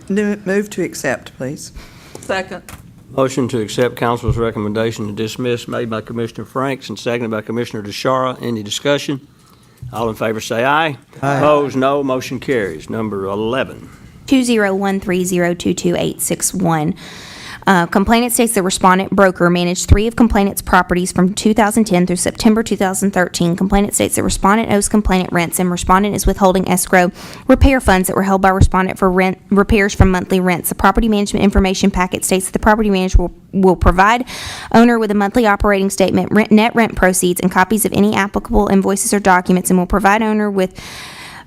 Move to accept, please. Second. Motion to accept council's recommendation to dismiss made by Commissioner Franks and seconded by Commissioner DeShara. Any discussion? All in favor say aye. Aye. Opposed, no. Motion carries. Number 11. 20130228861. Complainant states the respondent broker managed 3 of complainant's properties from 2010 through September 2013. Complainant states that respondent owes complainant rents and respondent is withholding escrow repair funds that were held by respondent for rent repairs from monthly rents. The property management information packet states that the property manager will provide owner with a monthly operating statement, net rent proceeds, and copies of any applicable invoices or documents, and will provide owner with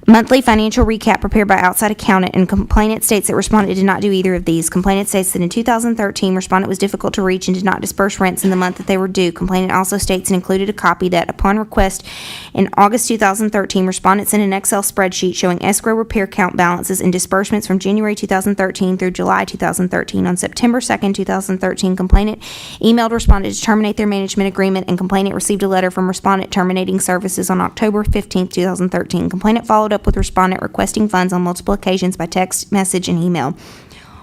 monthly financial recap prepared by outside accountant, and complainant states that respondent did not do either of these. Complainant states that in 2013, respondent was difficult to reach and did not disperse rents in the month that they were due. Complainant also states and included a copy that upon request in August 2013, respondent sent an Excel spreadsheet showing escrow repair count balances and disbursements from January 2013 through July 2013. On September 2nd, 2013, complainant emailed respondent to terminate their management agreement, and complainant received a letter from respondent terminating services on October 15th, 2013. Complainant followed up with respondent requesting funds on multiple occasions by text, message, and email.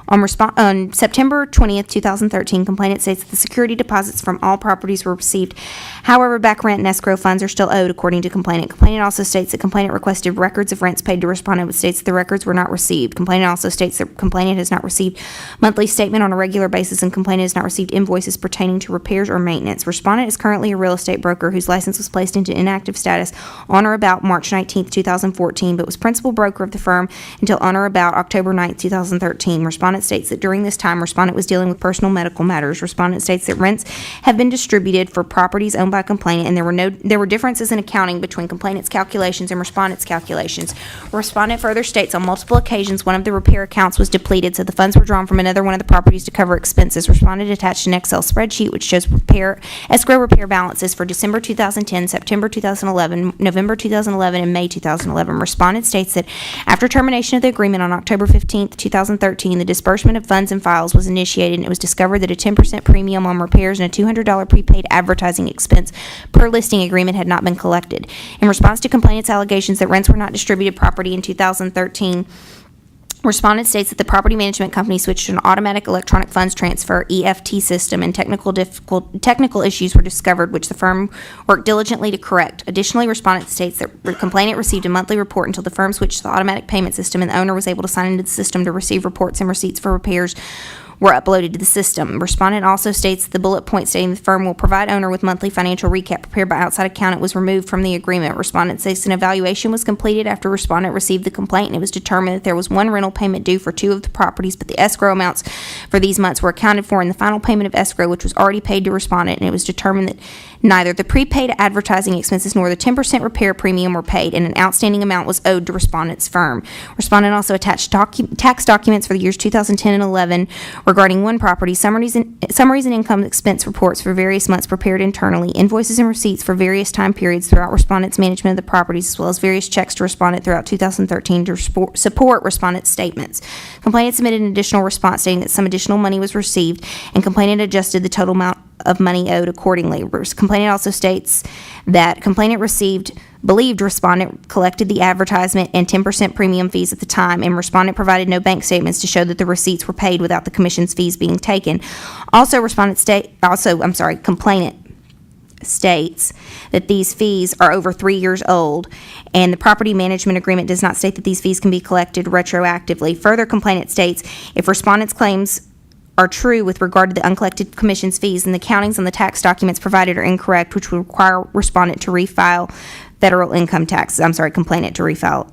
On September 20th, 2013, complainant states that the security deposits from all properties were received. However, back rent and escrow funds are still owed, according to complainant. Complainant also states that complainant requested records of rents paid to respondent, but states that the records were not received. Complainant also states that complainant has not received monthly statement on a regular basis, and complainant has not received invoices pertaining to repairs or maintenance. Respondent is currently a real estate broker whose license was placed into inactive status on or about March 19th, 2014, but was principal broker of the firm until on or about October 9th, 2013. Respondent states that during this time, respondent was dealing with personal medical matters. Respondent states that rents have been distributed for properties owned by complainant, and there were differences in accounting between complainant's calculations and respondent's calculations. Respondent further states on multiple occasions one of the repair accounts was depleted, so the funds were drawn from another one of the properties to cover expenses. Respondent attached an Excel spreadsheet which shows escrow repair balances for December 2010, September 2011, November 2011, and May 2011. Respondent states that after termination of the agreement on October 15th, 2013, the disbursement of funds and files was initiated, and it was discovered that a 10% premium on repairs and a $200 prepaid advertising expense per listing agreement had not been collected. In response to complainants' allegations that rents were not distributed properly in 2013, respondent states that the property management company switched to an automatic electronic funds transfer EFT system, and technical issues were discovered, which the firm worked diligently to correct. Additionally, respondent states that the complainant received a monthly report until the firm switched to the automatic payment system, and the owner was able to sign into the system to receive reports and receipts for repairs were uploaded to the system. Respondent also states that the bullet point stating the firm will provide owner with monthly financial recap prepared by outside accountant was removed from the agreement. Respondent states an evaluation was completed after respondent received the complaint, and it was determined that there was one rental payment due for 2 of the properties, but the escrow amounts for these months were accounted for in the final payment of escrow, which was already paid to respondent, and it was determined that neither the prepaid advertising expenses nor the 10% repair premium were paid, and an outstanding amount was owed to respondent's firm. Respondent also attached tax documents for the years 2010 and 11 regarding one property, summaries and income expense reports for various months prepared internally, invoices and receipts for various time periods throughout respondent's management of the properties, as well as various checks to respondent throughout 2013 to support respondent's statements. Complainant submitted an additional response stating that some additional money was received, and complainant adjusted the total amount of money owed accordingly. Complainant also states that complainant believed respondent collected the advertisement and 10% premium fees at the time, and respondent provided no bank statements to show that the receipts were paid without the commission's fees being taken. Also, complainant states that these fees are over 3 years old, and the property management agreement does not state that these fees can be collected retroactively. Further, complainant states if respondent's claims are true with regard to the uncollected commission's fees, and the countings on the tax documents provided are incorrect, which would require respondent to refile federal income taxes. Complainant to refile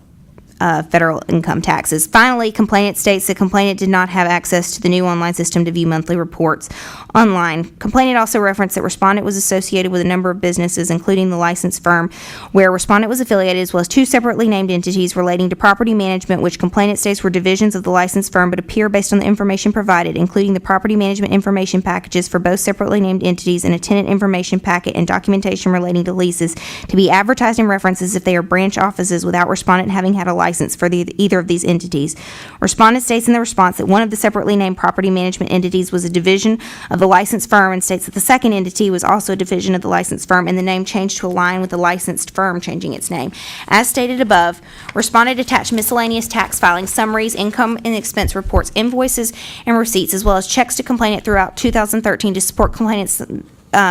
federal income taxes. Finally, complainant states that complainant did not have access to the new online system to view monthly reports online. Complainant also referenced that respondent was associated with a number of businesses, including the licensed firm where respondent was affiliated, as well as 2 separately named entities relating to property management, which complainant states were divisions of the licensed firm but appear based on the information provided, including the property management information packages for both separately named entities and a tenant information packet and documentation relating to leases, to be advertised in references if they are branch offices without respondent having had a license for either of these entities. Respondent states in the response that one of the separately named property management entities was a division of the licensed firm, and states that the second entity was also a division of the licensed firm, and the name changed to align with the licensed firm changing its name. As stated above, respondent attached miscellaneous tax filings, summaries, income and expense reports, invoices, and receipts, as well as checks to complainant throughout 2013 to support complainant's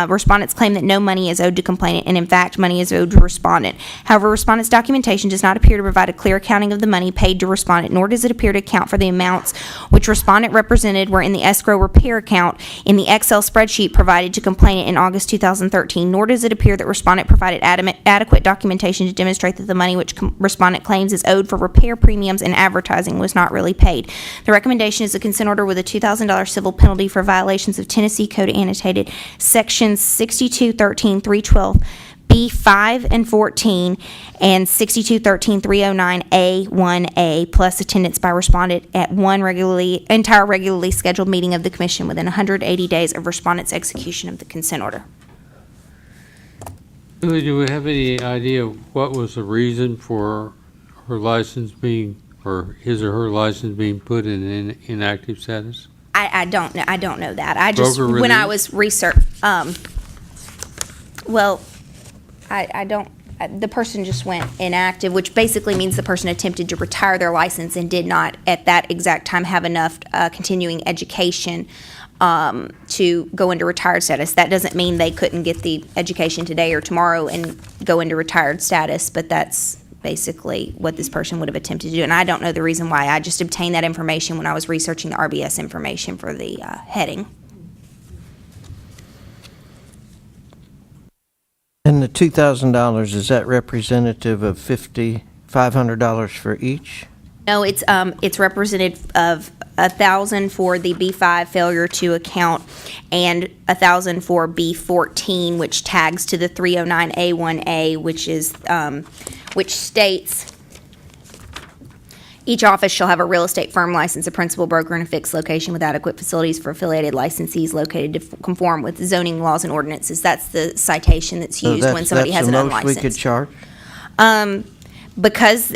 respondent's claim that no money is owed to complainant, and in fact money is owed to respondent. However, respondent's documentation does not appear to provide a clear accounting of the money paid to respondent, nor does it appear to account for the amounts which respondent represented were in the escrow repair account in the Excel spreadsheet provided to complainant in August 2013, nor does it appear that respondent provided adequate documentation to demonstrate that the money which respondent claims is owed for repair premiums and advertising was not really paid. The recommendation is a consent order with a $2,000 civil penalty for violations of Tennessee Code Annotated Sections 6213-312, B5 and 14, and 6213-309A1A, plus attendance by respondent at one entire regularly scheduled meeting of the commission within 180 days of respondent's execution of the consent order. Billy, do we have any idea what was the reason for her license being, or his or her license being put in inactive status? I don't know. I don't know that. I just Broker when I release? was research. I don't. The person just went inactive, which basically means the person attempted to retire their license and did not at that exact time have enough continuing education to go into retired status. That doesn't mean they couldn't get the education today or tomorrow and go into retired status, but that's basically what this person would have attempted to do. And I don't know the reason why. I just obtained that information when I was researching the RBS information for the heading. And the $2,000, is that representative of $500 for each? No, it's representative of $1,000 for the B5 failure to account and $1,000 for B14, which tags to the 309A1A, which states each office shall have a real estate firm license, a principal broker, and a fixed location with adequate facilities for affiliated licensees located to conform with zoning laws and ordinances. That's the citation that's used when somebody has an unlicensed. That's the most we could charge? Because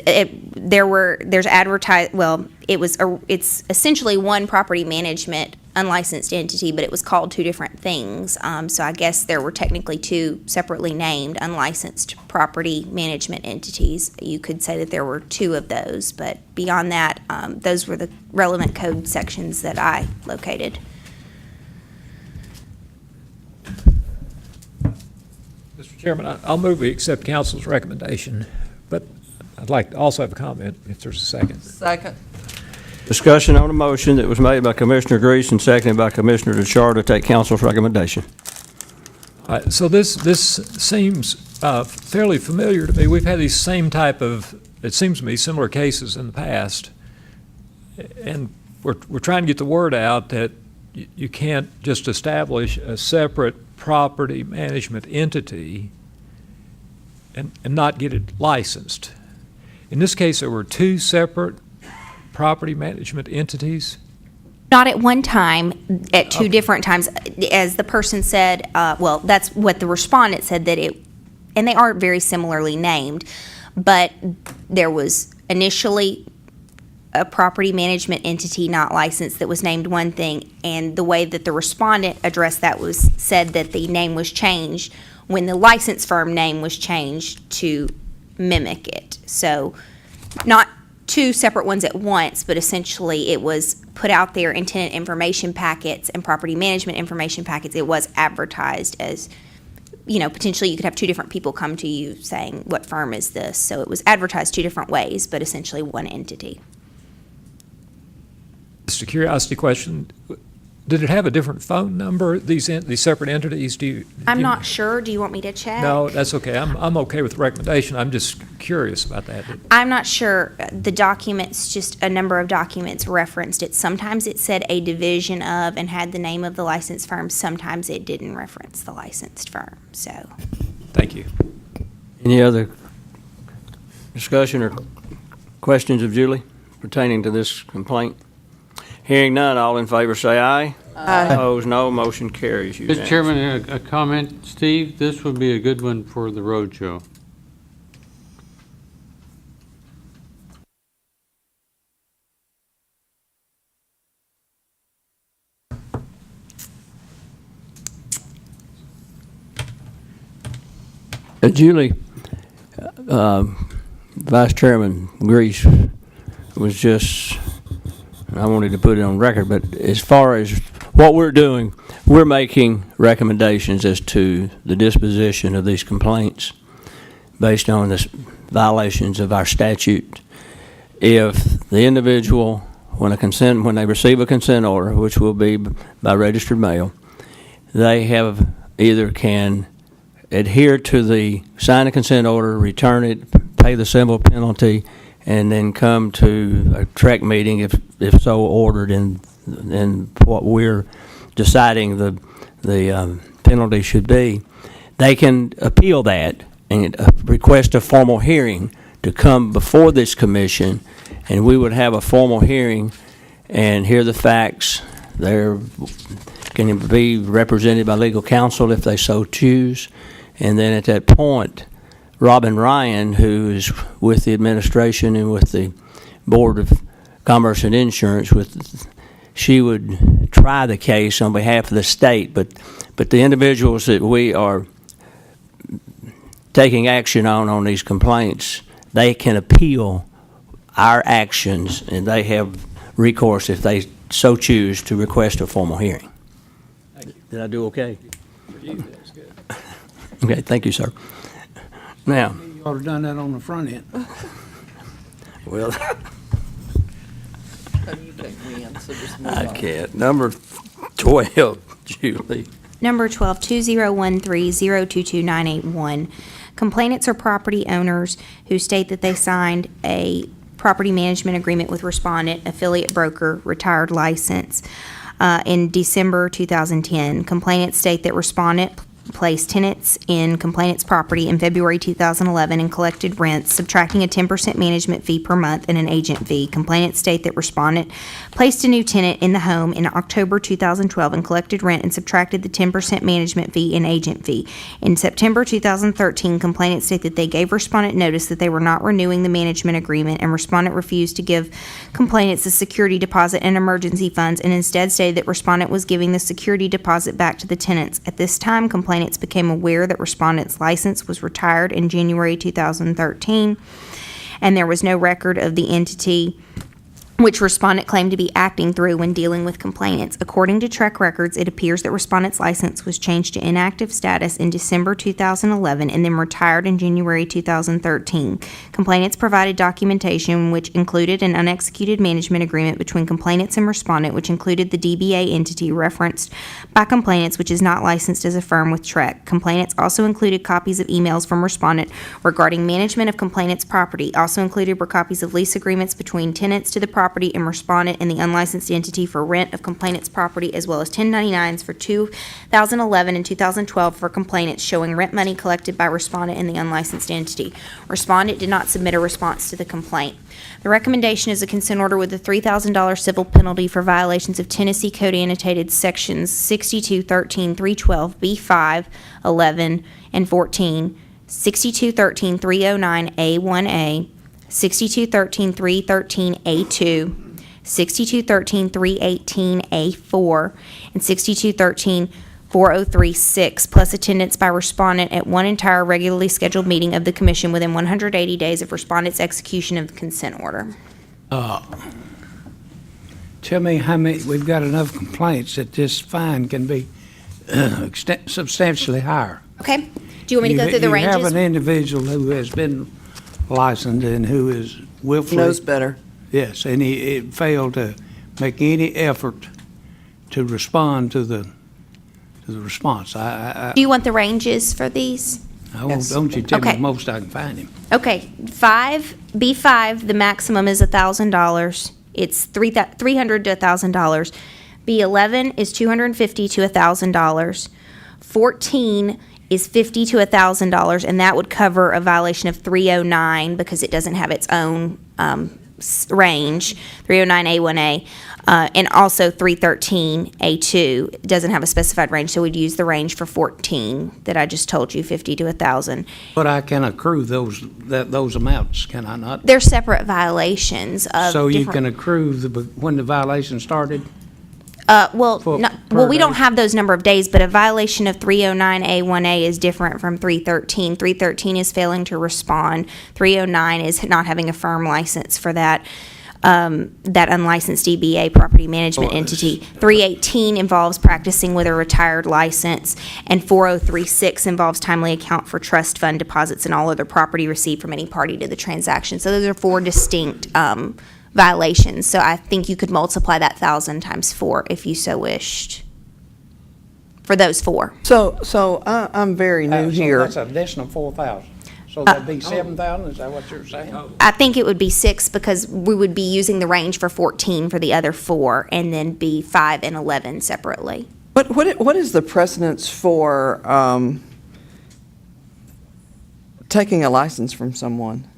there's advertised, well, it's essentially one property management unlicensed entity, but it was called two different things. So I guess there were technically two separately named unlicensed property management entities. You could say that there were two of those, but beyond that, those were the relevant code sections that I located. Mr. Chairman, I'll move we accept council's recommendation, but I'd like to also have a comment if there's a second. Second. Discussion on a motion that was made by Commissioner Grease and seconded by Commissioner DeChar to take council's recommendation. All right, so this seems fairly familiar to me. We've had these same type of, it seems to me, similar cases in the past. And we're trying to get the word out that you can't just establish a separate property management entity and not get it licensed. In this case, there were two separate property management entities? Not at one time, at two different times. As the person said, well, that's what the respondent said, that it, and they are very similarly named, but there was initially a property management entity not licensed that was named one thing, and the way that the respondent addressed that was said that the name was changed when the license firm name was changed to mimic it. So not two separate ones at once, but essentially it was put out there in tenant information packets and property management information packets. It was advertised as, you know, potentially you could have two different people come to you saying, what firm is this? So it was advertised two different ways, but essentially one entity. Just a curiosity question. Did it have a different phone number, these separate entities? I'm not sure. Do you want me to check? No, that's okay. I'm okay with the recommendation. I'm just curious about that. I'm not sure. The documents, just a number of documents referenced it. Sometimes it said a division of and had the name of the licensed firm. Sometimes it didn't reference the licensed firm. So, thank you. Any other discussion or questions of Julie pertaining to this complaint? Hearing none, all in favor say aye. Aye. Opposed, no. Motion carries. Mr. Chairman, a comment. Steve, this would be a good one for the road show. Julie, Vice Chairman Grease was just, I wanted to put it on record, but as far as what we're doing, we're making recommendations as to the disposition of these complaints based on the violations of our statute. If the individual, when they receive a consent order, which will be by registered mail, they have either can adhere to sign a consent order, return it, pay the civil penalty, and then come to a TREC meeting if so ordered, and what we're deciding the penalty should be. They can appeal that and request a formal hearing to come before this commission, and we would have a formal hearing and hear the facts. They can be represented by legal counsel if they so choose, and then at that point, Robin Ryan, who is with the administration and with the Board of Commerce and Insurance, she would try the case on behalf of the state, but the individuals that we are taking action on these complaints, they can appeal our actions, and they have recourse if they so choose to request a formal hearing. Thank you. Did I do okay? For you, that's good. Okay, thank you, sir. Now, You ought to have done that on the front end. well, You can't win, so just move I on. can't. Number 12, Julie. Number 12, 2013-022-981. Complainants are property owners who state that they signed a property management agreement with respondent, affiliate broker, retired license, in December 2010. Complainants state that respondent placed tenants in complainant's property in February 2011 and collected rents, subtracting a 10% management fee per month and an agent fee. Complainants state that respondent placed a new tenant in the home in October 2012 and collected rent and subtracted the 10% management fee and agent fee. In September 2013, complainants state that they gave respondent notice that they were not renewing the management agreement, and respondent refused to give complainants a security deposit and emergency funds, and instead stated that respondent was giving the security deposit back to the tenants. At this time, complainants became aware that respondent's license was retired in January 2013, and there was no record of the entity which respondent claimed to be acting through when dealing with complainants. According to Trek records, it appears that respondent's license was changed to inactive status in December 2011 and then retired in January 2013. Complainants provided documentation which included an unexecuted management agreement between complainants and respondent, which included the DBA entity referenced by complainants, which is not licensed as a firm with Trek. Complainants also included copies of emails from respondent regarding management of complainant's property. Also included were copies of lease agreements between tenants to the property and respondent and the unlicensed entity for rent of complainant's property, as well as 1099s for 2011 and 2012 for complainants showing rent money collected by respondent and the unlicensed entity. Respondent did not submit a response to the complaint. The recommendation is a consent order with a $3,000 civil penalty for violations of Tennessee Code Annotated Sections 6213, 312, B5, 11, and 14, 6213, 309A1A, 6213-313A2, 6213-318A4, and 6213-4036, plus attendance by respondent at one entire regularly scheduled meeting of the commission within 180 days of respondent's execution of the consent order. Tell me how many, we've got enough complaints that this fine can be substantially higher. Okay. Do you want me to go through the ranges? You have an individual who has been licensed and who is willfully. Knows better. Yes, and he failed to make any effort to respond to the response. Do you want the ranges for these? Don't you tell me Okay. the most I can find him. Okay, B5, the maximum is $1,000. It's $300 to $1,000. B11 is $250 to $1,000. 14 is $50 to $1,000, and that would cover a violation of 309 because it doesn't have its own range, 309A1A, and also 313A2 doesn't have a specified range, so we'd use the range for 14 that I just told you, 50 to 1,000. But I can accrue those amounts, can I not? They're separate violations of So you different- can accrue when the violation started? We don't have those number of days, but a violation of 309A1A is different from 313. 313 is failing to respond. 309 is not having a firm license for that unlicensed DBA property management entity. 318 involves practicing with a retired license, and 4036 involves timely account for trust fund deposits and all other property received from any party to the transaction. So those are four distinct violations. So I think you could multiply that 1,000 times 4 if you so wished for those four. So I'm very new here. That's an additional 4,000. So that'd be 7,000, is that what you're saying? I think it would be 6 because we would be using the range for 14 for the other 4 and then be 5 and 11 separately. What is the precedence for taking a license from someone?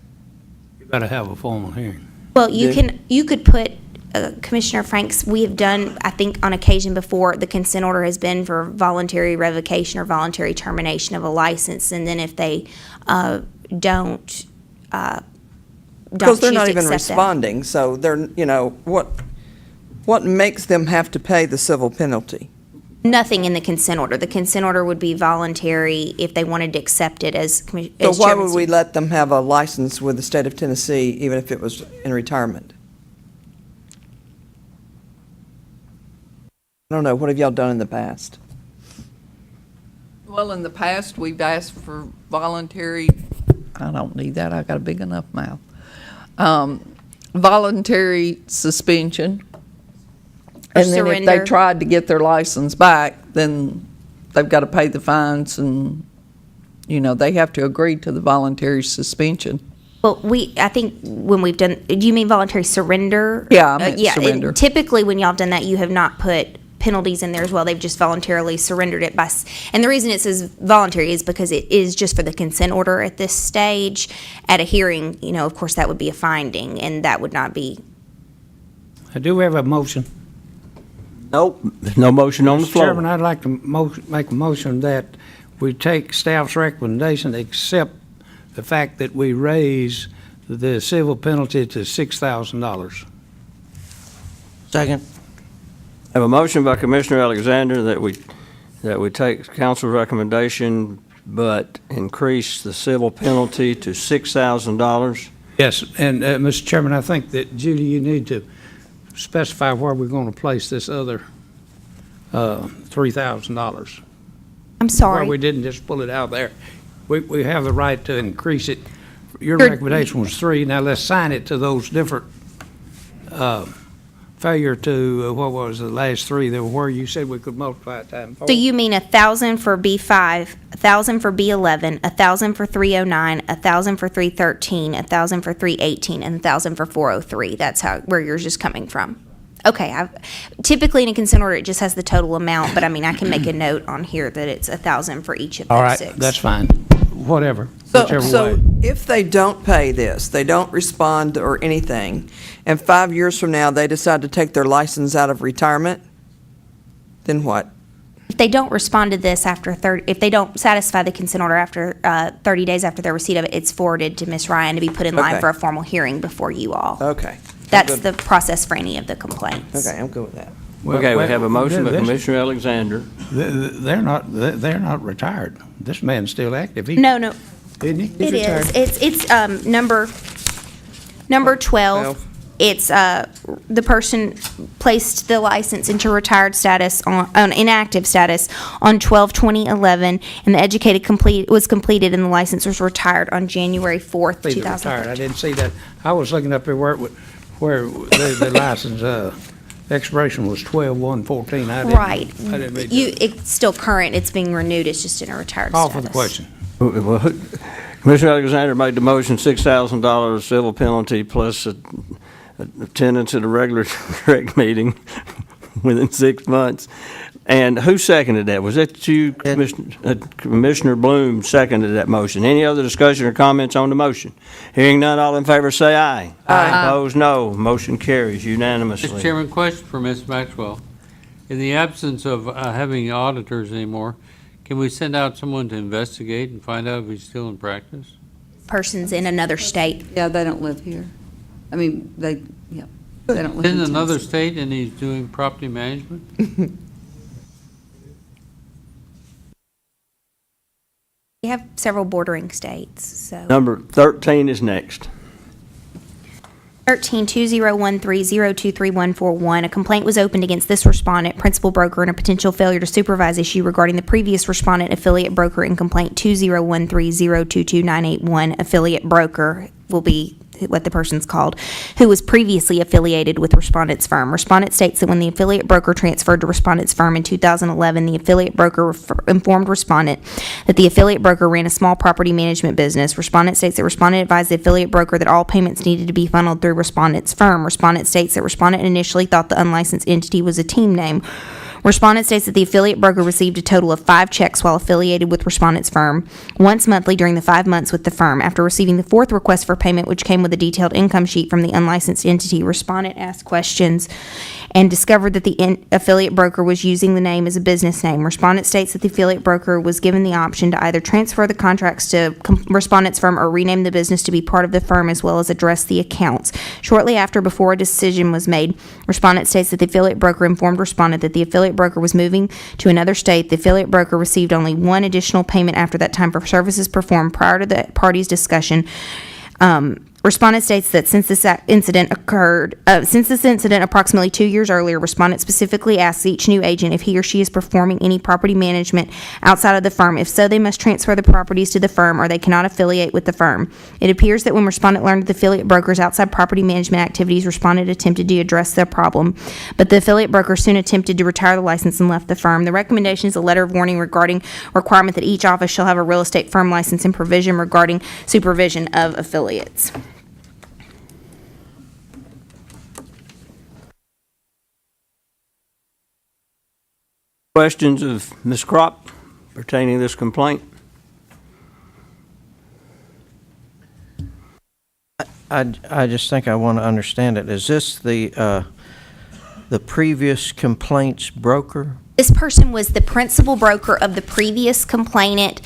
You better have a formal hearing. Well, you could put, Commissioner Franks, we have done, I think on occasion before, the consent order has been for voluntary revocation or voluntary termination of a license, and then if they don't Because they're choose not to even accept that. responding, so they're, what makes them have to pay the civil penalty? Nothing in the consent order. The consent order would be voluntary if they wanted to accept it as So as why Chairman would we let them have a license with the state of Tennessee, even if it was in retirement? I don't know, what have y'all done in the past? Well, in the past, we've asked for voluntary, I don't need that, I got a big enough mouth. Voluntary suspension. And then if they surrender. tried to get their license back, then they've got to pay the fines and, they have to agree to the voluntary suspension. Well, I think when we've done, do you mean voluntary surrender? Yeah, I meant surrender. Typically, when y'all have done that, you have not put penalties in there as well. They've just voluntarily surrendered it and the reason it says voluntary is because it is just for the consent order at this stage. At a hearing, of course, that would be a finding, and that would not be. Do we have a motion? Nope, there's no motion on the Mr. floor. Chairman, I'd like to make a motion that we take staff's recommendation, except the fact that we raise the civil penalty to $6,000. Second. Have a motion by Commissioner Alexander that we take council's recommendation, but increase the civil penalty to $6,000. Yes, and Mr. Chairman, I think that, Judy, you need to specify where we're going to place this other $3,000. I'm sorry. Where we didn't just pull it out there. We have the right to increase it. Your You're- recommendation was 3. Now let's sign it to those different failure to, what was the last 3 that were where you said we could multiply it times 4. So you mean 1,000 for B5, 1,000 for B11, 1,000 for 309, 1,000 for 313, 1,000 for 318, and 1,000 for 403. That's where yours is coming from. Okay, typically in a consent order, it just has the total amount, but I mean, I can make a note on here that it's 1,000 for each of those All right, 6. that's fine. Whatever, So, whichever so way. if they don't pay this, they don't respond or anything, and 5 years from now, they decide to take their license out of retirement, then what? If they don't respond to this after 30, if they don't satisfy the consent order after 30 days after their receipt of it, it's forwarded to Ms. Ryan to be put in line Okay. for a formal hearing before you all. Okay. That's the process for any of the complaints. Okay, I'm good with that. Okay, we have a motion by This- Commissioner Alexander. They're not retired. This man's still active. No, no, Isn't he? it is. It's number 12. It's the person placed the license into retired status on inactive status on 12/20/11, and the was completed, and the license was retired on January 4th, He's 2013. retired. I didn't see that. I was looking up here where the license expiration was 12/1/14. Right. I didn't read that. It's still current. It's being renewed. It's just in a retired Call status. for the question. Well, Commissioner Alexander made the motion, $6,000 civil penalty plus attendance at a regular direct meeting within 6 months. And who seconded that? Was that you, Commissioner Bloom seconded that motion? Any other discussion or comments on the motion? Hearing none, all in favor say aye. Aye. Opposed, no. Motion carries unanimously. Mr. Chairman, question for Ms. Maxwell. In the absence of having auditors anymore, can we send out someone to investigate and find out if he's still in practice? Person's in another state. Yeah, they don't live here. I mean, they don't live In in another Tennessee. state and he's doing property management? We have several bordering states, so. Number 13 is next. 13-2013-023141, a complaint was opened against this respondent, principal broker, and a potential failure to supervise issue regarding the previous respondent, affiliate broker, in complaint 2013-022981, affiliate broker will be what the person's called, who was previously affiliated with respondent's firm. Respondent states that when the affiliate broker transferred to respondent's firm in 2011, the affiliate broker informed respondent that the affiliate broker ran a small property management business. Respondent states that respondent advised the affiliate broker that all payments needed to be funneled through respondent's firm. Respondent states that respondent initially thought the unlicensed entity was a team name. Respondent states that the affiliate broker received a total of 5 checks while affiliated with respondent's firm, once monthly during the 5 months with the firm. After receiving the 4th request for payment, which came with a detailed income sheet from the unlicensed entity, respondent asked questions and discovered that the affiliate broker was using the name as a business name. Respondent states that the affiliate broker was given the option to either transfer the contracts to respondent's firm or rename the business to be part of the firm, as well as address the accounts. Shortly after, before a decision was made, respondent states that the affiliate broker informed respondent that the affiliate broker was moving to another state. The affiliate broker received only one additional payment after that time for services performed prior to the parties' discussion. Respondent states that since this incident approximately 2 years earlier, respondent specifically asks each new agent if he or she is performing any property management outside of the firm. If so, they must transfer the properties to the firm or they cannot affiliate with the firm. It appears that when respondent learned of the affiliate broker's outside property management activities, respondent attempted to address the problem, but the affiliate broker soon attempted to retire the license and left the firm. The recommendation is a letter of warning regarding requirement that each office shall have a real estate firm license and provision regarding supervision of affiliates. Questions of Ms. Crop pertaining to this complaint? I just think I want to understand it. Is this the previous complaint's broker? This person was the principal broker of the previous complainant.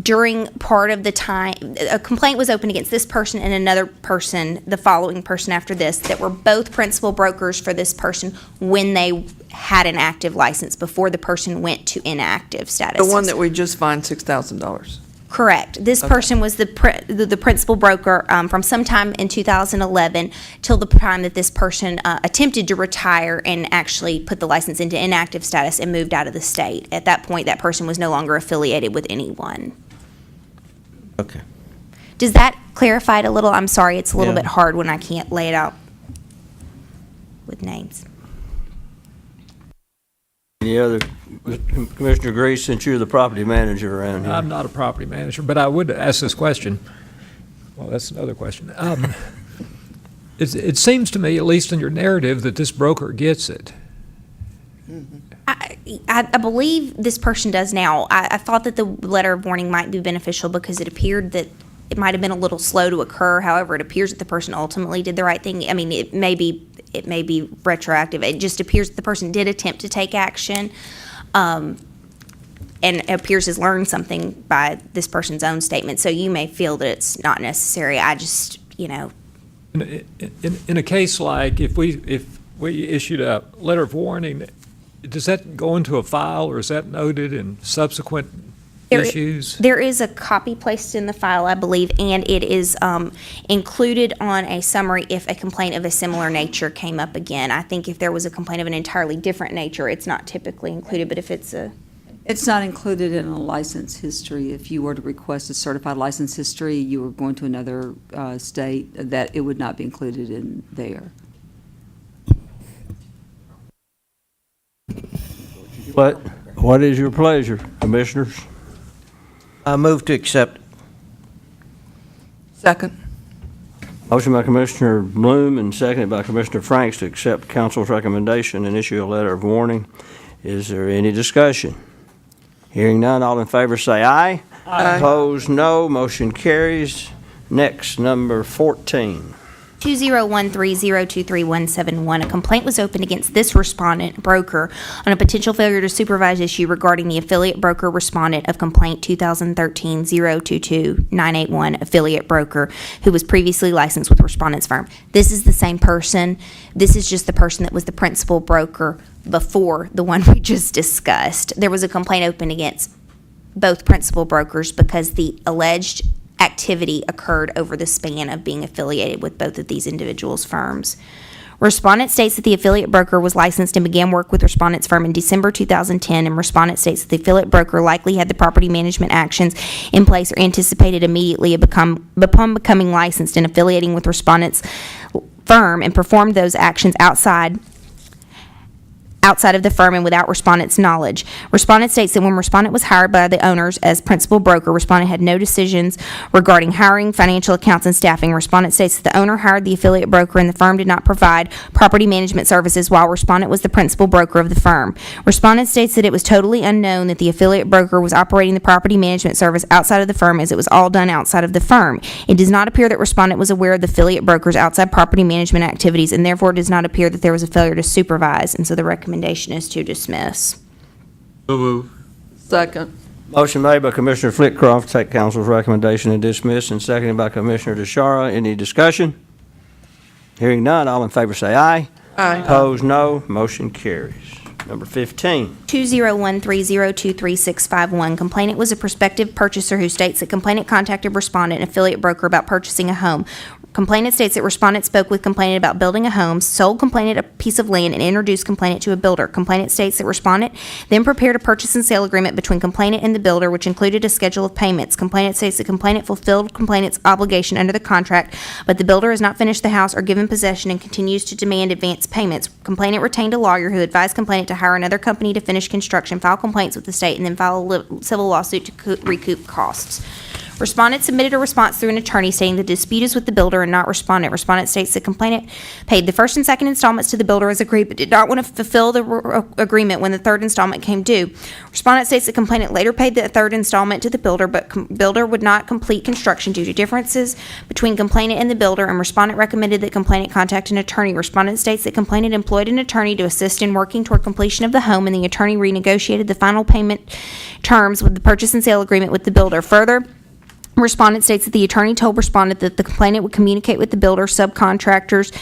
During part of the time, a complaint was opened against this person and another person, the following person after this, that were both principal brokers for this person when they had an active license, before the person went to inactive status. The one that we just fined $6,000. Correct. This person was the principal broker from sometime in 2011 till the time that this person attempted to retire and actually put the license into inactive status and moved out of the state. At that point, that person was no longer affiliated with anyone. Okay. Does that clarify it a little? I'm sorry, it's a little Yeah. bit hard when I can't lay it out with names. Any other, Commissioner Grease, since you're the property manager around here? I'm not a property manager, but I would ask this question. Well, that's another question. It seems to me, at least in your narrative, that this broker gets it. I believe this person does now. I thought that the letter of warning might be beneficial because it appeared that it might have been a little slow to occur. However, it appears that the person ultimately did the right thing. I mean, it may be retroactive. It just appears that the person did attempt to take action, and it appears has learned something by this person's own statement. So you may feel that it's not necessary. I just, In a case like if we issued a letter of warning, does that go into a file or is that noted in subsequent issues? There is a copy placed in the file, I believe, and it is included on a summary if a complaint of a similar nature came up again. I think if there was a complaint of an entirely different nature, it's not typically included, but if it's a... It's not included in a license history. If you were to request a certified license history, you were going to another state, that it would not be included in there. What is your pleasure, Commissioners? I move to accept. Second. Motion by Commissioner Bloom and seconded by Commissioner Franks to accept council's recommendation and issue a letter of warning. Is there any discussion? Hearing none, all in favor say aye. Aye. Opposed, no. Motion carries. Next, number 14. 201302371. A complaint was opened against this respondent broker on a potential failure to supervise issue regarding the affiliate broker respondent of complaint 2013-022-981 affiliate broker who was previously licensed with respondent's firm. This is the same person. This is just the person that was the principal broker before the one we just discussed. There was a complaint opened against both principal brokers because the alleged activity occurred over the span of being affiliated with both of these individuals' firms. Respondent states that the affiliate broker was licensed and began work with respondent's firm in December 2010, and respondent states that the affiliate broker likely had the property management actions in place or anticipated immediately upon becoming licensed and affiliating with respondent's firm and performed those actions outside of the firm and without respondent's knowledge. Respondent states that when respondent was hired by the owners as principal broker, respondent had no decisions regarding hiring, financial accounts, and staffing. Respondent states that the owner hired the affiliate broker and the firm did not provide property management services while respondent was the principal broker of the firm. Respondent states that it was totally unknown that the affiliate broker was operating the property management service outside of the firm, as it was all done outside of the firm. It does not appear that respondent was aware of the affiliate broker's outside property management activities, and therefore it does not appear that there was a failure to supervise, and so the recommendation is to dismiss. So move. Second. Motion made by Commissioner Flitcroft, take council's recommendation and dismiss, and seconded by Commissioner DeShara. Any discussion? Hearing none, all in favor say aye. Aye. Opposed, no. Motion carries. Number 15. 20130233651. Complainant was a prospective purchaser who states that complainant contacted respondent, an affiliate broker, about purchasing a home. Complainant states that respondent spoke with complainant about building a home, sold complainant a piece of land, and introduced complainant to a builder. Complainant states that respondent then prepared a purchase and sale agreement between complainant and the builder, which included a schedule of payments. Complainant states that complainant fulfilled complainant's obligation under the contract, but the builder has not finished the house or given possession and continues to demand advance payments. Complainant retained a lawyer who advised complainant to hire another company to finish construction, file complaints with the state, and then file a civil lawsuit to recoup costs. Respondent submitted a response through an attorney stating the dispute is with the builder and not respondent. Respondent states the complainant paid the first and second installments to the builder as agreed, but did not want to fulfill the agreement when the third installment came due. Respondent states the complainant later paid the third installment to the builder, but builder would not complete construction due to differences between complainant and the builder, and respondent recommended that complainant contact an attorney. Respondent states that complainant employed an attorney to assist in working toward completion of the home, and the attorney renegotiated the final payment terms with the purchase and sale agreement with the builder. Further, respondent states that the attorney told respondent that the complainant would communicate with the builder, subcontractors.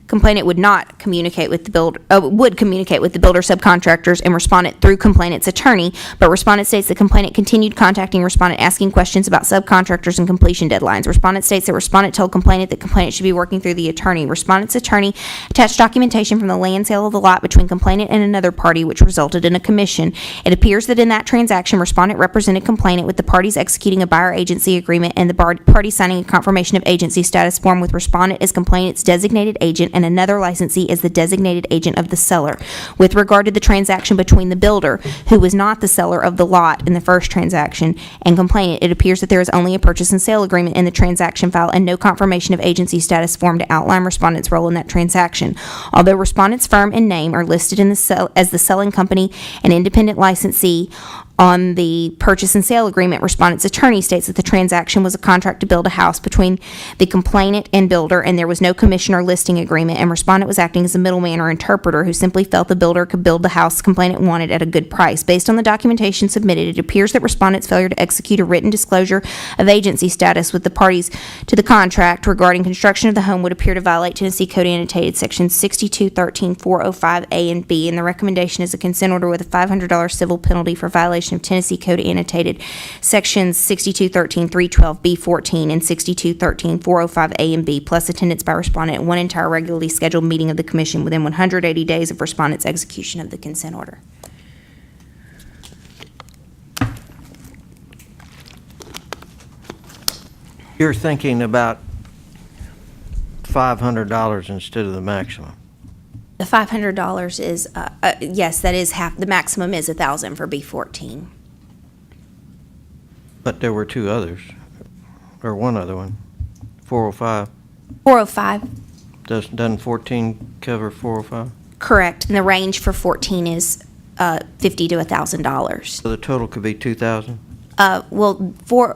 Complainant would not communicate with the builder, would communicate with the builder, subcontractors, and respondent through complainant's attorney, but respondent states the complainant continued contacting respondent, asking questions about subcontractors and completion deadlines. Respondent states that respondent told complainant that complainant should be working through the attorney. Respondent's attorney attached documentation from the land sale of the lot between complainant and another party, which resulted in a commission. It appears that in that transaction, respondent represented complainant with the parties executing a buyer agency agreement and the party signing a confirmation of agency status form with respondent as complainant's designated agent and another licensee as the designated agent of the seller. With regard to the transaction between the builder, who was not the seller of the lot in the first transaction, and complainant, it appears that there is only a purchase and sale agreement in the transaction file and no confirmation of agency status form to outline respondent's role in that transaction. Although respondent's firm and name are listed in the as the selling company and independent licensee on the purchase and sale agreement, respondent's attorney states that the transaction was a contract to build a house between the complainant and builder, and there was no commission or listing agreement, and respondent was acting as a middleman or interpreter who simply felt the builder could build the house complainant wanted at a good price. Based on the documentation submitted, it appears that respondent's failure to execute a written disclosure of agency status with the parties to the contract regarding construction of the home would appear to violate Tennessee Code Annotated Sections 6213-405A and B, and the recommendation is a consent order with a $500 civil penalty for violation of Tennessee Code Annotated Sections 6213-312B14 and 6213-405A and B, plus attendance by respondent at one entire regularly scheduled meeting of the commission within 180 days of respondent's execution of the consent order. You're thinking about $500 instead of the maximum. The $500 is, yes, that is half, the maximum is $1,000 for B14. But there were two others, or one other one, 405. 405, Doesn't 14 cover 405? correct, and the range for 14 is $50 to $1,000. So the total could be 2,000? Well, for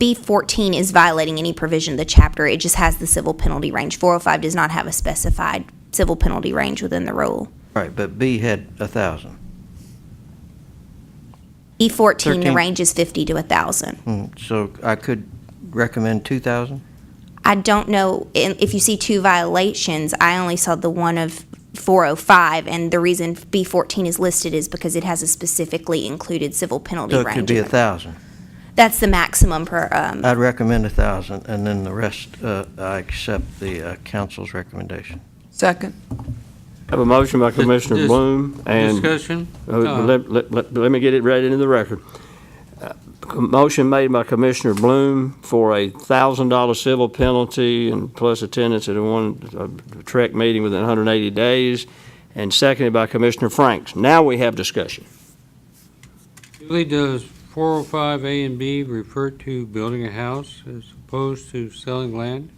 B14 is violating any provision of the chapter. It just has the civil penalty range. 405 does not have a specified civil penalty range within the rule. Right, but B had 1,000. B14, the 13. range is 50 to 1,000. So I could recommend 2,000? I don't know, if you see two violations, I only saw the one of 405, and the reason B14 is listed is because it has a specifically included civil penalty So it range. could be 1,000. That's the maximum per, I'd recommend 1,000, and then the rest, I accept the council's recommendation. Second. I have a motion by Commissioner Dis- Bloom and. Discussion? Let me get it right into the record. Motion made by Commissioner Bloom for a $1,000 civil penalty and plus attendance at one TREC meeting within 180 days, and seconded by Commissioner Franks. Now we have discussion. Julie, does 405A and B refer to building a house as opposed to selling land?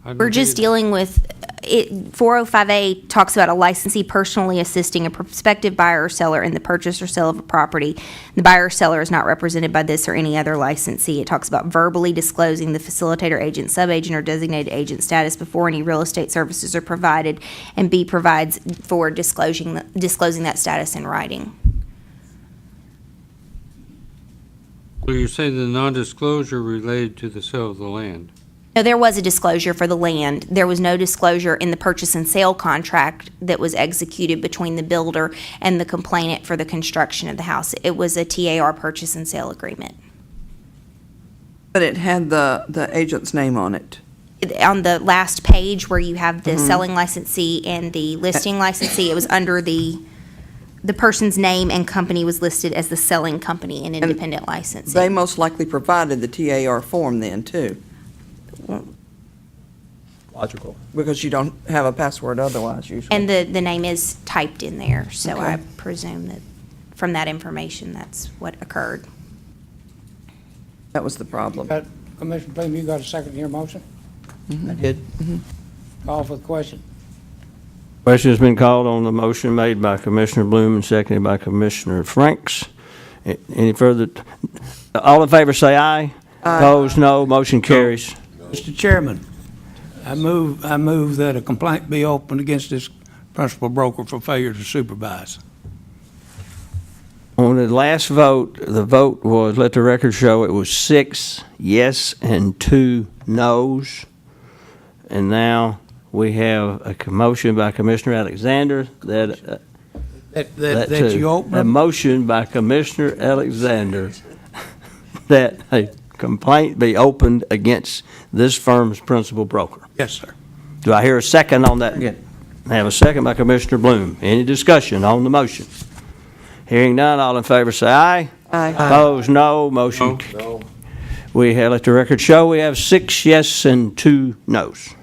I don't we're think just it- dealing with, it. 405A talks about a licensee personally assisting a prospective buyer or seller in the purchase or sale of a property. The buyer or seller is not represented by this or any other licensee. It talks about verbally disclosing the facilitator, agent, subagent, or designated agent status before any real estate services are provided, and B provides for disclosing that status in writing. So you're saying the non-disclosure related to the sale of the land? No, there was a disclosure for the land. There was no disclosure in the purchase and sale contract that was executed between the builder and the complainant for the construction of the house. It was a TAR purchase and sale agreement. But it had the agent's name on it. On the last page where you have the selling licensee and the listing licensee, it was under the person's name and company was listed as the selling company and independent licensee. They most likely provided the TAR form then, too, Logical. because you don't have a password otherwise usually. And the name is typed in there, so I presume that from that information, that's what occurred. That was the problem. Commissioner Bloom, you got a second to your motion? I did. Call for the question. Question has been called on the motion made by Commissioner Bloom and seconded by Commissioner Franks. Any further? All in favor say aye. Opposed, no. Motion carries. Mr. Chairman, I move that a complaint be opened against this principal broker for failure to supervise. On the last vote, the vote was, let the record show, it was 6 yes and 2 noes. And now we have a motion by Commissioner Alexander that That you open? a motion by Commissioner Alexander that a complaint be opened against this firm's principal broker. Yes, sir. Do I hear a second on that? I have a second by Commissioner Bloom. Any discussion on the motion? Hearing none, all in favor say aye. Aye. Opposed, no. Motion. No. We have, let the record show, we have 6 yes and 2 noes.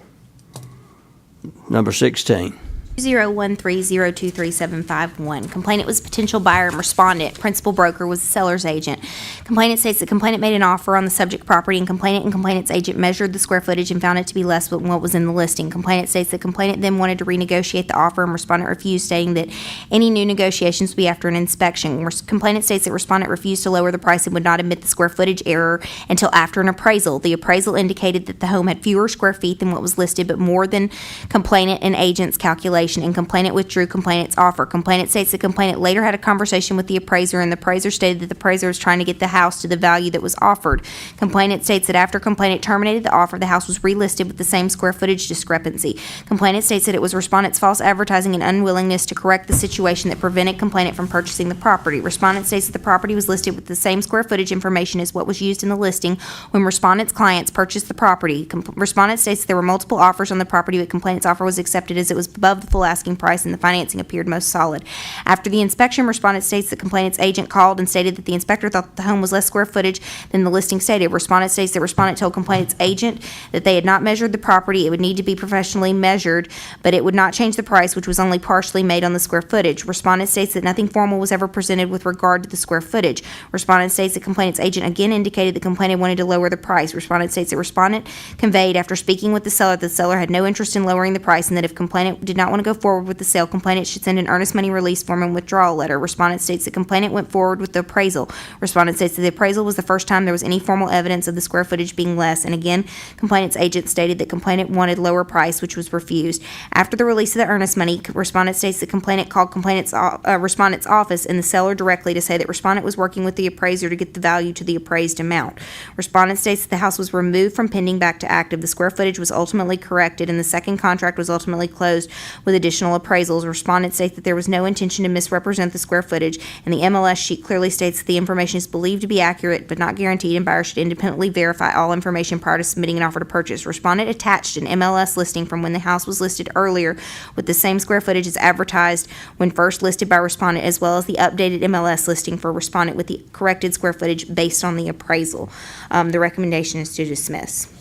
Number 16. 013023751. Complainant was potential buyer and respondent. Principal broker was the seller's agent. Complainant states that complainant made an offer on the subject property and complainant's agent measured the square footage and found it to be less than what was in the listing. Complainant states that complainant then wanted to renegotiate the offer and respondent refused, stating that any new negotiations would be after an inspection. Complainant states that respondent refused to lower the price and would not admit the square footage error until after an appraisal. The appraisal indicated that the home had fewer square feet than what was listed, but more than complainant and agent's calculation, and complainant withdrew complainant's offer. Complainant states the complainant later had a conversation with the appraiser, and the appraiser stated that the appraiser was trying to get the house to the value that was offered. Complainant states that after complainant terminated the offer, the house was relisted with the same square footage discrepancy. Complainant states that it was respondent's false advertising and unwillingness to correct the situation that prevented complainant from purchasing the property. Respondent states that the property was listed with the same square footage information as what was used in the listing when respondent's clients purchased the property. Respondent states that there were multiple offers on the property, but complainant's offer was accepted as it was above the full asking price and the financing appeared most solid. After the inspection, respondent states that complainant's agent called and stated that the inspector thought the home was less square footage than the listing stated. Respondent states that respondent told complainant's agent that they had not measured the property. It would need to be professionally measured, but it would not change the price, which was only partially made on the square footage. Respondent states that nothing formal was ever presented with regard to the square footage. Respondent states that complainant's agent again indicated the complainant wanted to lower the price. Respondent states that respondent conveyed after speaking with the seller had no interest in lowering the price, and that if complainant did not want to go forward with the sale, complainant should send an earnest money release form and withdrawal letter. Respondent states that complainant went forward with the appraisal. Respondent states that the appraisal was the first time there was any formal evidence of the square footage being less, and again, complainant's agent stated that complainant wanted lower price, which was refused. After the release of the earnest money, respondent states that complainant called respondent's office and the seller directly to say that respondent was working with the appraiser to get the value to the appraised amount. Respondent states that the house was removed from pending back to active. The square footage was ultimately corrected, and the second contract was ultimately closed with additional appraisals. Respondents state that there was no intention to misrepresent the square footage, and the MLS sheet clearly states that the information is believed to be accurate but not guaranteed, and buyers should independently verify all information prior to submitting an offer to purchase. Respondent attached an MLS listing from when the house was listed earlier with the same square footage as advertised when first listed by respondent, as well as the updated MLS listing for respondent with the corrected square footage based on the appraisal. The recommendation is to dismiss.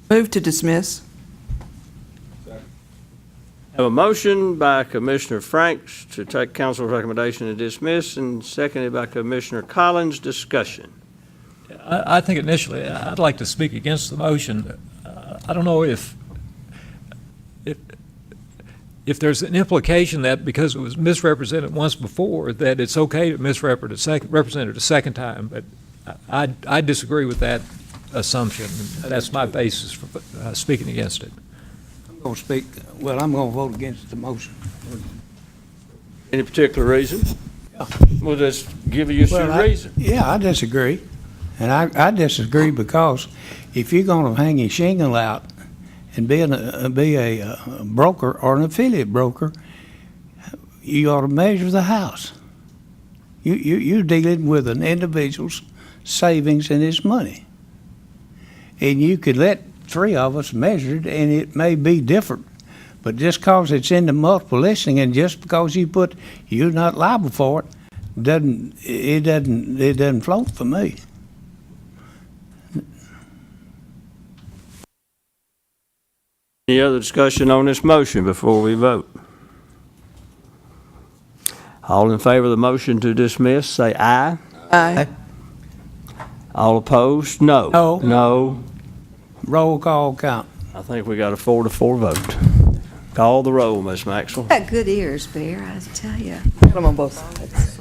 Move to dismiss. Have a motion by Commissioner Franks to take council's recommendation to dismiss, and seconded by Commissioner Collins. Discussion. I think initially, I'd like to speak against the motion. I don't know if there's an implication that because it was misrepresented once before, that it's okay to misrepresent it a second time, but I disagree with that assumption. That's my basis for speaking against it. I'm going to vote against the motion. Any particular reason? Yeah. We'll just give you some reason. I disagree. And I disagree because if you're going to hang your shingle out and be a broker or an affiliate broker, you ought to measure the house. You're dealing with an individual's savings and his money. And you could let 3 of us measure it, and it may be different. But just because it's in the multiple listing, and just because you put you're not liable for it, doesn't float for me. Any other discussion on this motion before we vote? All in favor of the motion to dismiss, say aye. Aye. All opposed? No. No. No. Roll call count. I think we got a 4-4 vote. Call the roll, Ms. Maxwell. Got good ears, Bear, I tell you. Got 'em on both sides.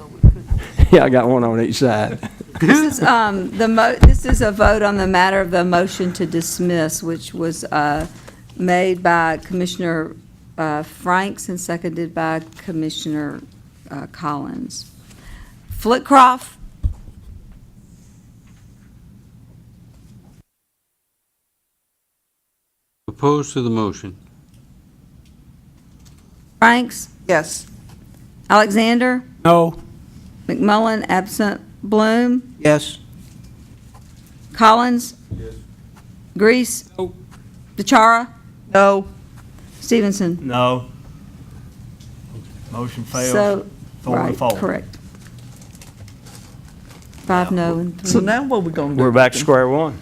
Yeah, I got one on each side. This is, this is a vote on the matter of the motion to dismiss, which was made by Commissioner Franks and seconded by Commissioner Collins. Flitcroft? Opposed to the motion. Franks? Yes. Alexander? No. McMullen, absent. Bloom? Yes. Collins? Yes. Grease? No. DeChara? No. Stevenson? No. Motion fails. So, 4-4. correct. 5 no and 3. So now what we gonna do? We're back to square one.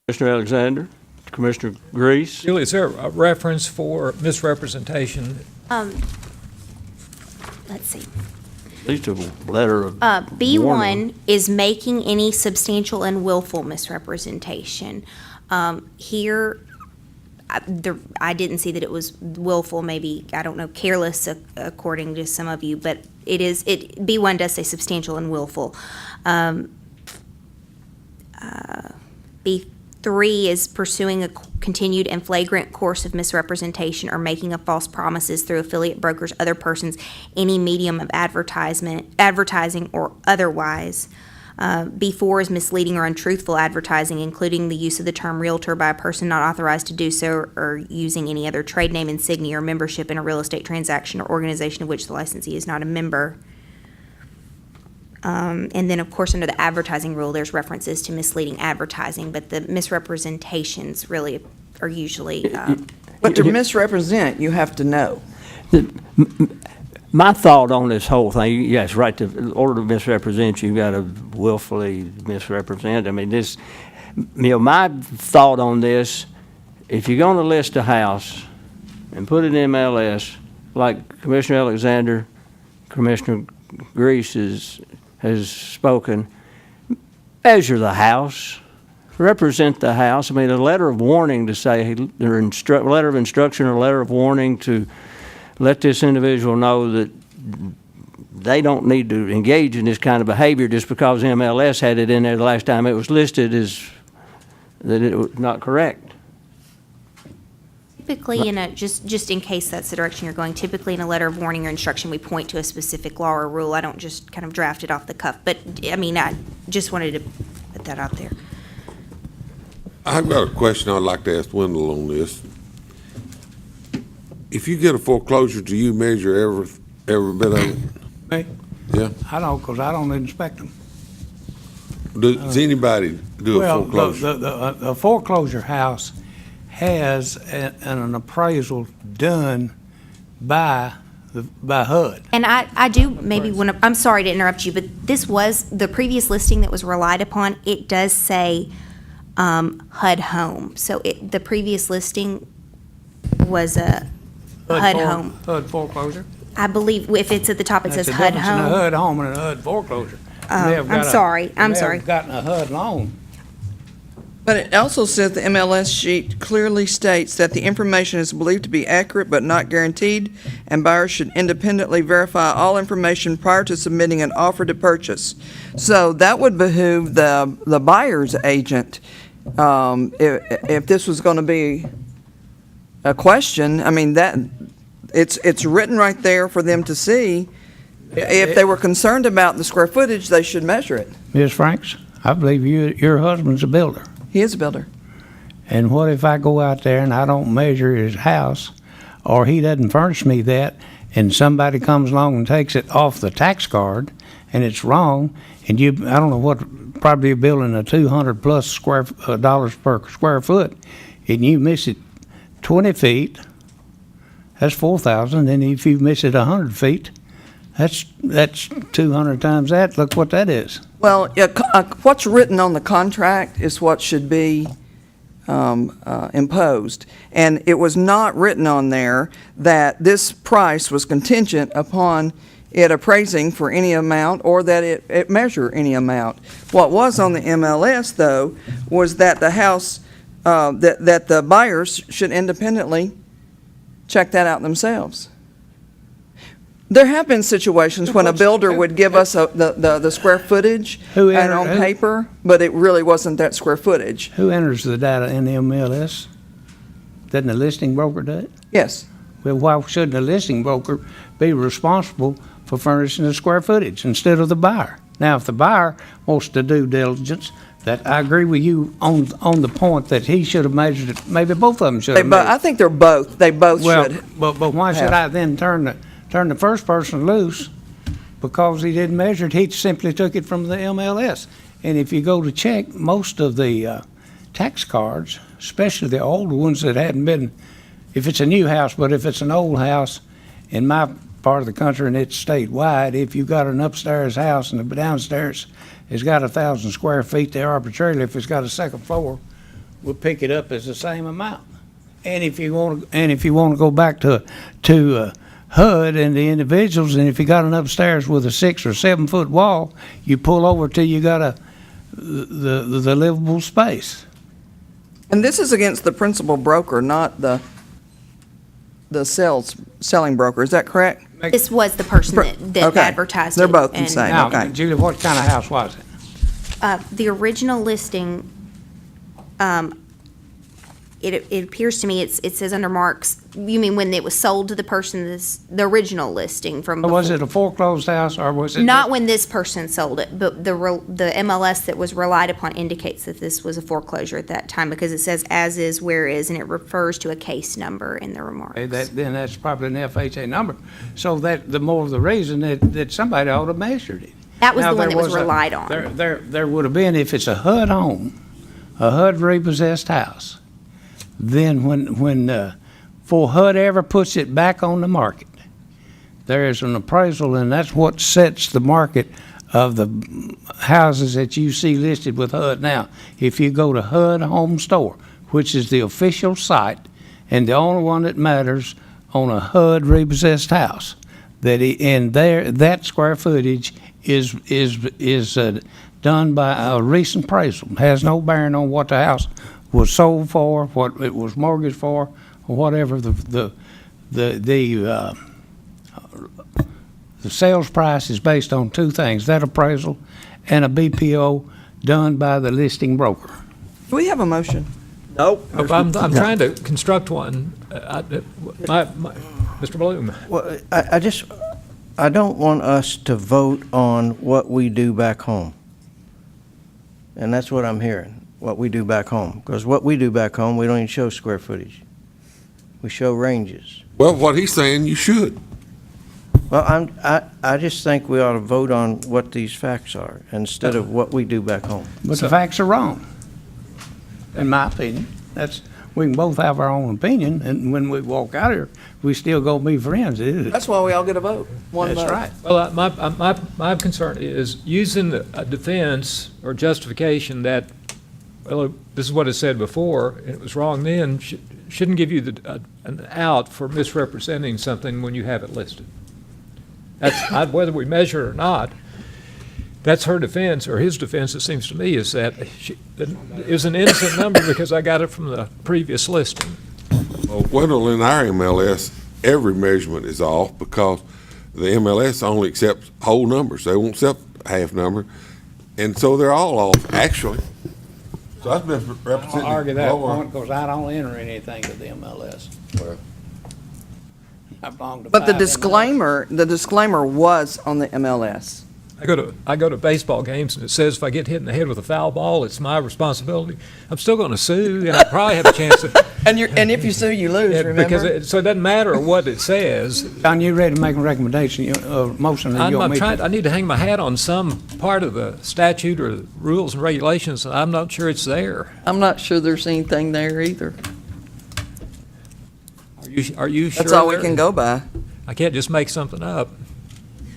Commissioner Alexander, Commissioner Grease. Julie, is there a reference for misrepresentation? Let's see. At least a letter of B1 warning. is making any substantial and willful misrepresentation. Here, I didn't see that it was willful, maybe, I don't know, careless according to some of you, but B1 does say substantial and willful. B3 is pursuing a continued and flagrant course of misrepresentation or making of false promises through affiliate brokers, other persons, any medium of advertising or otherwise. B4 is misleading or untruthful advertising, including the use of the term realtor by a person not authorized to do so, or using any other trade name, insignia, or membership in a real estate transaction or organization of which the licensee is not a member. And then, of course, under the advertising rule, there's references to misleading advertising, but the misrepresentations really are usually. But to misrepresent, you have to know. My thought on this whole thing, yes, right, in order to misrepresent, you've got to willfully misrepresent. I mean, this, my thought on this, if you're going to list a house and put it in MLS, like Commissioner Alexander, Commissioner Grease has spoken, measure the house, represent the house. I mean, a letter of warning to say, letter of instruction or letter of warning to let this individual know that they don't need to engage in this kind of behavior just because MLS had it in there the last time it was listed, is that it was not correct. Typically, just in case that's the direction you're going, typically in a letter of warning or instruction, we point to a specific law or rule. I don't just kind of draft it off the cuff, but, I mean, I just wanted to put that out there. I've got a question I'd like to ask Wendell on this. If you get a foreclosure, do you measure every bit of it? Me? Yeah? I don't, because I don't inspect them. Does anybody do a foreclosure? Well, the foreclosure house has an appraisal done by HUD. And I do maybe want to, I'm sorry to interrupt you, but this was, the previous listing that was relied upon, it does say HUD Home. So the previous listing was a HUD Home. HUD foreclosure? I believe if it's at the top, it says HUD That's the difference Home. in a HUD home and a HUD foreclosure. I'm sorry. They have gotten a HUD loan. But it also says the MLS sheet clearly states that the information is believed to be accurate but not guaranteed, and buyers should independently verify all information prior to submitting an offer to purchase. So that would behoove the buyer's agent, if this was going to be a question. I mean, that it's written right there for them to see. If they were concerned about the square footage, they should measure it. Ms. Franks, I believe your husband's a builder. He is a builder. And what if I go out there and I don't measure his house, or he doesn't furnish me that, and somebody comes along and takes it off the tax card, and it's wrong, and I don't know what, probably you're building a $200+ dollars per square foot, and you miss it 20 feet, that's $4,000, and if you miss it 100 feet, that's 200 times that. Look what that is. Well, what's written on the contract is what should be imposed. And it was not written on there that this price was contingent upon it appraising for any amount or that it measure any amount. What was on the MLS, though, was that the house, that the buyers should independently check that out themselves. There have been situations when a builder would give us the square footage Who and on entered- paper, but it really wasn't that square footage. Who enters the data in the MLS? Doesn't the listing broker do it? Yes. Well, why shouldn't the listing broker be responsible for furnishing the square footage instead of the buyer? Now, if the buyer wants to do diligence, that I agree with you on the point that he should have measured it. Maybe both of them should have measured. I think they're both. They both Well, should. but why should have. I then turn the first person loose because he didn't measure it? He simply took it from the MLS. And if you go to check, most of the tax cards, especially the older ones that hadn't been, if it's a new house, but if it's an old house in my part of the country and it's statewide, if you've got an upstairs house and the downstairs has got 1,000 square feet, they arbitrarily, if it's got a second floor, we'll pick it up as the same amount. And if you want to go back to HUD and the individuals, and if you got an upstairs with a 6 or 7 foot wall, you pull over till you got the livable space. And this is against the principal broker, not the selling broker. Is that correct? This was the person that Okay. advertised it. They're both the and, same. Now, Okay. Julie, what kind of house was it? The original listing, it appears to me, it says under marks, you mean when it was sold to the person, the original listing from before? Was it a foreclosed house or was it? Not when this person sold it, but the MLS that was relied upon indicates that this was a foreclosure at that time because it says as is, where is, and it refers to a case number in the remarks. Then that's probably an FHA number. So that the more the reason that somebody ought to measured it. That was Now, the one there that was a- relied on. There would have been, if it's a HUD home, a HUD repossessed house, then before HUD ever puts it back on the market, there is an appraisal, and that's what sets the market of the houses that you see listed with HUD now. If you go to HUD Home Store, which is the official site, and the only one that matters on a HUD repossessed house, that square footage is done by a recent appraisal. It has no bearing on what the house was sold for, what it was mortgaged for, or whatever the sales price is based on two things, that appraisal and a BPO done by the listing broker. Do we have a motion? Nope. I'm trying to construct one. Mr. Bloom. Well, I don't want us to vote on what we do back home. And that's what I'm hearing, what we do back home. Because what we do back home, we don't even show square footage. We show ranges. Well, what he's saying, you should. Well, I just think we ought to vote on what these facts are instead of what we do back home. But the facts are wrong, in my opinion. We can both have our own opinion, and when we walk out here, we still gonna be friends. That's why we all get a vote. One That's vote. right. Well, my concern is using a defense or justification that, well, this is what it said before, and it was wrong then, shouldn't give you an out for misrepresenting something when you have it listed. That's, whether we measure it or not, that's her defense, or his defense, it seems to me, is that it is an innocent number because I got it from the previous listing. Well, in our MLS, every measurement is off because the MLS only accepts whole numbers. They won't accept half number. And so they're all off, actually. So that's been representing. I'll argue that lower. point, because I don't enter anything to the MLS. I belong to But the five disclaimer was on the MLS. I go to baseball games and it says if I get hit in the head with a foul ball, it's my responsibility. I'm still going to sue, and I probably have a chance to. And if you sue, you lose, remember? So it doesn't matter what it says. John, you ready to make a recommendation, motion? Or you want me to? I need to hang my hat on some part of the statute or the rules and regulations, and I'm not sure it's there. I'm not sure there's anything there either. Are you sure? That's all we there? can go by. I can't just make something up.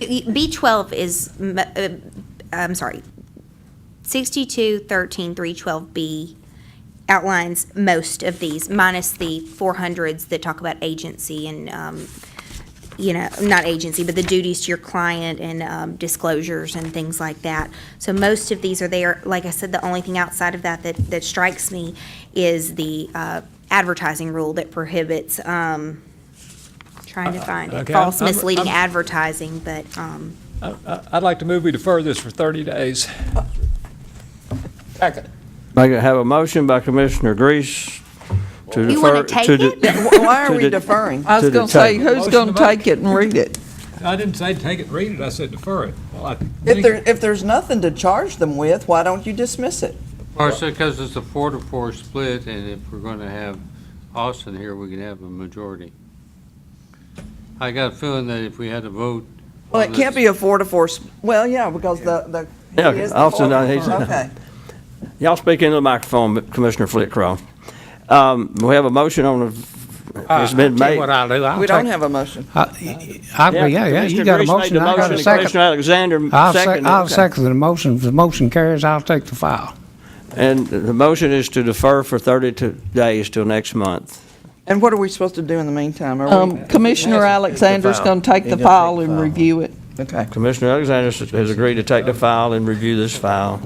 B12 is, I'm sorry, 6213-312B outlines most of these, minus the 400s that talk about agency and not agency, but the duties to your client and disclosures and things like that. So most of these are there. Like I said, the only thing outside of that strikes me is the advertising rule that prohibits, trying to find it, Okay, false I'm- misleading I'm- advertising, but, I'd like to move we defer this for 30 days. I have a motion by Commissioner Grease to defer. You wanna take it? Why are to we the- deferring? I was To the going to say, table. who's Motion going to to vote. take it and read it? I didn't say take it, read it, I said defer it. Well, I If think- there's nothing to charge them with, why don't you dismiss it? Partially because it's a 4-4 split, and if we're going to have Austin here, we can have a majority. I got a feeling that if we had a vote. Well, it can't be a 4-4, well, yeah, because the. Yeah, he is the Austin, 4-4. Okay. Y'all speak into the microphone, Commissioner Flitcroft. We have a motion on the, it's been made. We don't have a motion. Yeah, you got a Commissioner Grease made motion, the I got a motion, and second. Commissioner Alexander I'll seconded. second the motion. If the motion carries, I'll take the file. And the motion is to defer for 32 days till next month. And what are we supposed to do in the meantime? Are we? Commissioner Alexander's going to take the file and review it. Okay. Commissioner Alexander has agreed to take the file and review this file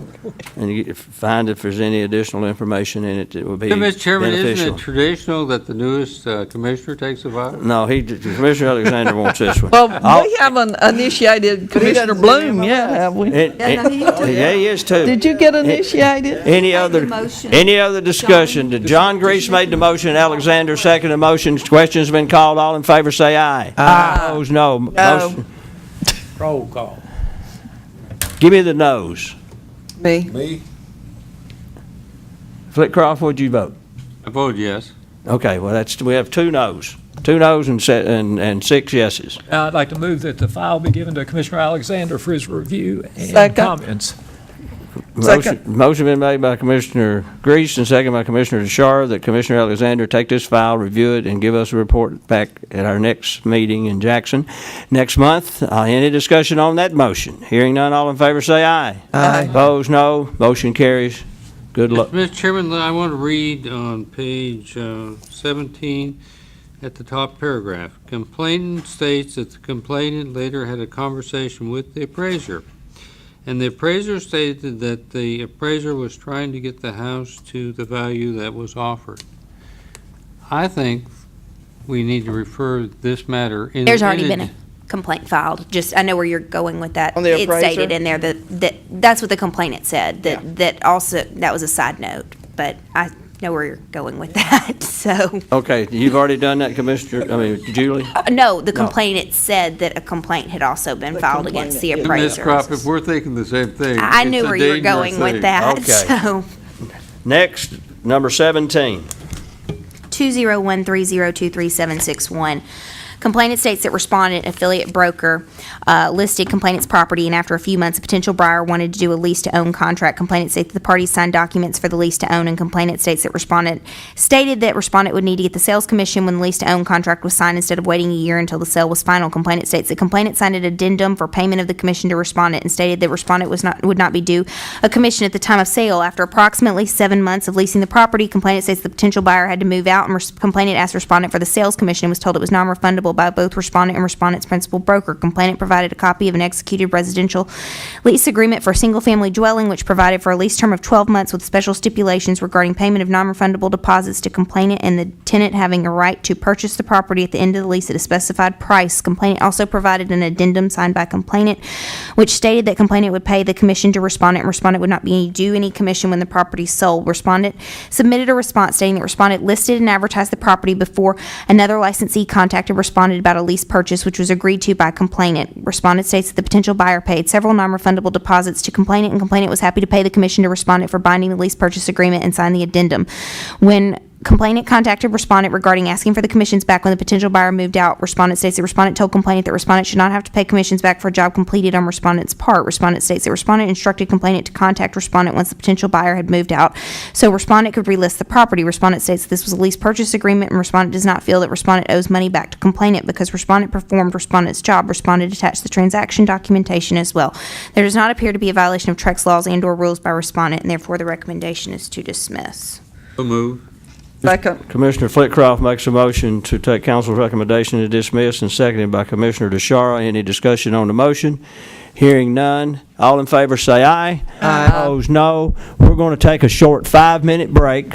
and find if there's any additional information in it that would be Mr. Chairman, isn't beneficial. it traditional that the newest commissioner takes a vote? No, Commissioner Alexander wants this one. Well, we haven't initiated Commissioner doesn't Bloom say yet, have we? Yeah, he is too. Did you get initiated? Any other discussion? John Grease made the motion, Alexander seconded the motion. Questions been called. All in favor say aye. Aye. Opposed, no. Motion- Roll call. Give me the noes. Me? Flitcroft, would you vote? I vote yes. Okay, well, we have two noes and 6 yeses. I'd like to move that the file be given to Commissioner Alexander for his review and Second. comments. Motion been made by Commissioner Grease and second by Commissioner DeShar that Commissioner Alexander take this file, review it, and give us a report back at our next meeting in Jackson next month. Any discussion on that motion? Hearing none, all in favor say aye. Aye. Opposed, no. Motion carries. Good luck. Mr. Chairman, I want to read on page 17 at the top paragraph. Complainant states that the complainant later had a conversation with the appraiser. And the appraiser stated that the appraiser was trying to get the house to the value that was offered. I think we need to refer this matter in. there's already been a complaint filed. I know where you're going with that. On the It appraiser? stated in there that's what the complainant said, that was a side note, but I know where you're going with that, so. Okay, you've already done that, Julie? No, the complainant said that a complaint had also been filed against the Ms. appraiser. Crop, if we're thinking the same thing. I it's knew a where you were dangerous going with thing. that, Okay. so. Next, number 17. 20130237761. Complainant states that respondent, affiliate broker, listed complainant's property, and after a few months, a potential buyer wanted to do a lease-to-own contract. Complainant states that the parties signed documents for the lease-to-own, and complainant states that respondent stated that respondent would need to get the sales commission when the lease-to-own contract was signed instead of waiting a year until the sale was final. Complainant states that complainant signed an addendum for payment of the commission to respondent and stated that respondent would not be due a commission at the time of sale. After approximately 7 months of leasing the property, complainant states the potential buyer had to move out, and complainant asked respondent for the sales commission and was told it was non-refundable by both respondent and respondent's principal broker. Complainant provided a copy of an executed residential lease agreement for a single-family dwelling, which provided for a lease term of 12 months with special stipulations regarding payment of non-refundable deposits to complainant and the tenant having a right to purchase the property at the end of the lease at a specified price. Complainant also provided an addendum signed by complainant, which stated that complainant would pay the commission to respondent and respondent would not be due any commission when the property sold. Respondent submitted a response stating that respondent listed and advertised the property before another licensee contacted respondent about a lease purchase, which was agreed to by complainant. Respondent states that the potential buyer paid several non-refundable deposits to complainant, and complainant was happy to pay the commission to respondent for binding the lease purchase agreement and sign the addendum. When complainant contacted respondent regarding asking for the commissions back when the potential buyer moved out, respondent states that respondent told complainant that respondent should not have to pay commissions back for a job completed on respondent's part. Respondent states that respondent instructed complainant to contact respondent once the potential buyer had moved out so respondent could relist the property. Respondent states that this was a lease purchase agreement, and respondent does not feel that respondent owes money back to complainant because respondent performed respondent's job. Respondent attached the transaction documentation as well. There does not appear to be a violation of Trex laws and/or rules by respondent, and therefore the recommendation is to dismiss. So move. Second. Commissioner Flitcroft makes a motion to take council's recommendation to dismiss, and seconded by Commissioner DeShara. Any discussion on the motion? Hearing none. All in favor say aye. Aye. Opposed, no. We're going to take a short 5-minute break,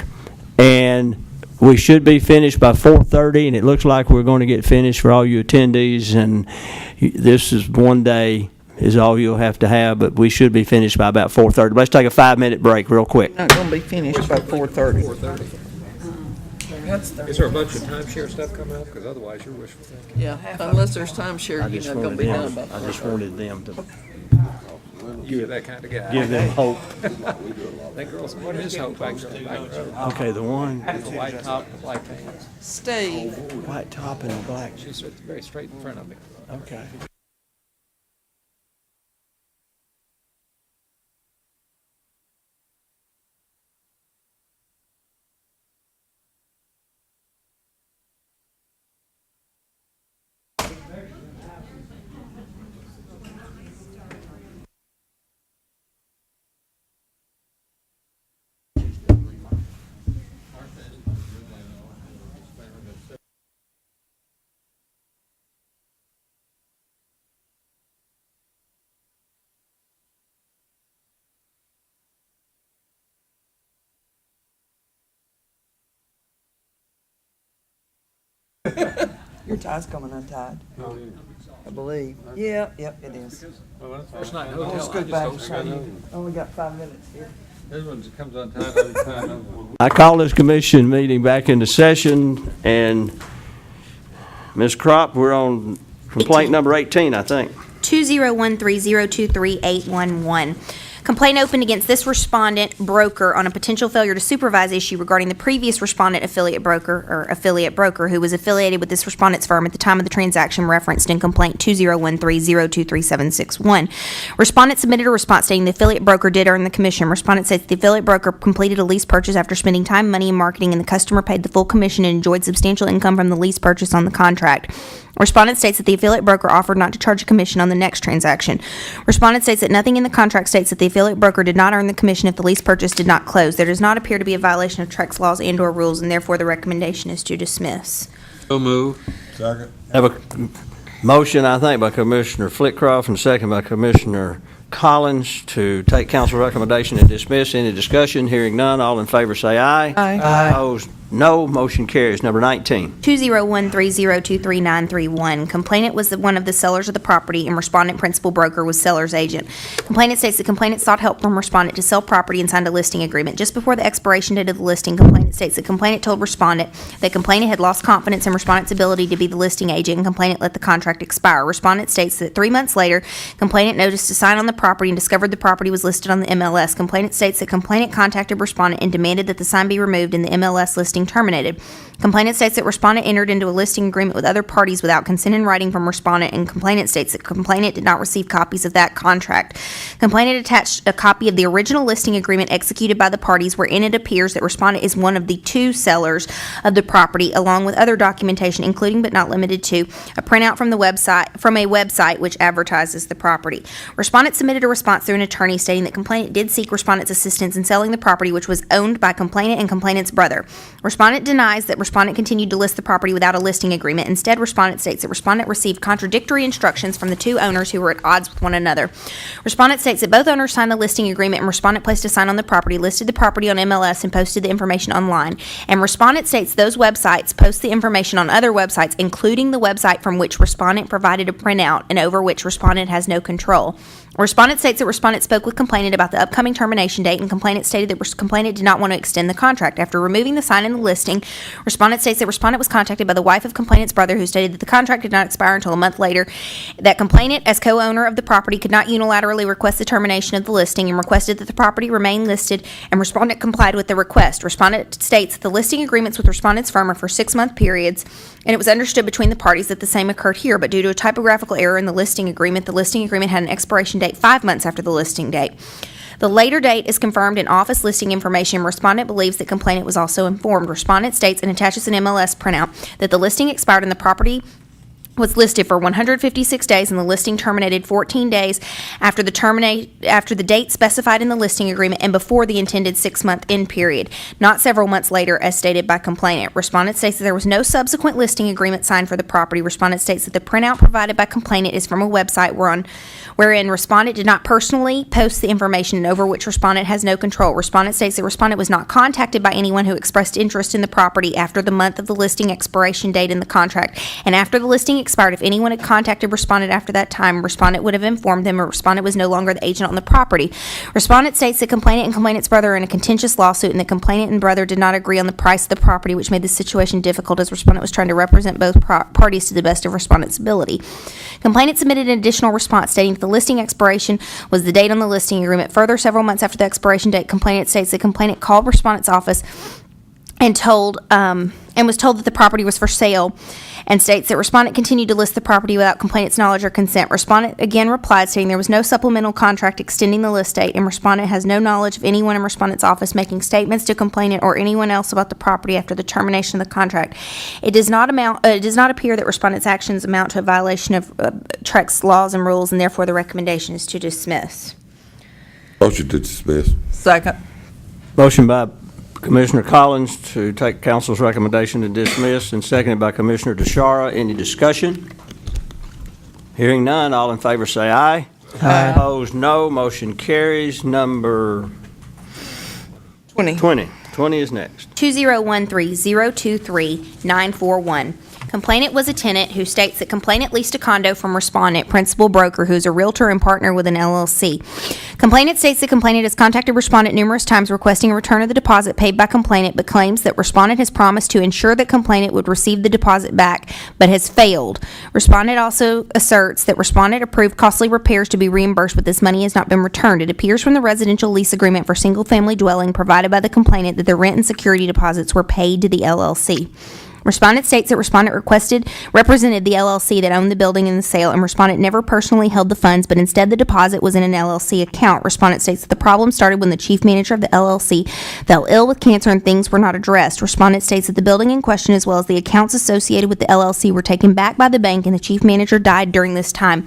and we should be finished by 4:30, and it looks like we're going to get finished for all you attendees, and this is one day is all you'll have to have, but we should be finished by about 4:30. Let's take a 5-minute break real quick. Not going to be finished by 4:30. Is there a bunch of timeshare stuff coming up? Because otherwise you're wishful thinking. Yeah, unless there's timeshare, you're not going to be done by 4:30. I just wanted them to You're that kind of guy. give them hope. That girl's, what is hope back there? Okay, the one, The white top, black pants. Steve. white top and black. She's very straight in front of me. Okay. Your tie's coming untied. I believe. Yeah, yep, it is. First night in Let's hotel, go I back. just don't see. Only got 5 minutes here. This one comes untied every time. I call this commission meeting back into session, and Ms. Crop, we're on complaint number 18, I think. 20130233811. Complaint opened against this respondent broker on a potential failure to supervise issue regarding the previous respondent affiliate broker who was affiliated with this respondent's firm at the time of the transaction referenced in complaint 20130233761. Respondent submitted a response stating the affiliate broker did earn the commission. Respondent says the affiliate broker completed a lease purchase after spending time, money, and marketing, and the customer paid the full commission and enjoyed substantial income from the lease purchase on the contract. Respondent states that the affiliate broker offered not to charge a commission on the next transaction. Respondent states that nothing in the contract states that the affiliate broker did not earn the commission if the lease purchase did not close. There does not appear to be a violation of Trex laws and/or rules, and therefore the recommendation is to dismiss. So move. Second. Have a motion, I think, by Commissioner Flitcroft and second by Commissioner Collins to take council recommendation and dismiss. Any discussion? Hearing none. All in favor say aye. Aye. Opposed, no. Motion carries. Number 19. 20130233931. Complainant was one of the sellers of the property, and respondent principal broker was seller's agent. Complainant states the complainant sought help from respondent to sell property and signed a listing agreement. Just before the expiration date of the listing, complainant states that complainant told respondent that complainant had lost confidence in respondent's ability to be the listing agent, and complainant let the contract expire. Respondent states that 3 months later, complainant noticed a sign on the property and discovered the property was listed on the MLS. Complainant states that complainant contacted respondent and demanded that the sign be removed and the MLS listing terminated. Complainant states that respondent entered into a listing agreement with other parties without consent in writing from respondent, and complainant states that complainant did not receive copies of that contract. Complainant attached a copy of the original listing agreement executed by the parties, wherein it appears that respondent is one of the two sellers of the property, along with other documentation, including but not limited to a printout from a website which advertises the property. Respondent submitted a response through an attorney stating that complainant did seek respondent's assistance in selling the property, which was owned by complainant and complainant's brother. Respondent denies that respondent continued to list the property without a listing agreement. Instead, respondent states that respondent received contradictory instructions from the two owners who were at odds with one another. Respondent states that both owners signed a listing agreement, and respondent placed a sign on the property, listed the property on MLS, and posted the information online. And respondent states those websites post the information on other websites, including the website from which respondent provided a printout and over which respondent has no control. Respondent states that respondent spoke with complainant about the upcoming termination date, and complainant stated that complainant did not want to extend the contract. After removing the sign in the listing, respondent states that respondent was contacted by the wife of complainant's brother, who stated that the contract did not expire until a month later, that complainant, as co-owner of the property, could not unilaterally request the termination of the listing, and requested that the property remain listed, and respondent complied with the request. Respondent states that the listing agreements with respondent's firm are for 6-month periods, and it was understood between the parties that the same occurred here, but due to a typographical error in the listing agreement had an expiration date 5 months after the listing date. The later date is confirmed in office listing information. Respondent believes that complainant was also informed. Respondent states and attaches an MLS printout that the listing expired and the property was listed for 156 days, and the listing terminated 14 days after the date specified in the listing agreement and before the intended 6-month end period, not several months later, as stated by complainant. Respondent states that there was no subsequent listing agreement signed for the property. Respondent states that the printout provided by complainant is from a website wherein respondent did not personally post the information and over which respondent has no control. Respondent states that respondent was not contacted by anyone who expressed interest in the property after the month of the listing expiration date in the contract, and after the listing expired, if anyone had contacted respondent after that time, respondent would have informed them, or respondent was no longer the agent on the property. Respondent states that complainant and complainant's brother are in a contentious lawsuit, and the complainant and brother did not agree on the price of the property, which made the situation difficult as respondent was trying to represent both parties to the best of respondent's ability. Complainant submitted an additional response stating that the listing expiration was the date on the listing agreement. Further, several months after the expiration date, complainant states that complainant called respondent's office and was told that the property was for sale, and states that respondent continued to list the property without complainant's knowledge or consent. Respondent again replied stating there was no supplemental contract extending the list date, and respondent has no knowledge of anyone in respondent's office making statements to complainant or anyone else about the property after the termination of the contract. It does not appear that respondent's actions amount to a violation of TREC's laws and rules, and therefore the recommendation is to dismiss. Motion to dismiss. Second. Motion by Commissioner Collins to take council's recommendation to dismiss, and seconded by Commissioner DeShara. Any discussion? Hearing none, all in favor say aye. Aye. Opposed, no. Motion carries. Number 20. 20 is next. 2013-023-941. Complainant was a tenant who states that complainant leased a condo from respondent, principal broker, who is a realtor and partner with an LLC. Complainant states that complainant has contacted respondent numerous times requesting a return of the deposit paid by complainant, but claims that respondent has promised to ensure that complainant would receive the deposit back, but has failed. Respondent also asserts that respondent approved costly repairs to be reimbursed, but this money has not been returned. It appears from the residential lease agreement for single-family dwelling provided by the complainant that the rent and security deposits were paid to the LLC. Respondent states that respondent represented the LLC that owned the building in the sale, and respondent never personally held the funds, but instead the deposit was in an LLC account. Respondent states that the problem started when the chief manager of the LLC fell ill with cancer and things were not addressed. Respondent states that the building in question, as well as the accounts associated with the LLC, were taken back by the bank, and the chief manager died during this time.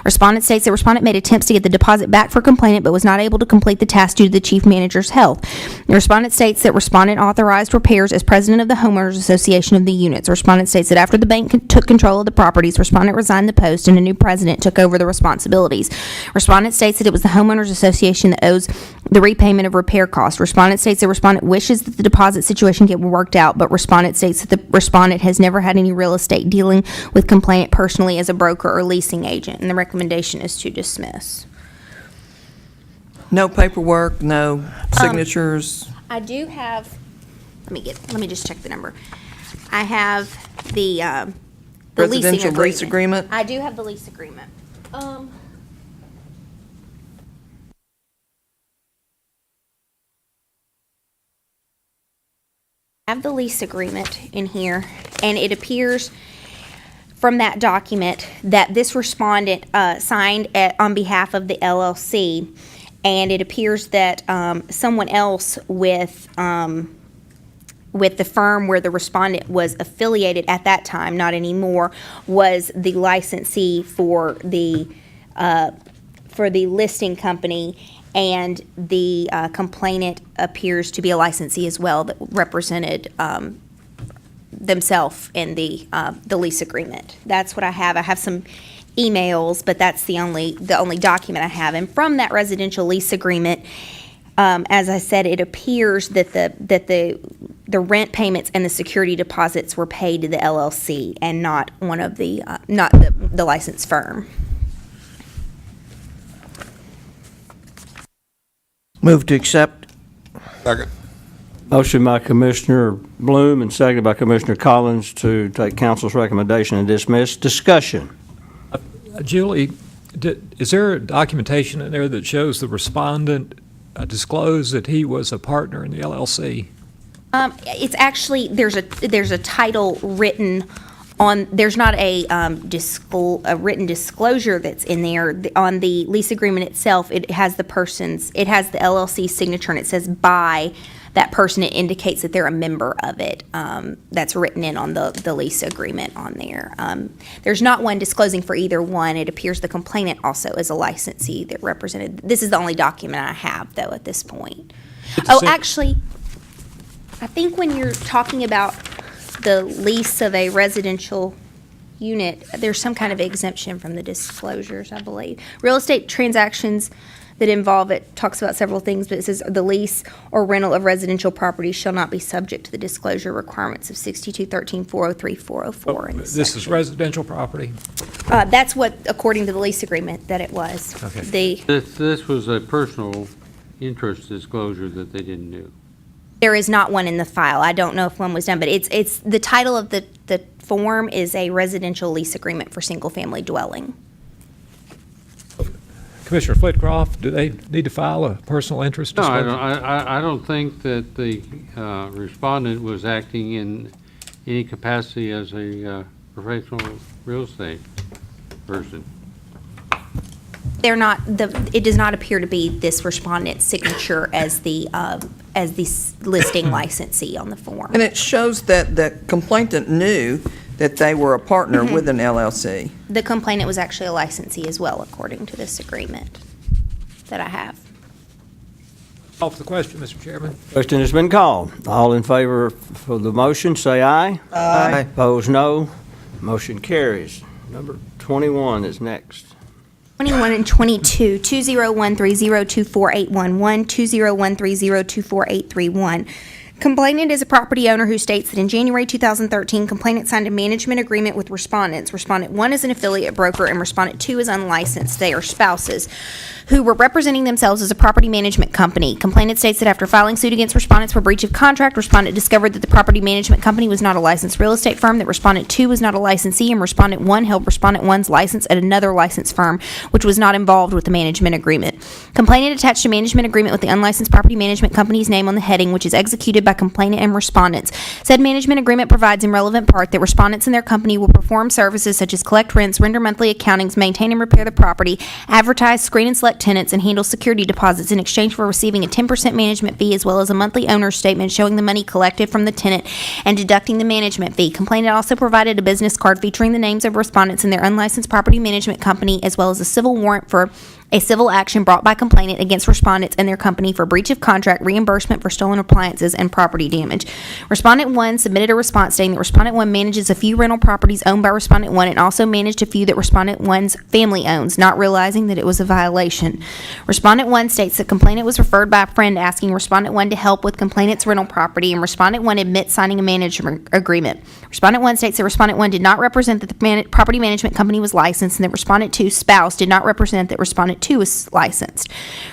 Respondent states that respondent made attempts to get the deposit back for complainant, but was not able to complete the task due to the chief manager's health. The respondent states that respondent authorized repairs as president of the homeowners association of the units. Respondent states that after the bank took control of the properties, respondent resigned the post and a new president took over the responsibilities. Respondent states that it was the homeowners association that owes the repayment of repair costs. Respondent states that respondent wishes that the deposit situation get worked out, but respondent states that the respondent has never had any real estate dealing with complainant personally as a broker or leasing agent, and the recommendation is to dismiss. No paperwork, no signatures. I do have, let me just check the number. I have the leasing Residential lease agreement? I do have the lease agreement. I have the lease agreement in here, and it appears from that document that this respondent signed on behalf of the LLC, and it appears that someone else with the firm where the respondent was affiliated at that time, not anymore, was the licensee for the listing company, and the complainant appears to be a licensee as well that represented themselves in the lease agreement. That's what I have. I have some emails, but that's the only document I have. And from that residential lease agreement, as I said, it appears that the rent payments and the security deposits were paid to the LLC and not one of the licensed firm. Move to accept. Second. Motion by Commissioner Bloom and seconded by Commissioner Collins to take council's recommendation and dismiss. Discussion. Julie, is there documentation in there that shows the respondent disclosed that he was a partner in the LLC? It's actually, there's a title written on, there's not a written disclosure that's in there. On the lease agreement itself, it has the LLC signature, and it says by that person, it indicates that they're a member of it. That's written in on the lease agreement on there. There's not one disclosing for either one. It appears the complainant also is a licensee that represented. This is the only document I have, though, at this point. Oh, actually, I think when you're talking about the lease of a residential unit, there's some kind of exemption from the disclosures, I believe. Real estate transactions that involve it talks about several things, but it says the lease or rental of residential property shall not be subject to the disclosure requirements of 6213, 403, 404. This is residential property? That's what, according to the lease agreement, that it was. Okay. This was a personal interest disclosure that they didn't do. There is not one in the file. I don't know if one was done, but it's the title of the form is a residential lease agreement for single-family dwelling. Commissioner Flitcroft, do they need to file a personal interest No, disclosure? I don't think that the respondent was acting in any capacity as a professional real estate person. They're not, it does not appear to be this respondent's signature as the listing licensee on the form. And it shows that the complainant knew that they were a partner with an LLC. The complainant was actually a licensee as well, according to this agreement that I have. Call for the question, Mr. Chairman. Question has been called. All in favor for the motion, say aye. Aye. Opposed, no. Motion carries. Number 21 is next. 21 and 22, 201302481, 20130248331. Complainant is a property owner who states that in January 2013, complainant signed a management agreement with respondents. Respondent 1 is an affiliate broker and Respondent 2 is unlicensed. They are spouses who were representing themselves as a property management company. Complainant states that after filing suit against respondents for breach of contract, respondent discovered that the property management company was not a licensed real estate firm, that Respondent 2 was not a licensee, and Respondent 1 held Respondent 1's license at another licensed firm, which was not involved with the management agreement. Complainant attached a management agreement with the unlicensed property management company's name on the heading, which is executed by complainant and respondents. Said management agreement provides in relevant part that respondents and their company will perform services such as collect rents, render monthly accountings, maintain and repair the property, advertise, screen and select tenants, and handle security deposits in exchange for receiving a 10% management fee as well as a monthly owner's statement showing the money collected from the tenant and deducting the management fee. Complainant also provided a business card featuring the names of respondents and their unlicensed property management company as well as a civil warrant for a civil action brought by complainant against respondents and their company for breach of contract, reimbursement for stolen appliances, and property damage. Respondent 1 submitted a response stating that Respondent 1 manages a few rental properties owned by Respondent 1 and also managed a few that Respondent 1's family owns, not realizing that it was a violation. Respondent 1 states that complainant was referred by a friend asking Respondent 1 to help with complainant's rental property, and Respondent 1 admits signing a management agreement. Respondent 1 states that Respondent 1 did not represent that the property management company was licensed and that Respondent 2's spouse did not represent that Respondent 2 was licensed.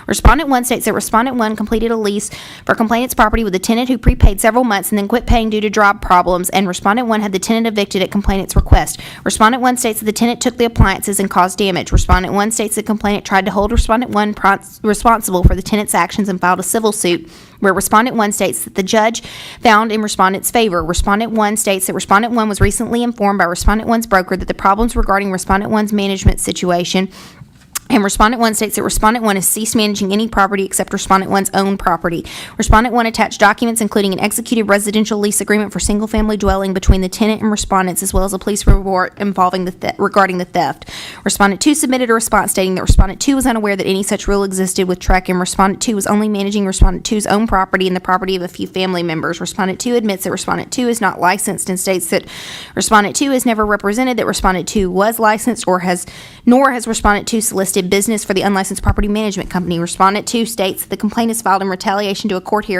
Respondent 1 states that Respondent 1 completed a lease for complainant's property with a tenant who prepaid several months and then quit paying due to job problems, and Respondent 1 had the tenant evicted at complainant's request. Respondent 1 states that the tenant took the appliances and caused damage. Respondent 1 states that complainant tried to hold Respondent 1 responsible for the tenant's actions and filed a civil suit, where Respondent 1 states that the judge found in Respondent's favor. Respondent 1 states that Respondent 1 was recently informed by Respondent 1's broker that the problems regarding Respondent 1's management situation, and Respondent 1 states that Respondent 1 has ceased managing any property except Respondent 1's own property. Respondent 1 attached documents including an executed residential lease agreement for single-family dwelling between the tenant and respondents, as well as a police report involving regarding the theft. Respondent 2 submitted a response stating that Respondent 2 was unaware that any such rule existed with TREC, and Respondent 2 was only managing Respondent 2's own property and the property of a few family members. Respondent 2 admits that Respondent 2 is not licensed and states that Respondent 2 has never represented that Respondent 2 was licensed nor has Respondent 2 solicited business for the unlicensed property management company. Respondent 2 states that the complaint is filed in retaliation to a court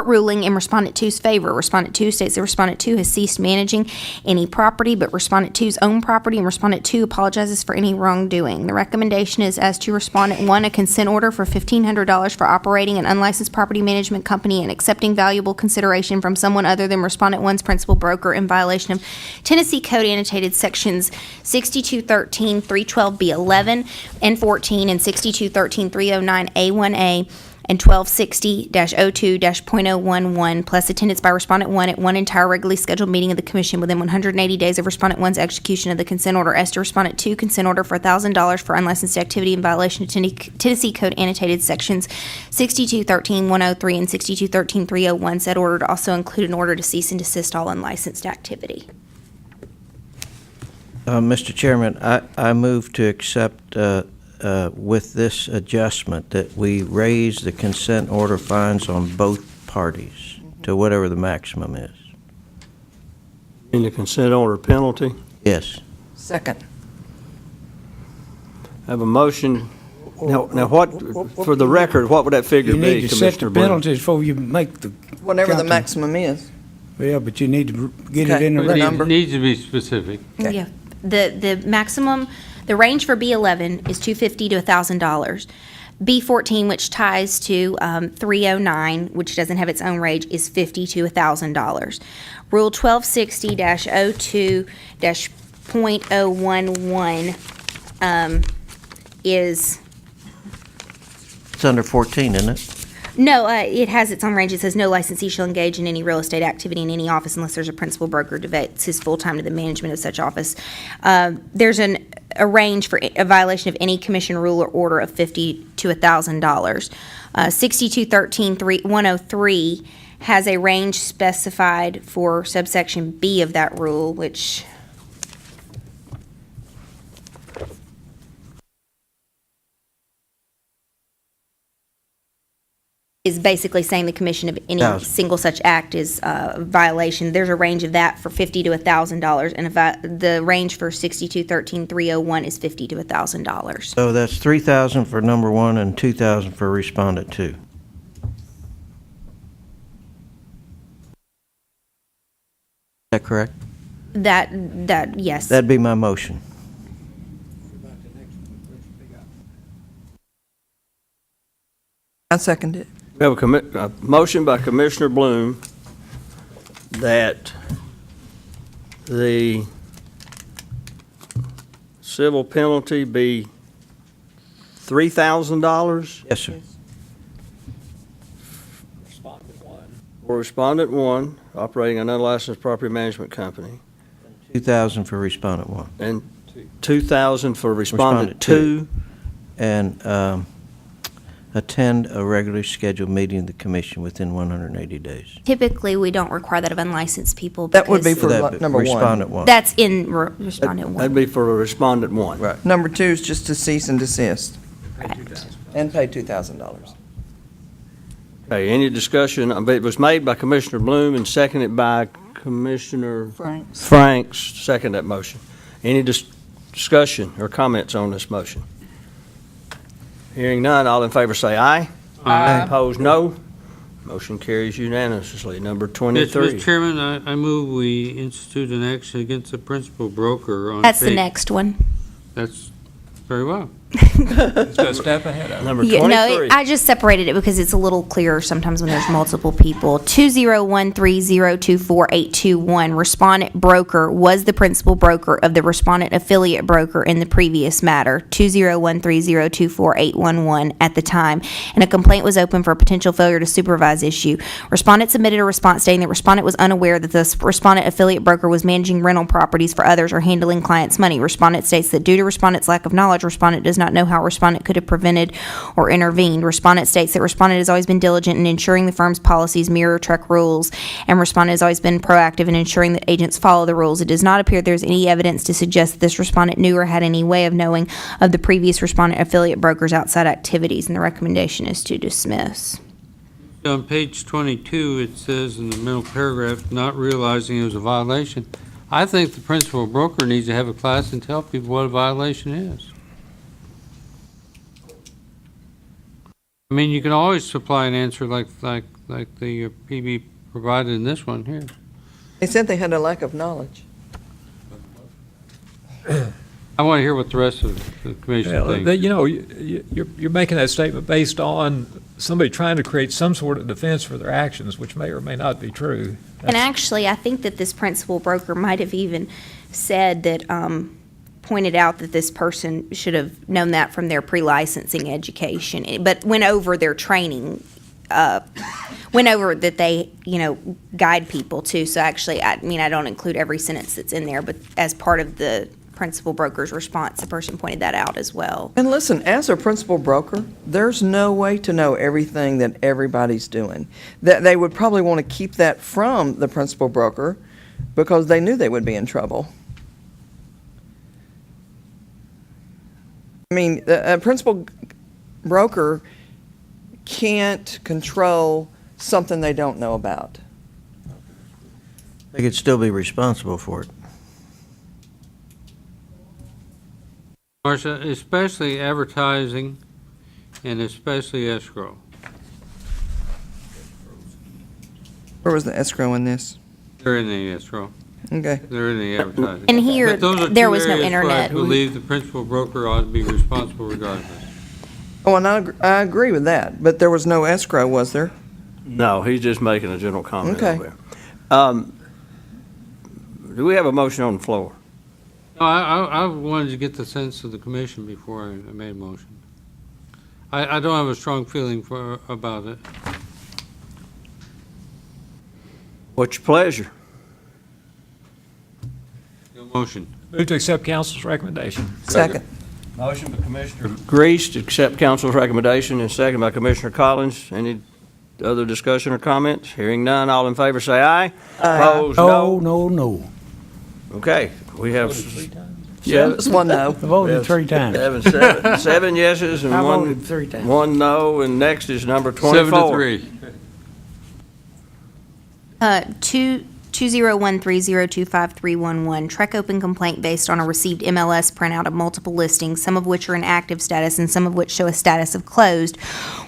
ruling in Respondent 2's favor. Respondent 2 states that Respondent 2 has ceased managing any property but Respondent 2's own property, and Respondent 2 apologizes for any wrongdoing. The recommendation is as to Respondent 1, a consent order for $1,500 for operating an unlicensed property management company and accepting valuable consideration from someone other than Respondent 1's principal broker in violation of Tennessee Code annotated sections 6213, 312B11 and 14, and 6213, 309A1A, and 1260-02-.011, plus attendance by Respondent 1 at one entire regularly scheduled meeting of the Commission within 180 days of Respondent 1's execution of the consent order, as to Respondent 2 consent order for $1,000 for unlicensed activity in violation of Tennessee Code annotated sections 6213-103 and 6213-301. Said order to also include an order to cease and desist all unlicensed activity. Mr. Chairman, I move to accept with this adjustment that we raise the consent order fines on both parties to whatever the maximum is. In the consent order penalty, Yes. Second. I have a motion. Now what, for the record, what would that figure You be, need to set Commissioner the Bloom? penalties before you make the. Whatever the counting. maximum is. Yeah, but you need to get it Okay. in the The record. number. It needs to be specific. Okay. Yeah, the maximum, the range for B11 is $250 to $1,000. B14, which ties to 309, which doesn't have its own range, is $50 to $1,000. Rule 1260-02-.011 is, It's under 14, isn't it? no, it has its own range. It says no licensee shall engage in any real estate activity in any office unless there's a principal broker devotes his full time to the management of such office. There's a range for a violation of any commission rule or order of $50 to $1,000. 6213-103 has a range specified for subsection B of that rule, which is basically saying the commission of any Thousand. single such act is a violation. There's a range of that for $50 to $1,000, and the range for 6213-301 is $50 to $1,000. So that's 3,000 for number one and 2,000 for respondent two. Is that correct? That yes. That'd be my motion. I second it. We have a motion by Commissioner Bloom that the civil penalty be $3,000 Yes, sir. for Respondent 1 operating an unlicensed property management company, 2,000 for respondent one. and $2,000 for Respondent 2. And attend a regularly scheduled meeting of the commission within 180 days. Typically, we don't require that of unlicensed people. That would be because for That'd be number one. Respondent one. That's in Respondent 1. That'd be for Respondent 1. Right. Number two is just to cease and desist. And pay $2,000. Okay, any discussion? It was made by Commissioner Bloom and seconded by Commissioner Franks. Second that motion. Any discussion or comments on this motion? Hearing none, all in favor say aye. Aye. Opposed, no. Motion carries unanimously. Number Yes, 23. Mr. Chairman, I move we institute an action against the principal broker on. That's the page- next one. That's very well. It's a step ahead of it. Number Yeah, 23. no, I just separated it because it's a little clearer sometimes when there's multiple people. 201302481, respondent broker was the principal broker of the respondent affiliate broker in the previous matter, 201302481 at the time, and a complaint was open for a potential failure to supervise issue. Respondent submitted a response stating that respondent was unaware that the respondent affiliate broker was managing rental properties for others or handling clients' money. Respondent states that due to respondent's lack of knowledge, respondent does not know how respondent could have prevented or intervened. Respondent states that respondent has always been diligent in ensuring the firm's policies mirror TREC rules, and respondent has always been proactive in ensuring that agents follow the rules. It does not appear there's any evidence to suggest that this respondent knew or had any way of knowing of the previous respondent affiliate broker's outside activities, and the recommendation is to dismiss. On page 22, it says in the middle paragraph, not realizing it was a violation. I think the principal broker needs to have a class and tell people what a violation is. I mean, you can always supply an answer like the PB provided in this one here. They said they had a lack of knowledge. I want to hear what the rest of the commission thinks. You know, you're making that statement based on somebody trying to create some sort of defense for their actions, which may or may not be true. And actually, I think that this principal broker might have even said that pointed out that this person should have known that from their pre-licensing education, but went over their training, went over that they, guide people too. So actually, I don't include every sentence that's in there, but as part of the principal broker's response, the person pointed that out as well. And listen, as a principal broker, there's no way to know everything that everybody's doing. That they would probably want to keep that from the principal broker because they knew they would be in trouble. I mean, a principal broker can't control something they don't know about. They could still be responsible for it. Marcia, especially advertising and especially escrow. Where was the escrow in this? They're in the escrow. Okay. They're in the advertising. And here, But those are there two was no areas where internet. I believe the principal broker ought to be responsible regardless. Oh, and I agree with that, but there was no escrow, was there? No, he's just making a general comment Okay. over there. Do we have a motion on the floor? No, I wanted to get the sense of the commission before I made a motion. I don't have a strong feeling about it. What's your pleasure? No motion. Move to accept council's recommendation. Second. Motion by Commissioner Grease to accept council's recommendation, and second by Commissioner Collins. Any other discussion or comments? Hearing none, all in favor say aye. Opposed, No, no. no. Okay, we have Just one no. I voted 3 times. seven yeses and I one, voted 3 times. one no, and next is number 24. 7-3. 2013025-311, Trek Open complaint based on a received MLS printout of multiple listings, some of which are in active status and some of which show a status of closed,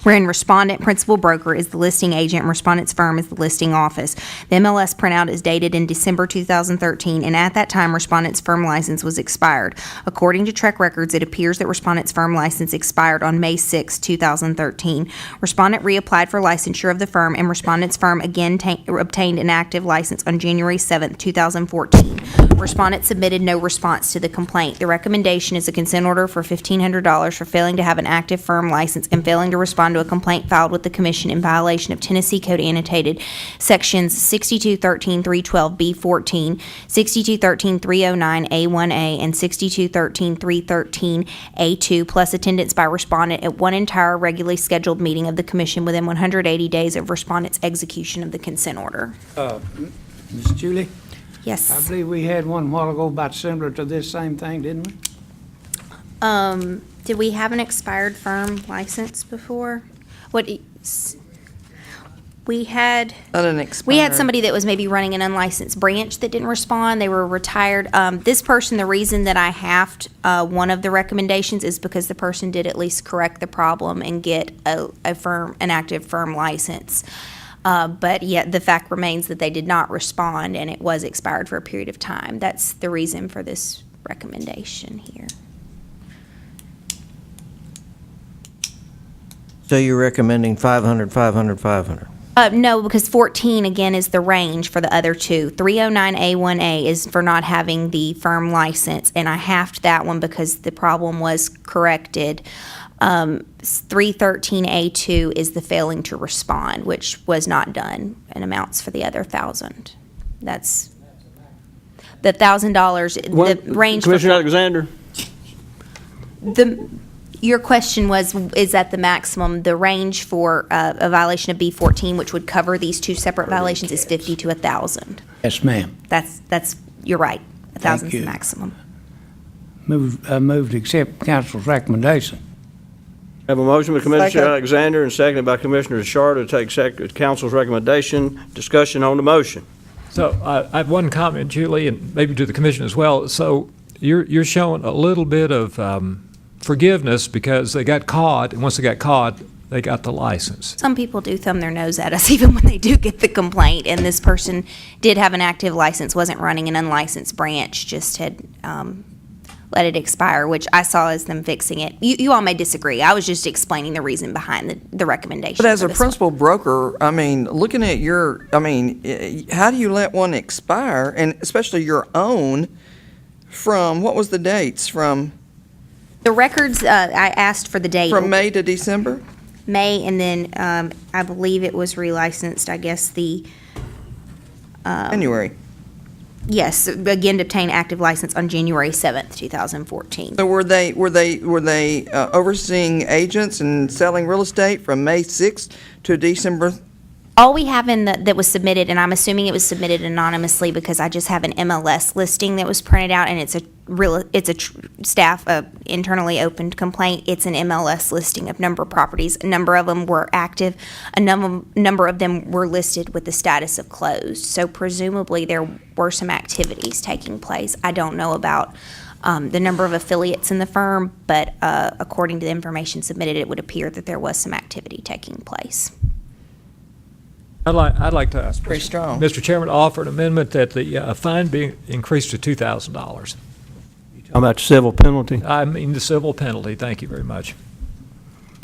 wherein respondent principal broker is the listing agent and respondent's firm is the listing office. The MLS printout is dated in December 2013, and at that time, respondent's firm license was expired. According to Trek records, it appears that respondent's firm license expired on May 6, 2013. Respondent reapplied for licensure of the firm, and respondent's firm again obtained an active license on January 7, 2014. Respondent submitted no response to the complaint. The recommendation is a consent order for $1,500 for failing to have an active firm license and failing to respond to a complaint filed with the Commission in violation of Tennessee Code Annotated Sections 6213-312B14, 6213-309A1A, and 6213-313A2, plus attendance by respondent at one entire regularly scheduled meeting of the Commission within 180 days of respondent's execution of the consent order. Ms. Julie? Yes. I believe we had one a while ago about similar to this same thing, didn't we? Did we have an expired firm license before? We had Not an expired. we had somebody that was maybe running an unlicensed branch that didn't respond. They were retired. This person, the reason that I halved one of the recommendations is because the person did at least correct the problem and get an active firm license. But yet the fact remains that they did not respond and it was expired for a period of time. That's the reason for this recommendation here. So you're recommending 500, 500, 500? No, because 14, again, is the range for the other two. 309A1A is for not having the firm license, and I halved that one because the problem was corrected. 313A2 is the failing to respond, which was not done, and amounts for the other 1,000. That's the $1,000, the range. Commissioner Alexander? Your question was, is that the maximum? The range for a violation of B14, which would cover these two separate violations, is 50 to 1,000. Yes, ma'am. That's you're right. 1,000 is the you. maximum. Move to accept council's recommendation. Have a motion by Commissioner Second. Alexander and seconded by Commissioner Sharp to take council's recommendation. Discussion on the motion. So I have one comment, Julie, and maybe to the commission as well. So you're showing a little bit of forgiveness because they got caught, and once they got caught, they got the license. Some people do thumb their nose at us even when they do get the complaint, and this person did have an active license, wasn't running an unlicensed branch, just had let it expire, which I saw as them fixing it. You all may disagree. I was just explaining the reason behind the recommendation. But as for a this principal broker, I mean, looking at how do you let one expire, and especially your own, from, what was the dates? From The records, I asked for the date. May to December? May, and then I believe it was relicensed, I guess, January. yes, again, to obtain active license on January 7th, 2014. So were they overseeing agents and selling real estate from May 6th to December? All we have that was submitted, and I'm assuming it was submitted anonymously because I just have an MLS listing that was printed out, and it's a staff internally opened complaint. It's an MLS listing of number of properties. A number of them were active. A number of them were listed with the status of closed. So presumably there were some activities taking place. I don't know about the number of affiliates in the firm, but according to the information submitted, it would appear that there was some activity taking place. I'd like to ask Pretty strong. Mr. Chairman to offer an amendment that the fine be increased to $2,000. Talking about the civil penalty? I mean the civil penalty. Thank you very much.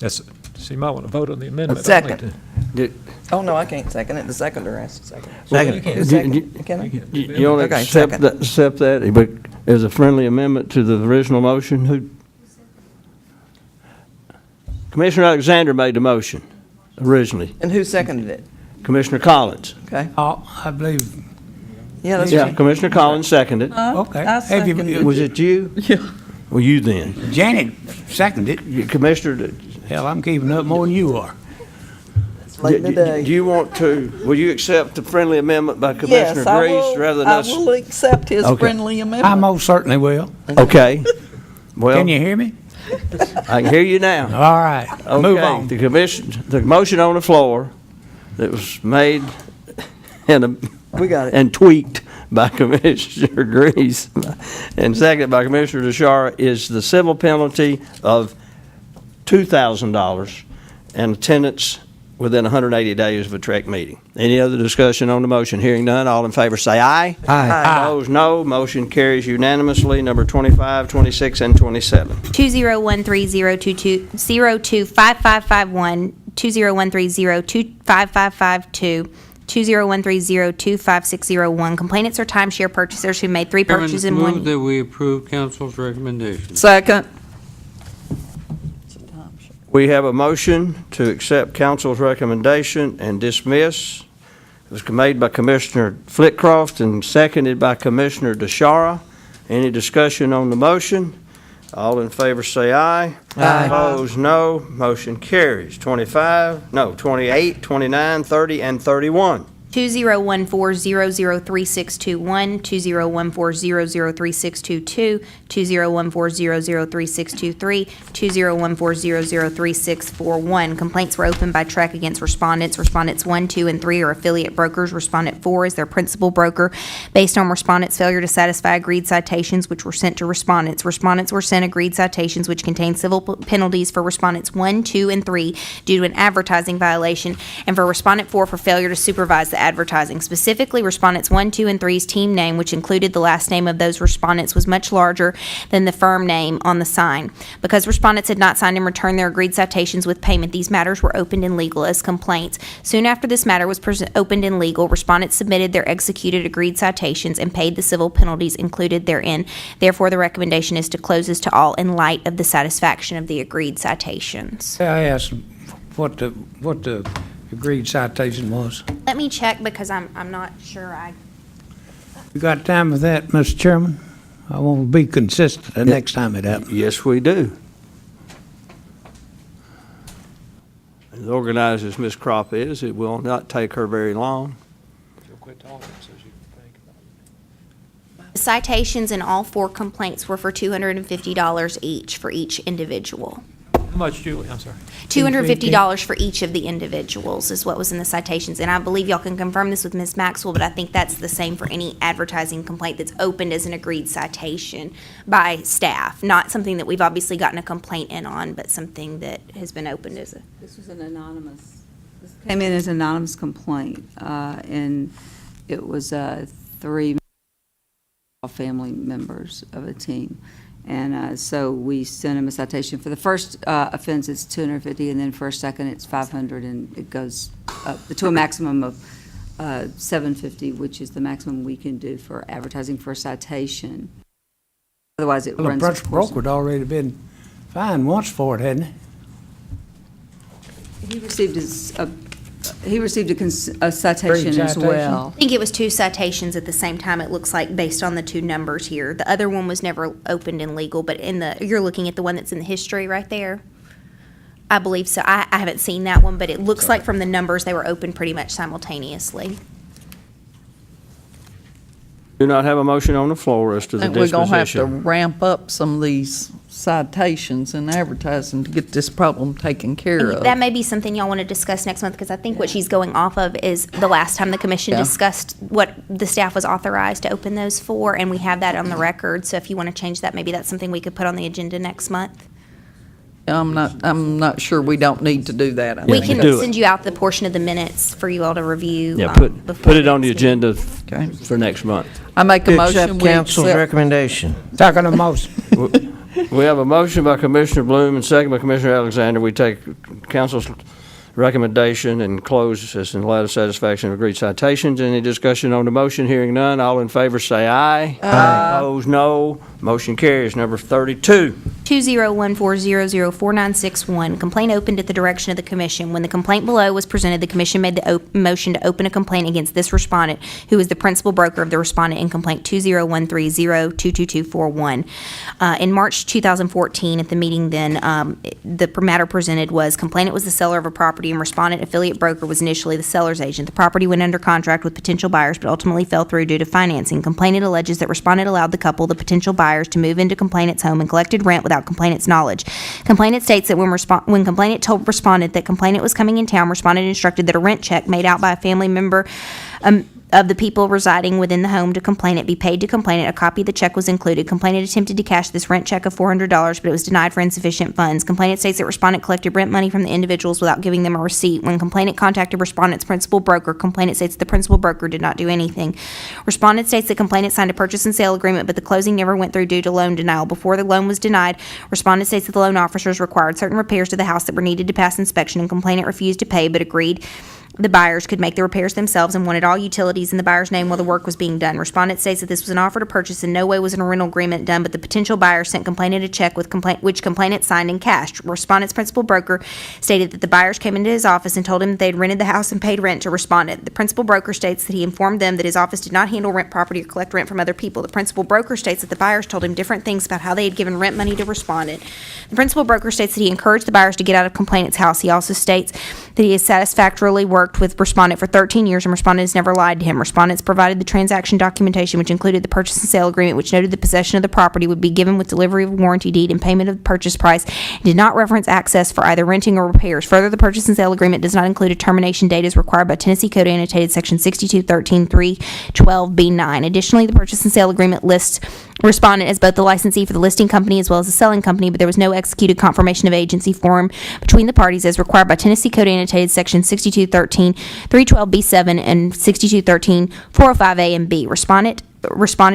So you might want to vote on the amendment. Second. Did- Oh, no, I can't second it. The seconder has to second it. Second. you can't Second. Can I? You only Okay, accept second. that, but as a friendly amendment to the original motion, who? Commissioner Alexander made the motion originally. And who seconded it? Commissioner Collins. Okay. I believe, Yeah, that's Yeah, right. Commissioner Collins seconded. okay. I Have you- seconded Was it you? Yeah. Well, you then. Janet seconded. Commissioner, Hell, I'm keeping up more than you are. Late in the day. do you want to, will you accept the friendly amendment by Commissioner Yes, I Grease will, rather than I us? will accept his Okay. friendly I amendment. most certainly will. Okay. Well, Can you hear me? I can hear you now. All right, move Okay, on. the motion on the floor that was made We got it. and tweaked by Commissioner Grease and seconded by Commissioner DeShara is the civil penalty of $2,000 and attendance within 180 days of a TREC meeting. Any other discussion on the motion? Hearing none, all in favor say aye. Aye. Opposed, no. Motion carries unanimously. Number 25, 26, and 27. 2013025551, 2013025552, 2013025601. Complainants are timeshare purchasers who made three Chairman, purchases in move one. that we approve council's recommendation. Second. We have a motion to accept council's recommendation and dismiss. It was made by Commissioner Flitcroft and seconded by Commissioner DeShara. Any discussion on the motion? All in favor say aye. Aye. Opposed, no. Motion carries. 28, 29, 30, and 31. 2014003621, 2014003622, 2014003623, 2014003641. Complaints were opened by TREC against respondents. Respondents 1, 2, and 3 are affiliate brokers. Respondent 4 is their principal broker. Based on respondents' failure to satisfy agreed citations which were sent to respondents, respondents were sent agreed citations which contain civil penalties for respondents 1, 2, and 3 due to an advertising violation, and for respondent 4 for failure to supervise the advertising. Specifically, respondents 1, 2, and 3's team name, which included the last name of those respondents, was much larger than the firm name on the sign. Because respondents had not signed and returned their agreed citations with payment, these matters were opened in legal as complaints. Soon after this matter was opened in legal, respondents submitted their executed agreed citations and paid the civil penalties included therein. Therefore, the recommendation is to close this to all in light of the satisfaction of the agreed citations. I asked what the agreed citation was. Let me check because I'm not sure You got time for that, Mr. Chairman? I want to be consistent the next time it happens. Yes, we do. As organized as Ms. Crop is, it will not take her very long. Citations in all 4 complaints were for $250 each for each individual. How much, Julie? I'm sorry. $250 for each of the individuals is what was in the citations. And I believe y'all can confirm this with Ms. Maxwell, but I think that's the same for any advertising complaint that's opened as an agreed citation by staff. Not something that we've obviously gotten a complaint in on, but something that has been opened as a... This was an anonymous, this came in as an anonymous complaint, and it was 3 family members of a team. And so we sent him a citation. For the first offense, it's $250, and then for a second, it's $500, and it goes up to a maximum of $750, which is the maximum we can do for advertising for a citation. Otherwise, it Well, the runs. principal broker had already been fined once for it, hadn't he? He received a citation as citation? well. I think it was 2 citations at the same time, it looks like, based on the 2 numbers here. The other one was never opened in legal, but you're looking at the one that's in the history right there? I believe so. I haven't seen that one, but it looks like from the numbers, they were opened pretty much simultaneously. Do not have a motion on the floor as to I the think we're gonna have to disposition. ramp up some of these citations and advertising to get this problem taken care of. That may be something y'all want to discuss next month, because I think what she's going off of is the last time the commission Yeah. discussed what the staff was authorized to open those for, and we have that on the record. So if you want to change that, maybe that's something we could put on the agenda next month. I'm not sure we don't need to do that. I We think. can do it. send you out the portion of the minutes for you all to review. Yeah, before put it on the next meeting. agenda for next month. I make a To motion, accept we council's accept. recommendation. Second the motion. We have a motion by Commissioner Bloom and second by Commissioner Alexander. We take council's recommendation and close as in light of satisfaction of agreed citations. Any discussion on the motion? Hearing none. All in favor say aye. Aye. Opposed, no. Motion carries. Number 32. 20140049161, complaint opened at the direction of the commission. When the complaint below was presented, the commission made the motion to open a complaint against this respondent, who is the principal broker of the respondent in complaint 20130222241. In March 2014, at the meeting then, the matter presented was complainant was the seller of a property and respondent affiliate broker was initially the seller's agent. The property went under contract with potential buyers but ultimately fell through due to financing. Complainant alleges that respondent allowed the couple, the potential buyers, to move into complainant's home and collected rent without complainant's knowledge. Complainant states that when complainant told respondent that complainant was coming in town, respondent instructed that a rent check made out by a family member of the people residing within the home to complainant be paid to complainant. A copy of the check was included. Complainant attempted to cash this rent check of $400, but it was denied for insufficient funds. Complainant states that respondent collected rent money from the individuals without giving them a receipt. When complainant contacted respondent's principal broker, complainant states the principal broker did not do anything. Respondent states that complainant signed a purchase and sale agreement, but the closing never went through due to loan denial. Before the loan was denied, respondent states that the loan officers required certain repairs to the house that were needed to pass inspection, and complainant refused to pay but agreed the buyers could make the repairs themselves and wanted all utilities in the buyer's name while the work was being done. Respondent states that this was an offer to purchase. In no way was a rental agreement done, but the potential buyer sent complainant a check which complainant signed and cashed. Respondent's principal broker stated that the buyers came into his office and told him that they had rented the house and paid rent to respondent. The principal broker states that he informed them that his office did not handle rent property or collect rent from other people. The principal broker states that the buyers told him different things about how they had given rent money to respondent. The principal broker states that he encouraged the buyers to get out of complainant's house. He also states that he has satisfactorily worked with respondent for 13 years and respondent has never lied to him. Respondents provided the transaction documentation, which included the purchase and sale agreement, which noted the possession of the property would be given with delivery of a warranty deed and payment of the purchase price, and did not reference access for either renting or repairs. Further, the purchase and sale agreement does not include a termination date as required by Tennessee Code Annotated Section 6213.312B9. Additionally, the purchase and sale agreement lists respondent as both the licensee for the listing company as well as the selling company, but there was no executed confirmation of agency form between the parties as required by Tennessee Code Annotated Section 6213.312B7 and 6213.405A and B. Responded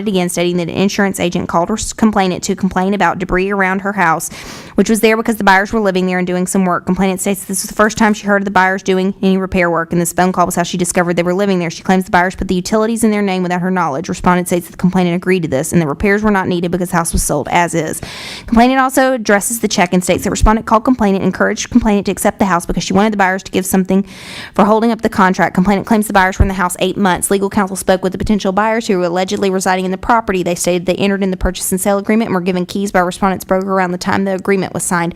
again, stating that an insurance agent called her complainant to complain about debris around her house, which was there because the buyers were living there and doing some work. Complainant states this was the first time she heard of the buyers doing any repair work, and this phone call was how she discovered they were living there. She claims the buyers put the utilities in their name without her knowledge. Respondent states that the complainant agreed to this and the repairs were not needed because the house was sold as is. Complainant also addresses the check and states that respondent called complainant and encouraged complainant to accept the house because she wanted the buyers to give something for holding up the contract. Complainant claims the buyers were in the house 8 months. Legal counsel spoke with the potential buyers who were allegedly residing in the property. They stated they entered in the purchase and sale agreement and were given keys by respondent's broker around the time the agreement was signed.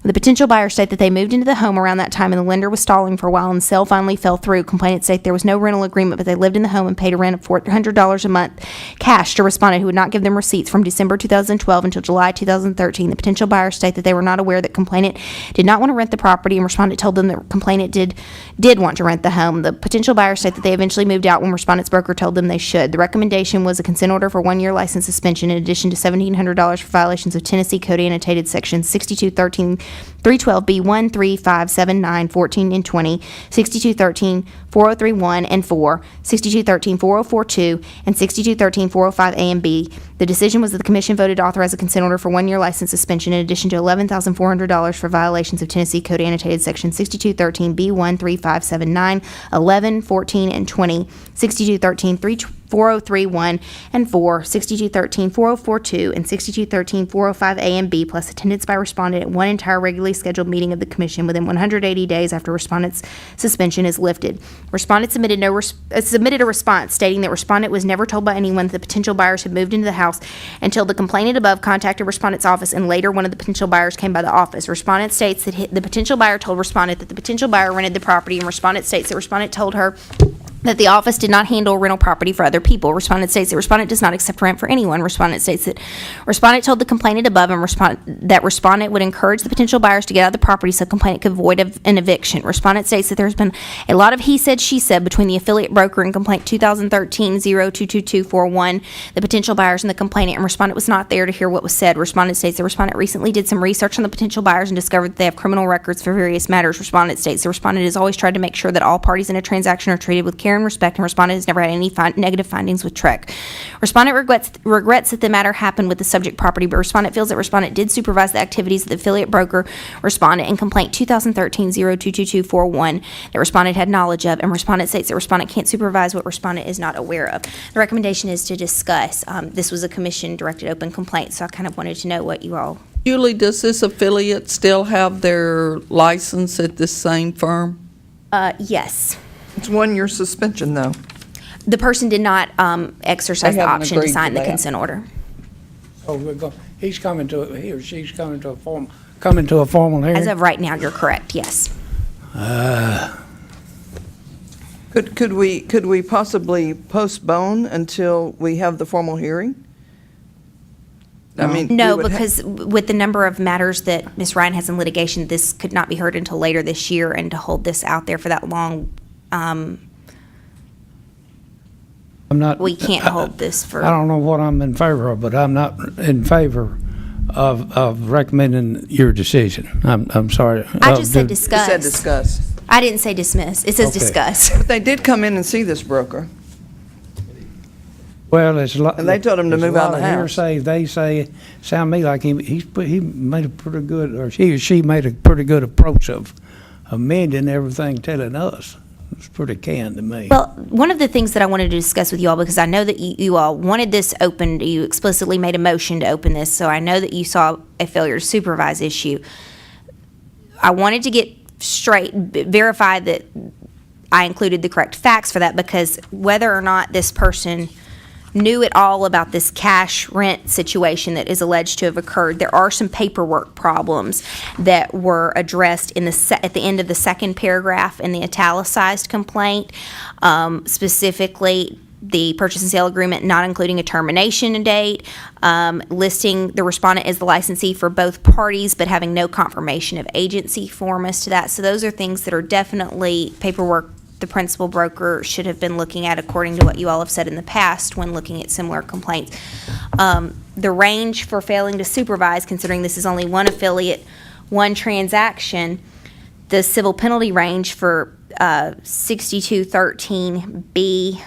The potential buyers state that they moved into the home around that time and the lender was stalling for a while and the sale finally fell through. Complainants state there was no rental agreement, but they lived in the home and paid a rent of $400 a month cash to respondent who would not give them receipts from December 2012 until July 2013. The potential buyers state that they were not aware that complainant did not want to rent the property and respondent told them that complainant did want to rent the home. The potential buyers state that they eventually moved out when respondent's broker told them they should. The recommendation was a consent order for 1 year license suspension in addition to $1,700 for violations of Tennessee Code Annotated Section 6213 312B1, 3, 5, 7, 9, 14, and 20, 6213, 4031, and 4, 6213, 4042, and 6213, 405A and B. The decision was that the commission voted to authorize a consent order for 1-year license suspension in addition to $11,400 for violations of Tennessee Code annotated section 6213B1, 3, 5, 7, 9, 11, 14, and 20, 6213, 4031, and 4, 6213, 4042, and 6213, 405A and B, plus attendance by respondent at one entire regularly scheduled meeting of the commission within 180 days after respondent's suspension is lifted. Respondent submitted a response stating that respondent was never told by anyone that the potential buyers had moved into the house until the complainant above contacted respondent's office, and later one of the potential buyers came by the office. Respondent states that the potential buyer told respondent that the potential buyer rented the property, and respondent states that respondent told her that the office did not handle rental property for other people. Respondent states that respondent does not accept rent for anyone. Respondent states that respondent told the complainant above that respondent would encourage the potential buyers to get out of the property so complainant could avoid an eviction. Respondent states that there's been a lot of he said, she said between the affiliate broker and complaint 2013-022241, the potential buyers and the complainant, and respondent was not there to hear what was said. Respondent states the respondent recently did some research on the potential buyers and discovered that they have criminal records for various matters. Respondent states the respondent has always tried to make sure that all parties in a transaction are treated with care and respect, and respondent has never had any negative findings with TREC. Respondent regrets that the matter happened with the subject property, but respondent feels that respondent did supervise the activities of the affiliate broker respondent in complaint 2013-022241 that respondent had knowledge of, and respondent states that respondent can't supervise what respondent is not aware of. The recommendation is to discuss. This was a commission-directed open complaint, so I kind of wanted to know what you all... Julie, does this affiliate still have their license at this same firm? Yes. It's 1-year suspension, though. The person did not exercise They the haven't option to agreed sign to the that. consent order. Oh, he or she's coming to a formal hearing? As of right now, you're correct, yes. Could we possibly postpone until we have the formal hearing? I mean, No, we would because with the number of matters that Ms. Ryan has in litigation, this could not be heard until later this year, and to hold this out there for that long, I'm not. we can't hold this for... I don't know what I'm in favor of, but I'm not in favor of recommending your decision. I'm sorry. I just said discuss. It said discuss. I didn't say dismiss. It says Okay. discuss. But they did come in and see this broker. Well, it's a lot. And they told him to there's move a out lot of the house. hearsay. They sound to me like he made a pretty good, or he or she made a pretty good approach of amending everything, telling us. It's pretty canned to me. Well, one of the things that I wanted to discuss with you all, because I know that you all wanted this opened, you explicitly made a motion to open this, so I know that you saw a failure to supervise issue. I wanted to get verify that I included the correct facts for that, because whether or not this person knew at all about this cash rent situation that is alleged to have occurred, there are some paperwork problems that were addressed in at the end of the second paragraph in the italicized complaint, specifically the purchase and sale agreement not including a termination date, listing the respondent as the licensee for both parties but having no confirmation of agency form as to that. So those are things that are definitely paperwork the principal broker should have been looking at, according to what you all have said in the past when looking at similar complaints. The range for failing to supervise, considering this is only one affiliate, one transaction, the civil penalty range for 6213B,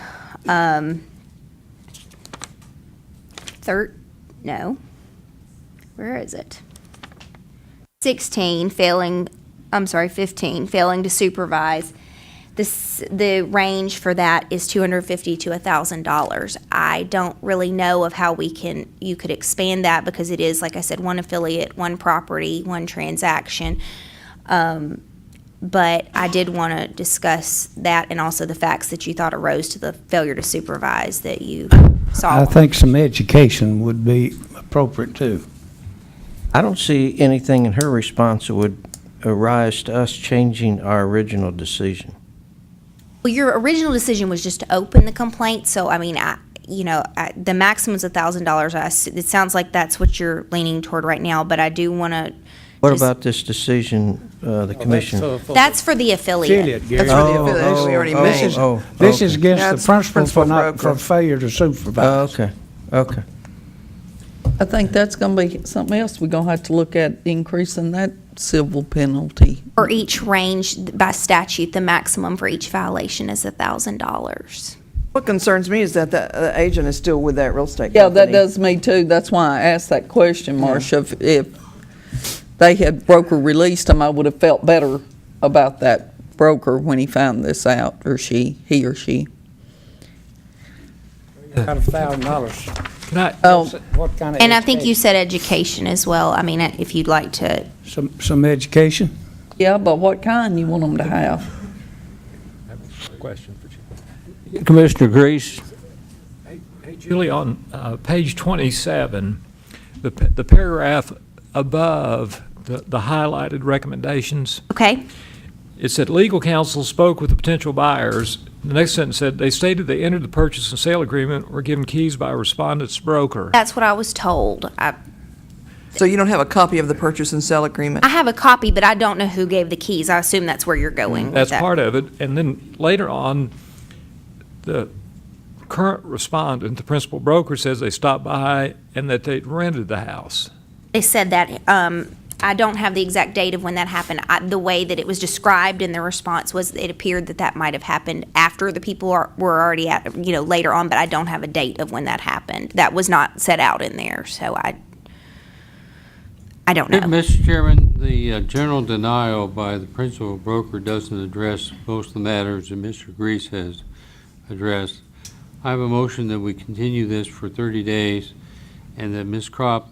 where is it? 15, failing to supervise. The range for that is $250 to $1,000. I don't really know of how you could expand that, because it is, like I said, one affiliate, one property, one transaction. But I did want to discuss that, and also the facts that you thought arose to the failure to supervise that you saw. I think some education would be appropriate too. I don't see anything in her response that would arise to us changing our original decision. Well, your original decision was just to open the complaint, so I mean, the maximum is $1,000. It sounds like that's what you're leaning toward right now, but I do want to. What about this decision, the commission? That's for the affiliate. That's for the affiliate we already made. This is against That's the principle broker. for failure to supervise. Okay. I think that's going to be something else we're going to have to look at, increasing that civil penalty. For each range, by statute, the maximum for each violation is $1,000. What concerns me is that the agent is still with that real estate Yeah, company. that does me too. That's why I asked that question, Marcia. If they had broker released him, I would have felt better about that broker when he found this out, or he or she. Got $1,000. Can I, What kind of And I think you education? said education as well. I mean, if you'd like to. Some education? Yeah, but what kind you want them to have? question for you. Commissioner Grease? Hey, Julie, on page 27, the paragraph above the highlighted recommendations, Okay. it said legal counsel spoke with the potential buyers. The next sentence said they stated they entered the purchase and sale agreement, were given keys by a respondent's broker. That's what I was told. So you don't have a copy of the purchase and sale agreement? I have a copy, but I don't know who gave the keys. I assume that's where you're going with That's that. part of it. And then later on, the current respondent, the principal broker, says they stopped by and that they'd rented the house. They said that, I don't have the exact date of when that happened. The way that it was described in the response was it appeared that that might have happened after the people were already at, later on, but I don't have a date of when that happened. That was not set out in there, so I don't know. Mr. Chairman, the general denial by the principal broker doesn't address most of the matters that Mr. Grease has addressed. I have a motion that we continue this for 30 days and that Ms. Kropp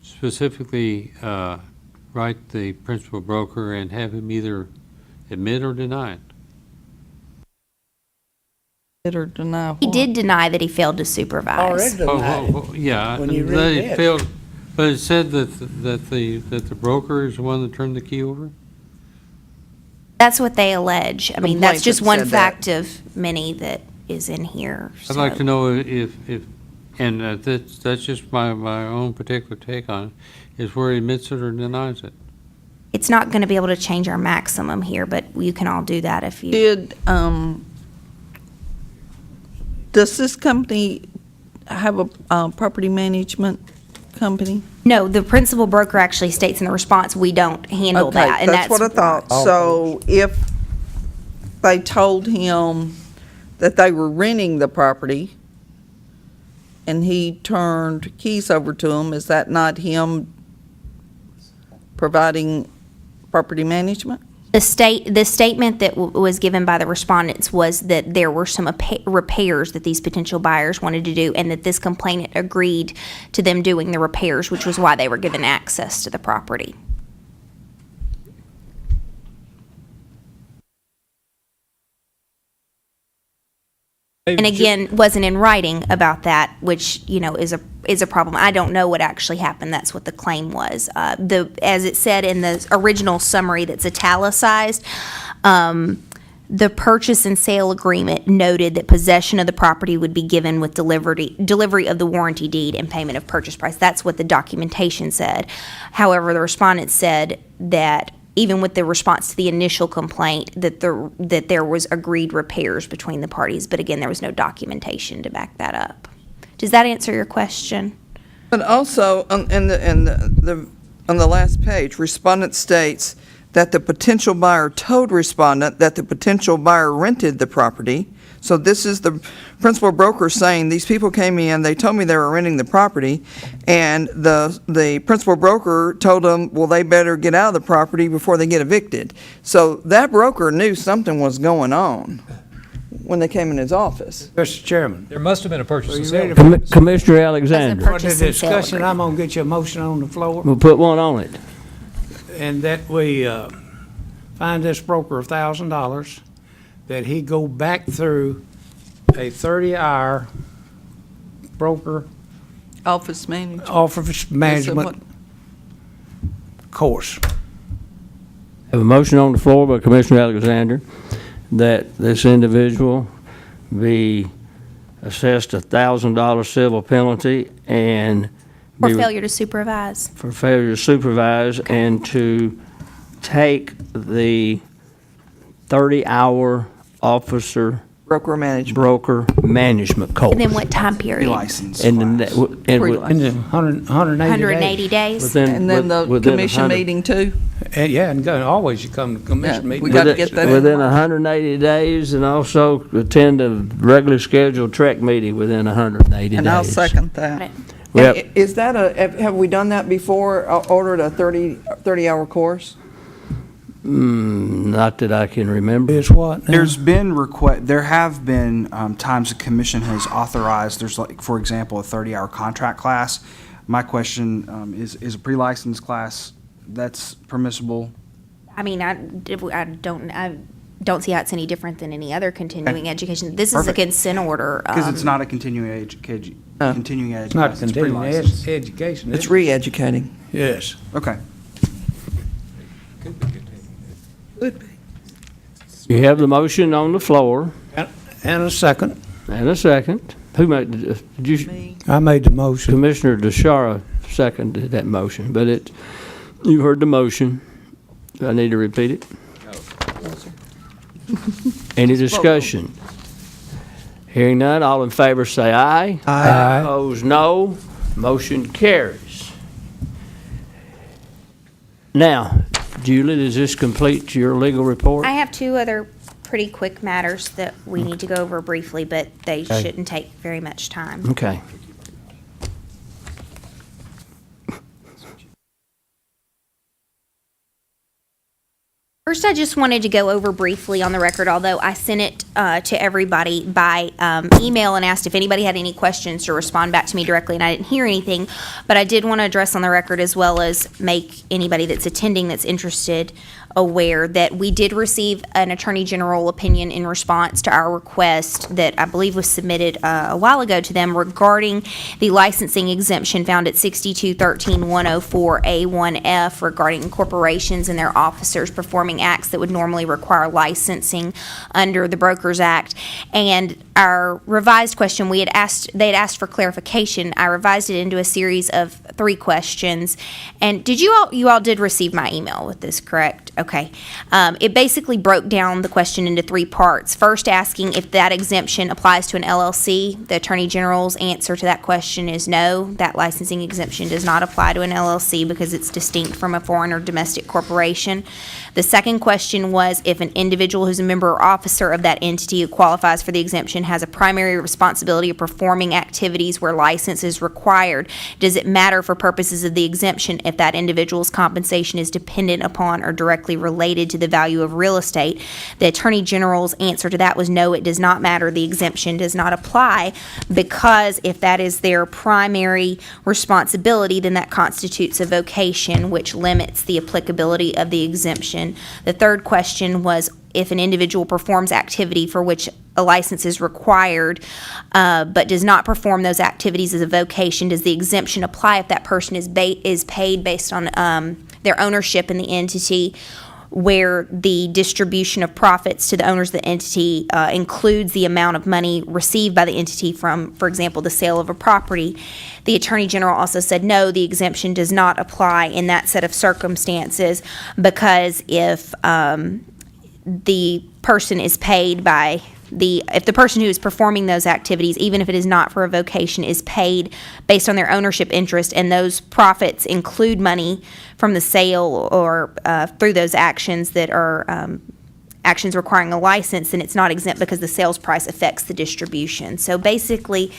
specifically write the principal broker and have him either admit or deny it. Admit or deny He what? did deny that he failed to supervise. Yeah, When you that read it that. failed, but it said that the broker is the one that turned the key over? That's what they allege. I mean, that's Complaint just that one said that. fact of many that is in here. I'd like so. to know if and that's just my own particular take on it, is where he admits it or denies it. It's not going to be able to change our maximum here, but you can all do that if you. Does this company have a property management company? No, the principal broker actually states in the response, we don't handle Okay, that. And that's what I thought. So if they told him that they were renting the property and he turned keys over to them, is that not him providing property management? The statement that was given by the respondents was that there were some repairs that these potential buyers wanted to do, and that this complainant agreed to them doing the repairs, which was why they were given access to the property. And again, wasn't in writing about that, which, is a problem. I don't know what actually happened. That's what the claim was. As it said in the original summary that's italicized, the purchase and sale agreement noted that possession of the property would be given with delivery of the warranty deed and payment of purchase price. That's what the documentation said. However, the respondent said that even with the response to the initial complaint, that there was agreed repairs between the parties, but again, there was no documentation to back that up. Does that answer your question? But also, on the last page, respondent states that the potential buyer told respondent that the potential buyer rented the property. So this is the principal broker saying, these people came in, they told me they were renting the property, and the principal broker told them, well, they better get out of the property before they get evicted. So that broker knew something was going on when they came in his office. Mr. Chairman. There must have been a purchase Are and you sale. ready for Commissioner Alexander, for the discussion? I'm going to get you a motion on the floor, we'll put one on it. and that we find this broker $1,000, that he go back through a 30-hour broker Office manager? office management course. Have a motion on the floor by Commissioner Alexander that this individual be assessed a $1,000 civil penalty and Or be- failure to supervise? for failure to supervise, and to take the 30-hour officer Broker management. broker management course. And then what time period? License. And then that w- and Pre-license. w- In the 180 days. 180 days? within And then the within commission 100 meeting too? And yeah, and always you come to commission Yeah, meeting. we gotta get that in. Within 180 days, and also attend a regularly scheduled TREC meeting within 180 days. And I'll second that. Yep. Is that have we done that before, ordered a 30-hour course? Not that I can remember. Is what now? There have been times the commission has authorized, there's like, for example, a 30-hour contract class. My question is a pre-licensed class that's permissible? I mean, I don't see how it's any different than any other continuing education. This is a Perfect. consent order. Because it's not a continuing education. Continuing ed. It's not class, continuing pre-licensed. education. It's re-educating. Yes. Okay. You have the motion on the floor. And a second. And a second. Who made, did you? I made the motion. Commissioner DeShara seconded that motion, but you heard the motion. Do I need to repeat it? Any discussion? Hearing none, all in favor say aye. Aye. Opposed, no. Motion carries. Now, Julie, does this complete your legal report? I have two other pretty quick matters that we need to go over briefly, but they Okay. shouldn't take very much time. Okay. First, I just wanted to go over briefly on the record, although I sent it to everybody by email and asked if anybody had any questions to respond back to me directly, and I didn't hear anything. But I did want to address on the record, as well as make anybody that's attending that's interested aware, that we did receive an Attorney General opinion in response to our request that I believe was submitted a while ago to them regarding the licensing exemption found at 6213-104A1F regarding corporations and their officers performing acts that would normally require licensing under the Brokers Act. And our revised question, they had asked for clarification. I revised it into a series of 3 questions. And you all did receive my email with this, correct? Okay. It basically broke down the question into 3 parts. First, asking if that exemption applies to an LLC. The Attorney General's answer to that question is no. That licensing exemption does not apply to an LLC because it's distinct from a foreign or domestic corporation. The second question was if an individual who's a member or officer of that entity who qualifies for the exemption has a primary responsibility of performing activities where license is required, does it matter for purposes of the exemption if that individual's compensation is dependent upon or directly related to the value of real estate? The Attorney General's answer to that was no, it does not matter. The exemption does not apply because if that is their primary responsibility, then that constitutes a vocation, which limits the applicability of the exemption. The third question was if an individual performs activity for which a license is required, but does not perform those activities as a vocation, does the exemption apply if that person is paid based on their ownership in the entity, where the distribution of profits to the owners of the entity includes the amount of money received by the entity from, for example, the sale of a property. The Attorney General also said no, the exemption does not apply in that set of circumstances because if the person is paid by if the person who is performing those activities, even if it is not for a vocation, is paid based on their ownership interest, and those profits include money from the sale or through those actions that are actions requiring a license, then it's not exempt because the sales price affects the distribution. So basically,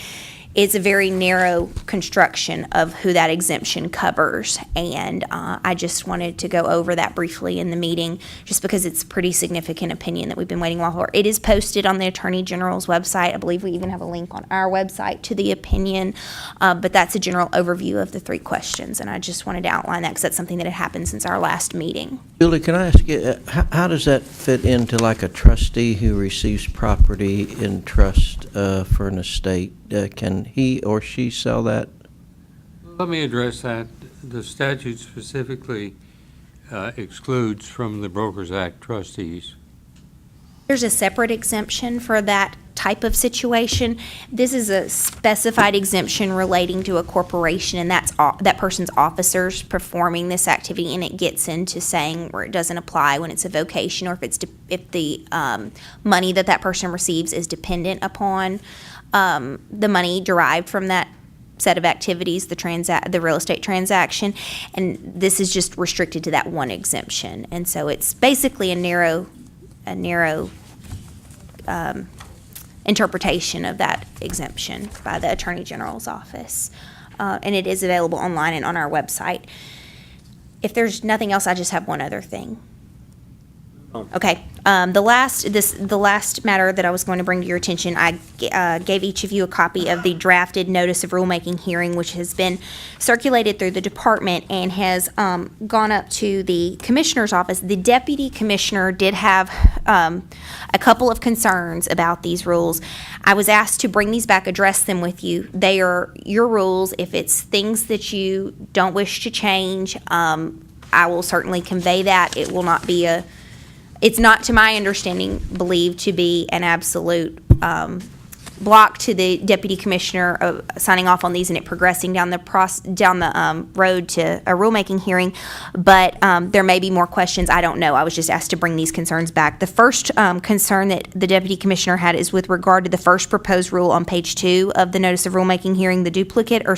it's a very narrow construction of who that exemption covers, and I just wanted to go over that briefly in the meeting, just because it's a pretty significant opinion that we've been waiting a while for. It is posted on the Attorney General's website. I believe we even have a link on our website to the opinion, but that's a general overview of the 3 questions, and I just wanted to outline that because that's something that had happened since our last meeting. Julie, can I ask you, how does that fit into like a trustee who receives property in trust for an estate? Can he or she sell that? Let me address that. The statute specifically excludes from the Brokers Act trustees. There's a separate exemption for that type of situation. This is a specified exemption relating to a corporation, and that's that person's officers performing this activity, and it gets into saying where it doesn't apply when it's a vocation, or if the money that person receives is dependent upon the money derived from that set of activities, the real estate transaction, and this is just restricted to that one exemption. And so it's basically a narrow interpretation of that exemption by the Attorney General's office. And it is available online and on our website. If there's nothing else, I just have one other thing. Okay, the last matter that I was going to bring to your attention, I gave each of you a copy of the drafted notice of rulemaking hearing, which has been circulated through the department and has gone up to the commissioner's office. The deputy commissioner did have a couple of concerns about these rules. I was asked to bring these back, address them with you. They are your rules. If it's things that you don't wish to change, I will certainly convey that. It will not be it's not, to my understanding, believed to be an absolute block to the deputy commissioner of signing off on these and it progressing down the road to a rulemaking hearing. But there may be more questions. I don't know. I was just asked to bring these concerns back. The first concern that the deputy commissioner had is with regard to the first proposed rule on page 2 of the notice of rulemaking hearing, the duplicate or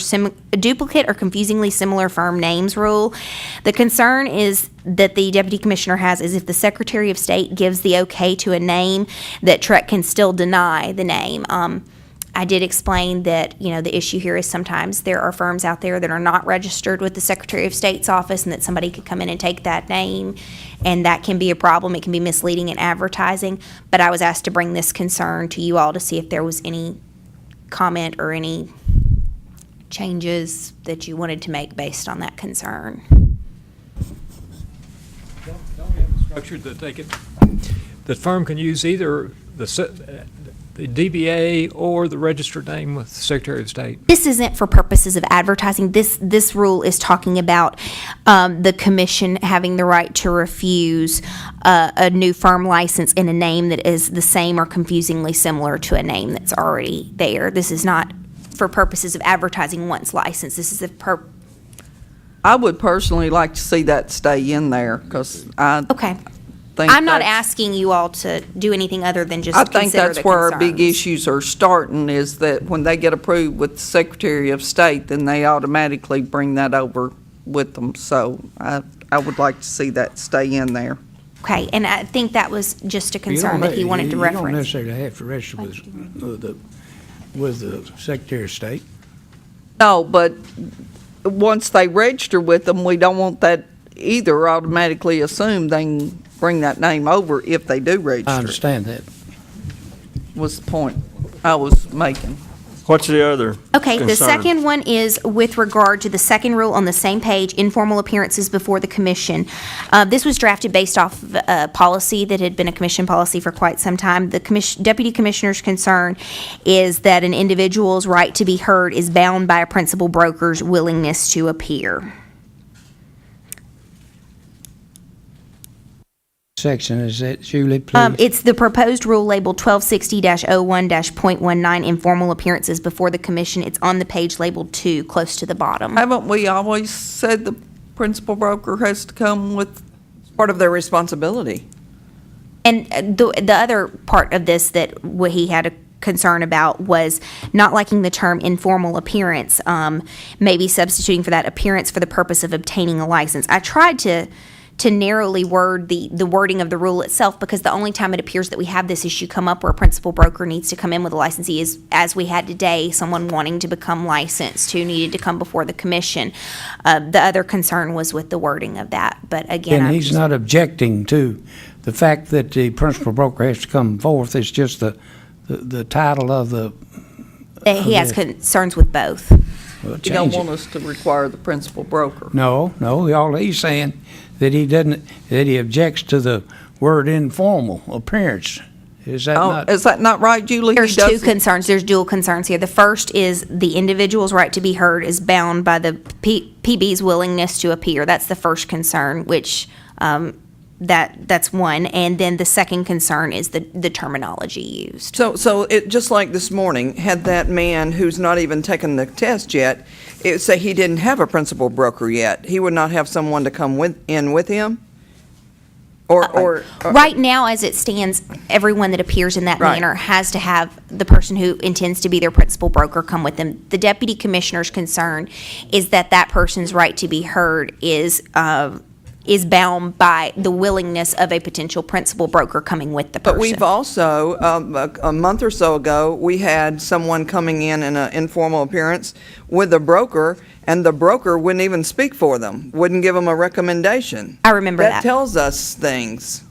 confusingly similar firm names rule. The concern is that the deputy commissioner has is if the Secretary of State gives the okay to a name, that TREC can still deny the name. I did explain that, the issue here is sometimes there are firms out there that are not registered with the Secretary of State's office and that somebody could come in and take that name, and that can be a problem. It can be misleading in advertising. But I was asked to bring this concern to you all to see if there was any comment or any changes that you wanted to make based on that concern. Don't we have a structure that the firm can use either the DBA or the registered name with the Secretary of State? This isn't for purposes of advertising. This rule is talking about the commission having the right to refuse a new firm license in a name that is the same or confusingly similar to a name that's already there. This is not for purposes of advertising once licensed. This is I would personally like to see that stay in there, because okay. think I'm not that's- asking you all to do anything other than just I think consider that's the where our big concerns. issues are starting, is that when they get approved with the Secretary of State, then they automatically bring that over with them. So I would like to see that stay in there. Okay, and I think that was just a concern that he wanted to You don't reference. necessarily have to register with the Secretary of State. No, but once they register with them, we don't want that either automatically assumed they can bring that name over if they do register. I understand that. Was the point I was making. What's the other Okay, the concern? second one is with regard to the second rule on the same page, informal appearances before the commission. This was drafted based off of a policy that had been a commission policy for quite some time. The deputy commissioner's concern is that an individual's right to be heard is bound by a principal broker's willingness to appear. Section, is that, Julie, please? It's the proposed rule labeled 1260-01-.19, informal appearances before the commission. It's on the page labeled 2, close to the bottom. Haven't we always said the principal broker has to come with? Part of their responsibility. And the other part of this that what he had a concern about was not liking the term informal appearance, maybe substituting for that appearance for the purpose of obtaining a license. I tried to narrowly word the wording of the rule itself, because the only time it appears that we have this issue come up where a principal broker needs to come in with a licensee is, as we had today, someone wanting to become licensed who needed to come before the commission. The other concern was with the wording of that, but again, And he's not objecting to the fact that the principal broker has to come forth. It's just the title of the. he has concerns with both. Well, You don't change it. want us to require the principal broker. No, all he's saying that he objects to the word informal appearance. Is that not? Is that not right, Julie? There's He two doesn't- concerns. There's dual concerns here. The first is the individual's right to be heard is bound by the PB's willingness to appear. That's the first concern, which that's one. And then the second concern is the terminology used. So it, just like this morning, had that man who's not even taken the test yet, it would say he didn't have a principal broker yet. He would not have someone to come in with him? Or Right now, as it stands, everyone that appears in that Right. manner has to have the person who intends to be their principal broker come with them. The deputy commissioner's concern is that that person's right to be heard is bound by the willingness of a potential principal broker coming with the person. But we've also, a month or so ago, we had someone coming in an informal appearance with a broker, and the broker wouldn't even speak for them, wouldn't give them a recommendation. I remember that. That tells us things.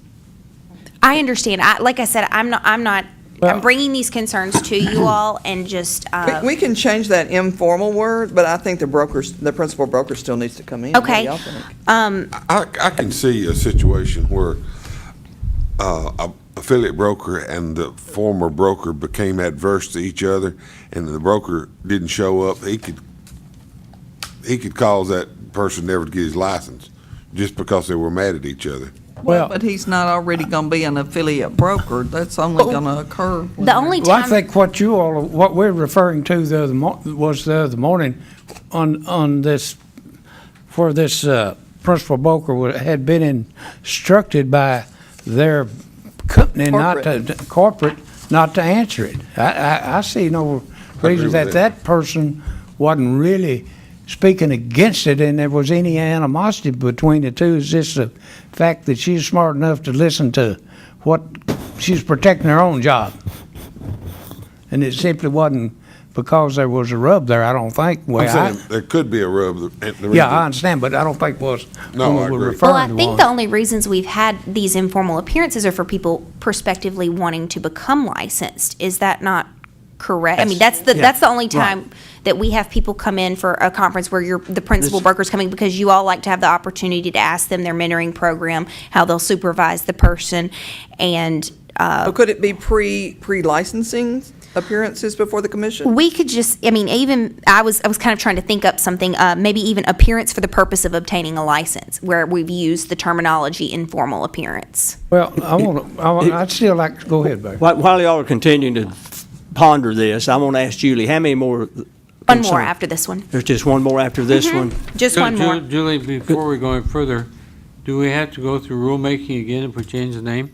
I understand. Like I said, I'm bringing these concerns to you all and just, We can change that informal word, but I think the principal broker still needs to come in. What do okay. y'all think? I can see a situation where a affiliate broker and the former broker became adverse to each other, and the broker didn't show up. He could cause that person never to get his license just because they were mad at each other. Well, but he's not already going to be an affiliate broker. That's only going to occur. The only Well, I time, think what we're referring to was the other morning on this, where this principal broker had been instructed by their company corporate not to answer it. I see no reason that person wasn't really speaking against it, and there was any animosity between the two. Is just the fact that she's smart enough to listen to what she's protecting her own job, and it simply wasn't because there was a rub there. I don't think. I'm saying there could be a rub. Yeah, I understand, but I don't think was No, when I we were agree. referring well, I to think one. the only reasons we've had these informal appearances are for people prospectively wanting to become licensed. Is that not correct? I mean, that's the only time that we have people come in for a conference where the principal broker's coming, because you all like to have the opportunity to ask them their mentoring program, how they'll supervise the person, and So could it be pre-licensing appearances before the commission? we could just, I mean, even, I was kind of trying to think up something, maybe even appearance for the purpose of obtaining a license, where we've used the terminology informal appearance. Well, I'd still like to go ahead, Barry. While y'all are continuing to ponder this, I want to ask Julie, how many more? One more after this one. There's just one more after this one? Just one more. Julie, before we go any further, do we have to go through rulemaking again if we change the name?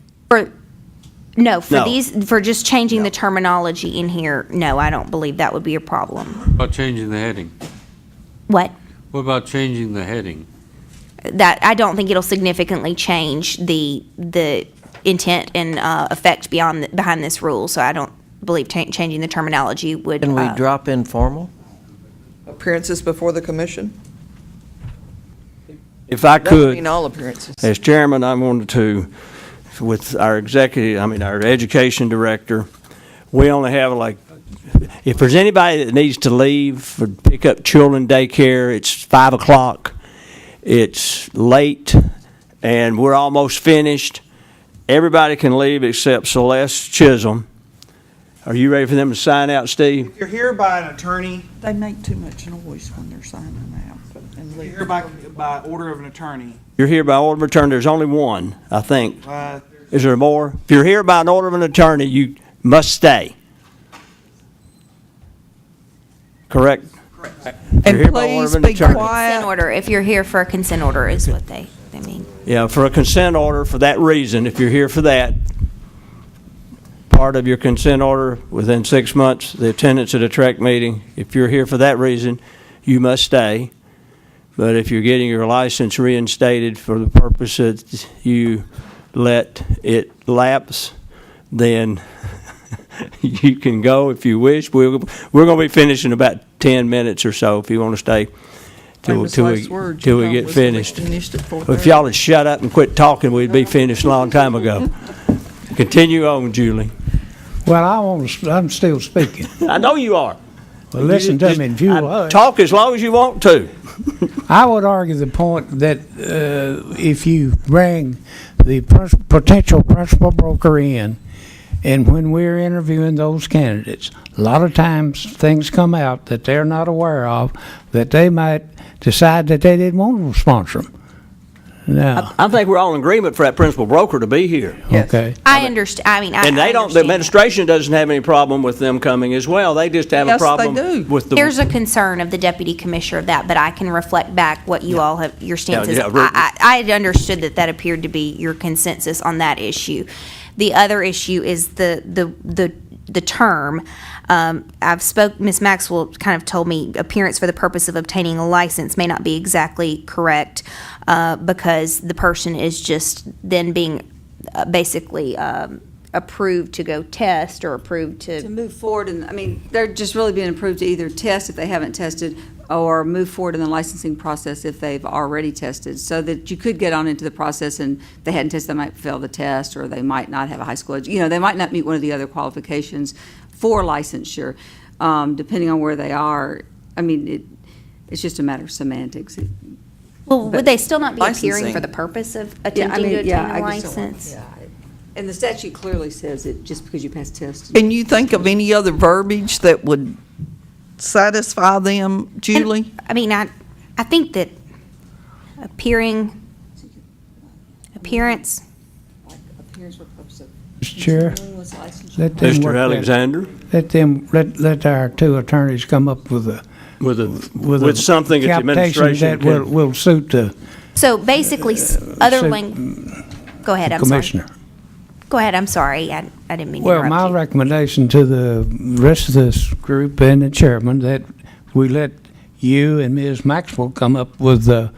No, for No. these, for just changing the terminology in here, no, I don't believe that would be a problem. What about changing the heading? What? What about changing the heading? That, I don't think it'll significantly change the intent and effect behind this rule, so I don't believe changing the terminology would. Can we drop informal? Appearances before the commission? If I Doesn't could, mean all appearances. as chairman, I wanted to, with our our education director, we only have if there's anybody that needs to leave for pick up children daycare, it's 5 o'clock. It's late, and we're almost finished. Everybody can leave except Celeste Chisholm. Are you ready for them to sign out, Steve? If you're here by an attorney, They make too much noise when they're signing out. And if you're leave. here by order of an attorney, You're here by order of attorney. There's only one, I think. Is there more? If you're here by an order of an attorney, you must stay. Correct? If you're here by order of an attorney. Consent order, if you're here for a consent order is what they mean. Yeah, for a consent order, for that reason, if you're here for that, part of your consent order within 6 months, the attendance at a TREC meeting, if you're here for that reason, you must stay. But if you're getting your license reinstated for the purpose that you let it lapse, then you can go if you wish. We're going to be finishing in about 10 minutes or so if you want to stay till we get finished. If y'all had shut up and quit talking, we'd be finished a long time ago. Continue on, Julie. Well, I'm still speaking. I know you are. Well, listen to me, if you would. Talk as long as you want to. I would argue the point that if you bring the potential principal broker in, and when we're interviewing those candidates, a lot of times things come out that they're not aware of, that they might decide that they didn't want to sponsor them. Now, I think we're all in agreement for that principal broker to be here. okay. I understand, I mean, I And they don't, the understand that. administration doesn't have any problem with them coming as well. They just have a Yes, they problem do. with the. There's a concern of the deputy commissioner of that, but I can reflect back what you all have, your stances. yeah, Rick- I had understood that that appeared to be your consensus on that issue. The other issue is the term. Ms. Maxwell kind of told me appearance for the purpose of obtaining a license may not be exactly correct, because the person is just then being basically approved to go test or approved To move forward, and, I mean, they're just really being approved to either test if they haven't tested, or move forward in the licensing process if they've already tested, so that you could get on into the process, and if they hadn't tested, they might fail the test, or they might not have a high school, they might not meet one of the other qualifications for licensure, depending on where they are. I mean, it's just a matter of semantics. Well, would they still not be appearing Licensing. for the purpose of Yeah, I attempting mean, to yeah, obtain a I just don't want- license? yeah. And the statute clearly says it, just because you pass tests. Can you think of any other verbiage that would satisfy them, Julie? I mean, I think that appearance, Appearance for purpose of Mr. Chair, continuing with licensure. let them Mr. work that- Alexander, Let our two attorneys come up with a. with something that the capitation administration that will suit the so basically, other so- go ahead, I'm sorry. commissioner. Go ahead, I'm sorry, I didn't mean to Well, interrupt my you. recommendation to the rest of this group and the chairman, that we let you and Ms. Maxwell come up with the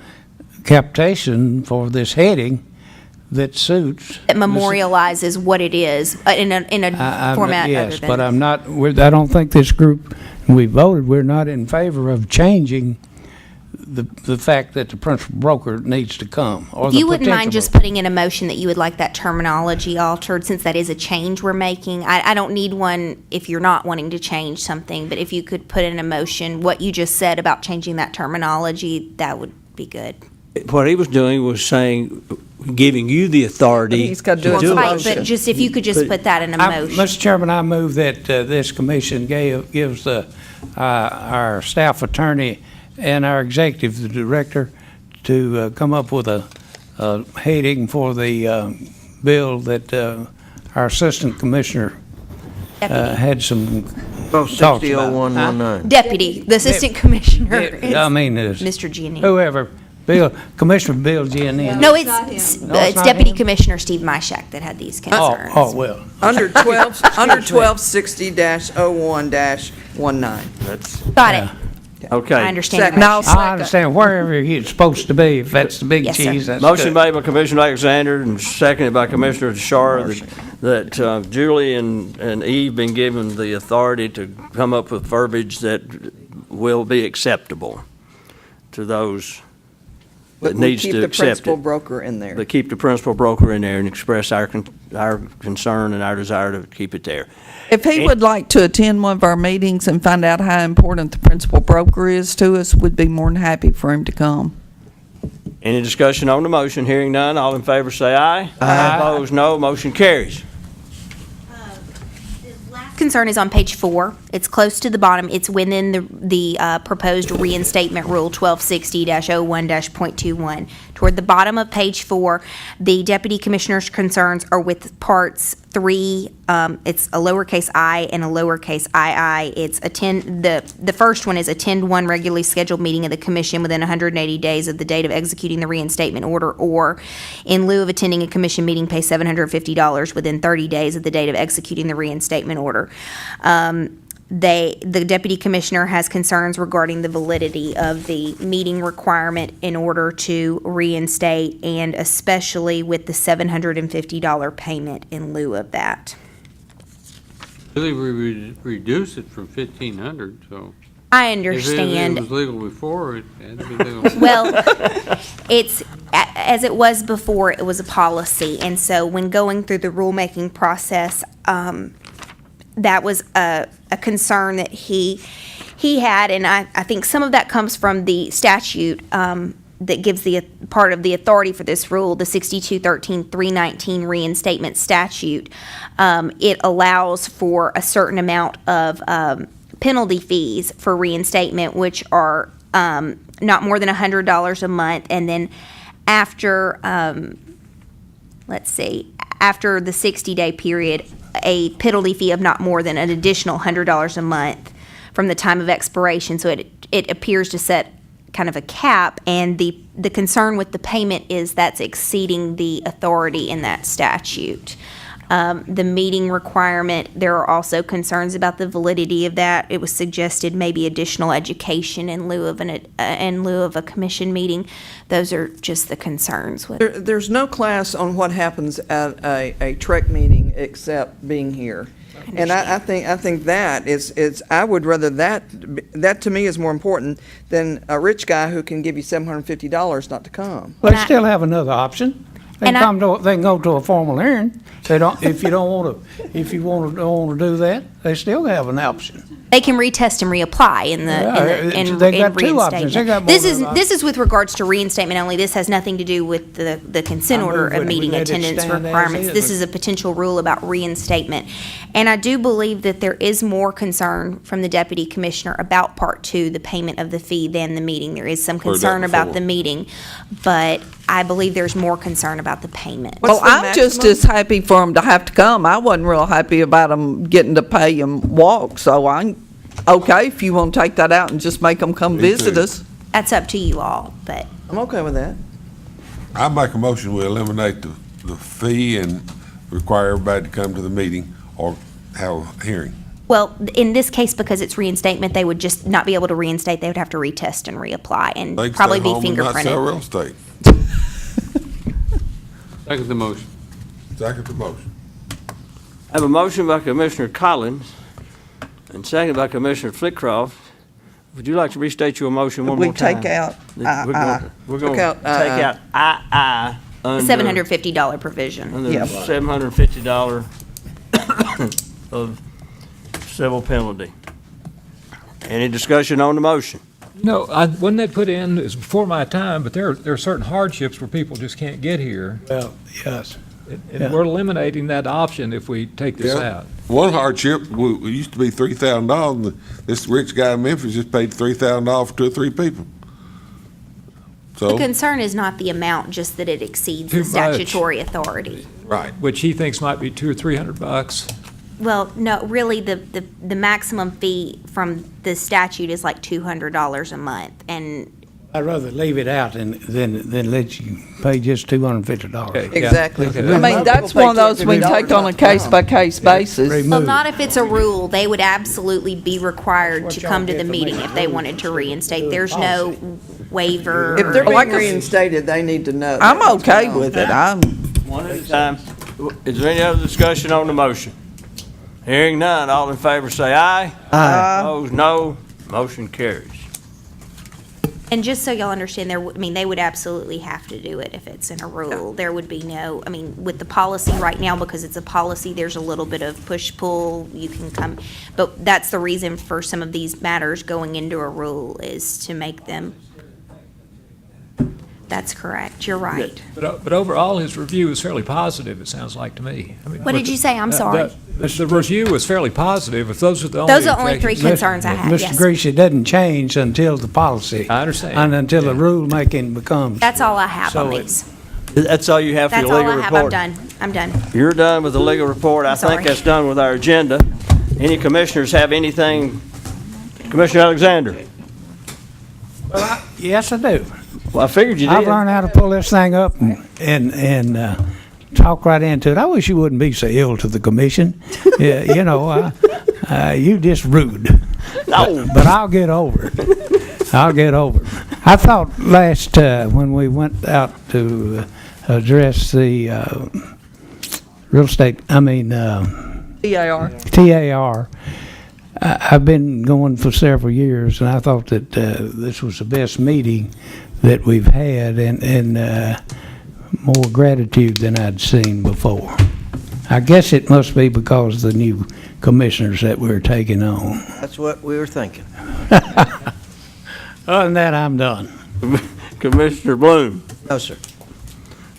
capitation for this heading that suits. That memorializes what it is in a format other Yes, than. but I don't think this group, we voted, we're not in favor of changing the fact that the principal broker needs to come, or the You wouldn't mind potential just putting in a motion that you would like that terminology altered, since that is a change we're making? I don't need one if you're not wanting to change something, but if you could put in a motion what you just said about changing that terminology, that would be good. what he was doing was saying, giving you the authority. He's gotta do it. to Right, motion. but just if you could just put that in a motion. Mr. Chairman, I move that this commission gives our staff attorney and our executive director to come up with a heading for the bill that our assistant commissioner Deputy. had some Oh, thoughts about. 600119. Deputy, the assistant commissioner I mean, is Mr. Giannini. whoever, Commissioner Bill Giannini. No, it's not him. it's No, it's not Deputy him? Commissioner Steve Myshak that had these concerns. Well. Under 1260-01-19. Got it. Okay. I understand. your Second. motion. I understand wherever it's supposed to be, if that's the big Yes, sir. cheese, that's Motion good. made by Commissioner Alexander and seconded by Commissioner Shar that Julie and Eve been given the authority to come up with verbiage that will be acceptable to those But that we needs keep to the accept principal it. broker in there. But keep the principal broker in there and express our concern and our desire to keep it there. If he would like to attend one of our meetings and find out how important the principal broker is to us, we'd be more than happy for him to come. Any discussion on the motion? Hearing none, all in favor say aye. Aye. Opposed, no. Motion carries. Concern is on page 4. It's close to the bottom. It's within the proposed reinstatement rule 1260-01-.21. Toward the bottom of page 4, the deputy commissioner's concerns are with parts 3. It's a lowercase I and a lowercase II. It's the first one is attend one regularly scheduled meeting of the commission within 180 days of the date of executing the reinstatement order, or in lieu of attending a commission meeting, pay $750 within 30 days of the date of executing the reinstatement order. The deputy commissioner has concerns regarding the validity of the meeting requirement in order to reinstate, and especially with the $750 payment in lieu of that. Really, we reduced it from 1,500, so. I If understand. it was legal before, it had to be legal. Well, it's, as it was before, it was a policy, and so when going through the rulemaking process, that was a concern that he had, and I think some of that comes from the statute that gives the part of the authority for this rule, the 6213-319 reinstatement statute. It allows for a certain amount of penalty fees for reinstatement, which are not more than $100 a month, and then after, let's see, after the 60-day period, a penalty fee of not more than an additional $100 a month from the time of expiration. So it appears to set kind of a cap, and the concern with the payment is that's exceeding the authority in that statute. The meeting requirement, there are also concerns about the validity of that. It was suggested maybe additional education in lieu of a commission meeting. Those are just the concerns with. There's no class on what happens at a TREC meeting except being here. And I think that is I would rather that to me is more important than a rich guy who can give you $750 not to come. They still have another option. They can go to a formal hearing. They don't, if you don't want to do that, they still have an option. They can retest and reapply in They got two options. They got reinstatement. This is with regards to reinstatement only. This has nothing to do with the consent order of meeting attendance requirements. This is a potential rule about reinstatement. And I do believe that there is more concern from the deputy commissioner about Part 2, the payment of the fee, than the meeting. There is some concern about the meeting, but I believe there's more concern about the payment. Well, I'm just as happy for them to have to come. I wasn't real happy about them getting to pay them walk, so I'm okay if you want to take that out and just make them come visit us. That's up to you all, but. I'm okay with that. I make a motion, we eliminate the fee and require everybody to come to the meeting or have a hearing. Well, in this case, because it's reinstatement, they would just not be able to reinstate. They would have to retest and reapply and They can probably stay be home and not sell real fingerprinted. estate. Second the motion. Second the motion. I have a motion by Commissioner Collins and second by Commissioner Flitcroft. Would you like to restate your motion one more time? We take out We're going to take out I under. $750 provision. Under Yep. $750 of civil penalty. Any discussion on the motion? No, wasn't that put in, it's before my time, but there are certain hardships where people just can't get here. Well, yes. And we're eliminating that option if we take this Yeah. out. One hardship, it used to be $3,000, and this rich guy in Memphis just paid $3,000 for 2 or 3 people. The So, concern is not the amount, just that it exceeds Too the much. statutory authority. right. Which he thinks might be $200 or $300. Well, no, really, the maximum fee from the statute is like $200 a month, and I'd rather leave it out than let you pay just $250. Okay. Yeah. Exactly. Okay. I mean, that's one of those we take on a case-by-case basis. well, Remove not it. if it's a rule. They would absolutely be required to come to the meeting if they wanted to reinstate. There's no waiver. If they're or- being reinstated, they need to know. I'm okay with it. One at a time. Is there any other discussion on the motion? Hearing none, all in favor say aye. Aye. Opposed, no. Motion carries. And just so y'all understand, they would absolutely have to do it if it's in a rule. There would be no, with the policy right now, because it's a policy, there's a little bit of push-pull, you can come. But that's the reason for some of these matters going into a rule, is to make them. That's correct, you're right. But overall, his review is fairly positive, it sounds like to me. What did you say? I'm sorry. The review was fairly positive, if those are the only. Those are only 3 objections. concerns I had, Mr. yes. Greasy, it doesn't change until the policy. I understand. And until the rulemaking becomes. That's all I have on So it- these. That's all you have for That's your all legal I have, report? I'm done, I'm done. You're done with the legal report. I I'm think sorry. that's done with our agenda. Any commissioners have anything? Commissioner Alexander? Yes, I do. Well, I figured you did. I've learned how to pull this thing up and talk right into it. I wish you wouldn't be so ill to the commission. Yeah, you just rude. No. But I'll get over it. I'll get over it. I thought last, when we went out to address the real estate, TAR. TAR, I've been going for several years, and I thought that this was the best meeting that we've had, and more gratitude than I'd seen before. I guess it must be because of the new commissioners that we're taking on. That's what we were thinking. Other than that, I'm done. Commissioner Bloom? No, sir.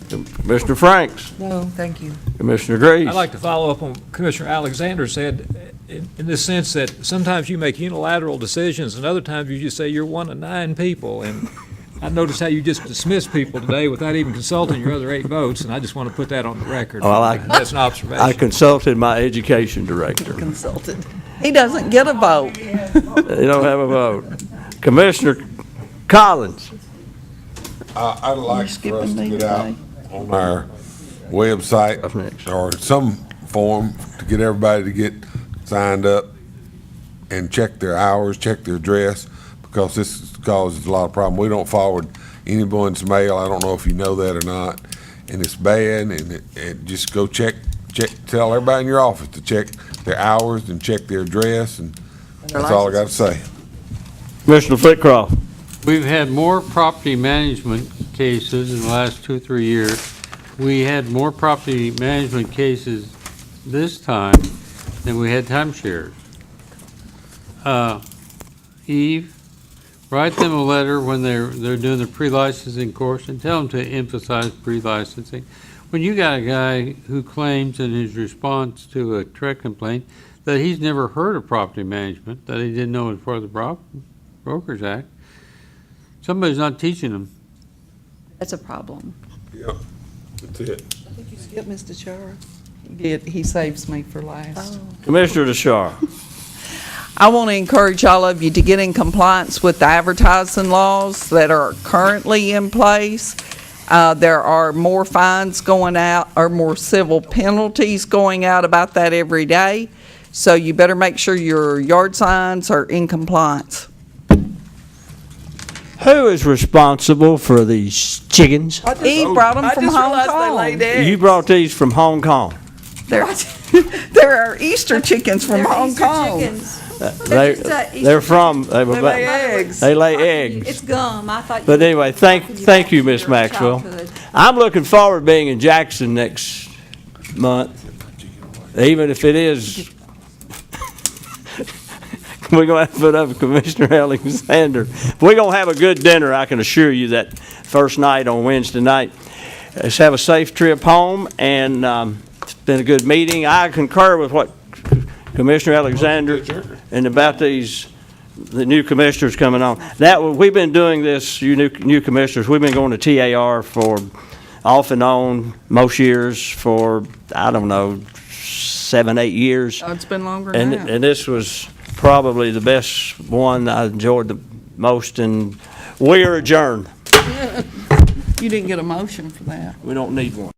Commissioner Franks? No, thank you. Commissioner Greaves? I'd like to follow up on what Commissioner Alexander said, in the sense that sometimes you make unilateral decisions, and other times you just say you're one of 9 people, and I noticed how you just dismissed people today without even consulting your other 8 votes, and I just want to put that on the record. Well, That's an observation. I consulted my education director. Consulted. He doesn't get a vote. They don't have a vote. Commissioner Collins. I'd like for us skipping to me get out today. on our website or some form to get everybody to get signed up and check their hours, check their address, because this causes a lot of problem. We don't forward anyone's mail. I don't know if you know that or not. And it's bad, and just go check, tell everybody in your office to check their hours and check their address, and that's all I got to say. Commissioner Flitcroft. We've had more property management cases in the last 2 or 3 years. We had more property management cases this time than we had timeshares. Eve, write them a letter when they're doing the pre-licensing course and tell them to emphasize pre-licensing. When you got a guy who claims in his response to a TREC complaint that he's never heard of property management, that he didn't know it was part of the Brokers Act, somebody's not teaching him. That's a problem. Yep, that's it. I think you skipped Mr. Chara. He saves me for last. Commissioner DeShar. I want to encourage all of you to get in compliance with the advertising laws that are currently in place. There are more fines going out, or more civil penalties going out about that every day. So you better make sure your yard signs are in compliance. Who is responsible for these chickens? He brought them from Hong Kong. You brought these from Hong Kong. There are Easter chickens from Hong Kong. They're from. They lay eggs. They lay eggs. It's gum. I thought. But anyway, thank you, Miss Maxwell. I'm looking forward to being in Jackson next month, even if it is. We're going to have to put up Commissioner Alexander. We're going to have a good dinner, I can assure you, that first night on Wednesday night. Let's have a safe trip home, and it's been a good meeting. I concur with what Commissioner Alexander and about the new commissioners coming on. We've been doing this, you new commissioners, we've been going to TAR for off and on most years for, I don't know, 7, 8 years. Oh, it's been longer than that. And this was probably the best one I enjoyed the most, and we are adjourned. You didn't get a motion for that. We don't need one.